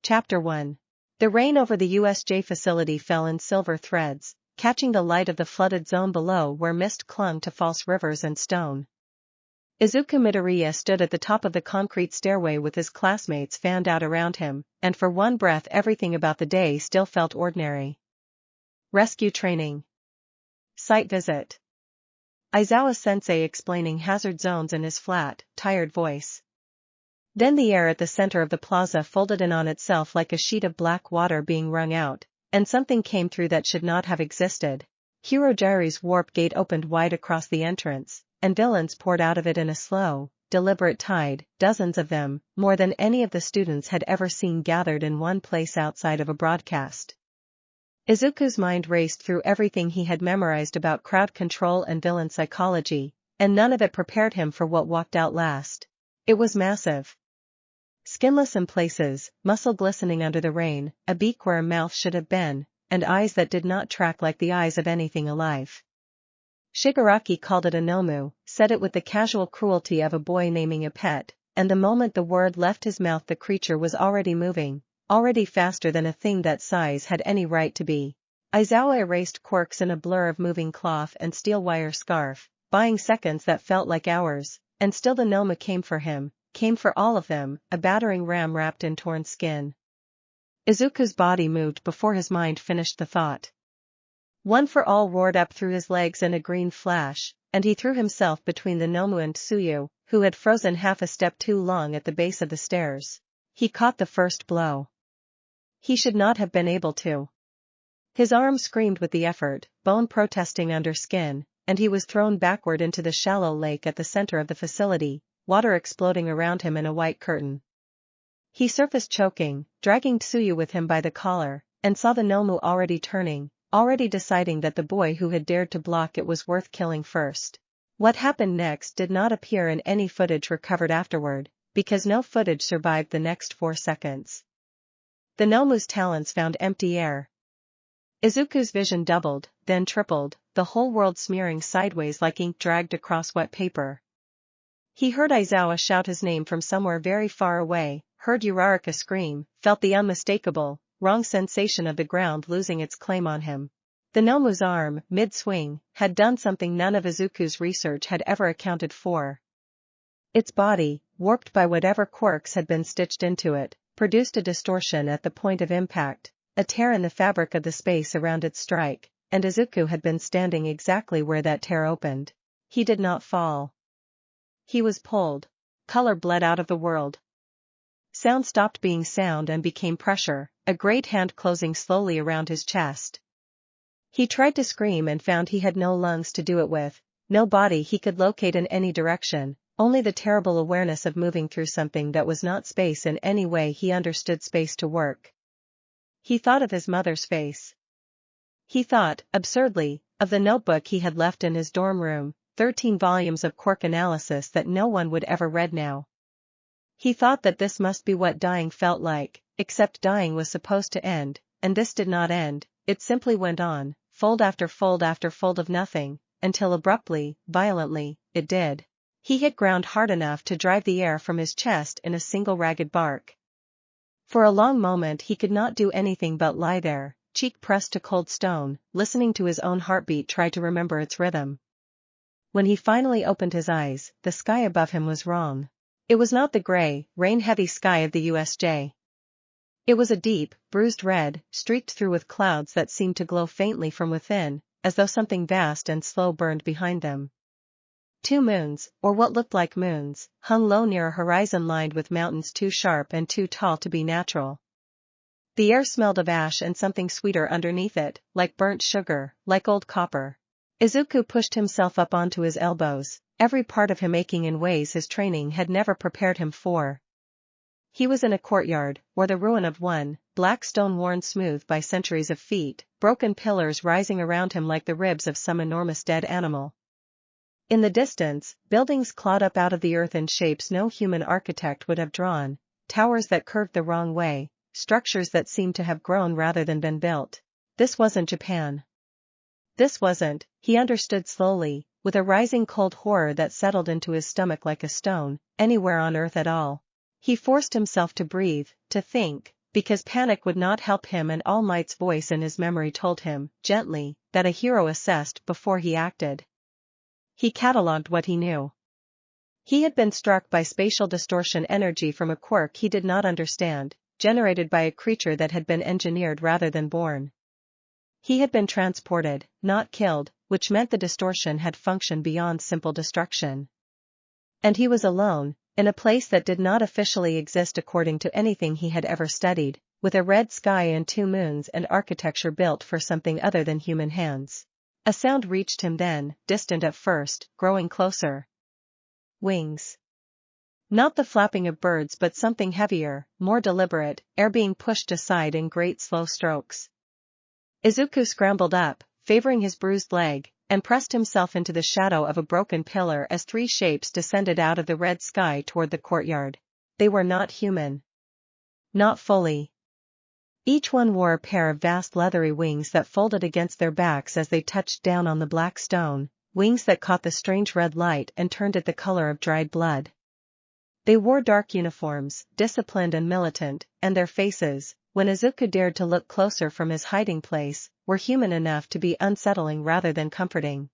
Chapter 1. The rain over the USJ facility fell in silver threads, catching the light of the flooded zone below where mist clung to false rivers and stone. Izuku Midoriya stood at the top of the concrete stairway with his classmates fanned out around him, and for one breath everything about the day still felt ordinary. Rescue training. Site visit. Aizawa-sensei explaining hazard zones in his flat, tired voice. Then the air at the center of the plaza folded in on itself like a sheet of black water being wrung out, and something came through that should not have existed. Hirojiri's warp gate opened wide across the entrance, and villains poured out of it in a slow, deliberate tide, dozens of them, more than any of the students had ever seen gathered in one place outside of a broadcast. Izuku's mind raced through everything he had memorized about crowd control and villain psychology, and none of it prepared him for what walked out last. It was massive. Skinless in places, muscle glistening under the rain, a beak where a mouth should have been, and eyes that did not track like the eyes of anything alive. Shigaraki called it a Nomu, said it with the casual cruelty of a boy naming a pet, and the moment the word left his mouth the creature was already moving, already faster than a thing that size had any right to be. Aizawa erased quirks in a blur of moving cloth and steel wire scarf, buying seconds that felt like hours, and still the Nomu came for him, came for all of them, a battering ram wrapped in torn skin. Izuku's body moved before his mind finished the thought. One for all roared up through his legs in a green flash, and he threw himself between the Nomu and Tsuyu, who had frozen half a step too long at the base of the stairs. He caught the first blow. He should not have been able to. His arm screamed with the effort, bone protesting under skin, and he was thrown backward into the shallow lake at the center of the facility, water exploding around him in a white curtain. He surfaced choking, dragging Tsuyu with him by the collar, and saw the Nomu already turning, already deciding that the boy who had dared to block it was worth killing first. What happened next did not appear in any footage recovered afterward, because no footage survived the next 4 seconds. The Nomu's talons found empty air. Izuku's vision doubled, then tripled, the whole world smearing sideways like ink dragged across wet paper. He heard Aizawa shout his name from somewhere very far away, heard Uraraka scream, felt the unmistakable, wrong sensation of the ground losing its claim on him. The Nomu's arm, mid-swing, had done something none of Izuku's research had ever accounted for. Its body, warped by whatever quirks had been stitched into it, produced a distortion at the point of impact, a tear in the fabric of the space around its strike, and Izuku had been standing exactly where that tear opened. He did not fall. He was pulled. Color bled out of the world. Sound stopped being sound and became pressure, a great hand closing slowly around his chest. He tried to scream and found he had no lungs to do it with, no body he could locate in any direction, only the terrible awareness of moving through something that was not space in any way he understood space to work. He thought of his mother's face. He thought, absurdly, of the notebook he had left in his dorm room, 13 volumes of quirk analysis that no one would ever read now. He thought that this must be what dying felt like, except dying was supposed to end, and this did not end, it simply went on, fold after fold after fold of nothing, until abruptly, violently, it did. He hit ground hard enough to drive the air from his chest in a single ragged bark. For a long moment he could not do anything but lie there, cheek pressed to cold stone, listening to his own heartbeat try to remember its rhythm. When he finally opened his eyes, the sky above him was wrong. It was not the gray, rain-heavy sky of the USJ. It was a deep, bruised red, streaked through with clouds that seemed to glow faintly from within, as though something vast and slow burned behind them. 2 moons, or what looked like moons, hung low near a horizon lined with mountains too sharp and too tall to be natural. The air smelled of ash and something sweeter underneath it, like burnt sugar, like old copper. Izuku pushed himself up onto his elbows, every part of him aching in ways his training had never prepared him for. He was in a courtyard, or the ruin of one, black stone worn smooth by centuries of feet, broken pillars rising around him like the ribs of some enormous dead animal. In the distance, buildings clawed up out of the earth in shapes no human architect would have drawn, towers that curved the wrong way, structures that seemed to have grown rather than been built. This wasn't Japan. This wasn't, he understood slowly, with a rising cold horror that settled into his stomach like a stone, anywhere on earth at all. He forced himself to breathe, to think, because panic would not help him, and All Might's voice in his memory told him, gently, that a hero assessed before he acted. He catalogued what he knew. He had been struck by spatial distortion energy from a quirk he did not understand, generated by a creature that had been engineered rather than born. He had been transported, not killed, which meant the distortion had functioned beyond simple destruction. And he was alone, in a place that did not officially exist according to anything he had ever studied, with a red sky and 2 moons and architecture built for something other than human hands. A sound reached him then, distant at first, growing closer. Wings. Not the flapping of birds, but something heavier, more deliberate, air being pushed aside in great slow strokes. Izuku scrambled up, favoring his bruised leg, and pressed himself into the shadow of a broken pillar as 3 shapes descended out of the red sky toward the courtyard. They were not human. Not fully. Each one wore a pair of vast leathery wings that folded against their backs as they touched down on the black stone, wings that caught the strange red light and turned it the color of dried blood. They wore dark uniforms, disciplined and militant, and their faces, when Izuku dared to look closer from his hiding place, were human enough to be unsettling rather than comforting.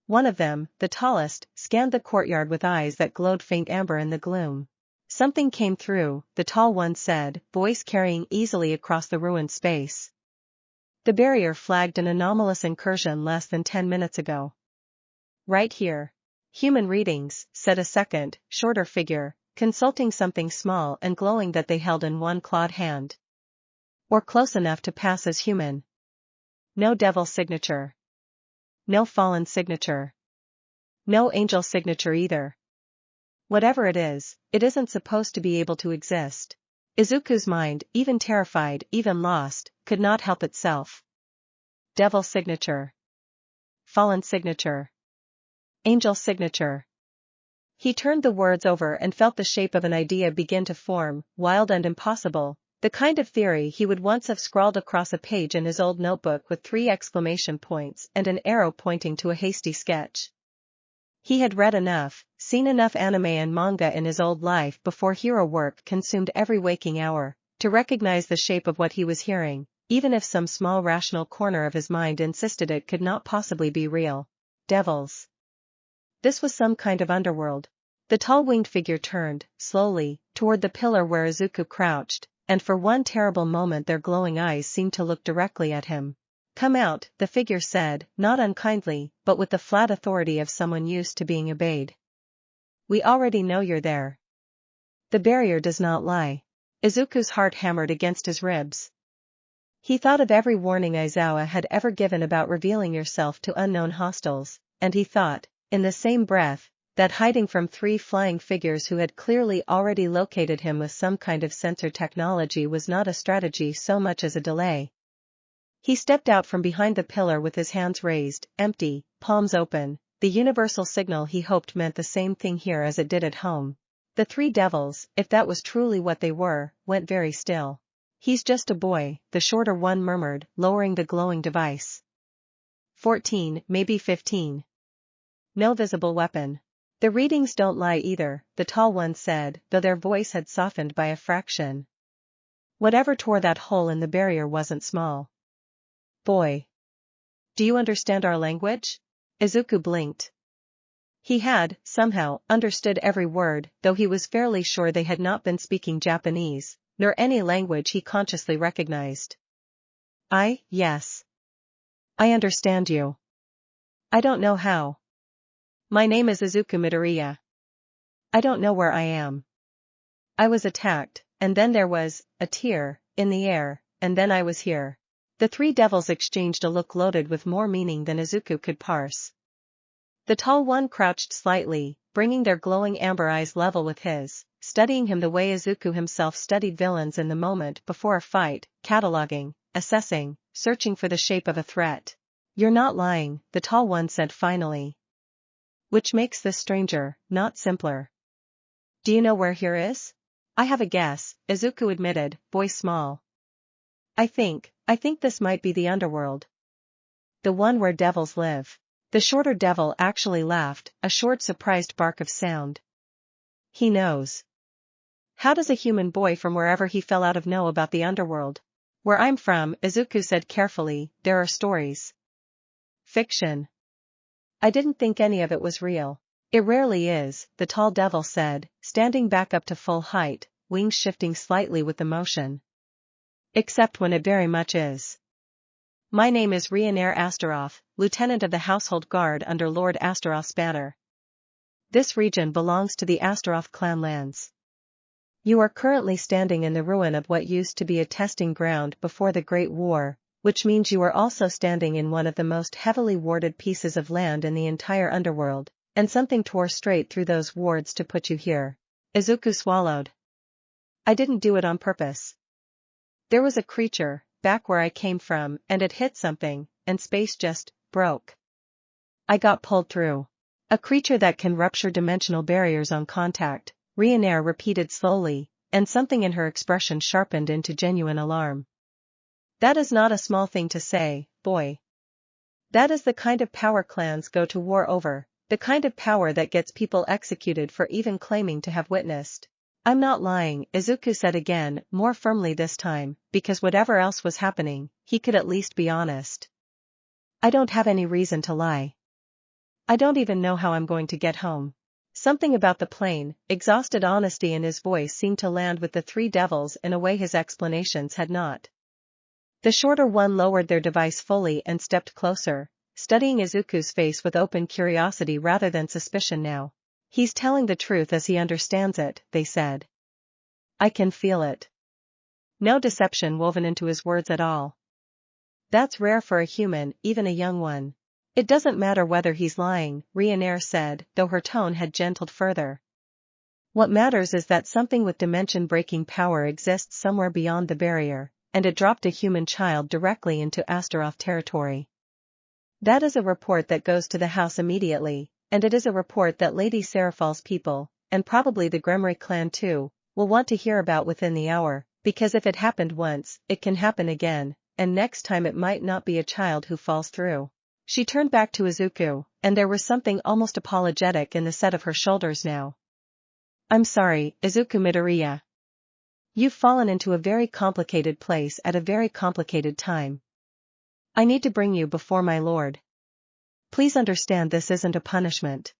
One of them, the tallest, scanned the courtyard with eyes that glowed faint amber in the gloom. Something came through, the tall one said, voice carrying easily across the ruined space. The barrier flagged an anomalous incursion less than 10 minutes ago. Right here. Human readings, said a second, shorter figure, consulting something small and glowing that they held in one clawed hand. Or close enough to pass as human. No devil signature. No fallen signature. No angel signature either. Whatever it isn't supposed to be able to exist. Izuku's mind, even terrified, even lost, could not help itself. Devil signature. Fallen signature. Angel signature. He turned the words over and felt the shape of an idea begin to form, wild and impossible, the kind of theory he would once have scrawled across a page in his old notebook with 3 exclamation points and an arrow pointing to a hasty sketch. He had read enough, seen enough anime and manga in his old life before hero work consumed every waking hour, to recognize the shape of what he was hearing, even if some small rational corner of his mind insisted it could not possibly be real. Devils. This was some kind of underworld. The tall winged figure turned, slowly, toward the pillar where Izuku crouched, and for one terrible moment their glowing eyes seemed to look directly at him. Come out, the figure said, not unkindly, but with the flat authority of someone used to being obeyed. We already know you're there. The barrier does not lie. Izuku's heart hammered against his ribs. He thought of every warning Aizawa had ever given about revealing yourself to unknown hostiles, and he thought, in the same breath, that hiding from 3 flying figures who had clearly already located him with some kind of sensor technology was not a strategy so much as a delay. He stepped out from behind the pillar with his hands raised, empty, palms open, the universal signal he hoped meant the same thing here as it did at home. The 3 devils, if that was truly what they were, went very still. He's just a boy, the shorter one murmured, lowering the glowing device. 14, maybe 15. No visible weapon. The readings don't lie either, the tall one said, though their voice had softened by a fraction. Whatever tore that hole in the barrier wasn't small. Boy. Do you understand our language? Izuku blinked. He had, somehow, understood every word, though he was fairly sure they had not been speaking Japanese, nor any language he consciously recognized. Yes. I understand you. I don't know how. My name is Izuku Midoriya. I don't know where I am. I was attacked, and then there was a tear in the air, and then I was here. The 3 devils exchanged a look loaded with more meaning than Izuku could parse. The tall one crouched slightly, bringing their glowing amber eyes level with his, studying him the way Izuku himself studied villains in the moment before a fight, cataloging, assessing, searching for the shape of a threat. You're not lying, the tall one said finally. Which makes this stranger, not simpler. Do you know where here is? I have a guess, Izuku admitted, voice small. I think this might be the underworld. The one where devils live. The shorter devil actually laughed, a short surprised bark of sound. He knows. How does a human boy from wherever he fell out of know about the underworld? Where I'm from, Izuku said carefully, there are stories. Fiction. I didn't think any of it was real. It rarely is, the tall devil said, standing back up to full height, wings shifting slightly with the motion. Except when it very much is. My name is Ryanair Astaroth, lieutenant of the household guard under Lord Astaroth's banner. This region belongs to the Astaroth clan lands. You are currently standing in the ruin of what used to be a testing ground before the Great War, which means you are also standing in one of the most heavily warded pieces of land in the entire underworld, and something tore straight through those wards to put you here. Izuku swallowed. I didn't do it on purpose. There was a creature, back where I came from, and it hit something, and space just broke. I got pulled through. A creature that can rupture dimensional barriers on contact, Ryanair repeated slowly, and something in her expression sharpened into genuine alarm. That is not a small thing to say, boy. That is the kind of power clans go to war over, the kind of power that gets people executed for even claiming to have witnessed. I'm not lying, Izuku said again, more firmly this time, because whatever else was happening, he could at least be honest. I don't have any reason to lie. I don't even know how I'm going to get home. Something about the plain, exhausted honesty in his voice seemed to land with the three devils in a way his explanations had not. The shorter one lowered their device fully and stepped closer, studying Izuku's face with open curiosity rather than suspicion now. He's telling the truth as he understands it, they said. I can feel it. No deception woven into his words at all. That's rare for a human, even a young one. It doesn't matter whether he's lying, Ryanair said, though her tone had gentled further. What matters is that something with dimension-breaking power exists somewhere beyond the barrier, and it dropped a human child directly into Astaroth territory. That is a report that goes to the house immediately, and it is a report that Lady Seraphal's people, and probably the Gremory clan too, will want to hear about within the hour, because if it happened once, it can happen again, and next time it might not be a child who falls through. She turned back to Izuku, and there was something almost apologetic in the set of her shoulders now. I'm sorry, Izuku Midoriya. You've fallen into a very complicated place at a very complicated time. I need to bring you before my lord. Please understand this isn't a punishment.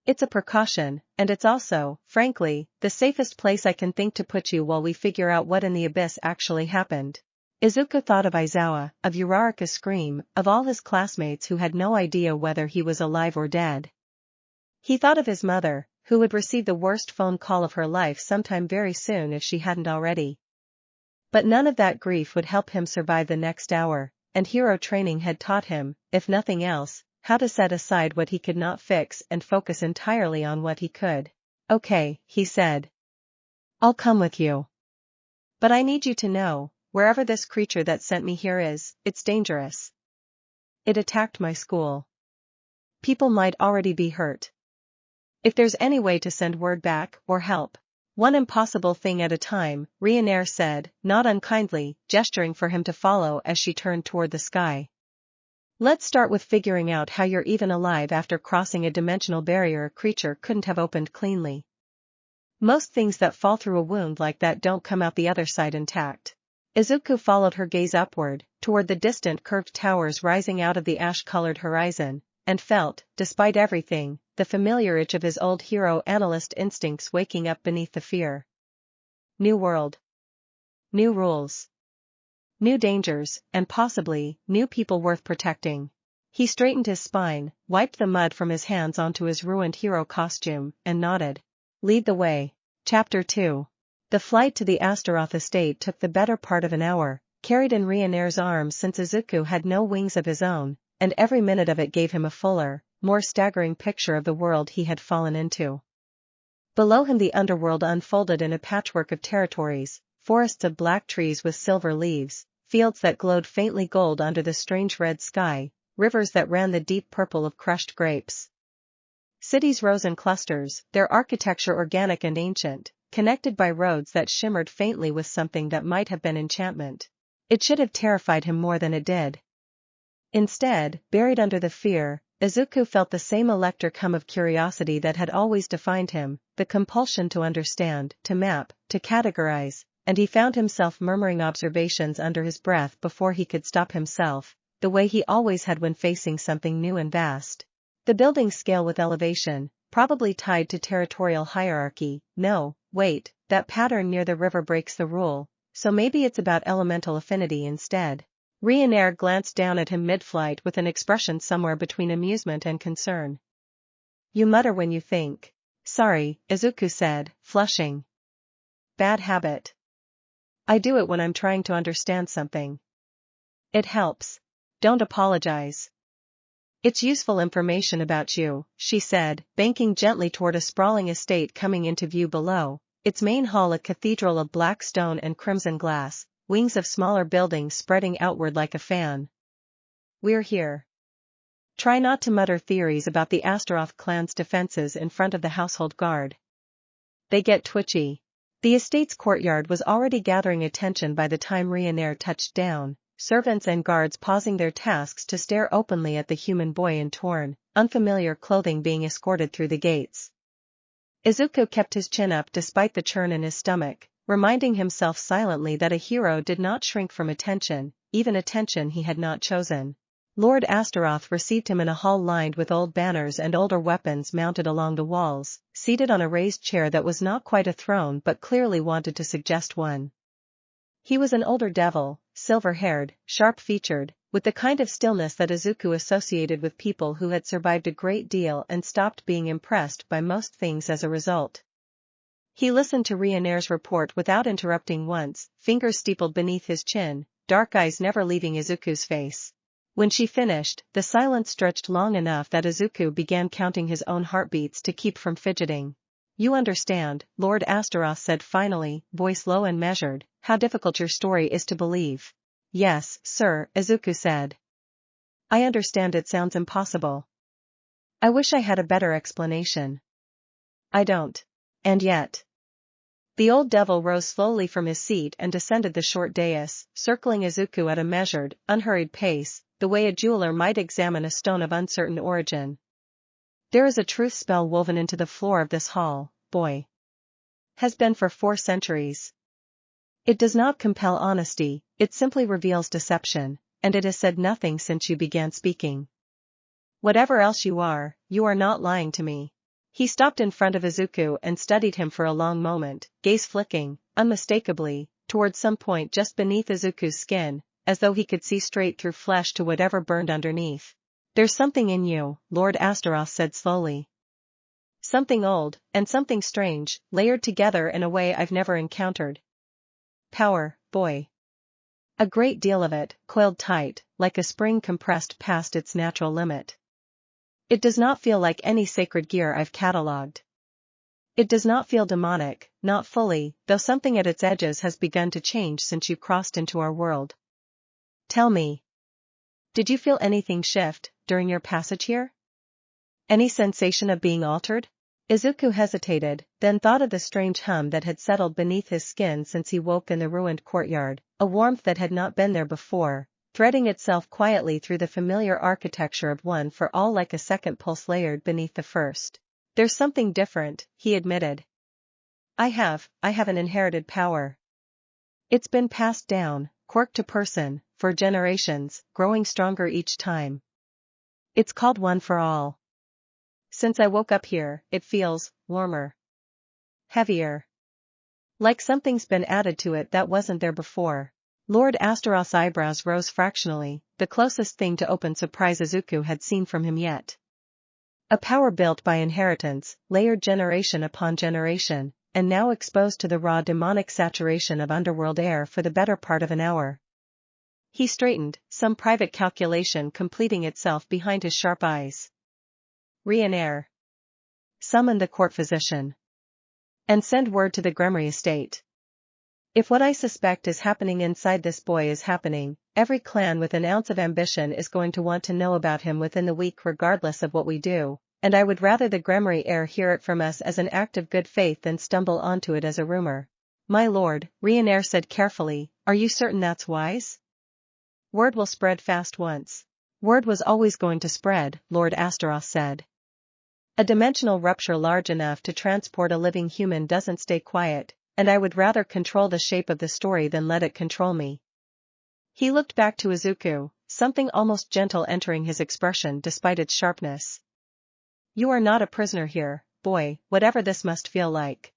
It's a precaution, and it's also, frankly, the safest place I can think to put you while we figure out what in the abyss actually happened. Izuku thought of Aizawa, of Uraraka's scream, of all his classmates who had no idea whether he was alive or dead. He thought of his mother, who would receive the worst phone call of her life sometime very soon if she hadn't already. But none of that grief would help him survive the next hour, and hero training had taught him, if nothing else, how to set aside what he could not fix and focus entirely on what he could. Okay, he said. I'll come with you. But I need you to know, wherever this creature that sent me here is, it's dangerous. It attacked my school. People might already be hurt. If there's any way to send word back, or help. One impossible thing at a time, Ryanair said, not unkindly, gesturing for him to follow as she turned toward the sky. Let's start with figuring out how you're even alive after crossing a dimensional barrier a creature couldn't have opened cleanly. Most things that fall through a wound like that don't come out the other side intact. Izuku followed her gaze upward, toward the distant curved towers rising out of the ash-colored horizon, and felt, despite everything, the familiar itch of his old hero analyst instincts waking up beneath the fear. New world. New rules. New dangers, and possibly, new people worth protecting. He straightened his spine, wiped the mud from his hands onto his ruined hero costume, and nodded. Lead the way. Chapter 2. The flight to the Astaroth estate took the better part of an hour, carried in Ryanair's arms since Izuku had no wings of his own, and every minute of it gave him a fuller, more staggering picture of the world he had fallen into. Below him the underworld unfolded in a patchwork of territories, forests of black trees with silver leaves, fields that glowed faintly gold under the strange red sky, rivers that ran the deep purple of crushed grapes. Cities rose in clusters, their architecture organic and ancient, connected by roads that shimmered faintly with something that might have been enchantment. It should have terrified him more than it did. Instead, buried under the fear, Izuku felt the same electric hum of curiosity that had always defined him, the compulsion to understand, to map, to categorize, and he found himself murmuring observations under his breath before he could stop himself, the way he always had when facing something new and vast. The buildings scale with elevation, probably tied to territorial hierarchy. No, wait, that pattern near the river breaks the rule, so maybe it's about elemental affinity instead. Ryanair glanced down at him mid-flight with an expression somewhere between amusement and concern. You mutter when you think. Sorry, Izuku said, flushing. Bad habit. I do it when I'm trying to understand something. It helps. Don't apologize. It's useful information about you, she said, banking gently toward a sprawling estate coming into view below, its main hall a cathedral of black stone and crimson glass, wings of smaller buildings spreading outward like a fan. We're here. Try not to mutter theories about the Astaroth clan's defenses in front of the household guard. They get twitchy. The estate's courtyard was already gathering attention by the time Ryanair touched down, servants and guards pausing their tasks to stare openly at the human boy in torn, unfamiliar clothing being escorted through the gates. Izuku kept his chin up despite the churn in his stomach, reminding himself silently that a hero did not shrink from attention, even attention he had not chosen. Lord Astaroth received him in a hall lined with old banners and older weapons mounted along the walls, seated on a raised chair that was not quite a throne but clearly wanted to suggest one. He was an older devil, silver-haired, sharp-featured, with the kind of stillness that Izuku associated with people who had survived a great deal and stopped being impressed by most things as a result. He listened to Ryanair's report without interrupting once, fingers steepled beneath his chin, dark eyes never leaving Izuku's face. When she finished, the silence stretched long enough that Izuku began counting his own heartbeats to keep from fidgeting. You understand, Lord Astaroth said finally, voice low and measured, how difficult your story is to believe. Yes, sir, Izuku said. I understand it sounds impossible. I wish I had a better explanation. I don't. And yet. The old devil rose slowly from his seat and descended the short dais, circling Izuku at a measured, unhurried pace, the way a jeweler might examine a stone of uncertain origin. There is a truth spell woven into the floor of this hall, boy. Has been for 4 centuries. It does not compel honesty, it simply reveals deception, and it has said nothing since you began speaking. Whatever else you are not lying to me. He stopped in front of Izuku and studied him for a long moment, gaze flicking, unmistakably, towards some point just beneath Izuku's skin, as though he could see straight through flesh to whatever burned underneath. There's something in you, Lord Astaroth said slowly. Something old, and something strange, layered together in a way I've never encountered. Power, boy. A great deal of it, coiled tight, like a spring compressed past its natural limit. It does not feel like any sacred gear I've catalogued. It does not feel demonic, not fully, though something at its edges has begun to change since you crossed into our world. Tell me. Did you feel anything shift during your passage here? Any sensation of being altered? Izuku hesitated, then thought of the strange hum that had settled beneath his skin since he woke in the ruined courtyard, a warmth that had not been there before, threading itself quietly through the familiar architecture of one for all like a second pulse layered beneath the first. There's something different, he admitted. I have an inherited power. It's been passed down, quirk to person, for generations, growing stronger each time. It's called One for All. Since I woke up here, it feels warmer. Heavier. Like something's been added to it that wasn't there before. Lord Astaroth's eyebrows rose fractionally, the closest thing to open surprise Izuku had seen from him yet. A power built by inheritance, layered generation upon generation, and now exposed to the raw demonic saturation of underworld air for the better part of an hour. He straightened, some private calculation completing itself behind his sharp eyes. Ryanair. Summon the court physician. And send word to the Gremory estate. If what I suspect is happening inside this boy is happening, every clan with an ounce of ambition is going to want to know about him within the week regardless of what we do, and I would rather the Gremory heir hear it from us as an act of good faith than stumble onto it as a rumor. My lord, Ryanair said carefully, are you certain that's wise? Word will spread fast once. Word was always going to spread, Lord Astaroth said. A dimensional rupture large enough to transport a living human doesn't stay quiet, and I would rather control the shape of the story than let it control me. He looked back to Izuku, something almost gentle entering his expression despite its sharpness. You are not a prisoner here, boy, whatever this must feel like.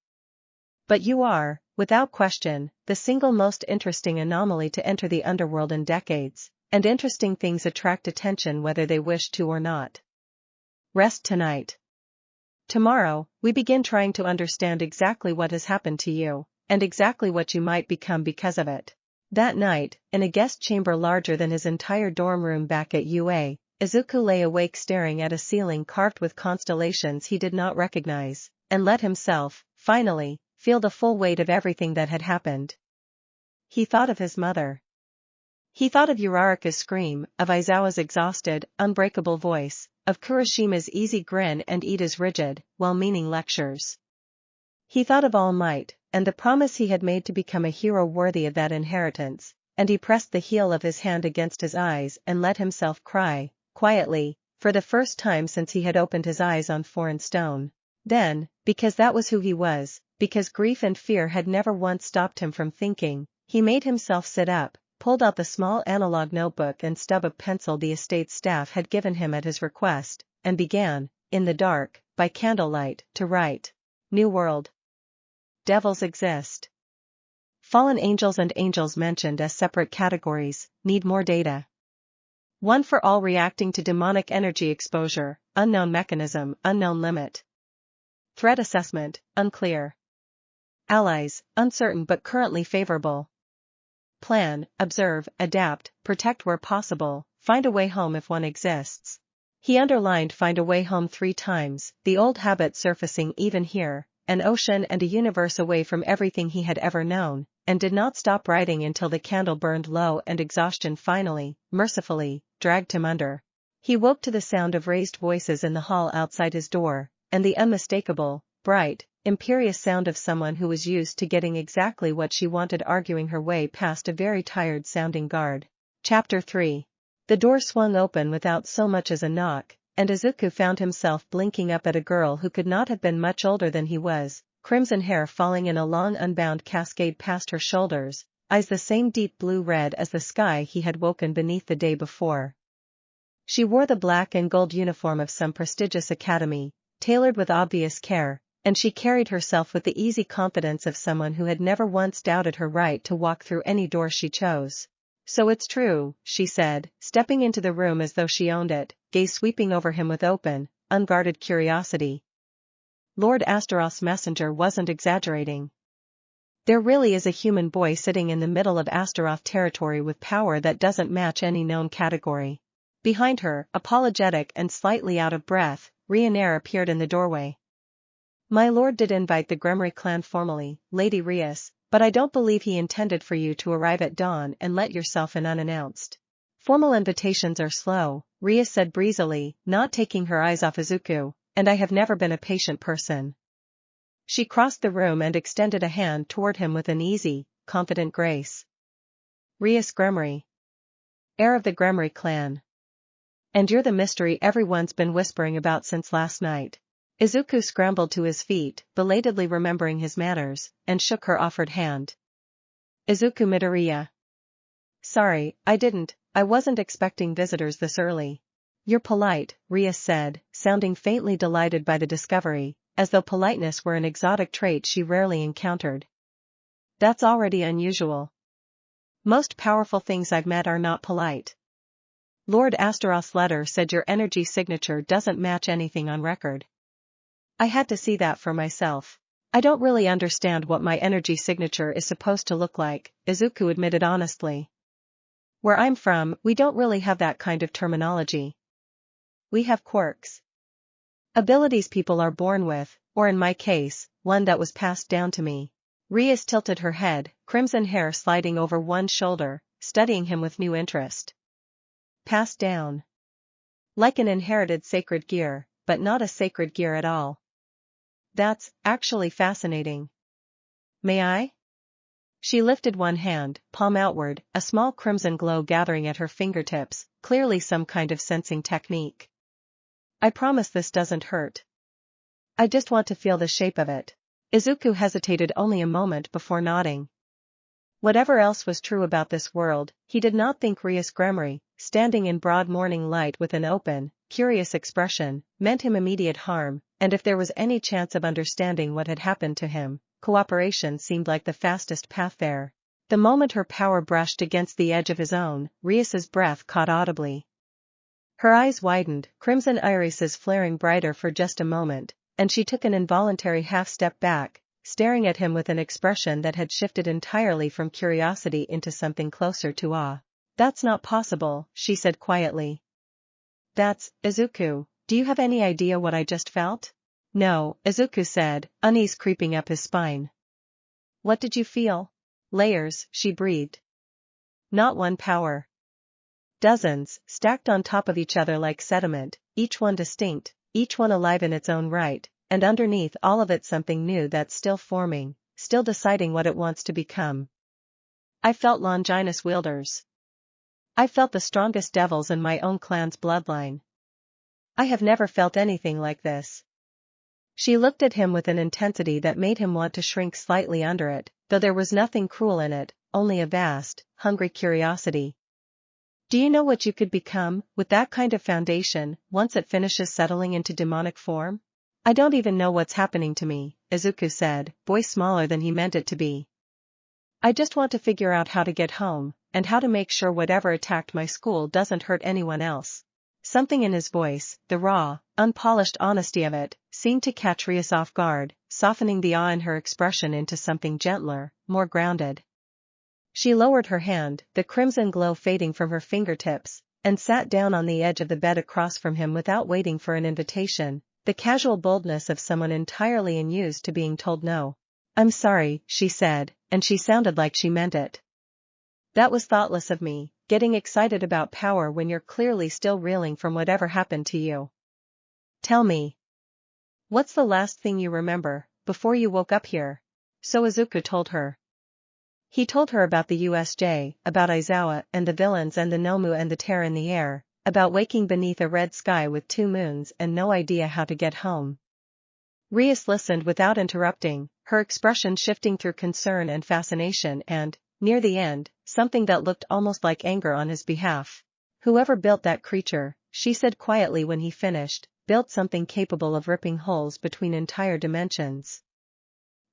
But you are, without question, the single most interesting anomaly to enter the underworld in decades, and interesting things attract attention whether they wish to or not. Rest tonight. Tomorrow, we begin trying to understand exactly what has happened to you, and exactly what you might become because of it. That night, in a guest chamber larger than his entire dorm room back at UA, Izuku lay awake staring at a ceiling carved with constellations he did not recognize, and let himself, finally, feel the full weight of everything that had happened. He thought of his mother. He thought of Uraraka's scream, of Aizawa's exhausted, unbreakable voice, of Kurishima's easy grin and Ida's rigid, well-meaning lectures. He thought of All Might, and the promise he had made to become a hero worthy of that inheritance, and he pressed the heel of his hand against his eyes and let himself cry, quietly, for the first time since he had opened his eyes on foreign stone. Then, because that was who he was, because grief and fear had never once stopped him from thinking, he made himself sit up, pulled out the small analog notebook and stub of pencil the estate staff had given him at his request, and began, in the dark, by candlelight, to write. New World. Devils exist. Fallen angels and angels mentioned as separate categories, need more data. One for all reacting to demonic energy exposure, unknown mechanism, unknown limit. Threat assessment, unclear. Allies, uncertain but currently favorable. Plan, observe, adapt, protect where possible, find a way home if one exists. He underlined find a way home 3 times, the old habit surfacing even here, an ocean and a universe away from everything he had ever known, and did not stop writing until the candle burned low and exhaustion finally, mercifully, dragged him under. He woke to the sound of raised voices in the hall outside his door, and the unmistakable, bright, imperious sound of someone who was used to getting exactly what she wanted arguing her way past a very tired-sounding guard. Chapter 3. The door swung open without so much as a knock, and Izuku found himself blinking up at a girl who could not have been much older than he was, crimson hair falling in a long unbound cascade past her shoulders, eyes the same deep blue-red as the sky he had woken beneath the day before. She wore the black and gold uniform of some prestigious academy, tailored with obvious care, and she carried herself with the easy confidence of someone who had never once doubted her right to walk through any door she chose. So it's true, she said, stepping into the room as though she owned it, gaze sweeping over him with open, unguarded curiosity. Lord Astaroth's messenger wasn't exaggerating. There really is a human boy sitting in the middle of Astaroth territory with power that doesn't match any known category. Behind her, apologetic and slightly out of breath, Ryanair appeared in the doorway. My lord did invite the Gremory clan formally, Lady Rias, but I don't believe he intended for you to arrive at dawn and let yourself in unannounced. Formal invitations are slow, Rias said breezily, not taking her eyes off Izuku, and I have never been a patient person. She crossed the room and extended a hand toward him with an easy, confident grace. Rias Gremory. Heir of the Gremory clan. And you're the mystery everyone's been whispering about since last night. Izuku scrambled to his feet, belatedly remembering his manners, and shook her offered hand. Izuku Midoriya. Sorry, I wasn't expecting visitors this early. You're polite, Rias said, sounding faintly delighted by the discovery, as though politeness were an exotic trait she rarely encountered. That's already unusual. Most powerful things I've met are not polite. Lord Astaroth's letter said your energy signature doesn't match anything on record. I had to see that for myself. I don't really understand what my energy signature is supposed to look like, Izuku admitted honestly. Where I'm from, we don't really have that kind of terminology. We have quirks. Abilities people are born with, or in my case, one that was passed down to me. Rias tilted her head, crimson hair sliding over one shoulder, studying him with new interest. Passed down. Like an inherited sacred gear, but not a sacred gear at all. That's actually fascinating. May I? She lifted one hand, palm outward, a small crimson glow gathering at her fingertips, clearly some kind of sensing technique. I promise this doesn't hurt. I just want to feel the shape of it. Izuku hesitated only a moment before nodding. Whatever else was true about this world, he did not think Rias Gremory, standing in broad morning light with an open, curious expression, meant him immediate harm, and if there was any chance of understanding what had happened to him, cooperation seemed like the fastest path there. The moment her power brushed against the edge of his own, Rias's breath caught audibly. Her eyes widened, crimson irises flaring brighter for just a moment, and she took an involuntary half-step back, staring at him with an expression that had shifted entirely from curiosity into something closer to awe. That's not possible, she said quietly. Izuku, do you have any idea what I just felt? No, Izuku said, unease creeping up his spine. What did you feel? Layers, she breathed. Not one power. Dozens, stacked on top of each other like sediment, each one distinct, each one alive in its own right, and underneath all of it something new that's still forming, still deciding what it wants to become. I felt Longinus wielders. I felt the strongest devils in my own clan's bloodline. I have never felt anything like this. She looked at him with an intensity that made him want to shrink slightly under it, though there was nothing cruel in it, only a vast, hungry curiosity. Do you know what you could become, with that kind of foundation, once it finishes settling into demonic form? I don't even know what's happening to me, Izuku said, voice smaller than he meant it to be. I just want to figure out how to get home, and how to make sure whatever attacked my school doesn't hurt anyone else. Something in his voice, the raw, unpolished honesty of it, seemed to catch Rias off guard, softening the awe in her expression into something gentler, more grounded. She lowered her hand, the crimson glow fading from her fingertips, and sat down on the edge of the bed across from him without waiting for an invitation, the casual boldness of someone entirely unused to being told no. I'm sorry, she said, and she sounded like she meant it. That was thoughtless of me, getting excited about power when you're clearly still reeling from whatever happened to you. Tell me. What's the last thing you remember, before you woke up here? So Izuku told her. He told her about the USJ, about Aizawa and the villains and the Nomu and the tear in the air, about waking beneath a red sky with 2 moons and no idea how to get home. Rias listened without interrupting, her expression shifting through concern and fascination and, near the end, something that looked almost like anger on his behalf. Whoever built that creature, she said quietly when he finished, built something capable of ripping holes between entire dimensions.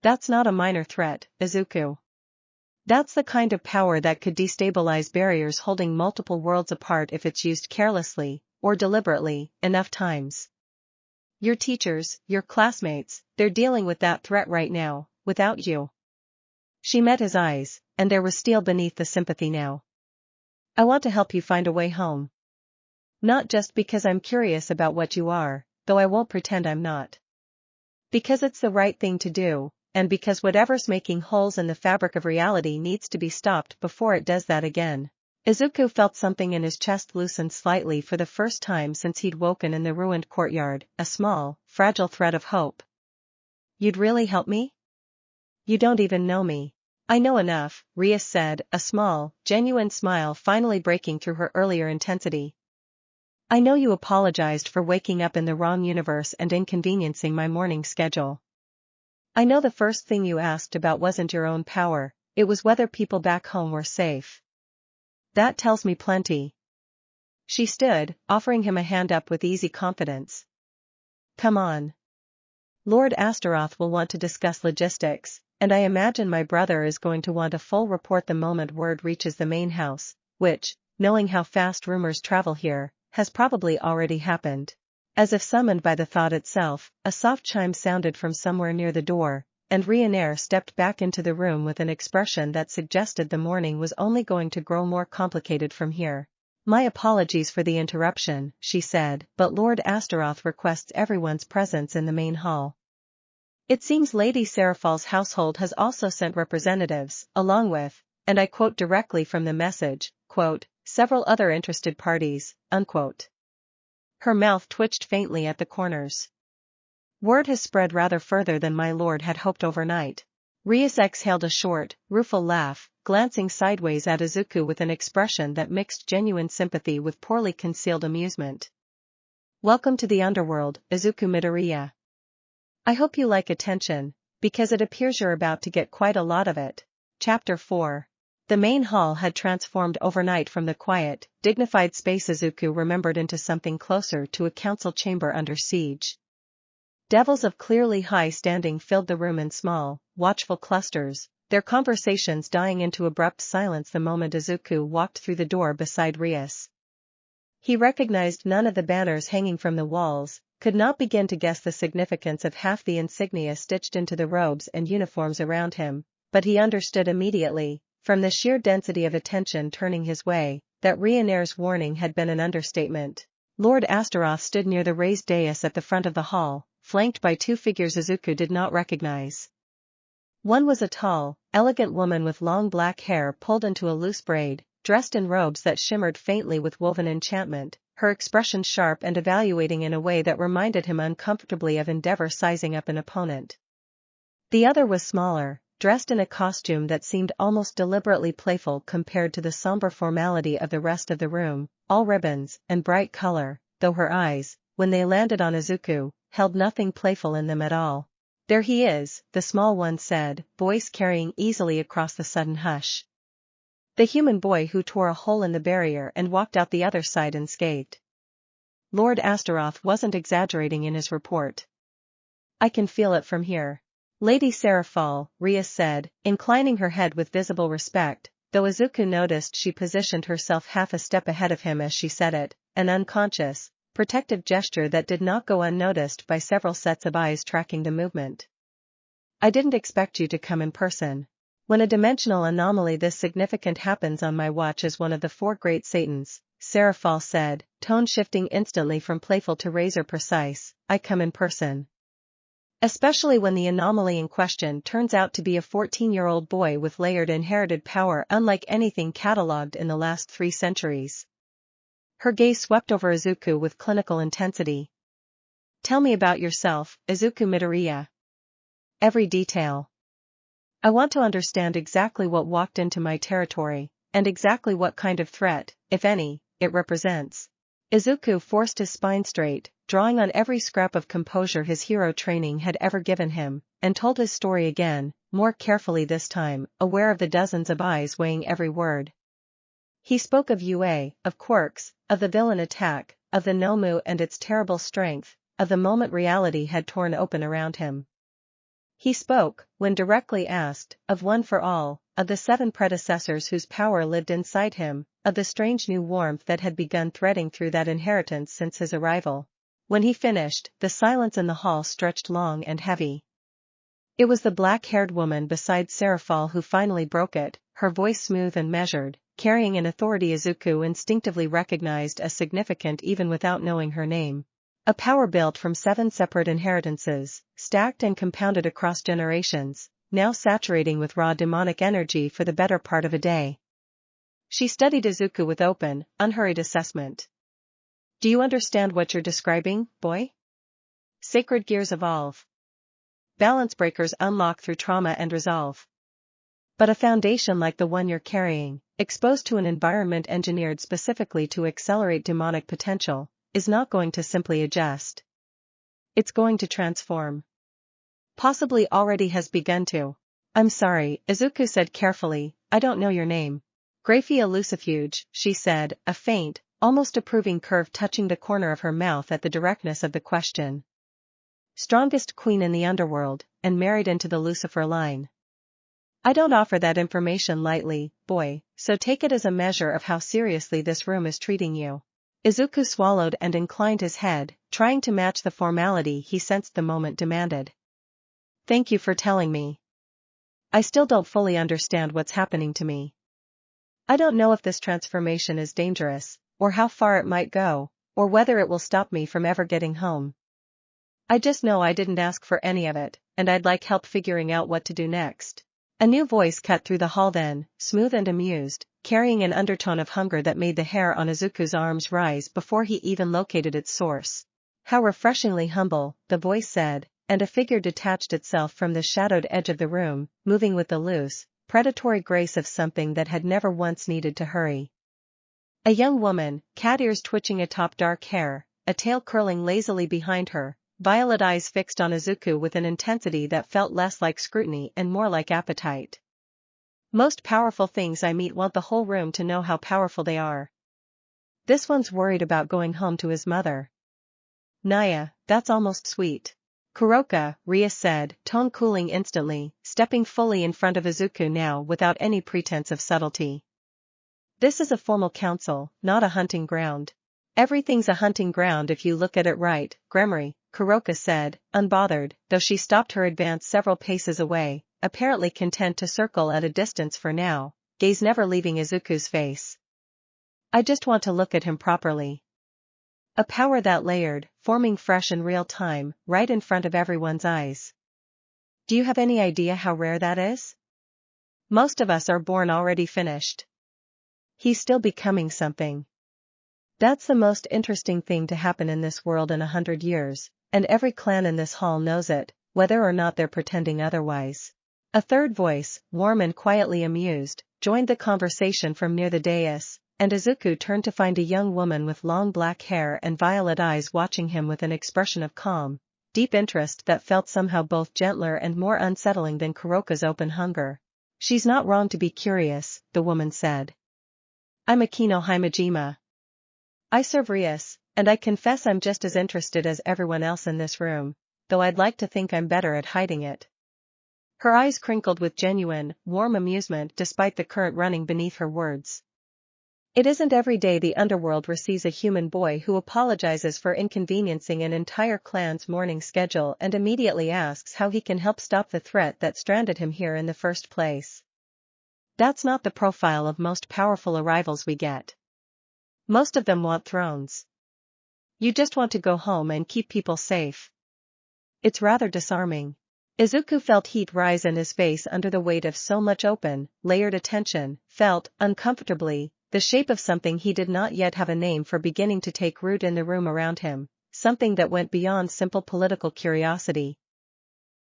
That's not a minor threat, Izuku. That's the kind of power that could destabilize barriers holding multiple worlds apart if it's used carelessly, or deliberately, enough times. Your teachers, your classmates, they're dealing with that threat right now, without you. She met his eyes, and there was steel beneath the sympathy now. I want to help you find a way home. Not just because I'm curious about what you are, though I won't pretend I'm not. Because it's the right thing to do, and because whatever's making holes in the fabric of reality needs to be stopped before it does that again. Izuku felt something in his chest loosen slightly for the first time since he'd woken in the ruined courtyard, a small, fragile thread of hope. You'd really help me? You don't even know me. I know enough, Rias said, a small, genuine smile finally breaking through her earlier intensity. I know you apologized for waking up in the wrong universe and inconveniencing my morning schedule. I know the first thing you asked about wasn't your own power, it was whether people back home were safe. That tells me plenty. She stood, offering him a hand up with easy confidence. Come on. Lord Astaroth will want to discuss logistics, and I imagine my brother is going to want a full report the moment word reaches the main house, which, knowing how fast rumors travel here, has probably already happened. As if summoned by the thought itself, a soft chime sounded from somewhere near the door, and Ryanair stepped back into the room with an expression that suggested the morning was only going to grow more complicated from here. My apologies for the interruption, she said, but Lord Astaroth requests everyone's presence in the main hall. It seems Lady Seraphal's household has also sent representatives, along with, and I quote directly from the message, quote, several other interested parties, unquote. Her mouth twitched faintly at the corners. Word has spread rather further than my lord had hoped overnight. Rias exhaled a short, rueful laugh, glancing sideways at Izuku with an expression that mixed genuine sympathy with poorly concealed amusement. Welcome to the Underworld, Izuku Midoriya. I hope you like attention, because it appears you're about to get quite a lot of it. Chapter 4. The main hall had transformed overnight from the quiet, dignified space Izuku remembered into something closer to a council chamber under siege. Devils of clearly high standing filled the room in small, watchful clusters, their conversations dying into abrupt silence the moment Izuku walked through the door beside Rias. He recognized none of the banners hanging from the walls, could not begin to guess the significance of half the insignia stitched into the robes and uniforms around him, but he understood immediately, from the sheer density of attention turning his way, that Ryanair's warning had been an understatement. Lord Astaroth stood near the raised dais at the front of the hall, flanked by two figures Izuku did not recognize. One was a tall, elegant woman with long black hair pulled into a loose braid, dressed in robes that shimmered faintly with woven enchantment, her expression sharp and evaluating in a way that reminded him uncomfortably of Endeavor sizing up an opponent. The other was smaller, dressed in a costume that seemed almost deliberately playful compared to the somber formality of the rest of the room, all ribbons and bright color, though her eyes, when they landed on Izuku, held nothing playful in them at all. There he is, the small one said, voice carrying easily across the sudden hush. The human boy who tore a hole in the barrier and walked out the other side unscathed. Lord Astaroth wasn't exaggerating in his report. I can feel it from here. Lady Seraphal, Rias said, inclining her head with visible respect, though Izuku noticed she positioned herself half a step ahead of him as she said it, an unconscious, protective gesture that did not go unnoticed by several sets of eyes tracking the movement. I didn't expect you to come in person. When a dimensional anomaly this significant happens on my watch as one of the four great Satans, Seraphal said, tone shifting instantly from playful to razor precise, I come in person. Especially when the anomaly in question turns out to be a 14-year-old boy with layered inherited power unlike anything catalogued in the last 3 centuries. Her gaze swept over Izuku with clinical intensity. Tell me about yourself, Izuku Midoriya. Every detail. I want to understand exactly what walked into my territory, and exactly what kind of threat, if any, it represents. Izuku forced his spine straight, drawing on every scrap of composure his hero training had ever given him, and told his story again, more carefully this time, aware of the dozens of eyes weighing every word. He spoke of UA, of quirks, of the villain attack, of the Nomu and its terrible strength, of the moment reality had torn open around him. He spoke, when directly asked, of One for All, of the 7 predecessors whose power lived inside him, of the strange new warmth that had begun threading through that inheritance since his arrival. When he finished, the silence in the hall stretched long and heavy. It was the black-haired woman beside Seraphal who finally broke it, her voice smooth and measured, carrying an authority Izuku instinctively recognized as significant even without knowing her name. A power built from 7 separate inheritances, stacked and compounded across generations, now saturating with raw demonic energy for the better part of a day. She studied Izuku with open, unhurried assessment. Do you understand what you're describing, boy? Sacred gears evolve. Balance breakers unlock through trauma and resolve. But a foundation like the one you're carrying, exposed to an environment engineered specifically to accelerate demonic potential, is not going to simply adjust. It's going to transform. Possibly already has begun to. I'm sorry, Izuku said carefully, I don't know your name. Graphy Elusifuge, she said, a faint, almost approving curve touching the corner of her mouth at the directness of the question. Strongest queen in the underworld, and married into the Lucifer line. I don't offer that information lightly, boy, so take it as a measure of how seriously this room is treating you. Izuku swallowed and inclined his head, trying to match the formality he sensed the moment demanded. Thank you for telling me. I still don't fully understand what's happening to me. I don't know if this transformation is dangerous, or how far it might go, or whether it will stop me from ever getting home. I just know I didn't ask for any of it, and I'd like help figuring out what to do next. A new voice cut through the hall then, smooth and amused, carrying an undertone of hunger that made the hair on Izuku's arms rise before he even located its source. How refreshingly humble, the voice said, and a figure detached itself from the shadowed edge of the room, moving with the loose, predatory grace of something that had never once needed to hurry. A young woman, cat ears twitching atop dark hair, a tail curling lazily behind her, violet eyes fixed on Izuku with an intensity that felt less like scrutiny and more like appetite. Most powerful things I meet want the whole room to know how powerful they are. This one's worried about going home to his mother. Naya, that's almost sweet. Kuroka, Rias said, tone cooling instantly, stepping fully in front of Izuku now without any pretense of subtlety. This is a formal council, not a hunting ground. Everything's a hunting ground if you look at it right, Gremory, Kuroka said, unbothered, though she stopped her advance several paces away, apparently content to circle at a distance for now, gaze never leaving Izuku's face. I just want to look at him properly. A power that layered, forming fresh in real time, right in front of everyone's eyes. Do you have any idea how rare that is? Most of us are born already finished. He's still becoming something. That's the most interesting thing to happen in this world in 100 years, and every clan in this hall knows it, whether or not they're pretending otherwise. A third voice, warm and quietly amused, joined the conversation from near the dais, and Izuku turned to find a young woman with long black hair and violet eyes watching him with an expression of calm, deep interest that felt somehow both gentler and more unsettling than Kuroka's open hunger. She's not wrong to be curious, the woman said. I'm Akeno Himejima. I serve Rias, and I confess I'm just as interested as everyone else in this room, though I'd like to think I'm better at hiding it. Her eyes crinkled with genuine, warm amusement despite the current running beneath her words. It isn't every day the underworld receives a human boy who apologizes for inconveniencing an entire clan's morning schedule and immediately asks how he can help stop the threat that stranded him here in the first place. That's not the profile of most powerful arrivals we get. Most of them want thrones. You just want to go home and keep people safe. It's rather disarming. Izuku felt heat rise in his face under the weight of so much open, layered attention, felt, uncomfortably, the shape of something he did not yet have a name for beginning to take root in the room around him, something that went beyond simple political curiosity.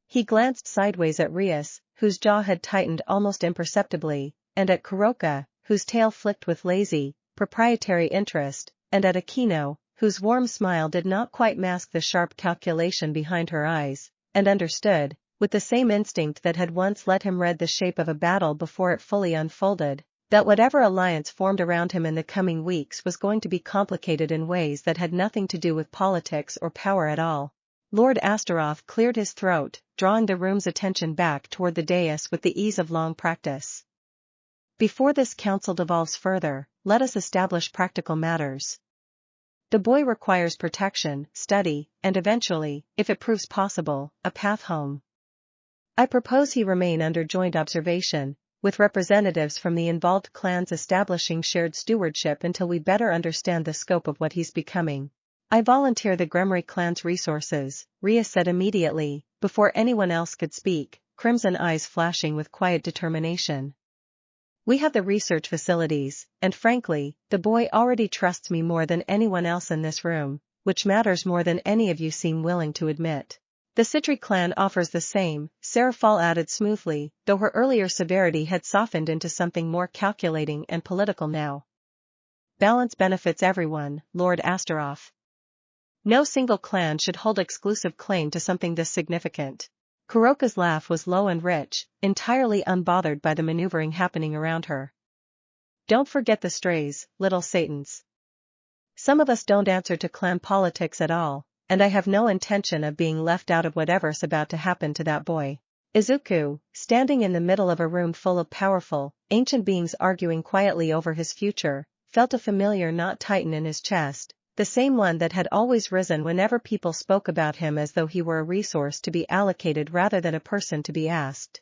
He glanced sideways at Rias, whose jaw had tightened almost imperceptibly, and at Kuroka, whose tail flicked with lazy, proprietary interest, and at Akeno, whose warm smile did not quite mask the sharp calculation behind her eyes, and understood, with the same instinct that had once let him read the shape of a battle before it fully unfolded, that whatever alliance formed around him in the coming weeks was going to be complicated in ways that had nothing to do with politics or power at all. Lord Astaroth cleared his throat, drawing the room's attention back toward the dais with the ease of long practice. Before this council devolves further, let us establish practical matters. The boy requires protection, study, and eventually, if it proves possible, a path home. I propose he remain under joint observation, with representatives from the involved clans establishing shared stewardship until we better understand the scope of what he's becoming. I volunteer the Gremory clan's resources, Rias said immediately, before anyone else could speak, crimson eyes flashing with quiet determination. We have the research facilities, and frankly, the boy already trusts me more than anyone else in this room, which matters more than any of you seem willing to admit. The Citri clan offers the same, Serafal added smoothly, though her earlier severity had softened into something more calculating and political now. Balance benefits everyone, Lord Astaroth. No single clan should hold exclusive claim to something this significant. Kuroka's laugh was low and rich, entirely unbothered by the maneuvering happening around her. Don't forget the strays, little satans. Some of us don't answer to clan politics at all, and I have no intention of being left out of whatever's about to happen to that boy. Izuku, standing in the middle of a room full of powerful, ancient beings arguing quietly over his future, felt a familiar knot tighten in his chest, the same one that had always risen whenever people spoke about him as though he were a resource to be allocated rather than a person to be asked.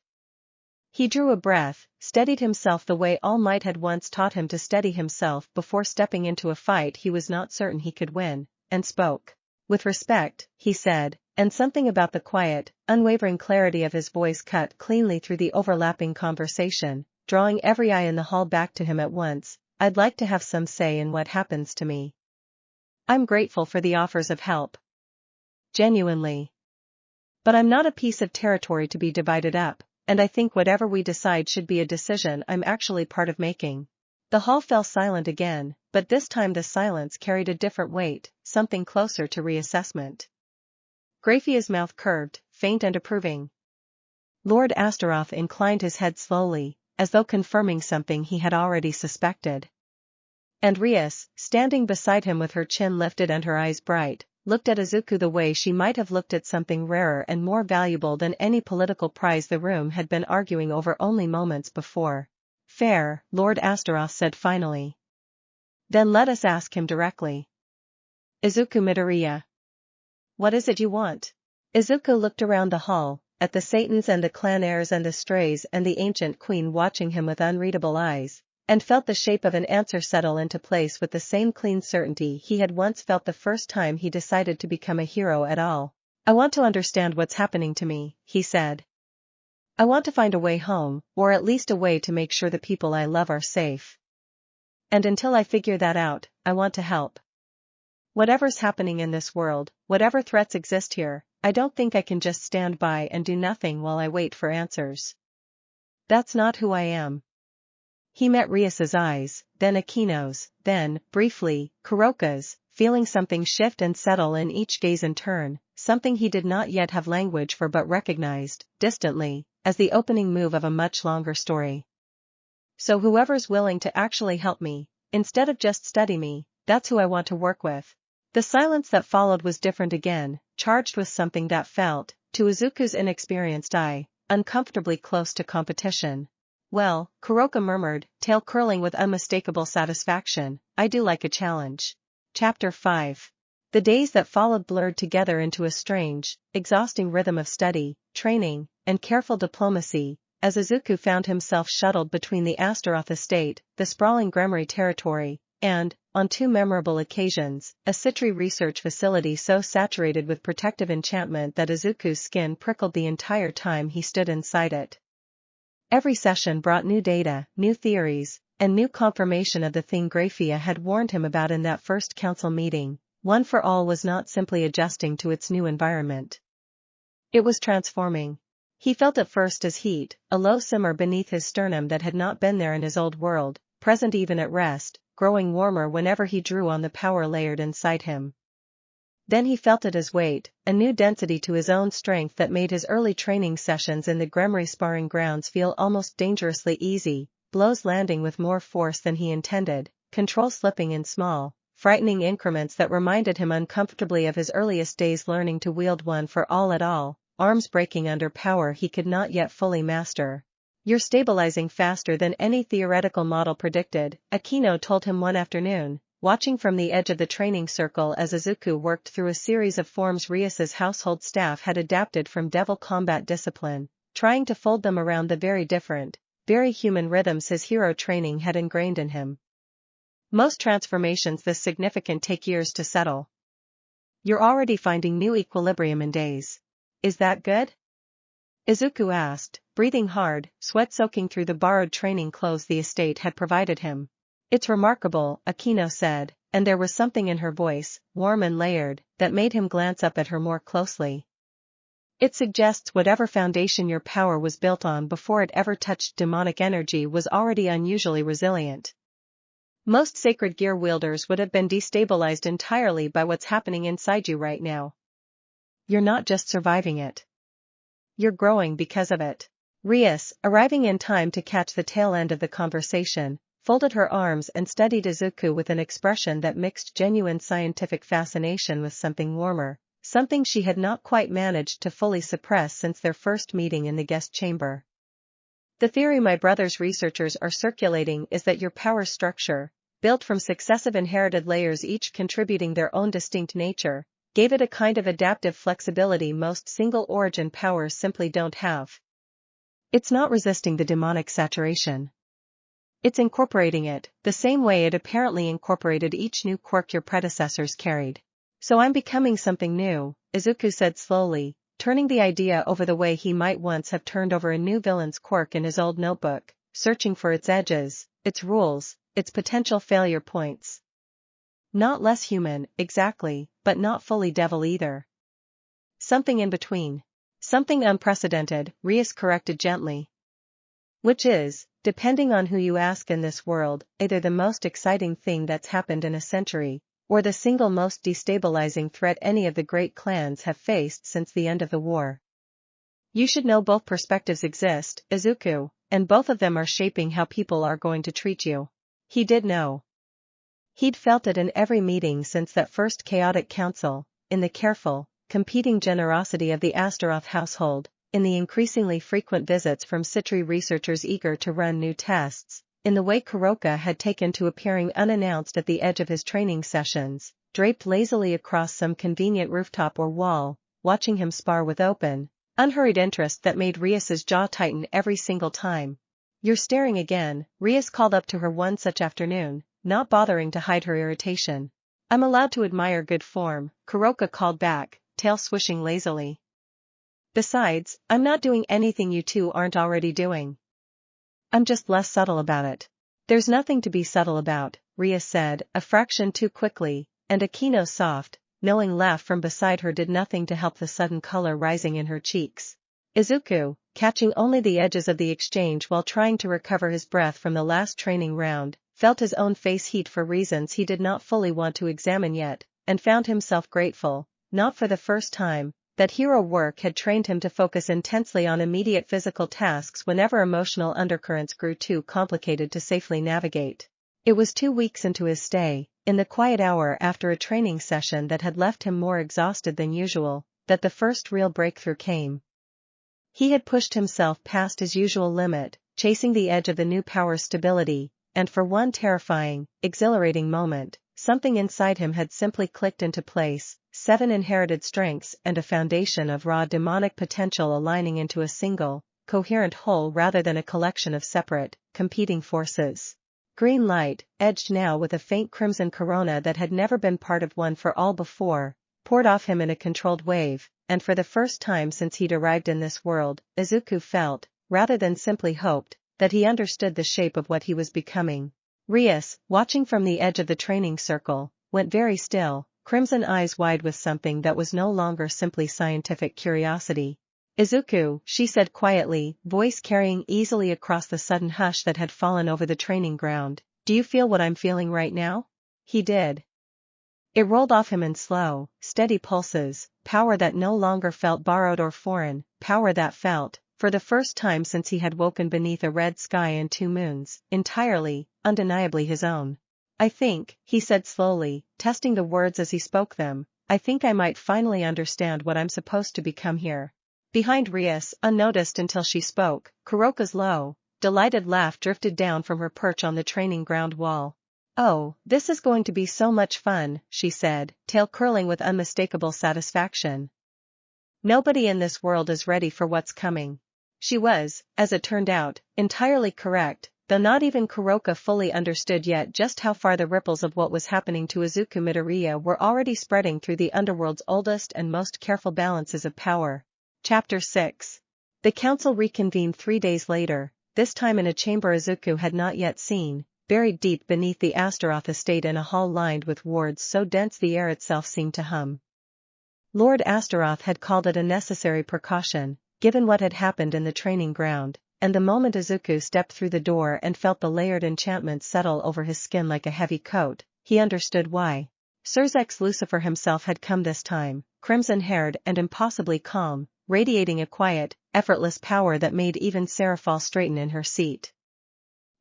He drew a breath, steadied himself the way All Might had once taught him to steady himself before stepping into a fight he was not certain he could win, and spoke. With respect, he said, and something about the quiet, unwavering clarity of his voice cut cleanly through the overlapping conversation, drawing every eye in the hall back to him at once. I'd like to have some say in what happens to me. I'm grateful for the offers of help. Genuinely. But I'm not a piece of territory to be divided up, and I think whatever we decide should be a decision I'm actually part of making. The hall fell silent again, but this time the silence carried a different weight, something closer to reassessment. Graphia's mouth curved, faint and approving. Lord Astaroth inclined his head slowly, as though confirming something he had already suspected. And Rias, standing beside him with her chin lifted and her eyes bright, looked at Izuku the way she might have looked at something rarer and more valuable than any political prize the room had been arguing over only moments before. Fair, Lord Astaroth said finally. Then let us ask him directly. Izuku Midoriya. What is it you want? Izuku looked around the hall, at the Satans and the clan heirs and the strays and the ancient queen watching him with unreadable eyes, and felt the shape of an answer settle into place with the same clean certainty he had once felt the first time he decided to become a hero at all. I want to understand what's happening to me, he said. I want to find a way home, or at least a way to make sure the people I love are safe. And until I figure that out, I want to help. Whatever's happening in this world, whatever threats exist here, I don't think I can just stand by and do nothing while I wait for answers. That's not who I am. He met Rias's eyes, then Akeno's, then, briefly, Kuroka's, feeling something shift and settle in each gaze in turn, something he did not yet have language for but recognized, distantly, as the opening move of a much longer story. So whoever's willing to actually help me, instead of just study me, that's who I want to work with. The silence that followed was different again, charged with something that felt, to Izuku's inexperienced eye, uncomfortably close to competition. Well, Kuroka murmured, tail curling with unmistakable satisfaction, I do like a challenge. Chapter 5. The days that followed blurred together into a strange, exhausting rhythm of study, training, and careful diplomacy, as Izuku found himself shuttled between the Astaroth estate, the sprawling Gremory territory, and, on two memorable occasions, a Citri research facility so saturated with protective enchantment that Izuku's skin prickled the entire time he stood inside it. Every session brought new data, new theories, and new confirmation of the thing Graphia had warned him about in that first council meeting. One for All was not simply adjusting to its new environment. It was transforming. He felt it first as heat, a low simmer beneath his sternum that had not been there in his old world, present even at rest, growing warmer whenever he drew on the power layered inside him. Then he felt it as weight, a new density to his own strength that made his early training sessions in the Gremory sparring grounds feel almost dangerously easy, blows landing with more force than he intended, control slipping in small, frightening increments that reminded him uncomfortably of his earliest days learning to wield one for all at all, arms breaking under power he could not yet fully master. You're stabilizing faster than any theoretical model predicted, Akeno told him one afternoon, watching from the edge of the training circle as Izuku worked through a series of forms Rias's household staff had adapted from devil combat discipline, trying to fold them around the very different, very human rhythms his hero training had ingrained in him. Most transformations this significant take years to settle. You're already finding new equilibrium in days. Is that good? Izuku asked, breathing hard, sweat soaking through the borrowed training clothes the estate had provided him. It's remarkable, Akeno said, and there was something in her voice, warm and layered, that made him glance up at her more closely. It suggests whatever foundation your power was built on before it ever touched demonic energy was already unusually resilient. Most sacred gear wielders would have been destabilized entirely by what's happening inside you right now. You're not just surviving it. You're growing because of it. Rias, arriving in time to catch the tail end of the conversation, folded her arms and studied Izuku with an expression that mixed genuine scientific fascination with something warmer, something she had not quite managed to fully suppress since their first meeting in the guest chamber. The theory my brother's researchers are circulating is that your power structure, built from successive inherited layers each contributing their own distinct nature, gave it a kind of adaptive flexibility most single-origin powers simply don't have. It's not resisting the demonic saturation. It's incorporating it, the same way it apparently incorporated each new quirk your predecessors carried. So I'm becoming something new, Izuku said slowly, turning the idea over the way he might once have turned over a new villain's quirk in his old notebook, searching for its edges, its rules, its potential failure points. Not less human, exactly, but not fully devil either. Something in between. Something unprecedented, Rias corrected gently. Which is, depending on who you ask in this world, either the most exciting thing that's happened in a century, or the single most destabilizing threat any of the great clans have faced since the end of the war. You should know both perspectives exist, Izuku, and both of them are shaping how people are going to treat you. He did know. He'd felt it in every meeting since that first chaotic council, in the careful, competing generosity of the Astaroth household, in the increasingly frequent visits from Citri researchers eager to run new tests, in the way Kuroka had taken to appearing unannounced at the edge of his training sessions, draped lazily across some convenient rooftop or wall, watching him spar with open, unhurried interest that made Rias's jaw tighten every single time. You're staring again, Rias called up to her one such afternoon, not bothering to hide her irritation. I'm allowed to admire good form, Kuroka called back, tail swishing lazily. Besides, I'm not doing anything you two aren't already doing. I'm just less subtle about it. There's nothing to be subtle about, Rias said, a fraction too quickly, and Akeno's soft, knowing laugh from beside her did nothing to help the sudden color rising in her cheeks. Izuku, catching only the edges of the exchange while trying to recover his breath from the last training round, felt his own face heat for reasons he did not fully want to examine yet, and found himself grateful, not for the first time, that hero work had trained him to focus intensely on immediate physical tasks whenever emotional undercurrents grew too complicated to safely navigate. It was 2 weeks into his stay, in the quiet hour after a training session that had left him more exhausted than usual, that the first real breakthrough came. He had pushed himself past his usual limit, chasing the edge of the new power's stability, and for one terrifying, exhilarating moment, something inside him had simply clicked into place, 7 inherited strengths and a foundation of raw demonic potential aligning into a single, coherent whole rather than a collection of separate, competing forces. Green light, edged now with a faint crimson corona that had never been part of One for All before, poured off him in a controlled wave, and for the first time since he'd arrived in this world, Izuku felt, rather than simply hoped, that he understood the shape of what he was becoming. Rias, watching from the edge of the training circle, went very still, crimson eyes wide with something that was no longer simply scientific curiosity. Izuku, she said quietly, voice carrying easily across the sudden hush that had fallen over the training ground, do you feel what I'm feeling right now? He did. It rolled off him in slow, steady pulses, power that no longer felt borrowed or foreign, power that felt, for the first time since he had woken beneath a red sky and 2 moons, entirely, undeniably his own. I think, he said slowly, testing the words as he spoke them, I think I might finally understand what I'm supposed to become here. Behind Rias, unnoticed until she spoke, Kuroka's low, delighted laugh drifted down from her perch on the training ground wall. Oh, this is going to be so much fun, she said, tail curling with unmistakable satisfaction. Nobody in this world is ready for what's coming. She was, as it turned out, entirely correct, though not even Kuroka fully understood yet just how far the ripples of what was happening to Izuku Midoriya were already spreading through the underworld's oldest and most careful balances of power. Chapter 6. The council reconvened 3 days later, this time in a chamber Izuku had not yet seen, buried deep beneath the Astaroth estate in a hall lined with wards so dense the air itself seemed to hum. Lord Astaroth had called it a necessary precaution, given what had happened in the training ground, and the moment Izuku stepped through the door and felt the layered enchantment settle over his skin like a heavy coat, he understood why. Surzex Lucifer himself had come this time, crimson-haired and impossibly calm, radiating a quiet, effortless power that made even Sarah fall straighten in her seat.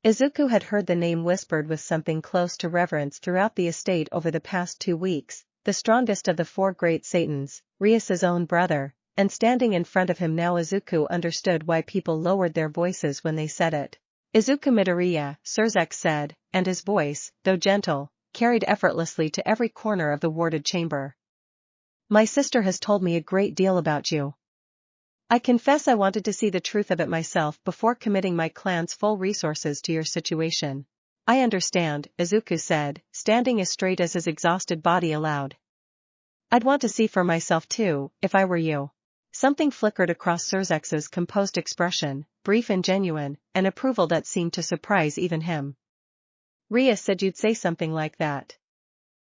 Izuku had heard the name whispered with something close to reverence throughout the estate over the past 2 weeks, the strongest of the 4 great Satans, Rias's own brother, and standing in front of him now Izuku understood why people lowered their voices when they said it. Izuku Midoriya, Surzex said, and his voice, though gentle, carried effortlessly to every corner of the warded chamber. My sister has told me a great deal about you. I confess I wanted to see the truth of it myself before committing my clan's full resources to your situation. I understand, Izuku said, standing as straight as his exhausted body allowed. I'd want to see for myself too, if I were you. Something flickered across Surzex's composed expression, brief and genuine, an approval that seemed to surprise even him. Rias said you'd say something like that.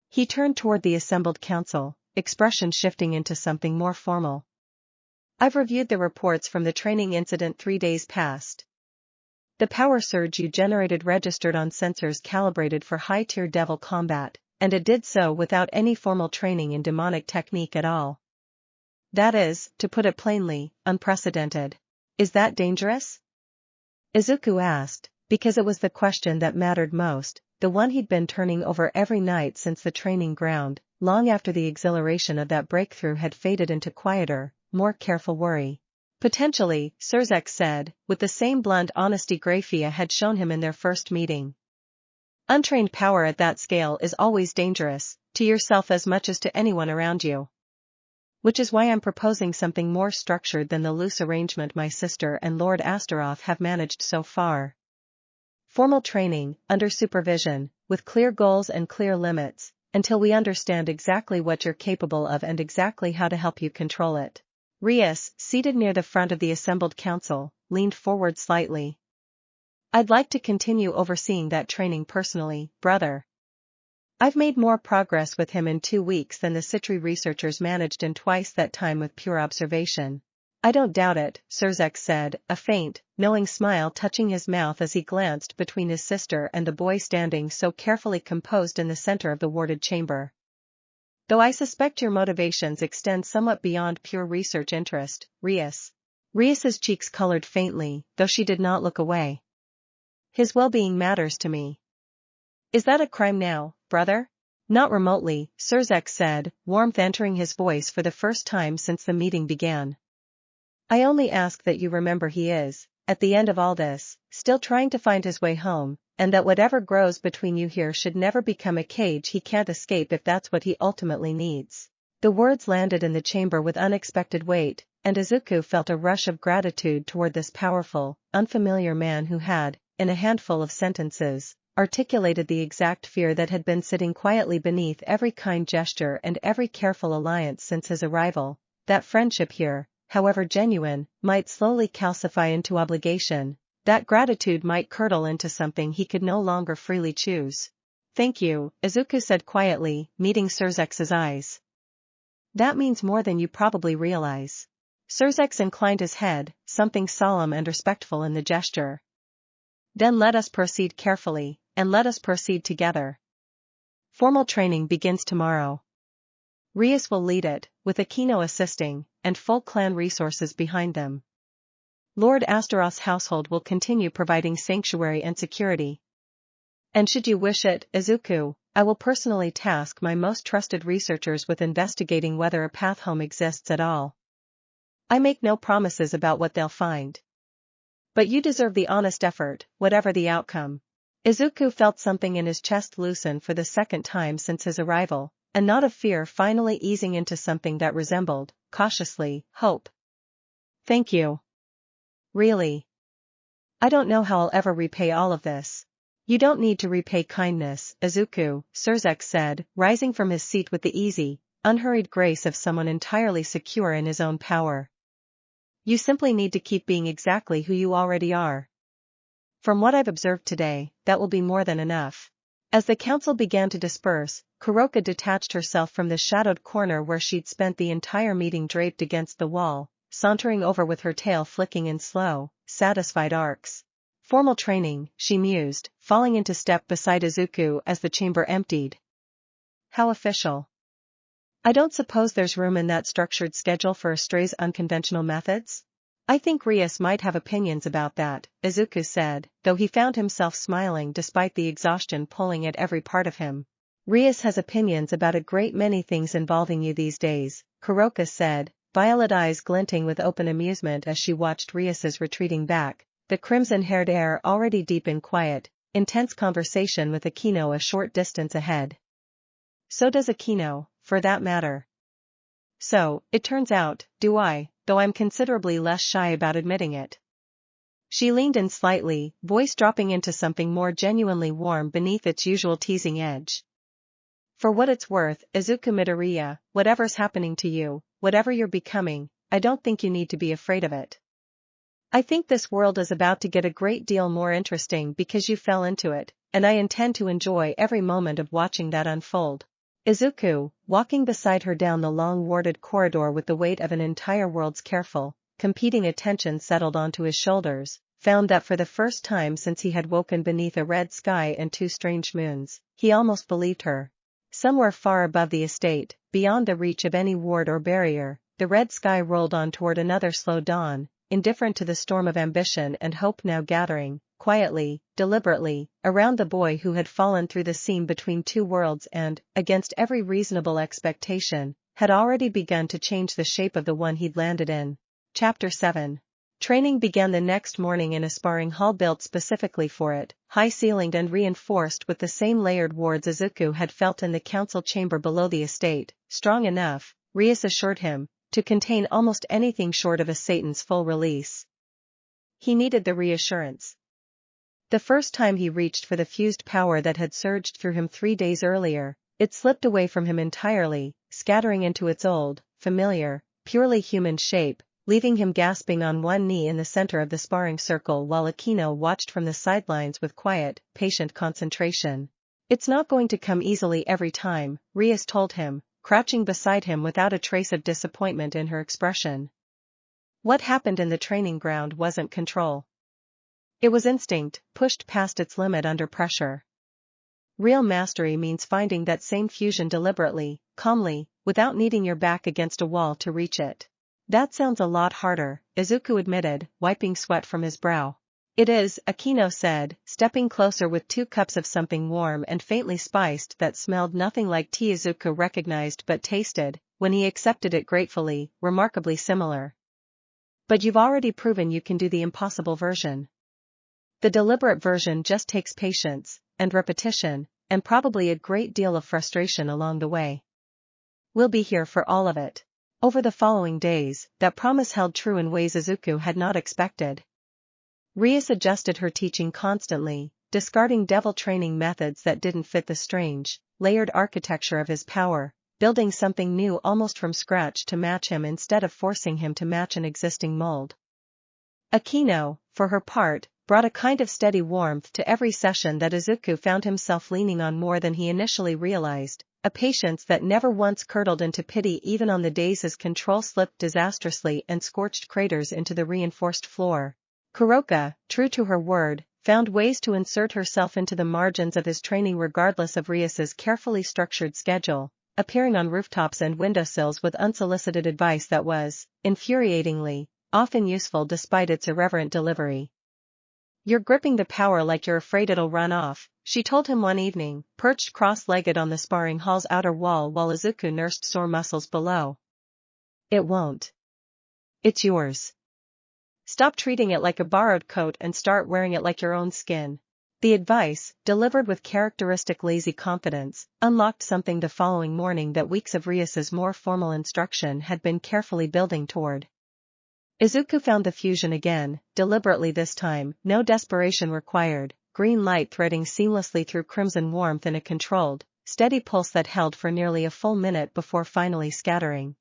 He turned toward the assembled council, expression shifting into something more formal. I've reviewed the reports from the training incident 3 days past. The power surge you generated registered on sensors calibrated for high-tier devil combat, and it did so without any formal training in demonic technique at all. That is, to put it plainly, unprecedented. Is that dangerous? Izuku asked, because it was the question that mattered most, the one he'd been turning over every night since the training ground, long after the exhilaration of that breakthrough had faded into quieter, more careful worry. Potentially, Surzek said, with the same blunt honesty Grafia had shown him in their first meeting. Untrained power at that scale is always dangerous, to yourself as much as to anyone around you. Which is why I'm proposing something more structured than the loose arrangement my sister and Lord Astaroth have managed so far. Formal training, under supervision, with clear goals and clear limits, until we understand exactly what you're capable of and exactly how to help you control it. Rias, seated near the front of the assembled council, leaned forward slightly. I'd like to continue overseeing that training personally, brother. I've made more progress with him in 2 weeks than the Citri researchers managed in twice that time with pure observation. I don't doubt it, Surzek said, a faint, knowing smile touching his mouth as he glanced between his sister and the boy standing so carefully composed in the center of the warded chamber. Though I suspect your motivations extend somewhat beyond pure research interest, Rias. Rias's cheeks colored faintly, though she did not look away. His well-being matters to me. Is that a crime now, brother? Not remotely, Surzek said, warmth entering his voice for the first time since the meeting began. I only ask that you remember he is, at the end of all this, still trying to find his way home, and that whatever grows between you here should never become a cage he can't escape if that's what he ultimately needs. The words landed in the chamber with unexpected weight, and Izuku felt a rush of gratitude toward this powerful, unfamiliar man who had, in a handful of sentences, articulated the exact fear that had been sitting quietly beneath every kind gesture and every careful alliance since his arrival, that friendship here, however genuine, might slowly calcify into obligation, that gratitude might curdle into something he could no longer freely choose. Thank you, Izuku said quietly, meeting Surzek's eyes. That means more than you probably realize. Surzek inclined his head, something solemn and respectful in the gesture. Then let us proceed carefully, and let us proceed together. Formal training begins tomorrow. Rias will lead it, with Akeno assisting, and full clan resources behind them. Lord Astaroth's household will continue providing sanctuary and security. And should you wish it, Izuku, I will personally task my most trusted researchers with investigating whether a path home exists at all. I make no promises about what they'll find. But you deserve the honest effort, whatever the outcome. Izuku felt something in his chest loosen for the second time since his arrival, a knot of fear finally easing into something that resembled, cautiously, hope. Thank you. Really. I don't know how I'll ever repay all of this. You don't need to repay kindness, Izuku, Surzek said, rising from his seat with the easy, unhurried grace of someone entirely secure in his own power. You simply need to keep being exactly who you already are. From what I've observed today, that will be more than enough. As the council began to disperse, Kuroka detached herself from the shadowed corner where she'd spent the entire meeting draped against the wall, sauntering over with her tail flicking in slow, satisfied arcs. Formal training, she mused, falling into step beside Izuku as the chamber emptied. How official. I don't suppose there's room in that structured schedule for a stray's unconventional methods? I think Rias might have opinions about that, Izuku said, though he found himself smiling despite the exhaustion pulling at every part of him. Rias has opinions about a great many things involving you these days, Kuroka said, violet eyes glinting with open amusement as she watched Rias's retreating back, the crimson-haired heir already deep in quiet, intense conversation with Akeno a short distance ahead. So does Akeno, for that matter. So, it turns out, do I, though I'm considerably less shy about admitting it. She leaned in slightly, voice dropping into something more genuinely warm beneath its usual teasing edge. For what it's worth, Izuku Midoriya, whatever's happening to you, whatever you're becoming, I don't think you need to be afraid of it. I think this world is about to get a great deal more interesting because you fell into it, and I intend to enjoy every moment of watching that unfold. Izuku, walking beside her down the long warded corridor with the weight of an entire world's careful, competing attention settled onto his shoulders, found that for the first time since he had woken beneath a red sky and two strange moons, he almost believed her. Somewhere far above the estate, beyond the reach of any ward or barrier, the red sky rolled on toward another slow dawn, indifferent to the storm of ambition and hope now gathering, quietly, deliberately, around the boy who had fallen through the seam between two worlds and, against every reasonable expectation, had already begun to change the shape of the one he'd landed in. Chapter 7. Training began the next morning in a sparring hall built specifically for it, high-ceilinged and reinforced with the same layered wards Izuku had felt in the council chamber below the estate, strong enough, Rias assured him, to contain almost anything short of a Satan's full release. He needed the reassurance. The first time he reached for the fused power that had surged through him 3 days earlier, it slipped away from him entirely, scattering into its old, familiar, purely human shape, leaving him gasping on one knee in the center of the sparring circle while Akeno watched from the sidelines with quiet, patient concentration. It's not going to come easily every time, Rias told him, crouching beside him without a trace of disappointment in her expression. What happened in the training ground wasn't control. It was instinct, pushed past its limit under pressure. Real mastery means finding that same fusion deliberately, calmly, without needing your back against a wall to reach it. That sounds a lot harder, Izuku admitted, wiping sweat from his brow. It is, Akeno said, stepping closer with 2 cups of something warm and faintly spiced that smelled nothing like tea Izuku recognized but tasted, when he accepted it gratefully, remarkably similar. But you've already proven you can do the impossible version. The deliberate version just takes patience, and repetition, and probably a great deal of frustration along the way. We'll be here for all of it. Over the following days, that promise held true in ways Izuku had not expected. Rias adjusted her teaching constantly, discarding devil training methods that didn't fit the strange, layered architecture of his power, building something new almost from scratch to match him instead of forcing him to match an existing mold. Akeno, for her part, brought a kind of steady warmth to every session that Izuku found himself leaning on more than he initially realized, a patience that never once curdled into pity even on the days his control slipped disastrously and scorched craters into the reinforced floor. Kuroka, true to her word, found ways to insert herself into the margins of his training regardless of Rias's carefully structured schedule, appearing on rooftops and windowsills with unsolicited advice that was, infuriatingly, often useful despite its irreverent delivery. "You're gripping the power like you're afraid it'll run off," she told him one evening, perched cross-legged on the sparring hall's outer wall while Izuku nursed sore muscles below. "It won't. It's yours. Stop treating it like a borrowed coat and start wearing it like your own skin." The advice, delivered with characteristic lazy confidence, unlocked something the following morning that weeks of Rias's more formal instruction had been carefully building toward. Izuku found the fusion again, deliberately this time, no desperation required, green light threading seamlessly through crimson warmth in a controlled, steady pulse that held for nearly a full minute before finally scattering.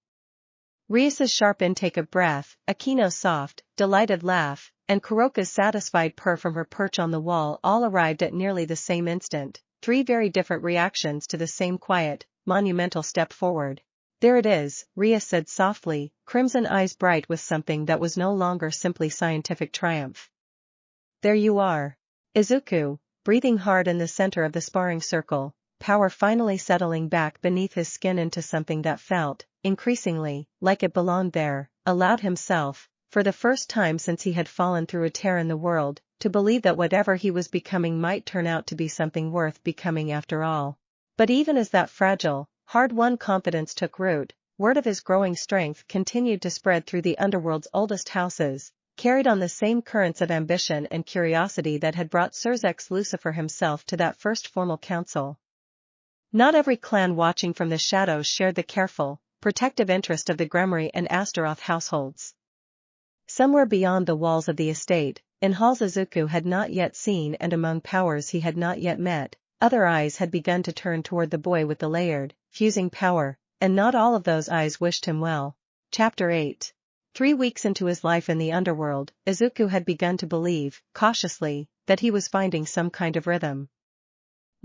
Rias's sharp intake of breath, Akeno's soft, delighted laugh, and Kuroka's satisfied purr from her perch on the wall all arrived at nearly the same instant, 3 very different reactions to the same quiet, monumental step forward. "There it is," Rias said softly, crimson eyes bright with something that was no longer simply scientific triumph. "There you are." Izuku, breathing hard in the center of the sparring circle, power finally settling back beneath his skin into something that felt, increasingly, like it belonged there, allowed himself, for the first time since he had fallen through a tear in the world, to believe that whatever he was becoming might turn out to be something worth becoming after all. But even as that fragile, hard-won confidence took root, word of his growing strength continued to spread through the Underworld's oldest houses, carried on the same currents of ambition and curiosity that had brought Surzek's Lucifer himself to that first formal council. Not every clan watching from the shadows shared the careful, protective interest of the Gremory and Astaroth households. Somewhere beyond the walls of the estate, in halls Izuku had not yet seen and among powers he had not yet met, other eyes had begun to turn toward the boy with the layered, fusing power, and not all of those eyes wished him well. Chapter 8. 3 weeks into his life in the Underworld, Izuku had begun to believe, cautiously, that he was finding some kind of rhythm.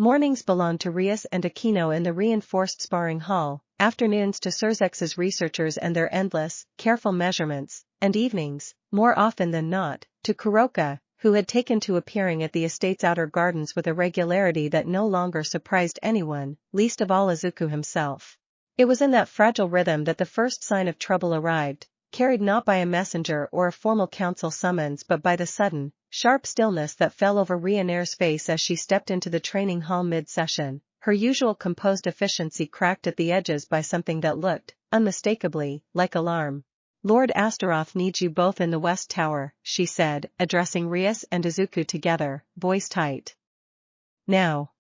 Mornings belonged to Rias and Akeno in the reinforced sparring hall, afternoons to Surzex's researchers and their endless, careful measurements, and evenings, more often than not, to Kuroka, who had taken to appearing at the estate's outer gardens with a regularity that no longer surprised anyone, least of all Izuku himself. It was in that fragile rhythm that the first sign of trouble arrived, carried not by a messenger or a formal council summons but by the sudden, sharp stillness that fell over Ryanair's face as she stepped into the training hall mid-session, her usual composed efficiency cracked at the edges by something that looked, unmistakably, like alarm. "Lord Astaroth needs you both in the West Tower," she said, addressing Rias and Izuku together, voice tight. "Now.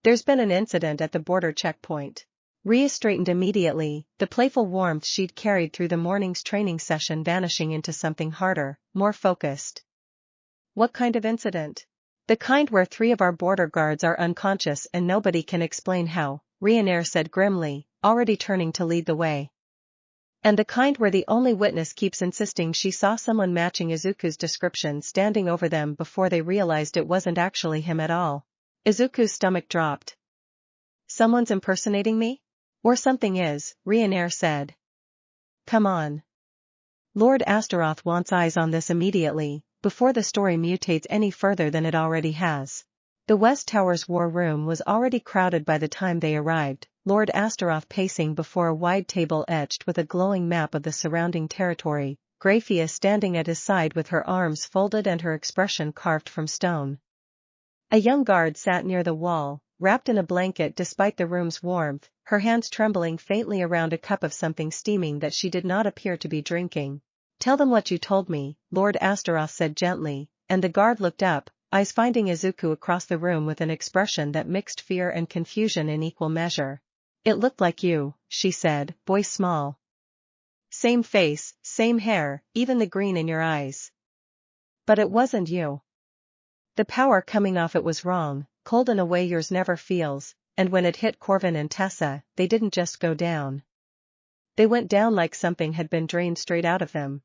There's been an incident at the border checkpoint." Rias straightened immediately, the playful warmth she'd carried through the morning's training session vanishing into something harder, more focused. "What kind of incident?" "The kind where 3 of our border guards are unconscious and nobody can explain how," Ryanair said grimly, already turning to lead the way. "And the kind where the only witness keeps insisting she saw someone matching Izuku's description standing over them before they realized it wasn't actually him at all." Izuku's stomach dropped. "Someone's impersonating me? Or something is," Ryanair said. "Come on. Lord Astaroth wants eyes on this immediately, before the story mutates any further than it already has." The West Tower's war room was already crowded by the time they arrived, Lord Astaroth pacing before a wide table etched with a glowing map of the surrounding territory, Graphia standing at his side with her arms folded and her expression carved from stone. A young guard sat near the wall, wrapped in a blanket despite the room's warmth, her hands trembling faintly around a cup of something steaming that she did not appear to be drinking. "Tell them what you told me," Lord Astaroth said gently, and the guard looked up, eyes finding Izuku across the room with an expression that mixed fear and confusion in equal measure. "It looked like you," she said, voice small. "Same face, same hair, even the green in your eyes. But it wasn't you. The power coming off it was wrong, cold in a way yours never feels, and when it hit Corvin and Tessa, they didn't just go down. They went down like something had been drained straight out of them."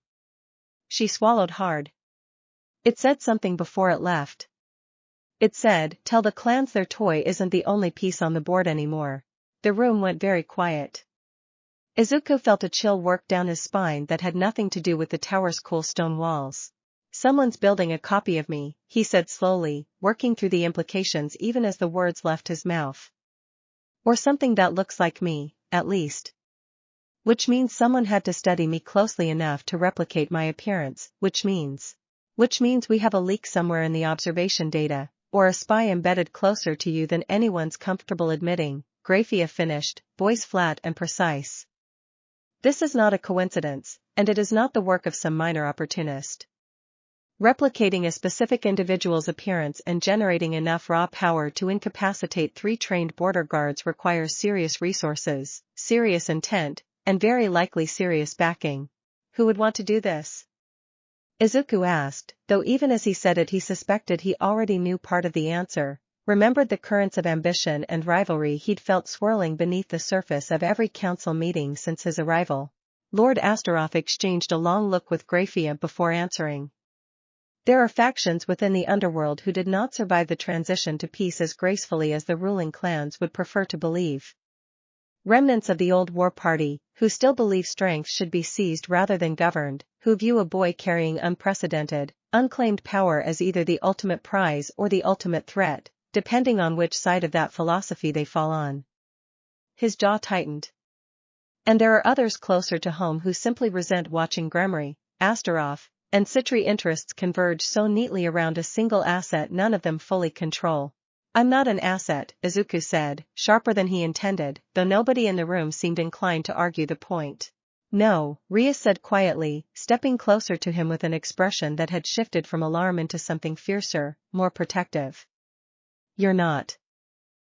She swallowed hard. "It said something before it left. It said, 'Tell the clans their toy isn't the only piece on the board anymore.'" The room went very quiet. Izuku felt a chill work down his spine that had nothing to do with the tower's cool stone walls. "Someone's building a copy of me," he said slowly, working through the implications even as the words left his mouth. "Or something that looks like me, at least. Which means someone had to study me closely enough to replicate my appearance, which means we have a leak somewhere in the observation data, or a spy embedded closer to you than anyone's comfortable admitting," Graphia finished, voice flat and precise. "This is not a coincidence, and it is not the work of some minor opportunist. Replicating a specific individual's appearance and generating enough raw power to incapacitate 3 trained border guards requires serious resources, serious intent, and very likely serious backing. Who would want to do this?" Izuku asked, though even as he said it he suspected he already knew part of the answer, remembered the currents of ambition and rivalry he'd felt swirling beneath the surface of every council meeting since his arrival. Lord Astaroth exchanged a long look with Graphia before answering. "There are factions within the Underworld who did not survive the transition to peace as gracefully as the ruling clans would prefer to believe. Remnants of the old war party, who still believe strength should be seized rather than governed, who view a boy carrying unprecedented, unclaimed power as either the ultimate prize or the ultimate threat, depending on which side of that philosophy they fall on." His jaw tightened. "And there are others closer to home who simply resent watching Gremory, Astaroth, and Citri interests converge so neatly around a single asset none of them fully control." "I'm not an asset," Izuku said, sharper than he intended, though nobody in the room seemed inclined to argue the point. "No," Rias said quietly, stepping closer to him with an expression that had shifted from alarm into something fiercer, more protective. "You're not.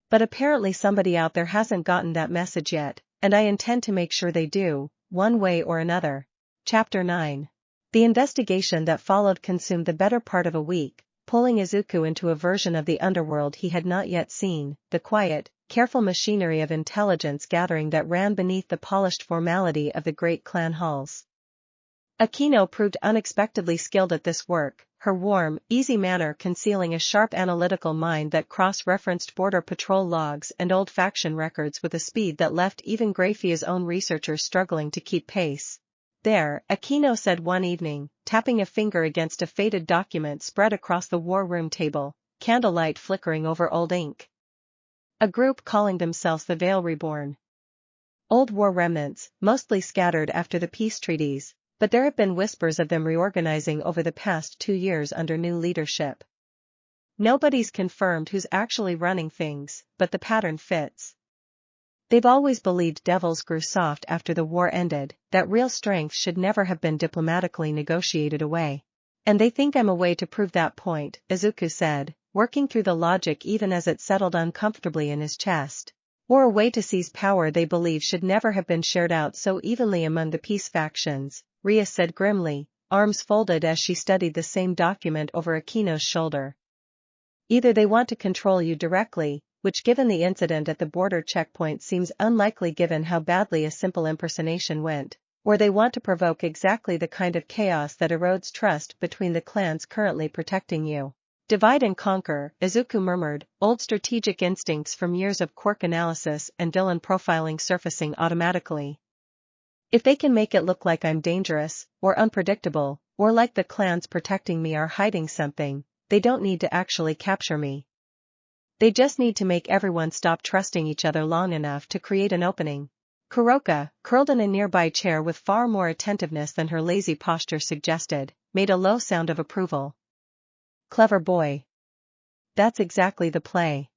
But apparently somebody out there hasn't gotten that message yet, and I intend to make sure they do, one way or another." Chapter 9. The investigation that followed consumed the better part of a week, pulling Izuku into a version of the underworld he had not yet seen, the quiet, careful machinery of intelligence gathering that ran beneath the polished formality of the great clan halls. Akeno proved unexpectedly skilled at this work, her warm, easy manner concealing a sharp analytical mind that cross-referenced border patrol logs and old faction records with a speed that left even Graphia's own researchers struggling to keep pace. There, Akeno said one evening, tapping a finger against a faded document spread across the war room table, candlelight flickering over old ink. A group calling themselves the Veil Reborn. Old war remnants, mostly scattered after the peace treaties, but there have been whispers of them reorganizing over the past 2 years under new leadership. Nobody's confirmed who's actually running things, but the pattern fits. They've always believed devils grew soft after the war ended, that real strength should never have been diplomatically negotiated away. And they think I'm a way to prove that point, Izuku said, working through the logic even as it settled uncomfortably in his chest. Or a way to seize power they believe should never have been shared out so evenly among the peace factions, Rias said grimly, arms folded as she studied the same document over Akeno's shoulder. Either they want to control you directly, which given the incident at the border checkpoint seems unlikely given how badly a simple impersonation went, or they want to provoke exactly the kind of chaos that erodes trust between the clans currently protecting you. Divide and conquer, Izuku murmured, old strategic instincts from years of quirk analysis and villain profiling surfacing automatically. If they can make it look like I'm dangerous, or unpredictable, or like the clans protecting me are hiding something, they don't need to actually capture me. They just need to make everyone stop trusting each other long enough to create an opening. Kuroka, curled in a nearby chair with far more attentiveness than her lazy posture suggested, made a low sound of approval. Clever boy. That's exactly the play.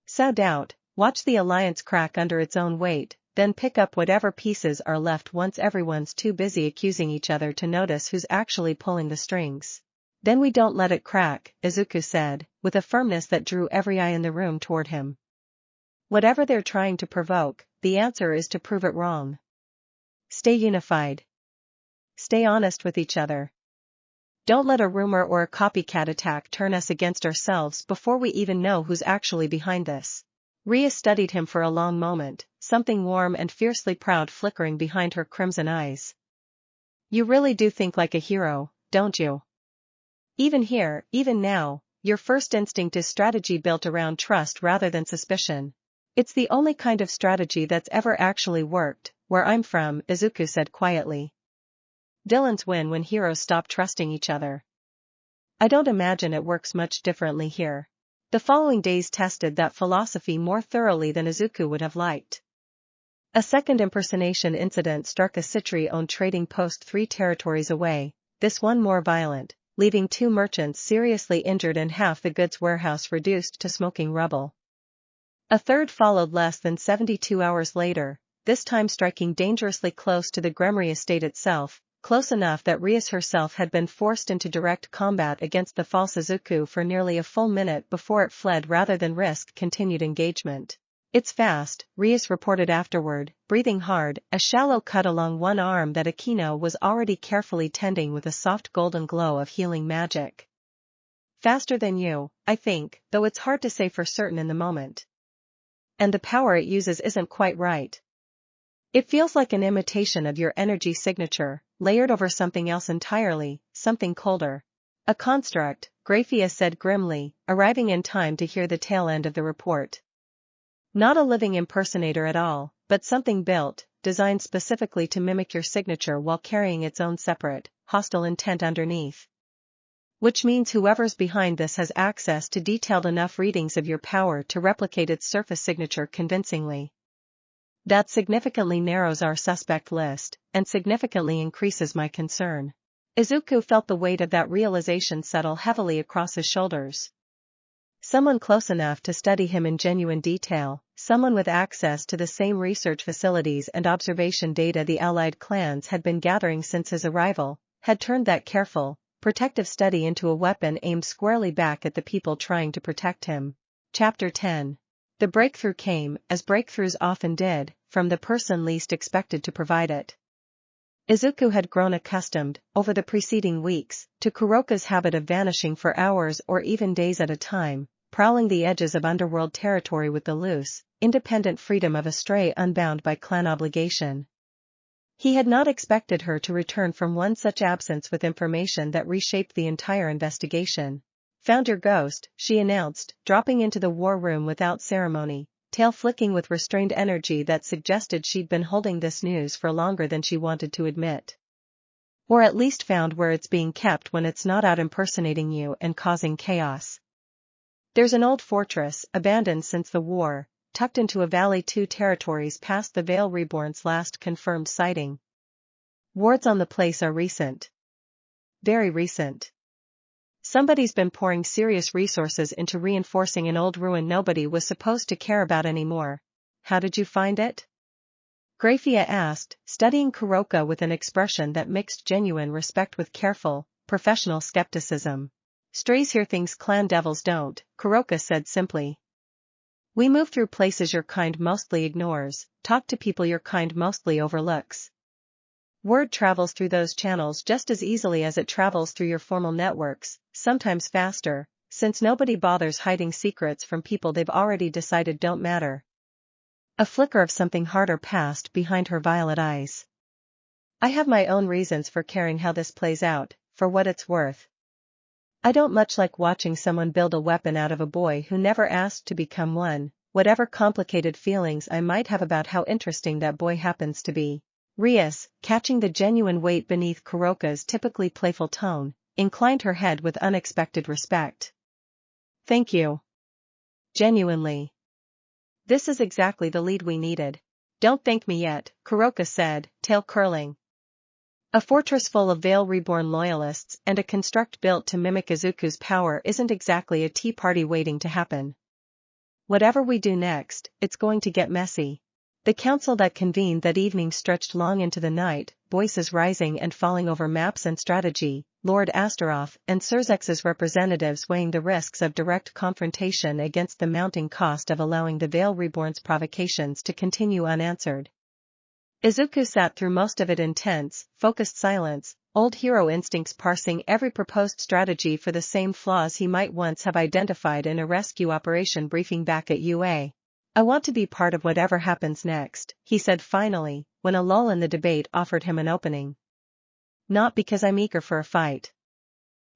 Sow doubt, watch the alliance crack under its own weight, then pick up whatever pieces are left once everyone's too busy accusing each other to notice who's actually pulling the strings. Then we don't let it crack, Izuku said, with a firmness that drew every eye in the room toward him. Whatever they're trying to provoke, the answer is to prove it wrong. Stay unified. Stay honest with each other. Don't let a rumor or a copycat attack turn us against ourselves before we even know who's actually behind this. Rias studied him for a long moment, something warm and fiercely proud flickering behind her crimson eyes. You really do think like a hero, don't you? Even here, even now, your first instinct is strategy built around trust rather than suspicion. It's the only kind of strategy that's ever actually worked, where I'm from, Izuku said quietly. Villains win when heroes stop trusting each other. I don't imagine it works much differently here. The following days tested that philosophy more thoroughly than Izuku would have liked. A second impersonation incident struck a Citri-owned trading post 3 territories away, this one more violent, leaving 2 merchants seriously injured and half the goods warehouse reduced to smoking rubble. A third followed less than 72 hours later, this time striking dangerously close to the Gremory estate itself, close enough that Rias herself had been forced into direct combat against the false Izuku for nearly a full minute before it fled rather than risk continued engagement. It's fast, Rias reported afterward, breathing hard, a shallow cut along one arm that Akeno was already carefully tending with a soft golden glow of healing magic. Faster than you, I think, though it's hard to say for certain in the moment. And the power it uses isn't quite right. It feels like an imitation of your energy signature, layered over something else entirely, something colder. A construct, Graphia said grimly, arriving in time to hear the tail end of the report. Not a living impersonator at all, but something built, designed specifically to mimic your signature while carrying its own separate, hostile intent underneath. Which means whoever's behind this has access to detailed enough readings of your power to replicate its surface signature convincingly. That significantly narrows our suspect list, and significantly increases my concern. Izuku felt the weight of that realization settle heavily across his shoulders. Someone close enough to study him in genuine detail, someone with access to the same research facilities and observation data the allied clans had been gathering since his arrival, had turned that careful, protective study into a weapon aimed squarely back at the people trying to protect him. Chapter 10. The breakthrough came, as breakthroughs often did, from the person least expected to provide it. Izuku had grown accustomed, over the preceding weeks, to Kuroka's habit of vanishing for hours or even days at a time, prowling the edges of Underworld territory with the loose, independent freedom of a stray unbound by clan obligation. He had not expected her to return from one such absence with information that reshaped the entire investigation. "Found your ghost," she announced, dropping into the war room without ceremony, tail flicking with restrained energy that suggested she'd been holding this news for longer than she wanted to admit. Or at least found where it's being kept when it's not out impersonating you and causing chaos. "There's an old fortress, abandoned since the war, tucked into a valley 2 territories past the Veil Reborn's last confirmed sighting. Wards on the place are recent. Very recent. Somebody's been pouring serious resources into reinforcing an old ruin nobody was supposed to care about anymore. How did you find it?" Grafia asked, studying Kuroka with an expression that mixed genuine respect with careful, professional skepticism. "Strays hear things clan devils don't," Kuroka said simply. "We move through places your kind mostly ignores, talk to people your kind mostly overlooks. Word travels through those channels just as easily as it travels through your formal networks, sometimes faster, since nobody bothers hiding secrets from people they've already decided don't matter." A flicker of something harder passed behind her violet eyes. "I have my own reasons for caring how this plays out, for what it's worth. I don't much like watching someone build a weapon out of a boy who never asked to become one, whatever complicated feelings I might have about how interesting that boy happens to be." Rias, catching the genuine weight beneath Kuroka's typically playful tone, inclined her head with unexpected respect. "Thank you. Genuinely. This is exactly the lead we needed." "Don't thank me yet," Kuroka said, tail curling. "A fortress full of Veil Reborn loyalists and a construct built to mimic Izuku's power isn't exactly a tea party waiting to happen. Whatever we do next, it's going to get messy." The council that convened that evening stretched long into the night, voices rising and falling over maps and strategy, Lord Astaroth and Surzex's representatives weighing the risks of direct confrontation against the mounting cost of allowing the Veil Reborn's provocations to continue unanswered. Izuku sat through most of it in tense, focused silence, old hero instincts parsing every proposed strategy for the same flaws he might once have identified in a rescue operation briefing back at UA. "I want to be part of whatever happens next," he said finally, when a lull in the debate offered him an opening. "Not because I'm eager for a fight.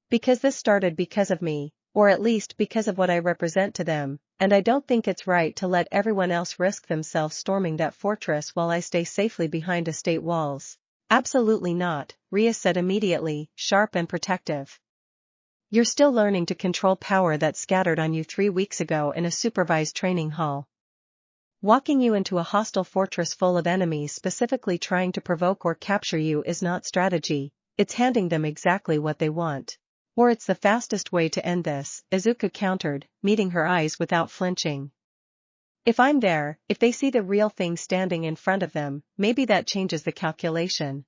Because this started because of me, or at least because of what I represent to them, and I don't think it's right to let everyone else risk themselves storming that fortress while I stay safely behind estate walls." "Absolutely not," Rias said immediately, sharp and protective. "You're still learning to control power that scattered on you 3 weeks ago in a supervised training hall. Walking you into a hostile fortress full of enemies specifically trying to provoke or capture you is not strategy, it's handing them exactly what they want. Or it's the fastest way to end this," Izuku countered, meeting her eyes without flinching. "If I'm there, if they see the real thing standing in front of them, maybe that changes the calculation.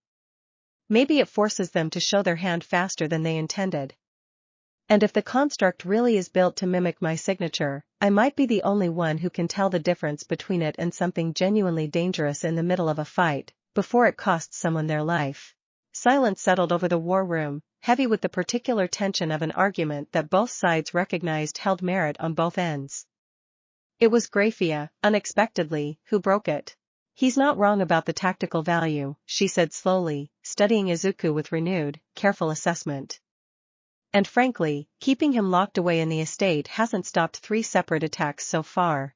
Maybe it forces them to show their hand faster than they intended. And if the construct really is built to mimic my signature, I might be the only one who can tell the difference between it and something genuinely dangerous in the middle of a fight, before it costs someone their life." Silence settled over the war room, heavy with the particular tension of an argument that both sides recognized held merit on both ends. It was Grafia, unexpectedly, who broke it. "He's not wrong about the tactical value," she said slowly, studying Izuku with renewed, careful assessment. "And frankly, keeping him locked away in the estate hasn't stopped 3 separate attacks so far.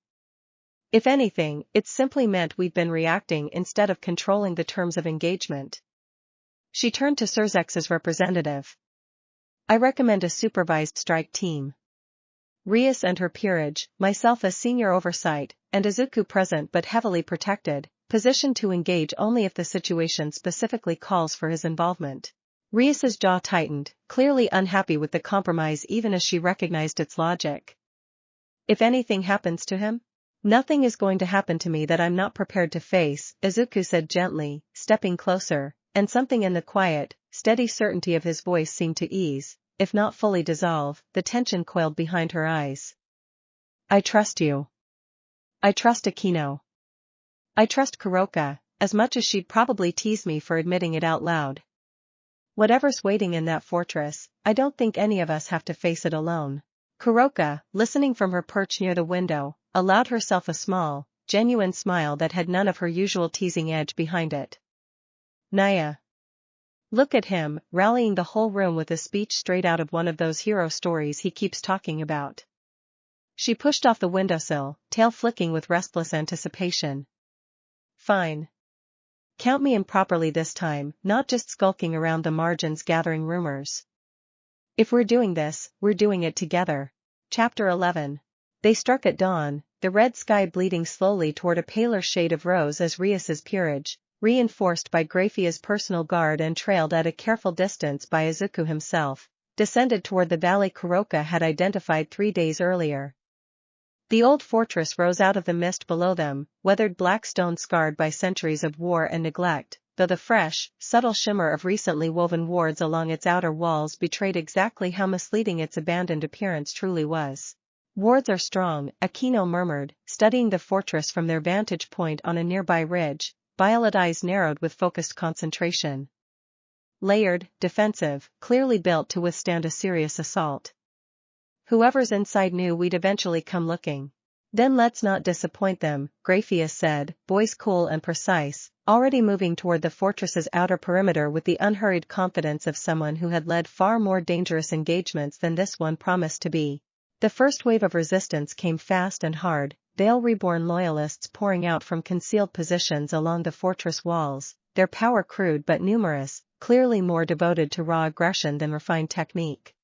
If anything, it's simply meant we've been reacting instead of controlling the terms of engagement." She turned to Surzex's representative. "I recommend a supervised strike team. Rias and her peerage, myself as senior oversight, and Izuku present but heavily protected, positioned to engage only if the situation specifically calls for his involvement." Rias's jaw tightened, clearly unhappy with the compromise even as she recognized its logic. "If anything happens to him? Nothing is going to happen to me that I'm not prepared to face," Izuku said gently, stepping closer, and something in the quiet, steady certainty of his voice seemed to ease, if not fully dissolve, the tension coiled behind her eyes. "I trust you. I trust Akeno. I trust Kuroka, as much as she'd probably tease me for admitting it out loud. Whatever's waiting in that fortress, I don't think any of us have to face it alone." Kuroka, listening from her perch near the window, allowed herself a small, genuine smile that had none of her usual teasing edge behind it. Naya. Look at him, rallying the whole room with a speech straight out of one of those hero stories he keeps talking about. She pushed off the windowsill, tail flicking with restless anticipation. Fine. Count me improperly this time, not just skulking around the margins gathering rumors. If we're doing this, we're doing it together. Chapter 11. They struck at dawn, the red sky bleeding slowly toward a paler shade of rose as Rias's peerage, reinforced by Graphia's personal guard and trailed at a careful distance by Izuku himself, descended toward the valley Kuroka had identified 3 days earlier. The old fortress rose out of the mist below them, weathered black stone scarred by centuries of war and neglect, though the fresh, subtle shimmer of recently woven wards along its outer walls betrayed exactly how misleading its abandoned appearance truly was. Wards are strong, Akeno murmured, studying the fortress from their vantage point on a nearby ridge, violet eyes narrowed with focused concentration. Layered, defensive, clearly built to withstand a serious assault. Whoever's inside knew we'd eventually come looking. Then let's not disappoint them, Graphia said, voice cool and precise, already moving toward the fortress's outer perimeter with the unhurried confidence of someone who had led far more dangerous engagements than this one promised to be. The first wave of resistance came fast and hard, Vale Reborn loyalists pouring out from concealed positions along the fortress walls, their power crude but numerous, clearly more devoted to raw aggression than refined technique.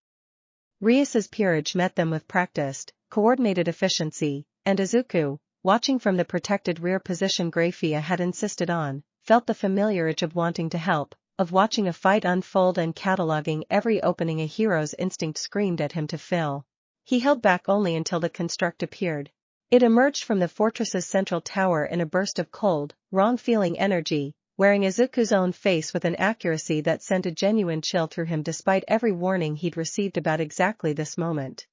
Rias's peerage met them with practiced, coordinated efficiency, and Izuku, watching from the protected rear position Graphia had insisted on, felt the familiar itch of wanting to help, of watching a fight unfold and cataloging every opening a hero's instinct screamed at him to fill. He held back only until the construct appeared. It emerged from the fortress's central tower in a burst of cold, wrong-feeling energy, wearing Izuku's own face with an accuracy that sent a genuine chill through him despite every warning he'd received about exactly this moment.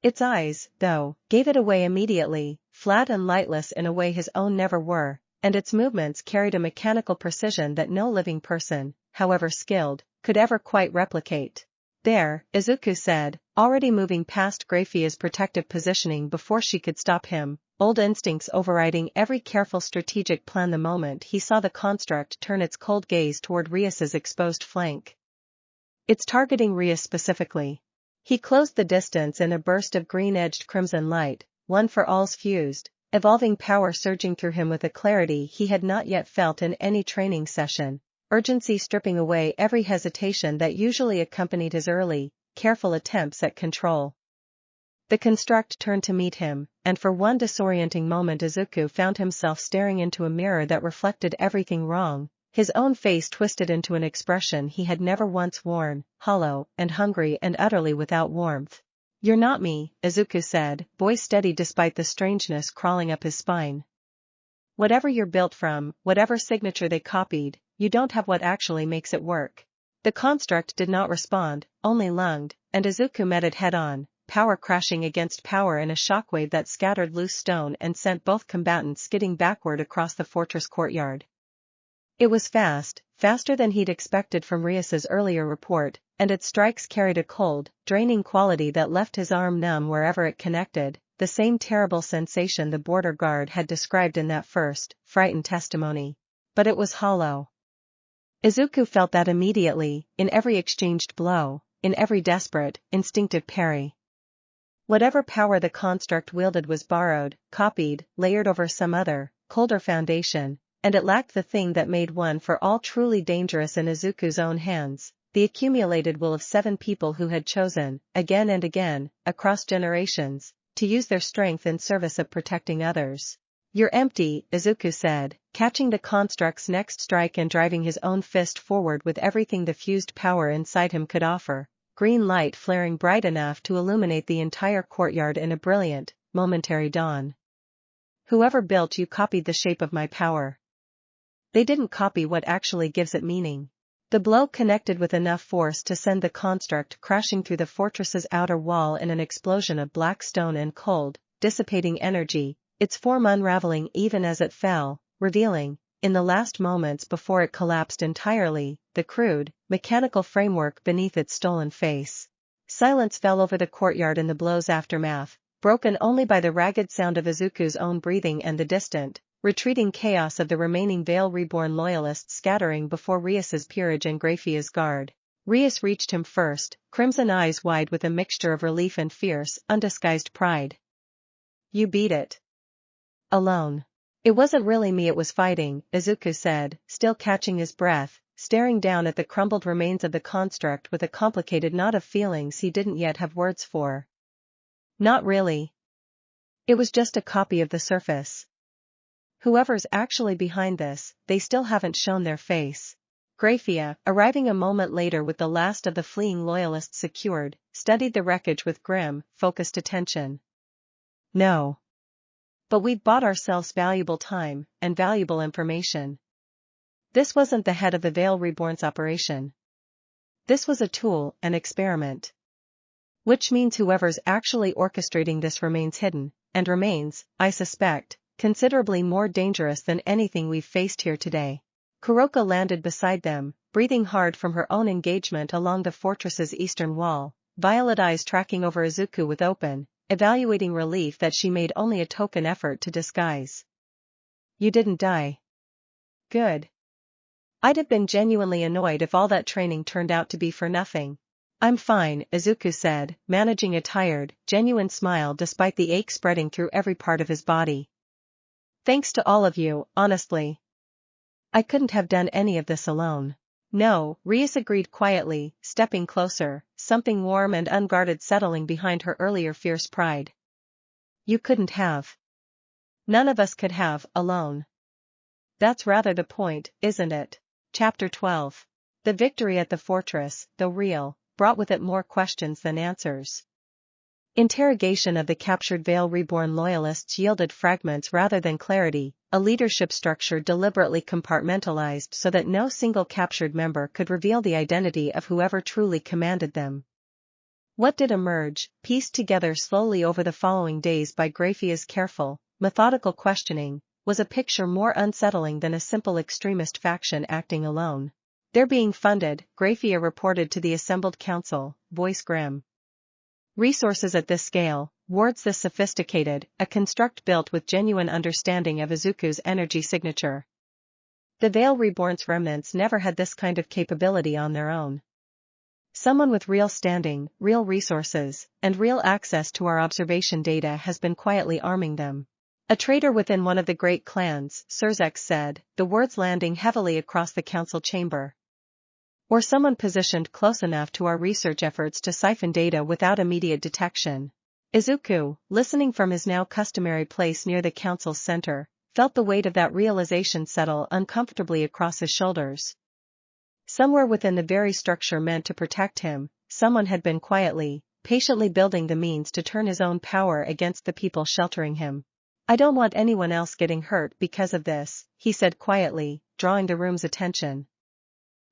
Its eyes, though, gave it away immediately, flat and lightless in a way his own never were, and its movements carried a mechanical precision that no living person, however skilled, could ever quite replicate. There, Izuku said, already moving past Graphia's protective positioning before she could stop him, old instincts overriding every careful strategic plan the moment he saw the construct turn its cold gaze toward Rias's exposed flank. It's targeting Rias specifically. He closed the distance in a burst of green-edged crimson light, one for all's fused, evolving power surging through him with a clarity he had not yet felt in any training session, urgency stripping away every hesitation that usually accompanied his early, careful attempts at control. The construct turned to meet him, and for one disorienting moment Izuku found himself staring into a mirror that reflected everything wrong, his own face twisted into an expression he had never once worn, hollow and hungry and utterly without warmth. "You're not me," Izuku said, voice steady despite the strangeness crawling up his spine. "Whatever you're built from, whatever signature they copied, you don't have what actually makes it work." The construct did not respond, only lunged, and Izuku met it head-on, power crashing against power in a shockwave that scattered loose stone and sent both combatants skidding backward across the fortress courtyard. It was fast, faster than he'd expected from Rias's earlier report, and its strikes carried a cold, draining quality that left his arm numb wherever it connected, the same terrible sensation the border guard had described in that first, frightened testimony. But it was hollow. Izuku felt that immediately, in every exchanged blow, in every desperate, instinctive parry. Whatever power the construct wielded was borrowed, copied, layered over some other, colder foundation, and it lacked the thing that made one for all truly dangerous in Izuku's own hands, the accumulated will of 7 people who had chosen, again and again, across generations, to use their strength in service of protecting others. "You're empty," Izuku said, catching the construct's next strike and driving his own fist forward with everything the fused power inside him could offer, green light flaring bright enough to illuminate the entire courtyard in a brilliant, momentary dawn. "Whoever built you copied the shape of my power. They didn't copy what actually gives it meaning." The blow connected with enough force to send the construct crashing through the fortress's outer wall in an explosion of black stone and cold, dissipating energy, its form unraveling even as it fell, revealing, in the last moments before it collapsed entirely, the crude, mechanical framework beneath its stolen face. Silence fell over the courtyard in the blow's aftermath, broken only by the ragged sound of Izuku's own breathing and the distant, retreating chaos of the remaining Veil Reborn loyalists scattering before Rias's peerage and Graphia's guard. Rias reached him first, crimson eyes wide with a mixture of relief and fierce, undisguised pride. You beat it. Alone. It wasn't really me it was fighting, Izuku said, still catching his breath, staring down at the crumbled remains of the construct with a complicated knot of feelings he didn't yet have words for. Not really. It was just a copy of the surface. Whoever's actually behind this, they still haven't shown their face. Graphia, arriving a moment later with the last of the fleeing loyalists secured, studied the wreckage with grim, focused attention. No. But we've bought ourselves valuable time, and valuable information. This wasn't the head of the Veil Reborn's operation. This was a tool, an experiment. Which means whoever's actually orchestrating this remains hidden, and remains, I suspect, considerably more dangerous than anything we've faced here today. Kuroka landed beside them, breathing hard from her own engagement along the fortress's eastern wall, violet eyes tracking over Izuku with open, evaluating relief that she made only a token effort to disguise. You didn't die. Good. I'd have been genuinely annoyed if all that training turned out to be for nothing. I'm fine, Izuku said, managing a tired, genuine smile despite the ache spreading through every part of his body. Thanks to all of you, honestly. I couldn't have done any of this alone. No, Rias agreed quietly, stepping closer, something warm and unguarded settling behind her earlier fierce pride. You couldn't have. None of us could have, alone. That's rather the point, isn't it? Chapter 12. The victory at the fortress, though real, brought with it more questions than answers. Interrogation of the captured Veil Reborn loyalists yielded fragments rather than clarity, a leadership structure deliberately compartmentalized so that no single captured member could reveal the identity of whoever truly commanded them. What did emerge, pieced together slowly over the following days by Graphia's careful, methodical questioning, was a picture more unsettling than a simple extremist faction acting alone. They're being funded, Graphia reported to the assembled council, voice grim. Resources at this scale, wards this sophisticated, a construct built with genuine understanding of Izuku's energy signature. The Veil Reborn's remnants never had this kind of capability on their own. Someone with real standing, real resources, and real access to our observation data has been quietly arming them. A traitor within one of the great clans, Surzex said, the words landing heavily across the council chamber. Or someone positioned close enough to our research efforts to siphon data without immediate detection. Izuku, listening from his now customary place near the council's center, felt the weight of that realization settle uncomfortably across his shoulders. Somewhere within the very structure meant to protect him, someone had been quietly, patiently building the means to turn his own power against the people sheltering him. I don't want anyone else getting hurt because of this, he said quietly, drawing the room's attention.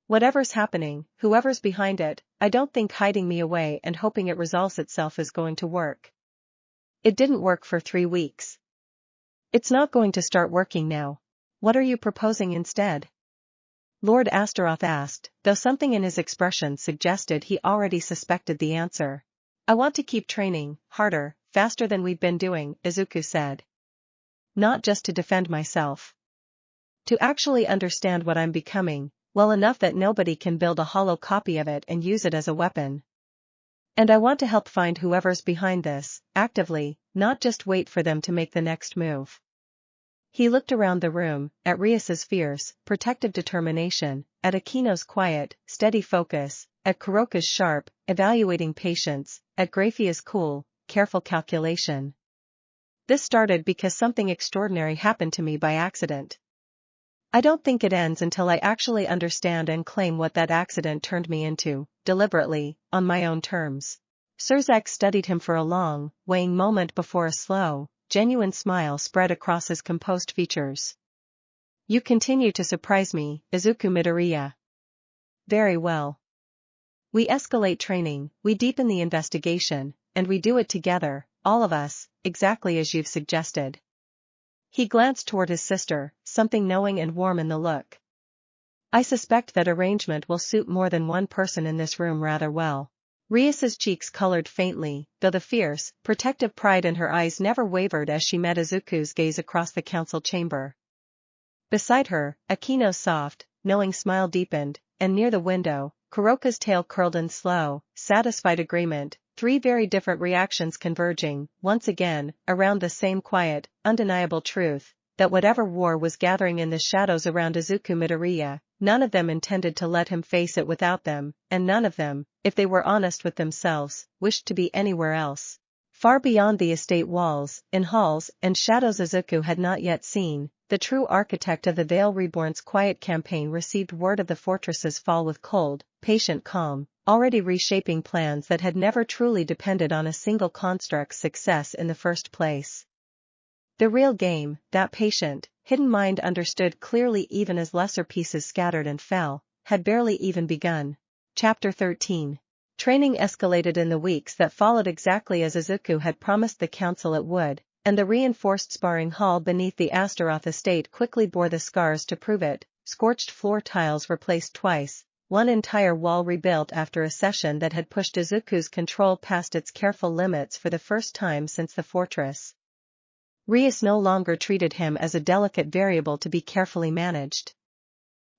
Whatever's happening, whoever's behind it, I don't think hiding me away and hoping it resolves itself is going to work. It didn't work for 3 weeks. It's not going to start working now. What are you proposing instead? Lord Astaroth asked, though something in his expression suggested he already suspected the answer. I want to keep training, harder, faster than we've been doing, Izuku said. Not just to defend myself. To actually understand what I'm becoming, well enough that nobody can build a hollow copy of it and use it as a weapon. And I want to help find whoever's behind this, actively, not just wait for them to make the next move. He looked around the room, at Rias's fierce, protective determination, at Akeno's quiet, steady focus, at Kuroka's sharp, evaluating patience, at Graphia's cool, careful calculation. This started because something extraordinary happened to me by accident. I don't think it ends until I actually understand and claim what that accident turned me into, deliberately, on my own terms. Surzex studied him for a long, weighing moment before a slow, genuine smile spread across his composed features. You continue to surprise me, Izuku Midoriya. Very well. We escalate training, we deepen the investigation, and we do it together, all of us, exactly as you've suggested. He glanced toward his sister, something knowing and warm in the look. I suspect that arrangement will suit more than one person in this room rather well. Rias's cheeks colored faintly, though the fierce, protective pride in her eyes never wavered as she met Izuku's gaze across the council chamber. Beside her, Akeno's soft, knowing smile deepened, and near the window, Kuroka's tail curled in slow, satisfied agreement, three very different reactions converging, once again, around the same quiet, undeniable truth, that whatever war was gathering in the shadows around Izuku Midoriya, none of them intended to let him face it without them, and none of them, if they were honest with themselves, wished to be anywhere else. Far beyond the estate walls, in halls and shadows Izuku had not yet seen, the true architect of the Veil Reborn's quiet campaign received word of the fortress's fall with cold, patient calm, already reshaping plans that had never truly depended on a single construct's success in the first place. The real game, that patient, hidden mind understood clearly even as lesser pieces scattered and fell, had barely even begun. Chapter 13. Training escalated in the weeks that followed exactly as Izuku had promised the council it would, and the reinforced sparring hall beneath the Astaroth estate quickly bore the scars to prove it, scorched floor tiles replaced twice, one entire wall rebuilt after a session that had pushed Izuku's control past its careful limits for the first time since the fortress. Rias no longer treated him as a delicate variable to be carefully managed.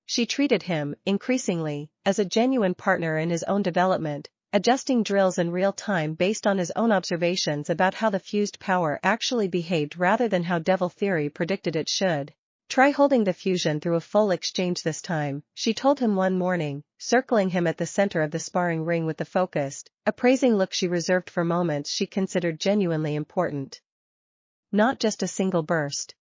She treated him, increasingly, as a genuine partner in his own development, adjusting drills in real time based on his own observations about how the fused power actually behaved rather than how devil theory predicted it should. Try holding the fusion through a full exchange this time, she told him one morning, circling him at the center of the sparring ring with the focused, appraising look she reserved for moments she considered genuinely important. Not just a single burst.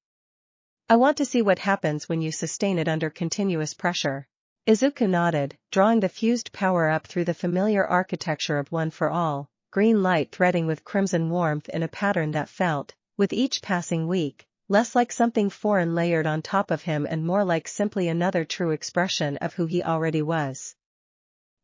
I want to see what happens when you sustain it under continuous pressure. Izuku nodded, drawing the fused power up through the familiar architecture of One for All, green light threading with crimson warmth in a pattern that felt, with each passing week, less like something foreign layered on top of him and more like simply another true expression of who he already was.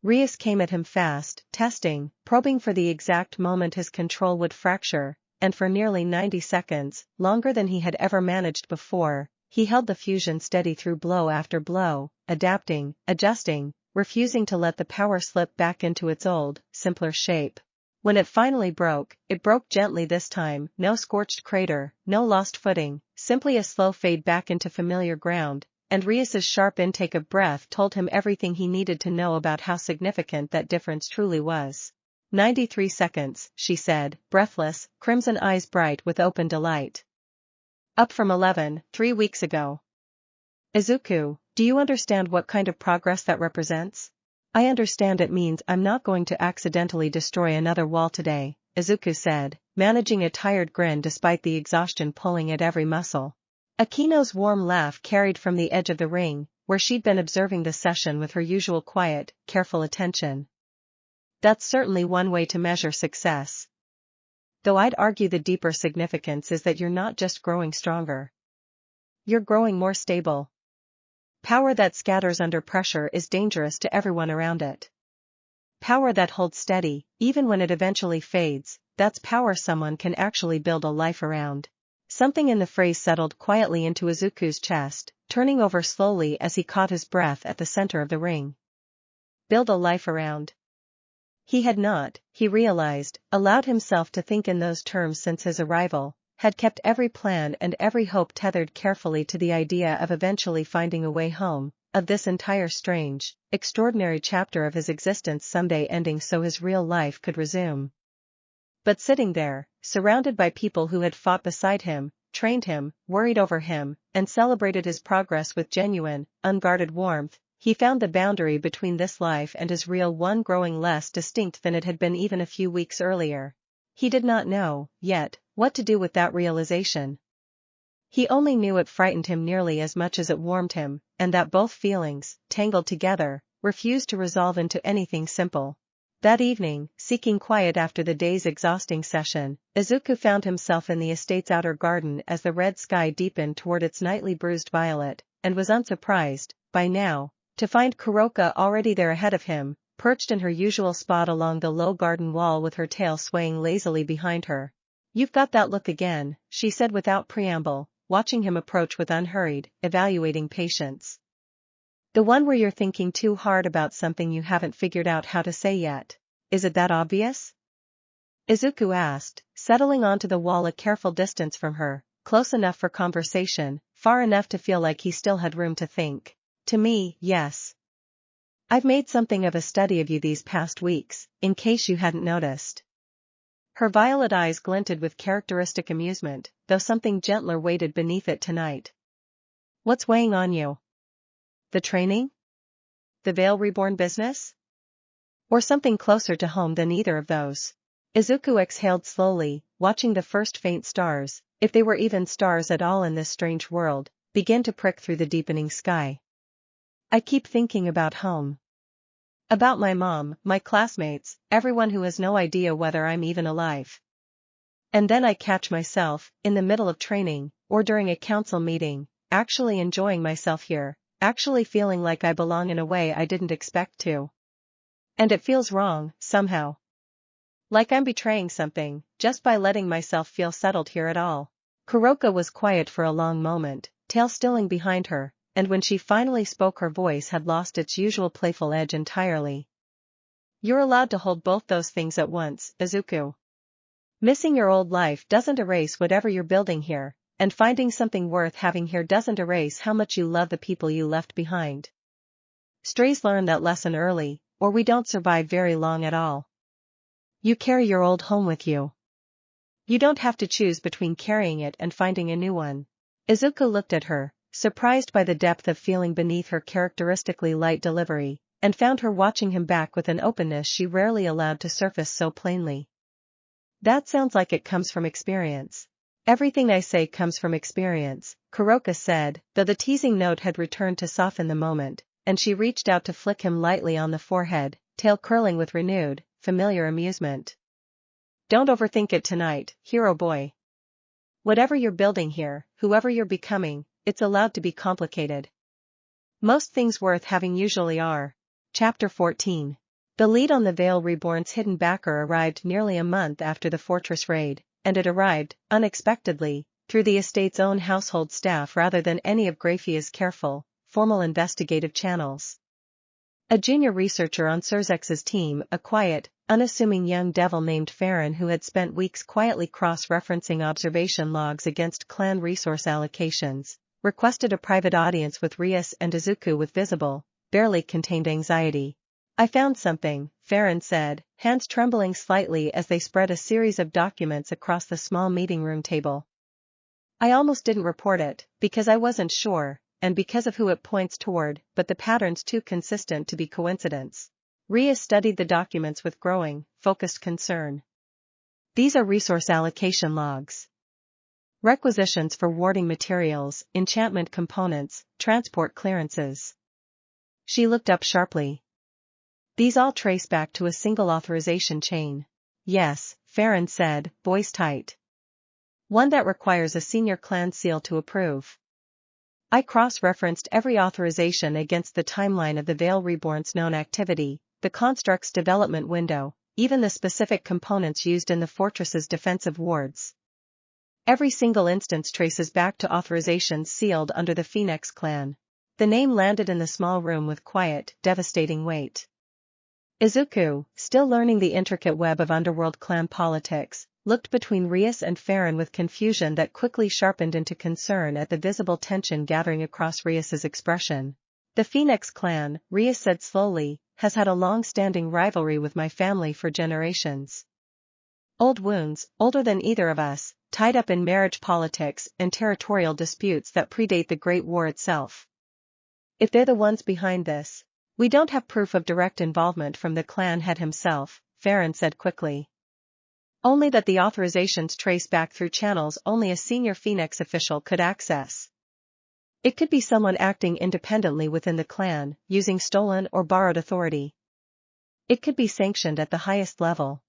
Rias came at him fast, testing, probing for the exact moment his control would fracture, and for nearly 90 seconds, longer than he had ever managed before, he held the fusion steady through blow after blow, adapting, adjusting, refusing to let the power slip back into its old, simpler shape. When it finally broke, it broke gently this time, no scorched crater, no lost footing, simply a slow fade back into familiar ground, and Rias's sharp intake of breath told him everything he needed to know about how significant that difference truly was. 93 seconds, she said, breathless, crimson eyes bright with open delight. Up from 11, 3 weeks ago. Izuku, do you understand what kind of progress that represents? I understand it means I'm not going to accidentally destroy another wall today, Izuku said, managing a tired grin despite the exhaustion pulling at every muscle. Akeno's warm laugh carried from the edge of the ring, where she'd been observing the session with her usual quiet, careful attention. That's certainly one way to measure success. Though I'd argue the deeper significance is that you're not just growing stronger. You're growing more stable. Power that scatters under pressure is dangerous to everyone around it. Power that holds steady, even when it eventually fades, that's power someone can actually build a life around. Something in the phrase settled quietly into Izuku's chest, turning over slowly as he caught his breath at the center of the ring. Build a life around. He had not, he realized, allowed himself to think in those terms since his arrival, had kept every plan and every hope tethered carefully to the idea of eventually finding a way home, of this entire strange, extraordinary chapter of his existence someday ending so his real life could resume. But sitting there, surrounded by people who had fought beside him, trained him, worried over him, and celebrated his progress with genuine, unguarded warmth, he found the boundary between this life and his real one growing less distinct than it had been even a few weeks earlier. He did not know, yet, what to do with that realization. He only knew it frightened him nearly as much as it warmed him, and that both feelings, tangled together, refused to resolve into anything simple. That evening, seeking quiet after the day's exhausting session, Izuku found himself in the estate's outer garden as the red sky deepened toward its nightly bruised violet, and was unsurprised, by now, to find Kuroka already there ahead of him, perched in her usual spot along the low garden wall with her tail swaying lazily behind her. You've got that look again, she said without preamble, watching him approach with unhurried, evaluating patience. The one where you're thinking too hard about something you haven't figured out how to say yet. Is it that obvious? Izuku asked, settling onto the wall a careful distance from her, close enough for conversation, far enough to feel like he still had room to think. To me, yes. I've made something of a study of you these past weeks, in case you hadn't noticed. Her violet eyes glinted with characteristic amusement, though something gentler waited beneath it tonight. What's weighing on you? The training? The Veil Reborn business? Or something closer to home than either of those? Izuku exhaled slowly, watching the first faint stars, if they were even stars at all in this strange world, begin to prick through the deepening sky. I keep thinking about home. About my mom, my classmates, everyone who has no idea whether I'm even alive. And then I catch myself, in the middle of training, or during a council meeting, actually enjoying myself here, actually feeling like I belong in a way I didn't expect to. And it feels wrong, somehow. Like I'm betraying something, just by letting myself feel settled here at all. Kuroka was quiet for a long moment, tail stilling behind her, and when she finally spoke her voice had lost its usual playful edge entirely. You're allowed to hold both those things at once, Izuku. Missing your old life doesn't erase whatever you're building here, and finding something worth having here doesn't erase how much you love the people you left behind. Strays learn that lesson early, or we don't survive very long at all. You carry your old home with you. You don't have to choose between carrying it and finding a new one. Izuku looked at her, surprised by the depth of feeling beneath her characteristically light delivery, and found her watching him back with an openness she rarely allowed to surface so plainly. That sounds like it comes from experience. Everything I say comes from experience, Kuroka said, though the teasing note had returned to soften the moment, and she reached out to flick him lightly on the forehead, tail curling with renewed, familiar amusement. Don't overthink it tonight, hero boy. Whatever you're building here, whoever you're becoming, it's allowed to be complicated. Most things worth having usually are. Chapter 14. The lead on the Veil Reborn's hidden backer arrived nearly a month after the fortress raid, and it arrived, unexpectedly, through the estate's own household staff rather than any of Graphia's careful, formal investigative channels. A junior researcher on Surzex's team, a quiet, unassuming young devil named Farron who had spent weeks quietly cross-referencing observation logs against clan resource allocations, requested a private audience with Rias and Izuku with visible, barely contained anxiety. I found something, Farron said, hands trembling slightly as they spread a series of documents across the small meeting room table. I almost didn't report it, because I wasn't sure, and because of who it points toward, but the pattern's too consistent to be coincidence. Rias studied the documents with growing, focused concern. These are resource allocation logs. Requisitions for warding materials, enchantment components, transport clearances. She looked up sharply. These all trace back to a single authorization chain. Yes, Farron said, voice tight. One that requires a senior clan seal to approve. I cross-referenced every authorization against the timeline of the Veil Reborn's known activity, the construct's development window, even the specific components used in the fortress's defensive wards. Every single instance traces back to authorizations sealed under the Phoenix clan. The name landed in the small room with quiet, devastating weight. Izuku, still learning the intricate web of Underworld clan politics, looked between Rias and Farron with confusion that quickly sharpened into concern at the visible tension gathering across Rias's expression. The Phoenix clan, Rias said slowly, has had a long-standing rivalry with my family for generations. Old wounds, older than either of us, tied up in marriage politics and territorial disputes that predate the Great War itself. If they're the ones behind this, we don't have proof of direct involvement from the clan head himself, Farron said quickly. Only that the authorizations trace back through channels only a senior Phoenix official could access. It could be someone acting independently within the clan, using stolen or borrowed authority. It could be sanctioned at the highest level.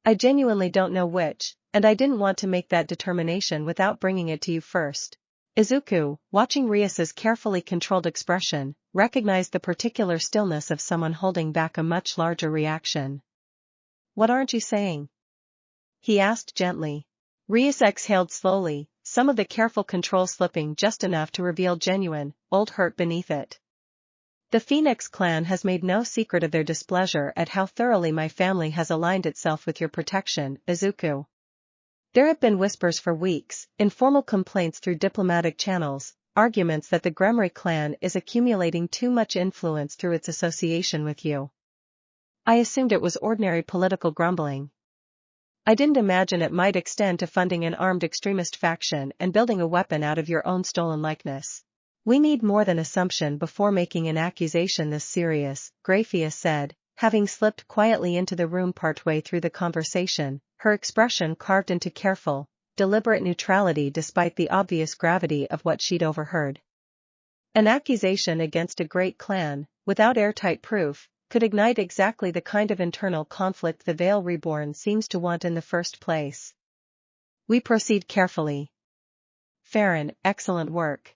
I genuinely don't know which, and I didn't want to make that determination without bringing it to you first. Izuku, watching Rias's carefully controlled expression, recognized the particular stillness of someone holding back a much larger reaction. What aren't you saying? He asked gently. Rias exhaled slowly, some of the careful control slipping just enough to reveal genuine, old hurt beneath it. The Phoenix clan has made no secret of their displeasure at how thoroughly my family has aligned itself with your protection, Izuku. There have been whispers for weeks, informal complaints through diplomatic channels, arguments that the Gremory clan is accumulating too much influence through its association with you. I assumed it was ordinary political grumbling. I didn't imagine it might extend to funding an armed extremist faction and building a weapon out of your own stolen likeness. We need more than assumption before making an accusation this serious, Grafia said, having slipped quietly into the room partway through the conversation, her expression carved into careful, deliberate neutrality despite the obvious gravity of what she'd overheard. An accusation against a great clan, without airtight proof, could ignite exactly the kind of internal conflict the Veil Reborn seems to want in the first place. We proceed carefully. Farron, excellent work.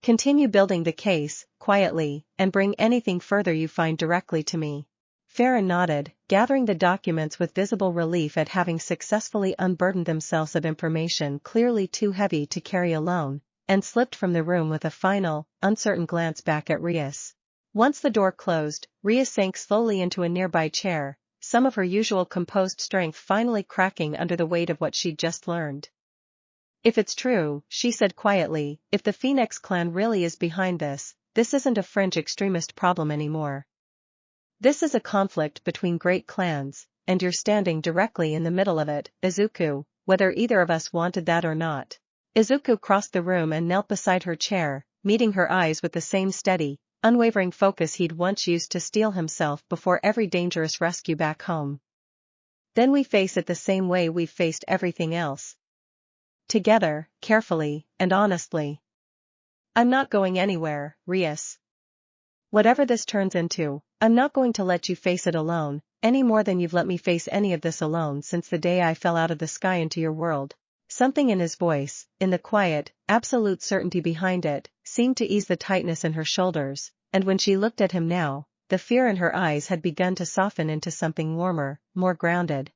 Continue building the case, quietly, and bring anything further you find directly to me. Farron nodded, gathering the documents with visible relief at having successfully unburdened themselves of information clearly too heavy to carry alone, and slipped from the room with a final, uncertain glance back at Rias. Once the door closed, Rias sank slowly into a nearby chair, some of her usual composed strength finally cracking under the weight of what she'd just learned. If it's true, she said quietly, if the Phoenix clan really is behind this isn't a fringe extremist problem anymore. This is a conflict between great clans, and you're standing directly in the middle of it, Izuku, whether either of us wanted that or not. Izuku crossed the room and knelt beside her chair, meeting her eyes with the same steady, unwavering focus he'd once used to steel himself before every dangerous rescue back home. Then we face it the same way we've faced everything else. Together, carefully, and honestly. I'm not going anywhere, Rias. Whatever this turns into, I'm not going to let you face it alone, any more than you've let me face any of this alone since the day I fell out of the sky into your world. Something in his voice, in the quiet, absolute certainty behind it, seemed to ease the tightness in her shoulders, and when she looked at him now, the fear in her eyes had begun to soften into something warmer, more grounded.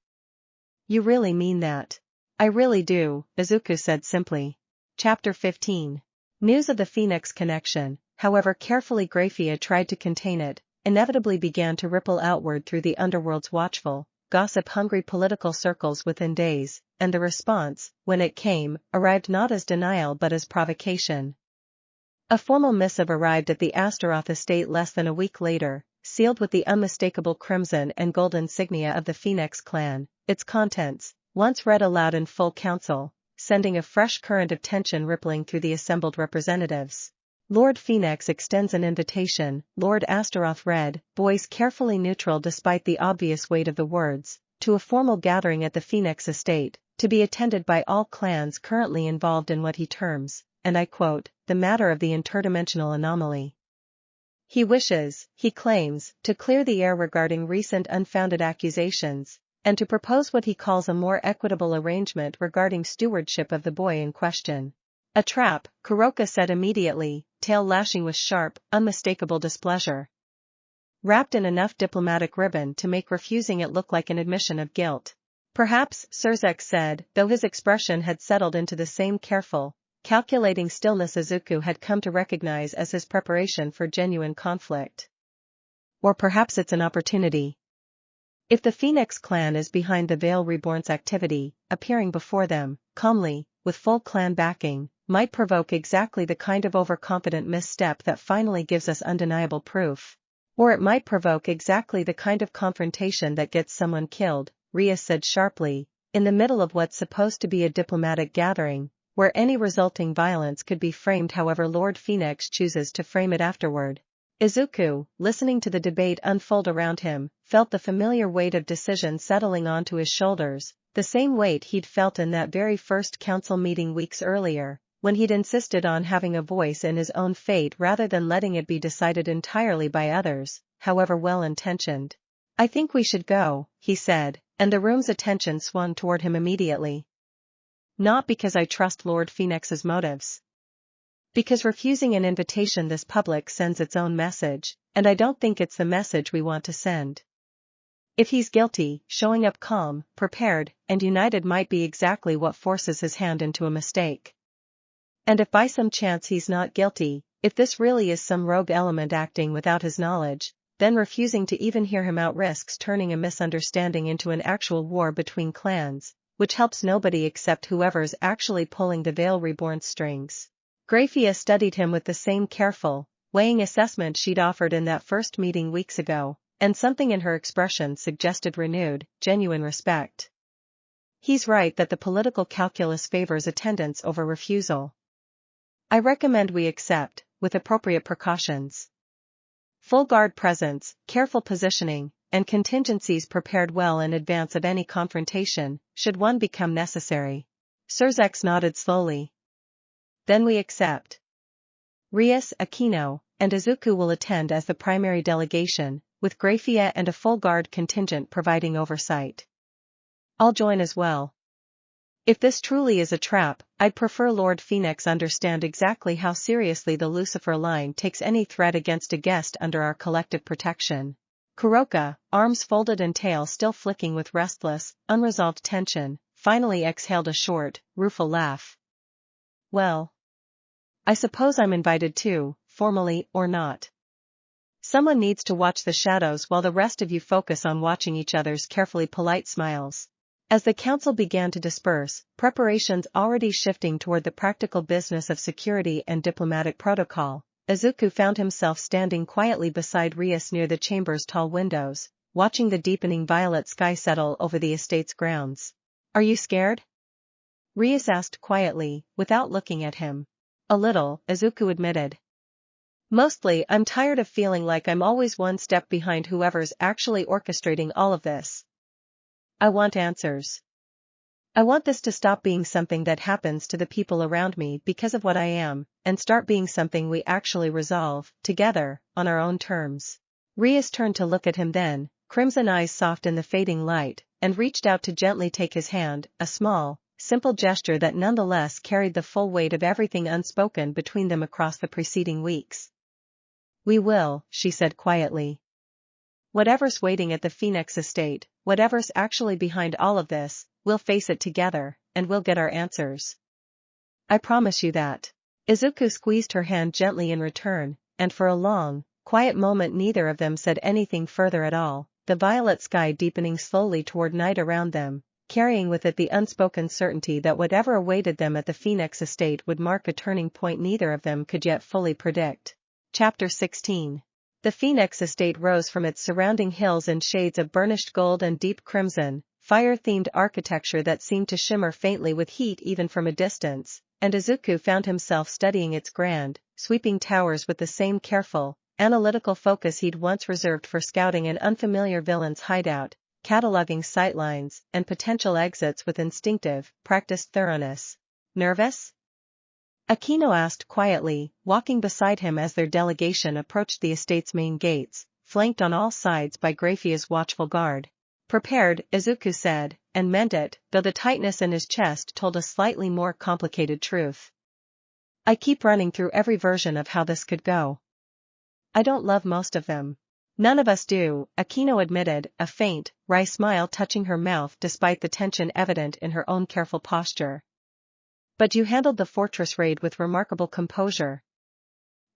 You really mean that? I really do, Izuku said simply. Chapter 15. News of the Phoenix connection, however carefully Grafia tried to contain it, inevitably began to ripple outward through the Underworld's watchful, gossip-hungry political circles within days, and the response, when it came, arrived not as denial but as provocation. A formal missive arrived at the Astaroth estate less than a week later, sealed with the unmistakable crimson and gold insignia of the Phoenix clan, its contents, once read aloud in full council, sending a fresh current of tension rippling through the assembled representatives. Lord Phoenix extends an invitation, Lord Astaroth read, voice carefully neutral despite the obvious weight of the words, to a formal gathering at the Phoenix estate, to be attended by all clans currently involved in what he terms, and I quote, the matter of the interdimensional anomaly. He wishes, he claims, to clear the air regarding recent unfounded accusations, and to propose what he calls a more equitable arrangement regarding stewardship of the boy in question. A trap, Kuroka said immediately, tail lashing with sharp, unmistakable displeasure. Wrapped in enough diplomatic ribbon to make refusing it look like an admission of guilt. Perhaps, Surzek said, though his expression had settled into the same careful, calculating stillness Izuku had come to recognize as his preparation for genuine conflict. Or perhaps it's an opportunity. If the Phoenix clan is behind the Veil Reborn's activity, appearing before them, calmly, with full clan backing, might provoke exactly the kind of overconfident misstep that finally gives us undeniable proof. Or it might provoke exactly the kind of confrontation that gets someone killed, Rias said sharply, in the middle of what's supposed to be a diplomatic gathering, where any resulting violence could be framed however Lord Phoenix chooses to frame it afterward. Izuku, listening to the debate unfold around him, felt the familiar weight of decision settling onto his shoulders, the same weight he'd felt in that very first council meeting weeks earlier, when he'd insisted on having a voice in his own fate rather than letting it be decided entirely by others, however well-intentioned. I think we should go, he said, and the room's attention swung toward him immediately. Not because I trust Lord Phoenix's motives. Because refusing an invitation this public sends its own message, and I don't think it's the message we want to send. If he's guilty, showing up calm, prepared, and united might be exactly what forces his hand into a mistake. And if by some chance he's not guilty, if this really is some rogue element acting without his knowledge, then refusing to even hear him out risks turning a misunderstanding into an actual war between clans, which helps nobody except whoever's actually pulling the Veil Reborn's strings. Grafia studied him with the same careful, weighing assessment she'd offered in that first meeting weeks ago, and something in her expression suggested renewed, genuine respect. He's right that the political calculus favors attendance over refusal. I recommend we accept, with appropriate precautions. Full guard presence, careful positioning, and contingencies prepared well in advance of any confrontation, should one become necessary. Surzex nodded slowly. Then we accept. Rias, Akeno, and Izuku will attend as the primary delegation, with Grafia and a full guard contingent providing oversight. I'll join as well. If this truly is a trap, I'd prefer Lord Phoenix understand exactly how seriously the Lucifer line takes any threat against a guest under our collective protection. Kuroka, arms folded and tail still flicking with restless, unresolved tension, finally exhaled a short, rueful laugh. Well, I suppose I'm invited too, formally or not. Someone needs to watch the shadows while the rest of you focus on watching each other's carefully polite smiles. As the council began to disperse, preparations already shifting toward the practical business of security and diplomatic protocol, Izuku found himself standing quietly beside Rias near the chamber's tall windows, watching the deepening violet sky settle over the estate's grounds. Are you scared? Rias asked quietly, without looking at him. A little, Izuku admitted. Mostly, I'm tired of feeling like I'm always one step behind whoever's actually orchestrating all of this. I want answers. I want this to stop being something that happens to the people around me because of what I am, and start being something we actually resolve, together, on our own terms. Rias turned to look at him then, crimson eyes soft in the fading light, and reached out to gently take his hand, a small, simple gesture that nonetheless carried the full weight of everything unspoken between them across the preceding weeks. We will, she said quietly. Whatever's waiting at the Phoenix estate, whatever's actually behind all of this, we'll face it together, and we'll get our answers. I promise you that. Izuku squeezed her hand gently in return, and for a long, quiet moment neither of them said anything further at all, the violet sky deepening slowly toward night around them, carrying with it the unspoken certainty that whatever awaited them at the Phoenix estate would mark a turning point neither of them could yet fully predict. Chapter 16. The Phoenix estate rose from its surrounding hills in shades of burnished gold and deep crimson, fire-themed architecture that seemed to shimmer faintly with heat even from a distance, and Izuku found himself studying its grand, sweeping towers with the same careful, analytical focus he'd once reserved for scouting an unfamiliar villain's hideout, cataloging sightlines and potential exits with instinctive, practiced thoroughness. Nervous? Akeno asked quietly, walking beside him as their delegation approached the estate's main gates, flanked on all sides by Grafia's watchful guard. Prepared, Izuku said, and meant it, though the tightness in his chest told a slightly more complicated truth. I keep running through every version of how this could go. I don't love most of them. None of us do, Akeno admitted, a faint, wry smile touching her mouth despite the tension evident in her own careful posture. But you handled the fortress raid with remarkable composure.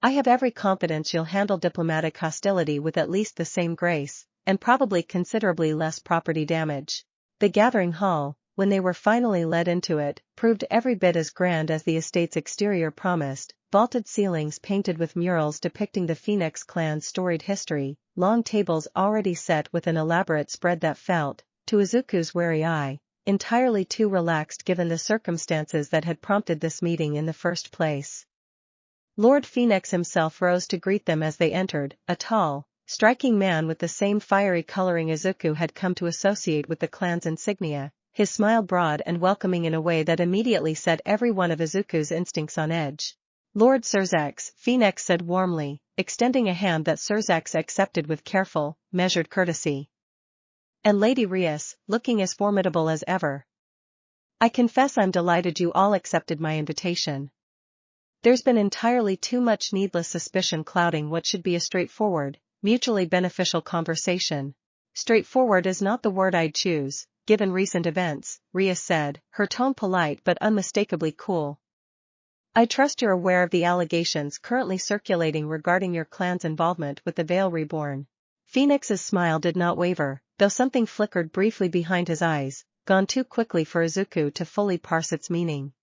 I have every confidence you'll handle diplomatic hostility with at least the same grace, and probably considerably less property damage. The gathering hall, when they were finally led into it, proved every bit as grand as the estate's exterior promised, vaulted ceilings painted with murals depicting the Phoenix clan's storied history, long tables already set with an elaborate spread that felt, to Izuku's wary eye, entirely too relaxed given the circumstances that had prompted this meeting in the first place. Lord Phoenix himself rose to greet them as they entered, a tall, striking man with the same fiery coloring Izuku had come to associate with the clan's insignia, his smile broad and welcoming in a way that immediately set every one of Izuku's instincts on edge. Lord Surzex, Phoenix said warmly, extending a hand that Surzex accepted with careful, measured courtesy. And Lady Rias, looking as formidable as ever. I confess I'm delighted you all accepted my invitation. There's been entirely too much needless suspicion clouding what should be a straightforward, mutually beneficial conversation. Straightforward is not the word I'd choose, given recent events, Rias said, her tone polite but unmistakably cool. I trust you're aware of the allegations currently circulating regarding your clan's involvement with the Veil Reborn. Phoenix's smile did not waver, though something flickered briefly behind his eyes, gone too quickly for Izuku to fully parse its meaning.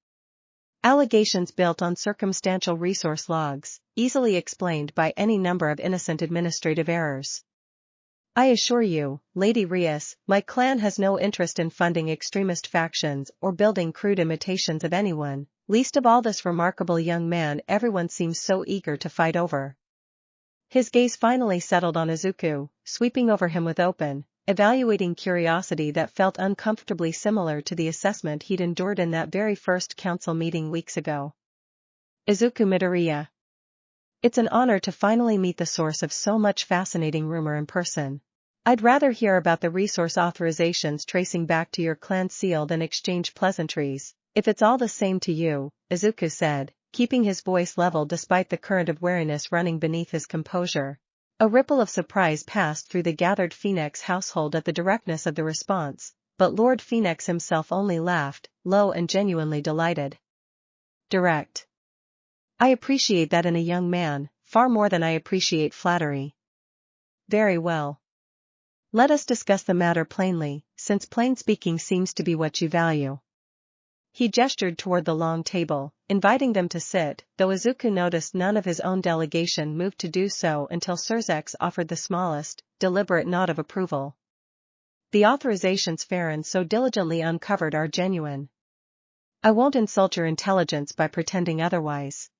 Allegations built on circumstantial resource logs, easily explained by any number of innocent administrative errors. I assure you, Lady Rias, my clan has no interest in funding extremist factions or building crude imitations of anyone, least of all this remarkable young man everyone seems so eager to fight over. His gaze finally settled on Izuku, sweeping over him with open, evaluating curiosity that felt uncomfortably similar to the assessment he'd endured in that very first council meeting weeks ago. Izuku Midoriya. It's an honor to finally meet the source of so much fascinating rumor in person. I'd rather hear about the resource authorizations tracing back to your clan seal than exchange pleasantries, if it's all the same to you, Izuku said, keeping his voice level despite the current of wariness running beneath his composure. A ripple of surprise passed through the gathered Phoenix household at the directness of the response, but Lord Phoenix himself only laughed, low and genuinely delighted. Direct. I appreciate that in a young man, far more than I appreciate flattery. Very well. Let us discuss the matter plainly, since plain speaking seems to be what you value. He gestured toward the long table, inviting them to sit, though Izuku noticed none of his own delegation moved to do so until Surzex offered the smallest, deliberate nod of approval. The authorizations Farron so diligently uncovered are genuine. I won't insult your intelligence by pretending otherwise.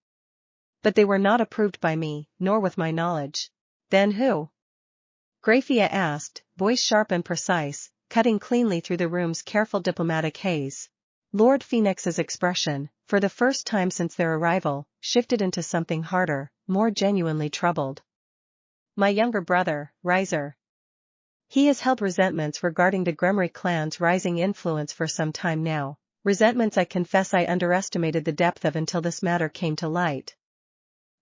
But they were not approved by me, nor with my knowledge. Then who? Grafia asked, voice sharp and precise, cutting cleanly through the room's careful diplomatic haze. Lord Phoenix's expression, for the first time since their arrival, shifted into something harder, more genuinely troubled. My younger brother, Riser. He has held resentments regarding the Gremory clan's rising influence for some time now, resentments I confess I underestimated the depth of until this matter came to light.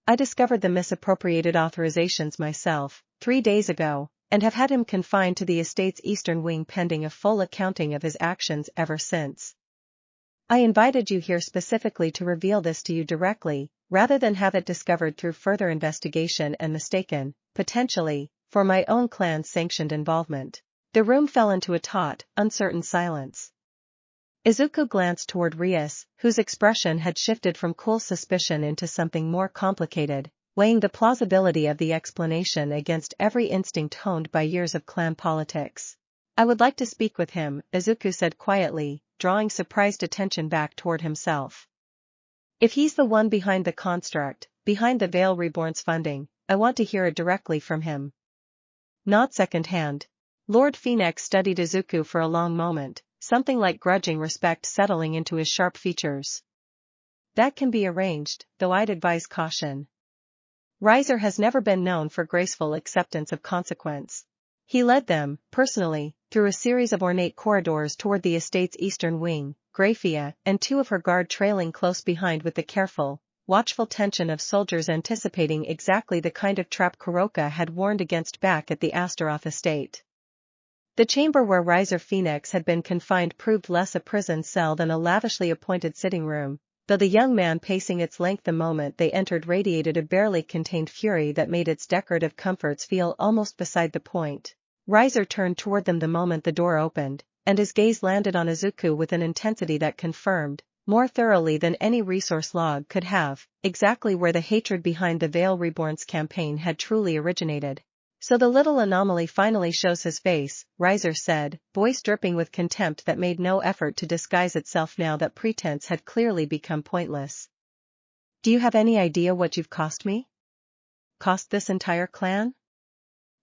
I discovered the misappropriated authorizations myself, 3 days ago, and have had him confined to the estate's eastern wing pending a full accounting of his actions ever since. I invited you here specifically to reveal this to you directly, rather than have it discovered through further investigation and mistaken, potentially, for my own clan's sanctioned involvement. The room fell into a taut, uncertain silence. Izuku glanced toward Rias, whose expression had shifted from cool suspicion into something more complicated, weighing the plausibility of the explanation against every instinct honed by years of clan politics. I would like to speak with him, Izuku said quietly, drawing surprised attention back toward himself. If he's the one behind the construct, behind the Veil Reborn's funding, I want to hear it directly from him. Not secondhand. Lord Phoenix studied Izuku for a long moment, something like grudging respect settling into his sharp features. That can be arranged, though I'd advise caution. Riser has never been known for graceful acceptance of consequence. He led them, personally, through a series of ornate corridors toward the estate's eastern wing, Grafia and 2 of her guard trailing close behind with the careful, watchful tension of soldiers anticipating exactly the kind of trap Kuroka had warned against back at the Astaroth estate. The chamber where Riser Phoenix had been confined proved less a prison cell than a lavishly appointed sitting room, though the young man pacing its length the moment they entered radiated a barely contained fury that made its decorative comforts feel almost beside the point. Riser turned toward them the moment the door opened, and his gaze landed on Izuku with an intensity that confirmed, more thoroughly than any resource log could have, exactly where the hatred behind the Veil Reborn's campaign had truly originated. So the little anomaly finally shows his face, Riser said, voice dripping with contempt that made no effort to disguise itself now that pretense had clearly become pointless. Do you have any idea what you've cost me? Cost this entire clan?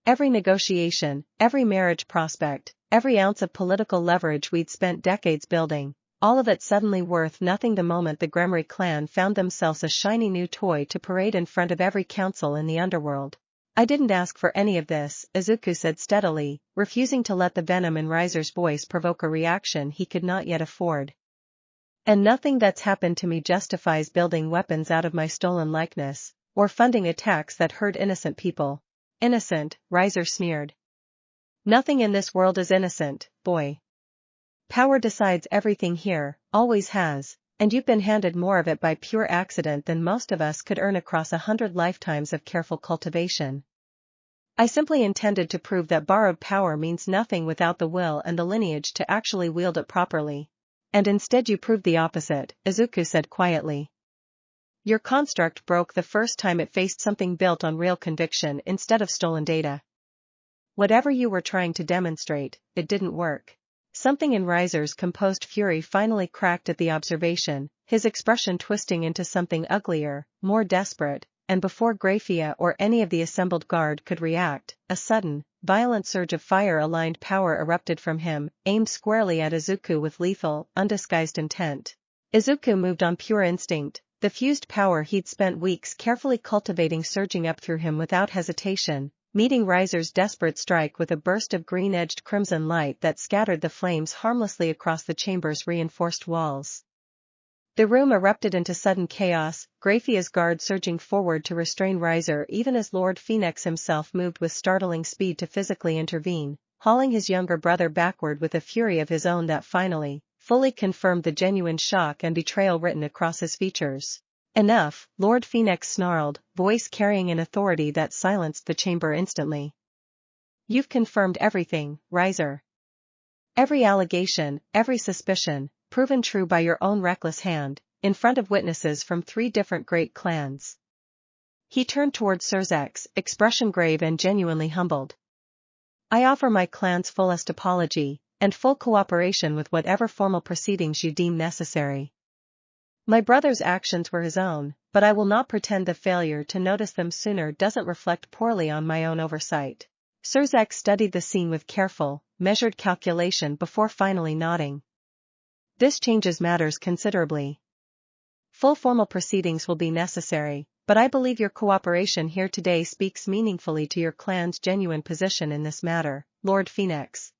Every negotiation, every marriage prospect, every ounce of political leverage we'd spent decades building, all of it suddenly worth nothing the moment the Gremory clan found themselves a shiny new toy to parade in front of every council in the Underworld. I didn't ask for any of this, Izuku said steadily, refusing to let the venom in Riser's voice provoke a reaction he could not yet afford. And nothing that's happened to me justifies building weapons out of my stolen likeness, or funding attacks that hurt innocent people. Innocent, Riser sneered. Nothing in this world is innocent, boy. Power decides everything here, always has, and you've been handed more of it by pure accident than most of us could earn across 100 lifetimes of careful cultivation. I simply intended to prove that borrowed power means nothing without the will and the lineage to actually wield it properly. And instead you proved the opposite, Izuku said quietly. Your construct broke the first time it faced something built on real conviction instead of stolen data. Whatever you were trying to demonstrate, it didn't work. Something in Riser's composed fury finally cracked at the observation, his expression twisting into something uglier, more desperate, and before Grafia or any of the assembled guard could react, a sudden, violent surge of fire-aligned power erupted from him, aimed squarely at Izuku with lethal, undisguised intent. Izuku moved on pure instinct, the fused power he'd spent weeks carefully cultivating surging up through him without hesitation, meeting Riser's desperate strike with a burst of green-edged crimson light that scattered the flames harmlessly across the chamber's reinforced walls. The room erupted into sudden chaos, Grafia's guard surging forward to restrain Riser even as Lord Phoenix himself moved with startling speed to physically intervene, hauling his younger brother backward with a fury of his own that finally, fully confirmed the genuine shock and betrayal written across his features. Enough, Lord Phoenix snarled, voice carrying an authority that silenced the chamber instantly. You've confirmed everything, Riser. Every allegation, every suspicion, proven true by your own reckless hand, in front of witnesses from 3 different great clans. He turned toward Surzex, expression grave and genuinely humbled. I offer my clan's fullest apology, and full cooperation with whatever formal proceedings you deem necessary. My brother's actions were his own, but I will not pretend the failure to notice them sooner doesn't reflect poorly on my own oversight. Surzex studied the scene with careful, measured calculation before finally nodding. This changes matters considerably. Full formal proceedings will be necessary, but I believe your cooperation here today speaks meaningfully to your clan's genuine position in this matter, Lord Phoenix.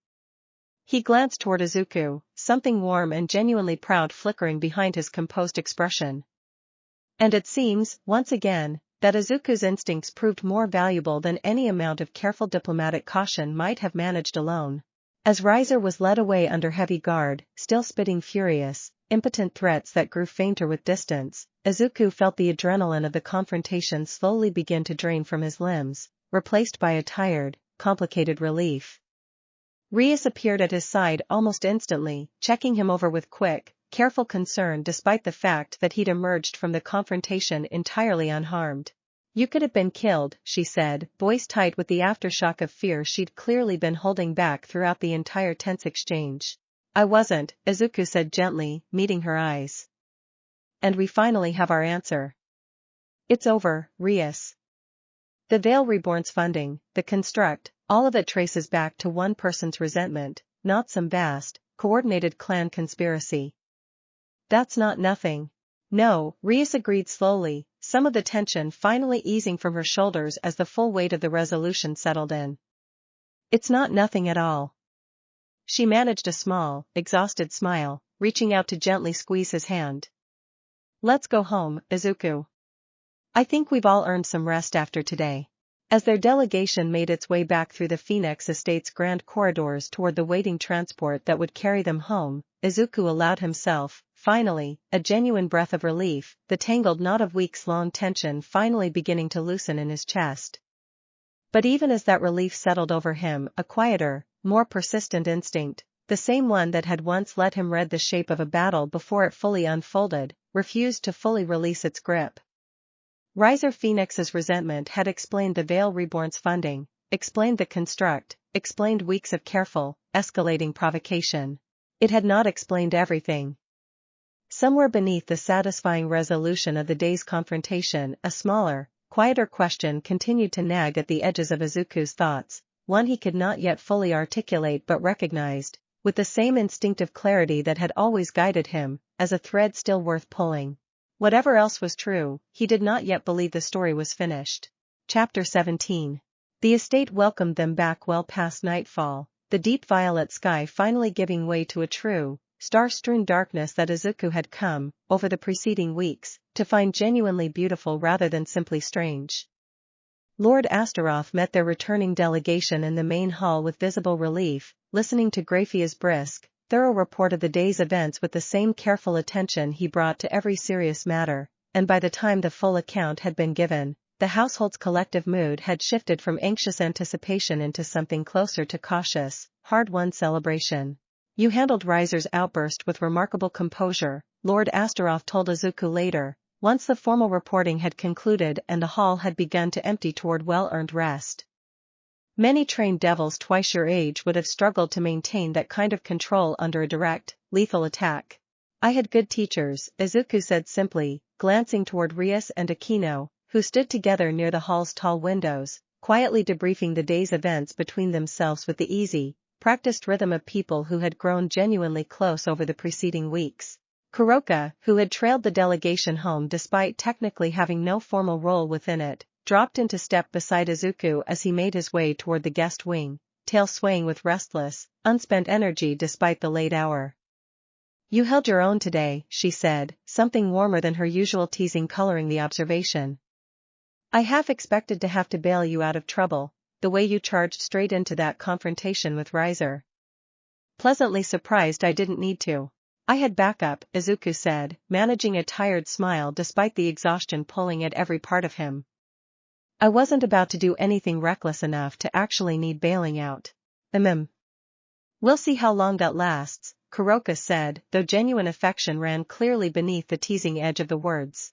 He glanced toward Izuku, something warm and genuinely proud flickering behind his composed expression. And it seems, once again, that Izuku's instincts proved more valuable than any amount of careful diplomatic caution might have managed alone. As Riser was led away under heavy guard, still spitting furious, impotent threats that grew fainter with distance, Izuku felt the adrenaline of the confrontation slowly begin to drain from his limbs, replaced by a tired, complicated relief. Rias appeared at his side almost instantly, checking him over with quick, careful concern despite the fact that he'd emerged from the confrontation entirely unharmed. You could have been killed, she said, voice tight with the aftershock of fear she'd clearly been holding back throughout the entire tense exchange. I wasn't, Izuku said gently, meeting her eyes. And we finally have our answer. It's over, Rias. The Veil Reborn's funding, the construct, all of it traces back to one person's resentment, not some vast, coordinated clan conspiracy. That's not nothing. No, Rias agreed slowly, some of the tension finally easing from her shoulders as the full weight of the resolution settled in. It's not nothing at all. She managed a small, exhausted smile, reaching out to gently squeeze his hand. Let's go home, Izuku. I think we've all earned some rest after today. As their delegation made its way back through the Phoenix Estate's grand corridors toward the waiting transport that would carry them home, Izuku allowed himself, finally, a genuine breath of relief, the tangled knot of weeks-long tension finally beginning to loosen in his chest. But even as that relief settled over him, a quieter, more persistent instinct, the same one that had once let him read the shape of a battle before it fully unfolded, refused to fully release its grip. Riser Phoenix's resentment had explained the Veil Reborn's funding, explained the construct, explained weeks of careful, escalating provocation. It had not explained everything. Somewhere beneath the satisfying resolution of the day's confrontation, a smaller, quieter question continued to nag at the edges of Izuku's thoughts, one he could not yet fully articulate but recognized, with the same instinctive clarity that had always guided him, as a thread still worth pulling. Whatever else was true, he did not yet believe the story was finished. Chapter 17. The estate welcomed them back well past nightfall, the deep violet sky finally giving way to a true, star-strewn darkness that Izuku had come, over the preceding weeks, to find genuinely beautiful rather than simply strange. Lord Astaroth met their returning delegation in the main hall with visible relief, listening to Grafia's brisk, thorough report of the day's events with the same careful attention he brought to every serious matter, and by the time the full account had been given, the household's collective mood had shifted from anxious anticipation into something closer to cautious, hard-won celebration. You handled Riser's outburst with remarkable composure, Lord Astaroth told Izuku later, once the formal reporting had concluded and the hall had begun to empty toward well-earned rest. Many trained devils twice your age would have struggled to maintain that kind of control under a direct, lethal attack. I had good teachers, Izuku said simply, glancing toward Rias and Akeno, who stood together near the hall's tall windows, quietly debriefing the day's events between themselves with the easy, practiced rhythm of people who had grown genuinely close over the preceding weeks. Kuroka, who had trailed the delegation home despite technically having no formal role within it, dropped into step beside Izuku as he made his way toward the guest wing, tail swaying with restless, unspent energy despite the late hour. You held your own today, she said, something warmer than her usual teasing coloring the observation. I half expected to have to bail you out of trouble, the way you charged straight into that confrontation with Riser. Pleasantly surprised I didn't need to. I had backup, Izuku said, managing a tired smile despite the exhaustion pulling at every part of him. I wasn't about to do anything reckless enough to actually need bailing out. We'll see how long that lasts, Kuroka said, though genuine affection ran clearly beneath the teasing edge of the words.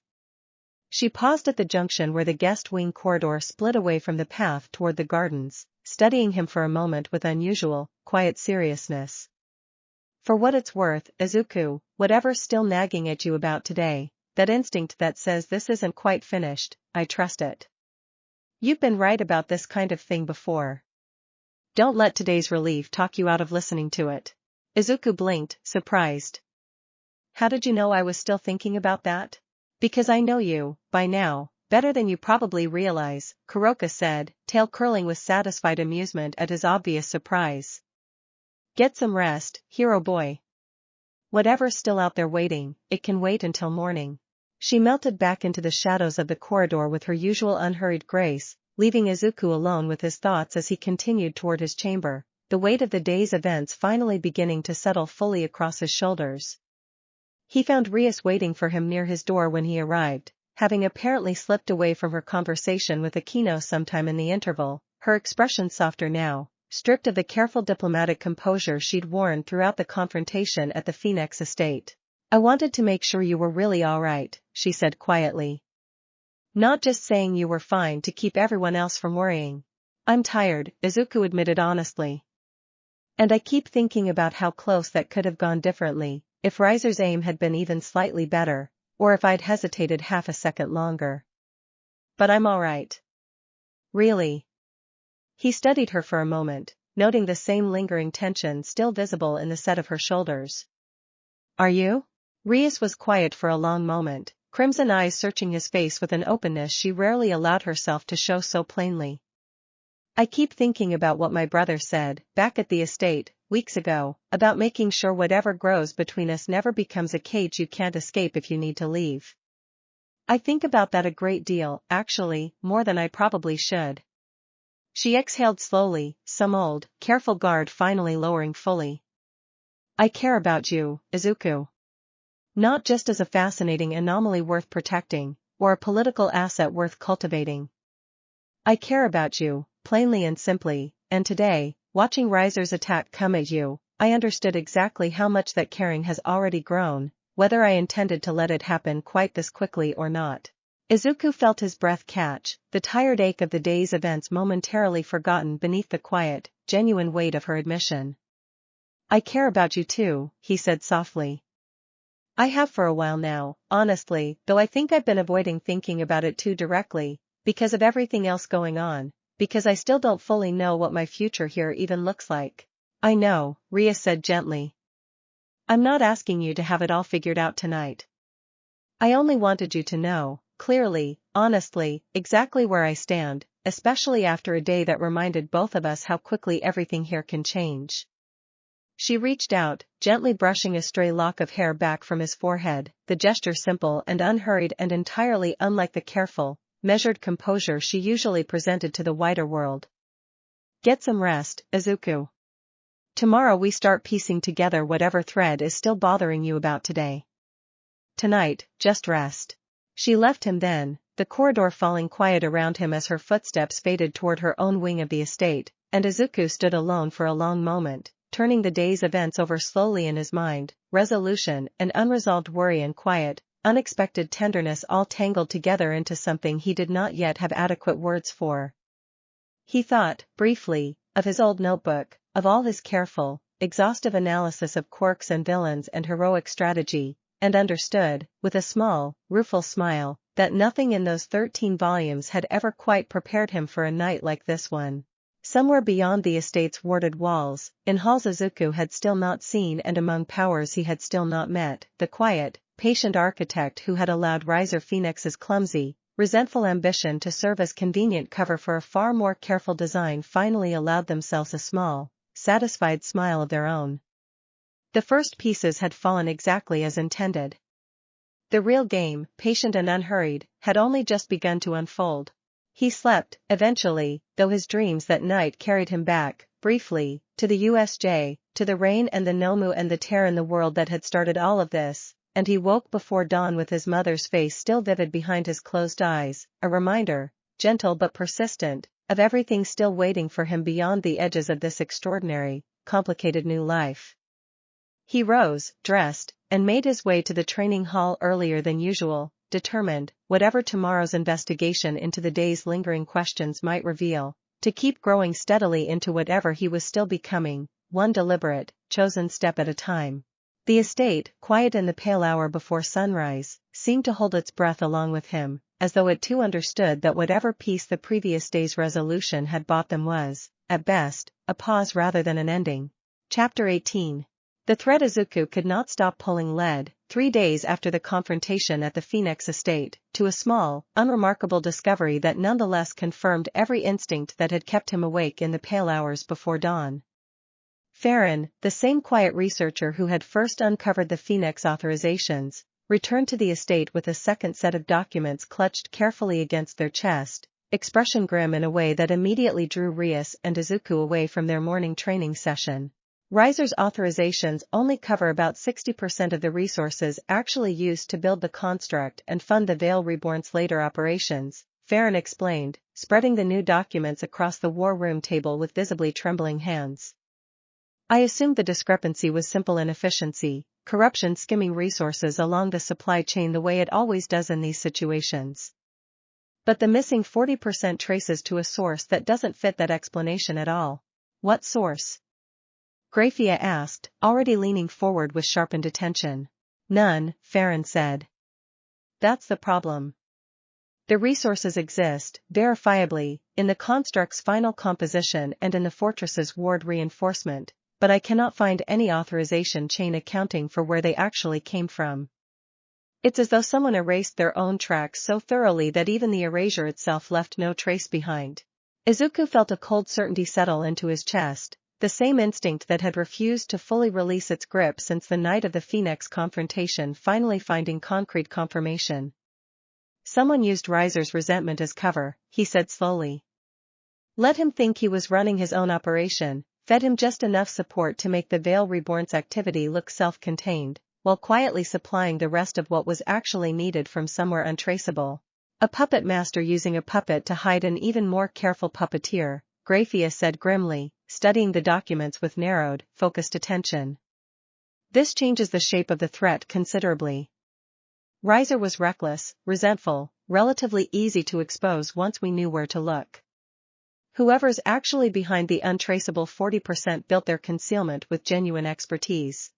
She paused at the junction where the guest wing corridor split away from the path toward the gardens, studying him for a moment with unusual, quiet seriousness. For what it's worth, Izuku, whatever's still nagging at you about today, that instinct that says this isn't quite finished, I trust it. You've been right about this kind of thing before. Don't let today's relief talk you out of listening to it. Izuku blinked, surprised. How did you know I was still thinking about that? Because I know you, by now, better than you probably realize, Kuroka said, tail curling with satisfied amusement at his obvious surprise. Get some rest, hero boy. Whatever's still out there waiting, it can wait until morning. She melted back into the shadows of the corridor with her usual unhurried grace, leaving Izuku alone with his thoughts as he continued toward his chamber, the weight of the day's events finally beginning to settle fully across his shoulders. He found Rias waiting for him near his door when he arrived, having apparently slipped away from her conversation with Akeno sometime in the interval, her expression softer now, stripped of the careful diplomatic composure she'd worn throughout the confrontation at the Phoenix estate. I wanted to make sure you were really all right, she said quietly. Not just saying you were fine to keep everyone else from worrying. I'm tired, Izuku admitted honestly. And I keep thinking about how close that could have gone differently, if Riser's aim had been even slightly better, or if I'd hesitated half a second longer. But I'm all right. Really? He studied her for a moment, noting the same lingering tension still visible in the set of her shoulders. Are you? Rias was quiet for a long moment, crimson eyes searching his face with an openness she rarely allowed herself to show so plainly. I keep thinking about what my brother said, back at the estate, weeks ago, about making sure whatever grows between us never becomes a cage you can't escape if you need to leave. I think about that a great deal, actually, more than I probably should. She exhaled slowly, some old, careful guard finally lowering fully. I care about you, Izuku. Not just as a fascinating anomaly worth protecting, or a political asset worth cultivating. I care about you, plainly and simply, and today, watching Riser's attack come at you, I understood exactly how much that caring has already grown, whether I intended to let it happen quite this quickly or not. Izuku felt his breath catch, the tired ache of the day's events momentarily forgotten beneath the quiet, genuine weight of her admission. I care about you too, he said softly. I have for a while now, honestly, though I think I've been avoiding thinking about it too directly, because of everything else going on, because I still don't fully know what my future here even looks like. I know, Rias said gently. I'm not asking you to have it all figured out tonight. I only wanted you to know, clearly, honestly, exactly where I stand, especially after a day that reminded both of us how quickly everything here can change. She reached out, gently brushing a stray lock of hair back from his forehead, the gesture simple and unhurried and entirely unlike the careful, measured composure she usually presented to the wider world. Get some rest, Izuku. Tomorrow we start piecing together whatever thread is still bothering you about today. Tonight, just rest. She left him then, the corridor falling quiet around him as her footsteps faded toward her own wing of the estate, and Izuku stood alone for a long moment, turning the day's events over slowly in his mind, resolution and unresolved worry and quiet, unexpected tenderness all tangled together into something he did not yet have adequate words for. He thought, briefly, of his old notebook, of all his careful, exhaustive analysis of quirks and villains and heroic strategy, and understood, with a small, rueful smile, that nothing in those 13 volumes had ever quite prepared him for a night like this one. Somewhere beyond the estate's warded walls, in halls Izuku had still not seen and among powers he had still not met, the quiet, patient architect who had allowed Riser Phoenix's clumsy, resentful ambition to serve as convenient cover for a far more careful design finally allowed themselves a small, satisfied smile of their own. The first pieces had fallen exactly as intended. The real game, patient and unhurried, had only just begun to unfold. He slept, eventually, though his dreams that night carried him back, briefly, to the USJ, to the rain and the Nomu and the tear in the world that had started all of this, and he woke before dawn with his mother's face still vivid behind his closed eyes, a reminder, gentle but persistent, of everything still waiting for him beyond the edges of this extraordinary, complicated new life. He rose, dressed, and made his way to the training hall earlier than usual, determined, whatever tomorrow's investigation into the day's lingering questions might reveal, to keep growing steadily into whatever he was still becoming, one deliberate, chosen step at a time. The estate, quiet in the pale hour before sunrise, seemed to hold its breath along with him, as though it too understood that whatever peace the previous day's resolution had bought them was, at best, a pause rather than an ending. Chapter 18. The thread Izuku could not stop pulling led, 3 days after the confrontation at the Phoenix estate, to a small, unremarkable discovery that nonetheless confirmed every instinct that had kept him awake in the pale hours before dawn. Farron, the same quiet researcher who had first uncovered the Phoenix authorizations, returned to the estate with a second set of documents clutched carefully against their chest, expression grim in a way that immediately drew Rias and Izuku away from their morning training session. Riser's authorizations only cover about 60% of the resources actually used to build the construct and fund the Veil Reborn's later operations, Farron explained, spreading the new documents across the war room table with visibly trembling hands. I assumed the discrepancy was simple inefficiency, corruption skimming resources along the supply chain the way it always does in these situations. But the missing 40% traces to a source that doesn't fit that explanation at all. What source? Grafia asked, already leaning forward with sharpened attention. None, Farron said. That's the problem. The resources exist, verifiably, in the construct's final composition and in the fortress's ward reinforcement, but I cannot find any authorization chain accounting for where they actually came from. It's as though someone erased their own tracks so thoroughly that even the erasure itself left no trace behind. Izuku felt a cold certainty settle into his chest, the same instinct that had refused to fully release its grip since the night of the Phoenix confrontation finally finding concrete confirmation. Someone used Riser's resentment as cover, he said slowly. Let him think he was running his own operation, fed him just enough support to make the Veil Reborn's activity look self-contained, while quietly supplying the rest of what was actually needed from somewhere untraceable. A puppet master using a puppet to hide an even more careful puppeteer, Grafia said grimly, studying the documents with narrowed, focused attention. This changes the shape of the threat considerably. Riser was reckless, resentful, relatively easy to expose once we knew where to look. Whoever's actually behind the untraceable 40% built their concealment with genuine expertise.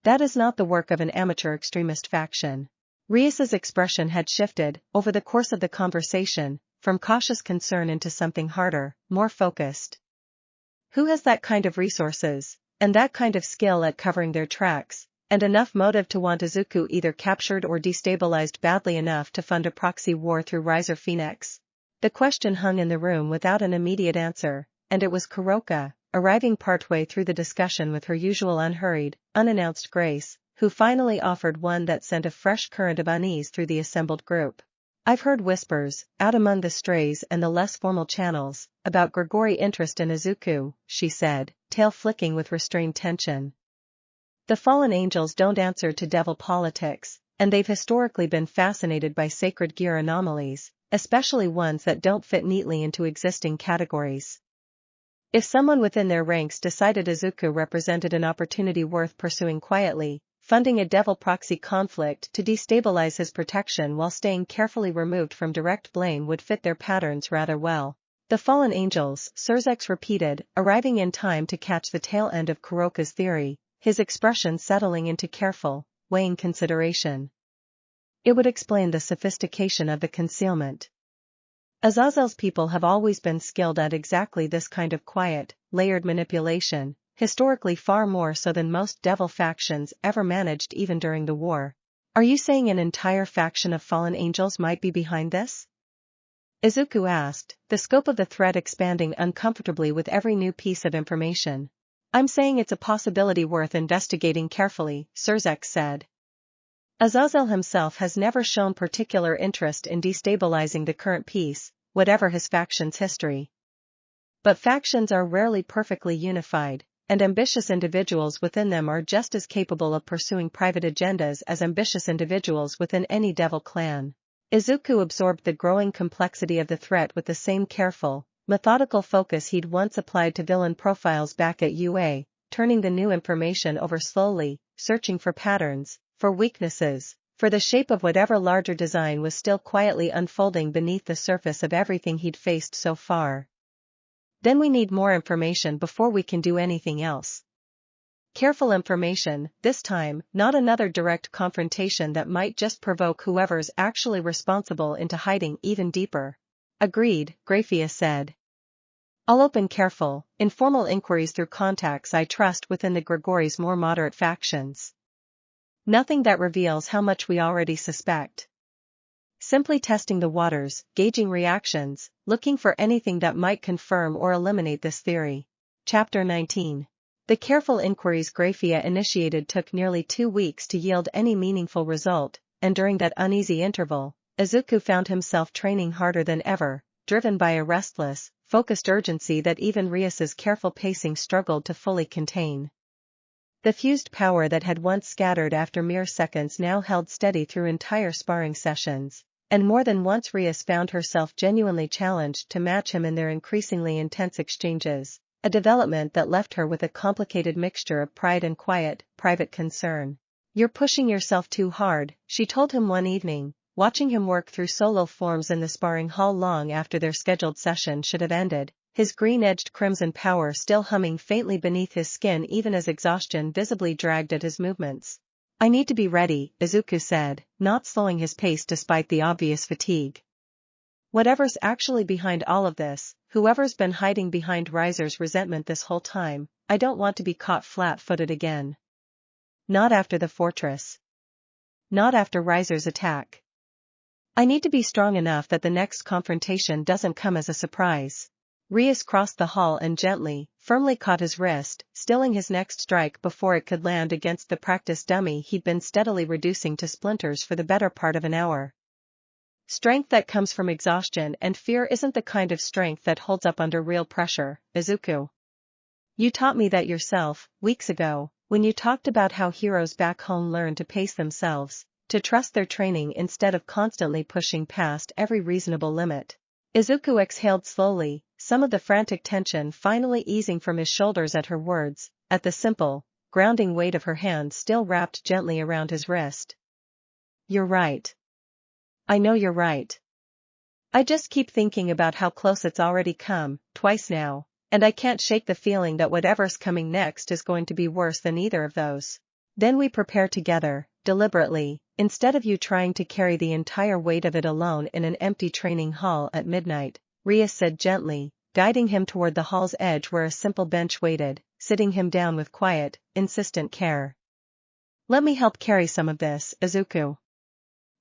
That is not the work of an amateur extremist faction. Rias's expression had shifted, over the course of the conversation, from cautious concern into something harder, more focused. Who has that kind of resources, and that kind of skill at covering their tracks, and enough motive to want Izuku either captured or destabilized badly enough to fund a proxy war through Riser Phoenix? The question hung in the room without an immediate answer, and it was Kuroka, arriving partway through the discussion with her usual unhurried, unannounced grace, who finally offered one that sent a fresh current of unease through the assembled group. I've heard whispers, out among the strays and the less formal channels, about Gregory interest in Izuku, she said, tail flicking with restrained tension. The fallen angels don't answer to devil politics, and they've historically been fascinated by sacred gear anomalies, especially ones that don't fit neatly into existing categories. If someone within their ranks decided Izuku represented an opportunity worth pursuing quietly, funding a devil proxy conflict to destabilize his protection while staying carefully removed from direct blame would fit their patterns rather well. The fallen angels, Surzex repeated, arriving in time to catch the tail end of Kuroka's theory, his expression settling into careful, weighing consideration. It would explain the sophistication of the concealment. Azazel's people have always been skilled at exactly this kind of quiet, layered manipulation, historically far more so than most devil factions ever managed even during the war. Are you saying an entire faction of fallen angels might be behind this? Izuku asked, the scope of the threat expanding uncomfortably with every new piece of information. I'm saying it's a possibility worth investigating carefully, Surzex said. Azazel himself has never shown particular interest in destabilizing the current peace, whatever his faction's history. But factions are rarely perfectly unified, and ambitious individuals within them are just as capable of pursuing private agendas as ambitious individuals within any devil clan. Izuku absorbed the growing complexity of the threat with the same careful, methodical focus he'd once applied to villain profiles back at UA, turning the new information over slowly, searching for patterns, for weaknesses, for the shape of whatever larger design was still quietly unfolding beneath the surface of everything he'd faced so far. Then we need more information before we can do anything else. Careful information, this time, not another direct confrontation that might just provoke whoever's actually responsible into hiding even deeper. Agreed, Grafia said. I'll open careful, informal inquiries through contacts I trust within the Grigori's more moderate factions. Nothing that reveals how much we already suspect. Simply testing the waters, gauging reactions, looking for anything that might confirm or eliminate this theory. Chapter 19. The careful inquiries Grafia initiated took nearly 2 weeks to yield any meaningful result, and during that uneasy interval, Izuku found himself training harder than ever, driven by a restless, focused urgency that even Rias's careful pacing struggled to fully contain. The fused power that had once scattered after mere seconds now held steady through entire sparring sessions, and more than once Rias found herself genuinely challenged to match him in their increasingly intense exchanges. A development that left her with a complicated mixture of pride and quiet, private concern. You're pushing yourself too hard, she told him one evening, watching him work through solo forms in the sparring hall long after their scheduled session should have ended, his green-edged crimson power still humming faintly beneath his skin even as exhaustion visibly dragged at his movements. I need to be ready, Izuku said, not slowing his pace despite the obvious fatigue. Whatever's actually behind all of this, whoever's been hiding behind Riser's resentment this whole time, I don't want to be caught flat-footed again. Not after the fortress. Not after Riser's attack. I need to be strong enough that the next confrontation doesn't come as a surprise. Rias crossed the hall and gently, firmly caught his wrist, stilling his next strike before it could land against the practice dummy he'd been steadily reducing to splinters for the better part of an hour. Strength that comes from exhaustion and fear isn't the kind of strength that holds up under real pressure, Izuku. You taught me that yourself, weeks ago, when you talked about how heroes back home learn to pace themselves, to trust their training instead of constantly pushing past every reasonable limit. Izuku exhaled slowly, some of the frantic tension finally easing from his shoulders at her words, at the simple, grounding weight of her hand still wrapped gently around his wrist. You're right. I know you're right. I just keep thinking about how close it's already come, twice now, and I can't shake the feeling that whatever's coming next is going to be worse than either of those. Then we prepare together, deliberately, instead of you trying to carry the entire weight of it alone in an empty training hall at midnight, Rias said gently, guiding him toward the hall's edge where a simple bench waited, sitting him down with quiet, insistent care. Let me help carry some of this, Izuku.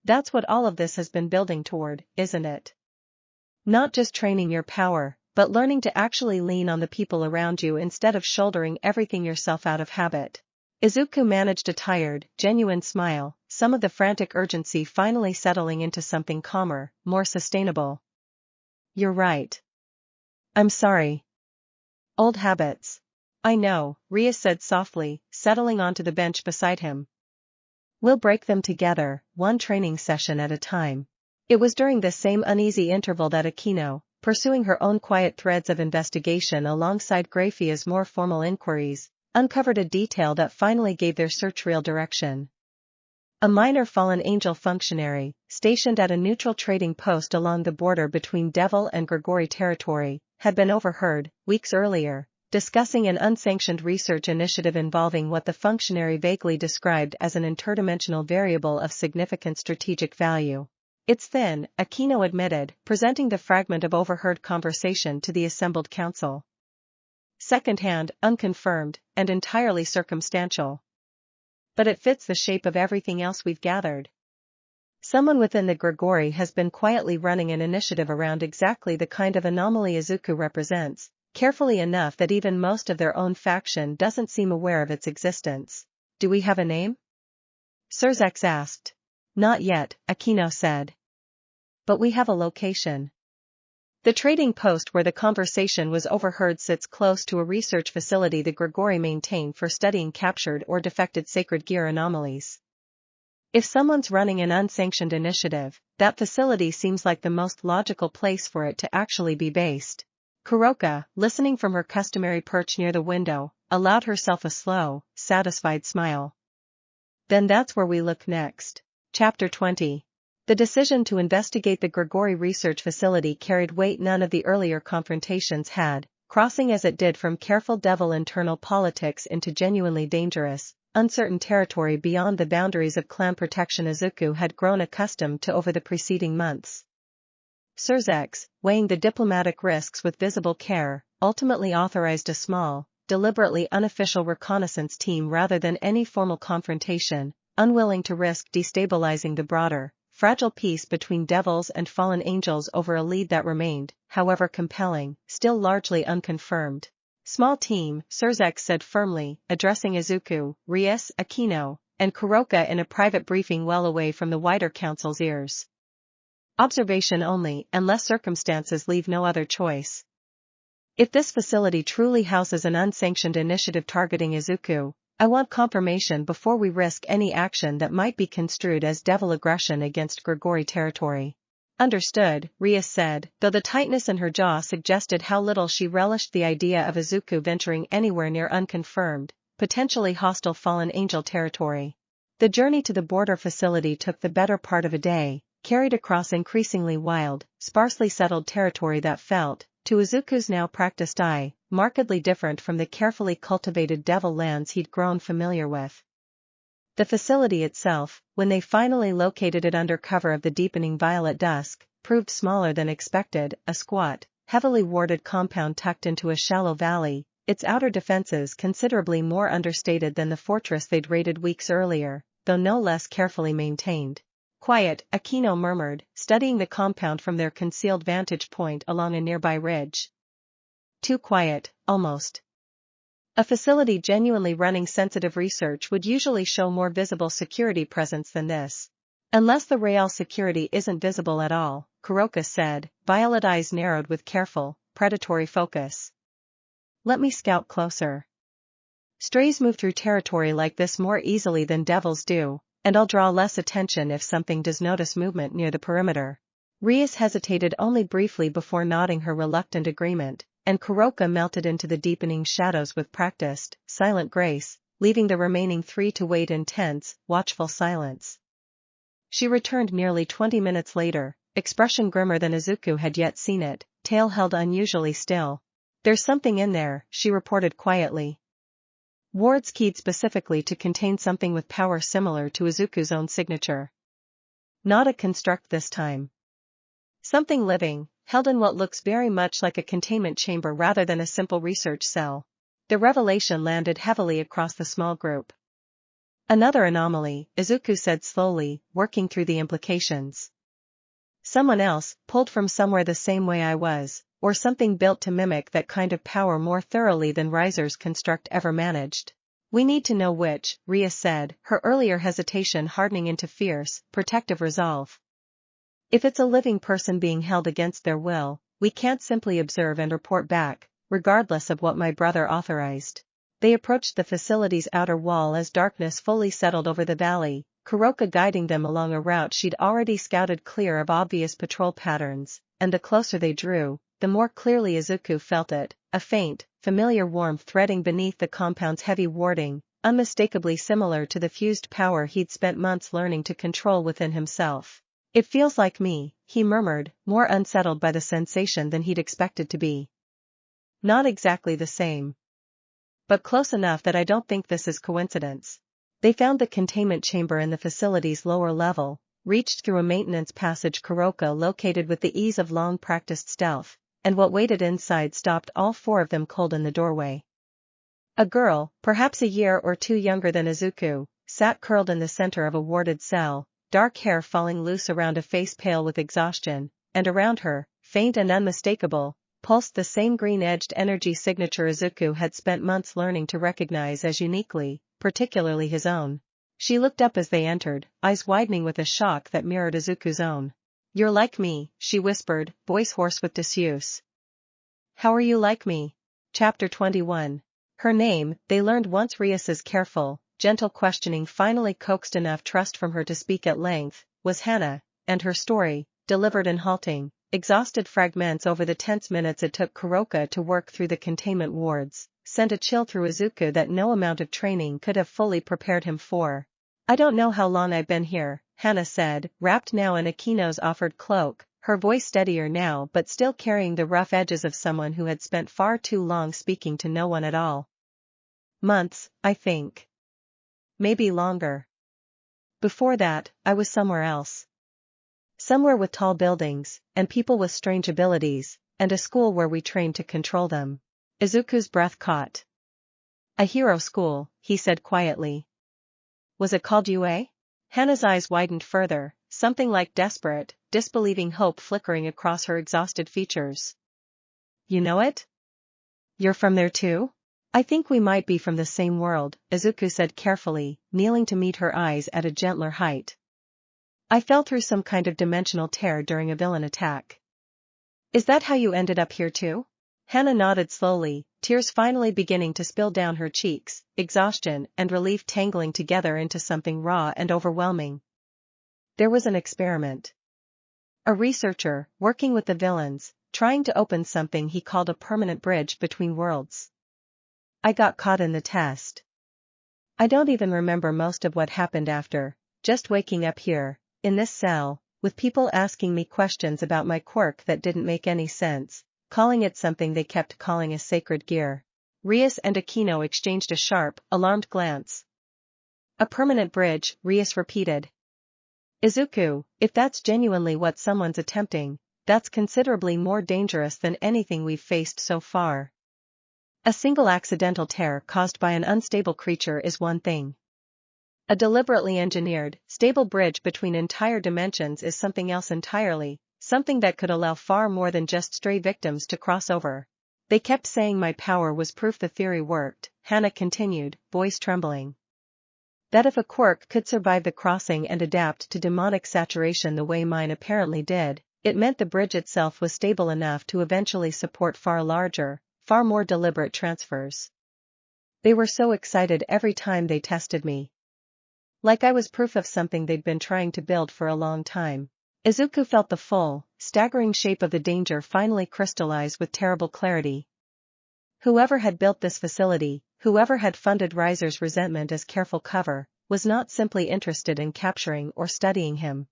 That's what all of this has been building toward, isn't it? Not just training your power, but learning to actually lean on the people around you instead of shouldering everything yourself out of habit. Izuku managed a tired, genuine smile, some of the frantic urgency finally settling into something calmer, more sustainable. You're right. I'm sorry. Old habits. I know, Rias said softly, settling onto the bench beside him. We'll break them together, one training session at a time. It was during this same uneasy interval that Akeno, pursuing her own quiet threads of investigation alongside Graphia's more formal inquiries, uncovered a detail that finally gave their search real direction. A minor fallen angel functionary, stationed at a neutral trading post along the border between Devil and Gregory territory, had been overheard, weeks earlier, discussing an unsanctioned research initiative involving what the functionary vaguely described as an interdimensional variable of significant strategic value. It's thin, Akeno admitted, presenting the fragment of overheard conversation to the assembled council. Second-hand, unconfirmed, and entirely circumstantial. But it fits the shape of everything else we've gathered. Someone within the Gregory has been quietly running an initiative around exactly the kind of anomaly Izuku represents, carefully enough that even most of their own faction doesn't seem aware of its existence. Do we have a name? Surzex asked. Not yet, Akeno said. But we have a location. The trading post where the conversation was overheard sits close to a research facility the Gregory maintain for studying captured or defected sacred gear anomalies. If someone's running an unsanctioned initiative, that facility seems like the most logical place for it to actually be based. Kuroka, listening from her customary perch near the window, allowed herself a slow, satisfied smile. Then that's where we look next. Chapter 20. The decision to investigate the Gregory Research Facility carried weight none of the earlier confrontations had, crossing as it did from careful devil internal politics into genuinely dangerous, uncertain territory beyond the boundaries of clan protection Izuku had grown accustomed to over the preceding months. Surzex, weighing the diplomatic risks with visible care, ultimately authorized a small, deliberately unofficial reconnaissance team rather than any formal confrontation, unwilling to risk destabilizing the broader, fragile peace between devils and fallen angels over a lead that remained, however compelling, still largely unconfirmed. Small team, Surzex said firmly, addressing Izuku, Rias, Akeno, and Kuroka in a private briefing well away from the wider council's ears. Observation only, unless circumstances leave no other choice. If this facility truly houses an unsanctioned initiative targeting Izuku, I want confirmation before we risk any action that might be construed as devil aggression against Gregory territory. Understood, Rias said, though the tightness in her jaw suggested how little she relished the idea of Izuku venturing anywhere near unconfirmed, potentially hostile fallen angel territory. The journey to the border facility took the better part of a day, carried across increasingly wild, sparsely settled territory that felt, to Izuku's now practiced eye, markedly different from the carefully cultivated devil lands he'd grown familiar with. The facility itself, when they finally located it under cover of the deepening violet dusk, proved smaller than expected, a squat, heavily warded compound tucked into a shallow valley, its outer defenses considerably more understated than the fortress they'd raided weeks earlier, though no less carefully maintained. Quiet, Akeno murmured, studying the compound from their concealed vantage point along a nearby ridge. Too quiet, almost. A facility genuinely running sensitive research would usually show more visible security presence than this. Unless the real security isn't visible at all, Kuroka said, violet eyes narrowed with careful, predatory focus. Let me scout closer. Strays move through territory like this more easily than devils do, and I'll draw less attention if something does notice movement near the perimeter. Rias hesitated only briefly before nodding her reluctant agreement, and Kuroka melted into the deepening shadows with practiced, silent grace, leaving the remaining three to wait in tense, watchful silence. She returned nearly 20 minutes later, expression grimmer than Izuku had yet seen it, tail held unusually still. There's something in there, she reported quietly. Wards keyed specifically to contain something with power similar to Izuku's own signature. Not a construct this time. Something living, held in what looks very much like a containment chamber rather than a simple research cell. The revelation landed heavily across the small group. Another anomaly, Izuku said slowly, working through the implications. Someone else, pulled from somewhere the same way I was, or something built to mimic that kind of power more thoroughly than Riser's construct ever managed. We need to know which, Rias said, her earlier hesitation hardening into fierce, protective resolve. If it's a living person being held against their will, we can't simply observe and report back, regardless of what my brother authorized. They approached the facility's outer wall as darkness fully settled over the valley, Kuroka guiding them along a route she'd already scouted clear of obvious patrol patterns, and the closer they drew, the more clearly Izuku felt it, a faint, familiar warmth threading beneath the compound's heavy warding, unmistakably similar to the fused power he'd spent months learning to control within himself. "It feels like me," he murmured, more unsettled by the sensation than he'd expected to be. "Not exactly the same. But close enough that I don't think this is coincidence." They found the containment chamber in the facility's lower level, reached through a maintenance passage Kuroka located with the ease of long-practiced stealth, and what waited inside stopped all four of them cold in the doorway. A girl, perhaps a year or two younger than Izuku, sat curled in the center of a warded cell, dark hair falling loose around a face pale with exhaustion, and around her, faint and unmistakable, pulsed the same green-edged energy signature Izuku had spent months learning to recognize as uniquely, particularly his own. She looked up as they entered, eyes widening with a shock that mirrored Izuku's own. "You're like me," she whispered, voice hoarse with disuse. "How are you like me?" Chapter 21. Her name, they learned once Rias's careful, gentle questioning finally coaxed enough trust from her to speak at length, was Hana, and her story, delivered in halting, exhausted fragments over the tense minutes it took Kuroka to work through the containment wards, sent a chill through Izuku that no amount of training could have fully prepared him for. "I don't know how long I've been here," Hana said, wrapped now in Akeno's offered cloak, her voice steadier now but still carrying the rough edges of someone who had spent far too long speaking to no one at all. "Months, I think. Maybe longer. Before that, I was somewhere else. Somewhere with tall buildings, and people with strange abilities, and a school where we trained to control them." Izuku's breath caught. "A hero school," he said quietly. "Was it called UA?" Hana's eyes widened further, something like desperate, disbelieving hope flickering across her exhausted features. "You know it? You're from there too?" "I think we might be from the same world," Izuku said carefully, kneeling to meet her eyes at a gentler height. "I fell through some kind of dimensional tear during a villain attack." "Is that how you ended up here too?" Hana nodded slowly, tears finally beginning to spill down her cheeks, exhaustion and relief tangling together into something raw and overwhelming. "There was an experiment. A researcher, working with the villains, trying to open something he called a permanent bridge between worlds. I got caught in the test. I don't even remember most of what happened after, just waking up here, in this cell, with people asking me questions about my quirk that didn't make any sense, calling it something they kept calling a sacred gear." Rias and Akeno exchanged a sharp, alarmed glance. "A permanent bridge," Rias repeated. "Izuku, if that's genuinely what someone's attempting, that's considerably more dangerous than anything we've faced so far. A single accidental tear caused by an unstable creature is one thing. A deliberately engineered, stable bridge between entire dimensions is something else entirely, something that could allow far more than just stray victims to cross over. They kept saying my power was proof the theory worked," Hana continued, voice trembling. "That if a quirk could survive the crossing and adapt to demonic saturation the way mine apparently did, it meant the bridge itself was stable enough to eventually support far larger, far more deliberate transfers. They were so excited every time they tested me. Like I was proof of something they'd been trying to build for a long time." Izuku felt the full, staggering shape of the danger finally crystallize with terrible clarity. Whoever had built this facility, whoever had funded Riser's resentment as careful cover, was not simply interested in capturing or studying him.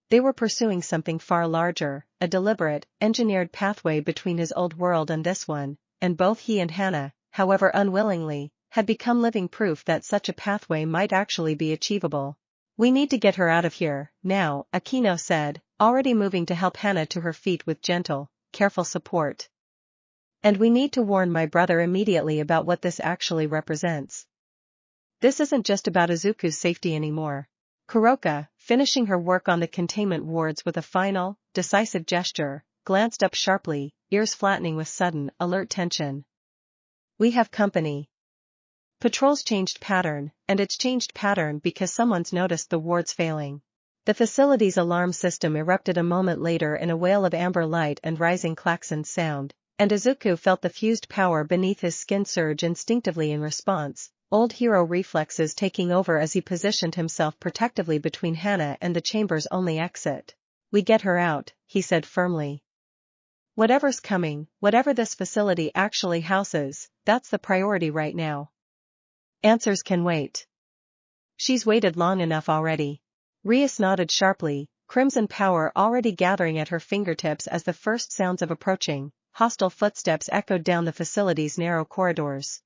They were pursuing something far larger, a deliberate, engineered pathway between his old world and this one, and both he and Hana, however unwillingly, had become living proof that such a pathway might actually be achievable. "We need to get her out of here, now," Akeno said, already moving to help Hana to her feet with gentle, careful support. "And we need to warn my brother immediately about what this actually represents. This isn't just about Izuku's safety anymore." Kuroka, finishing her work on the containment wards with a final, decisive gesture, glanced up sharply, ears flattening with sudden, alert tension. "We have company." Patrol's changed pattern, and it's changed pattern because someone's noticed the wards failing. The facility's alarm system erupted a moment later in a wail of amber light and rising klaxon sound, and Izuku felt the fused power beneath his skin surge instinctively in response, old hero reflexes taking over as he positioned himself protectively between Hana and the chamber's only exit. "We get her out," he said firmly. "Whatever's coming, whatever this facility actually houses, that's the priority right now. Answers can wait." "She's waited long enough already." Rias nodded sharply, crimson power already gathering at her fingertips as the first sounds of approaching, hostile footsteps echoed down the facility's narrow corridors.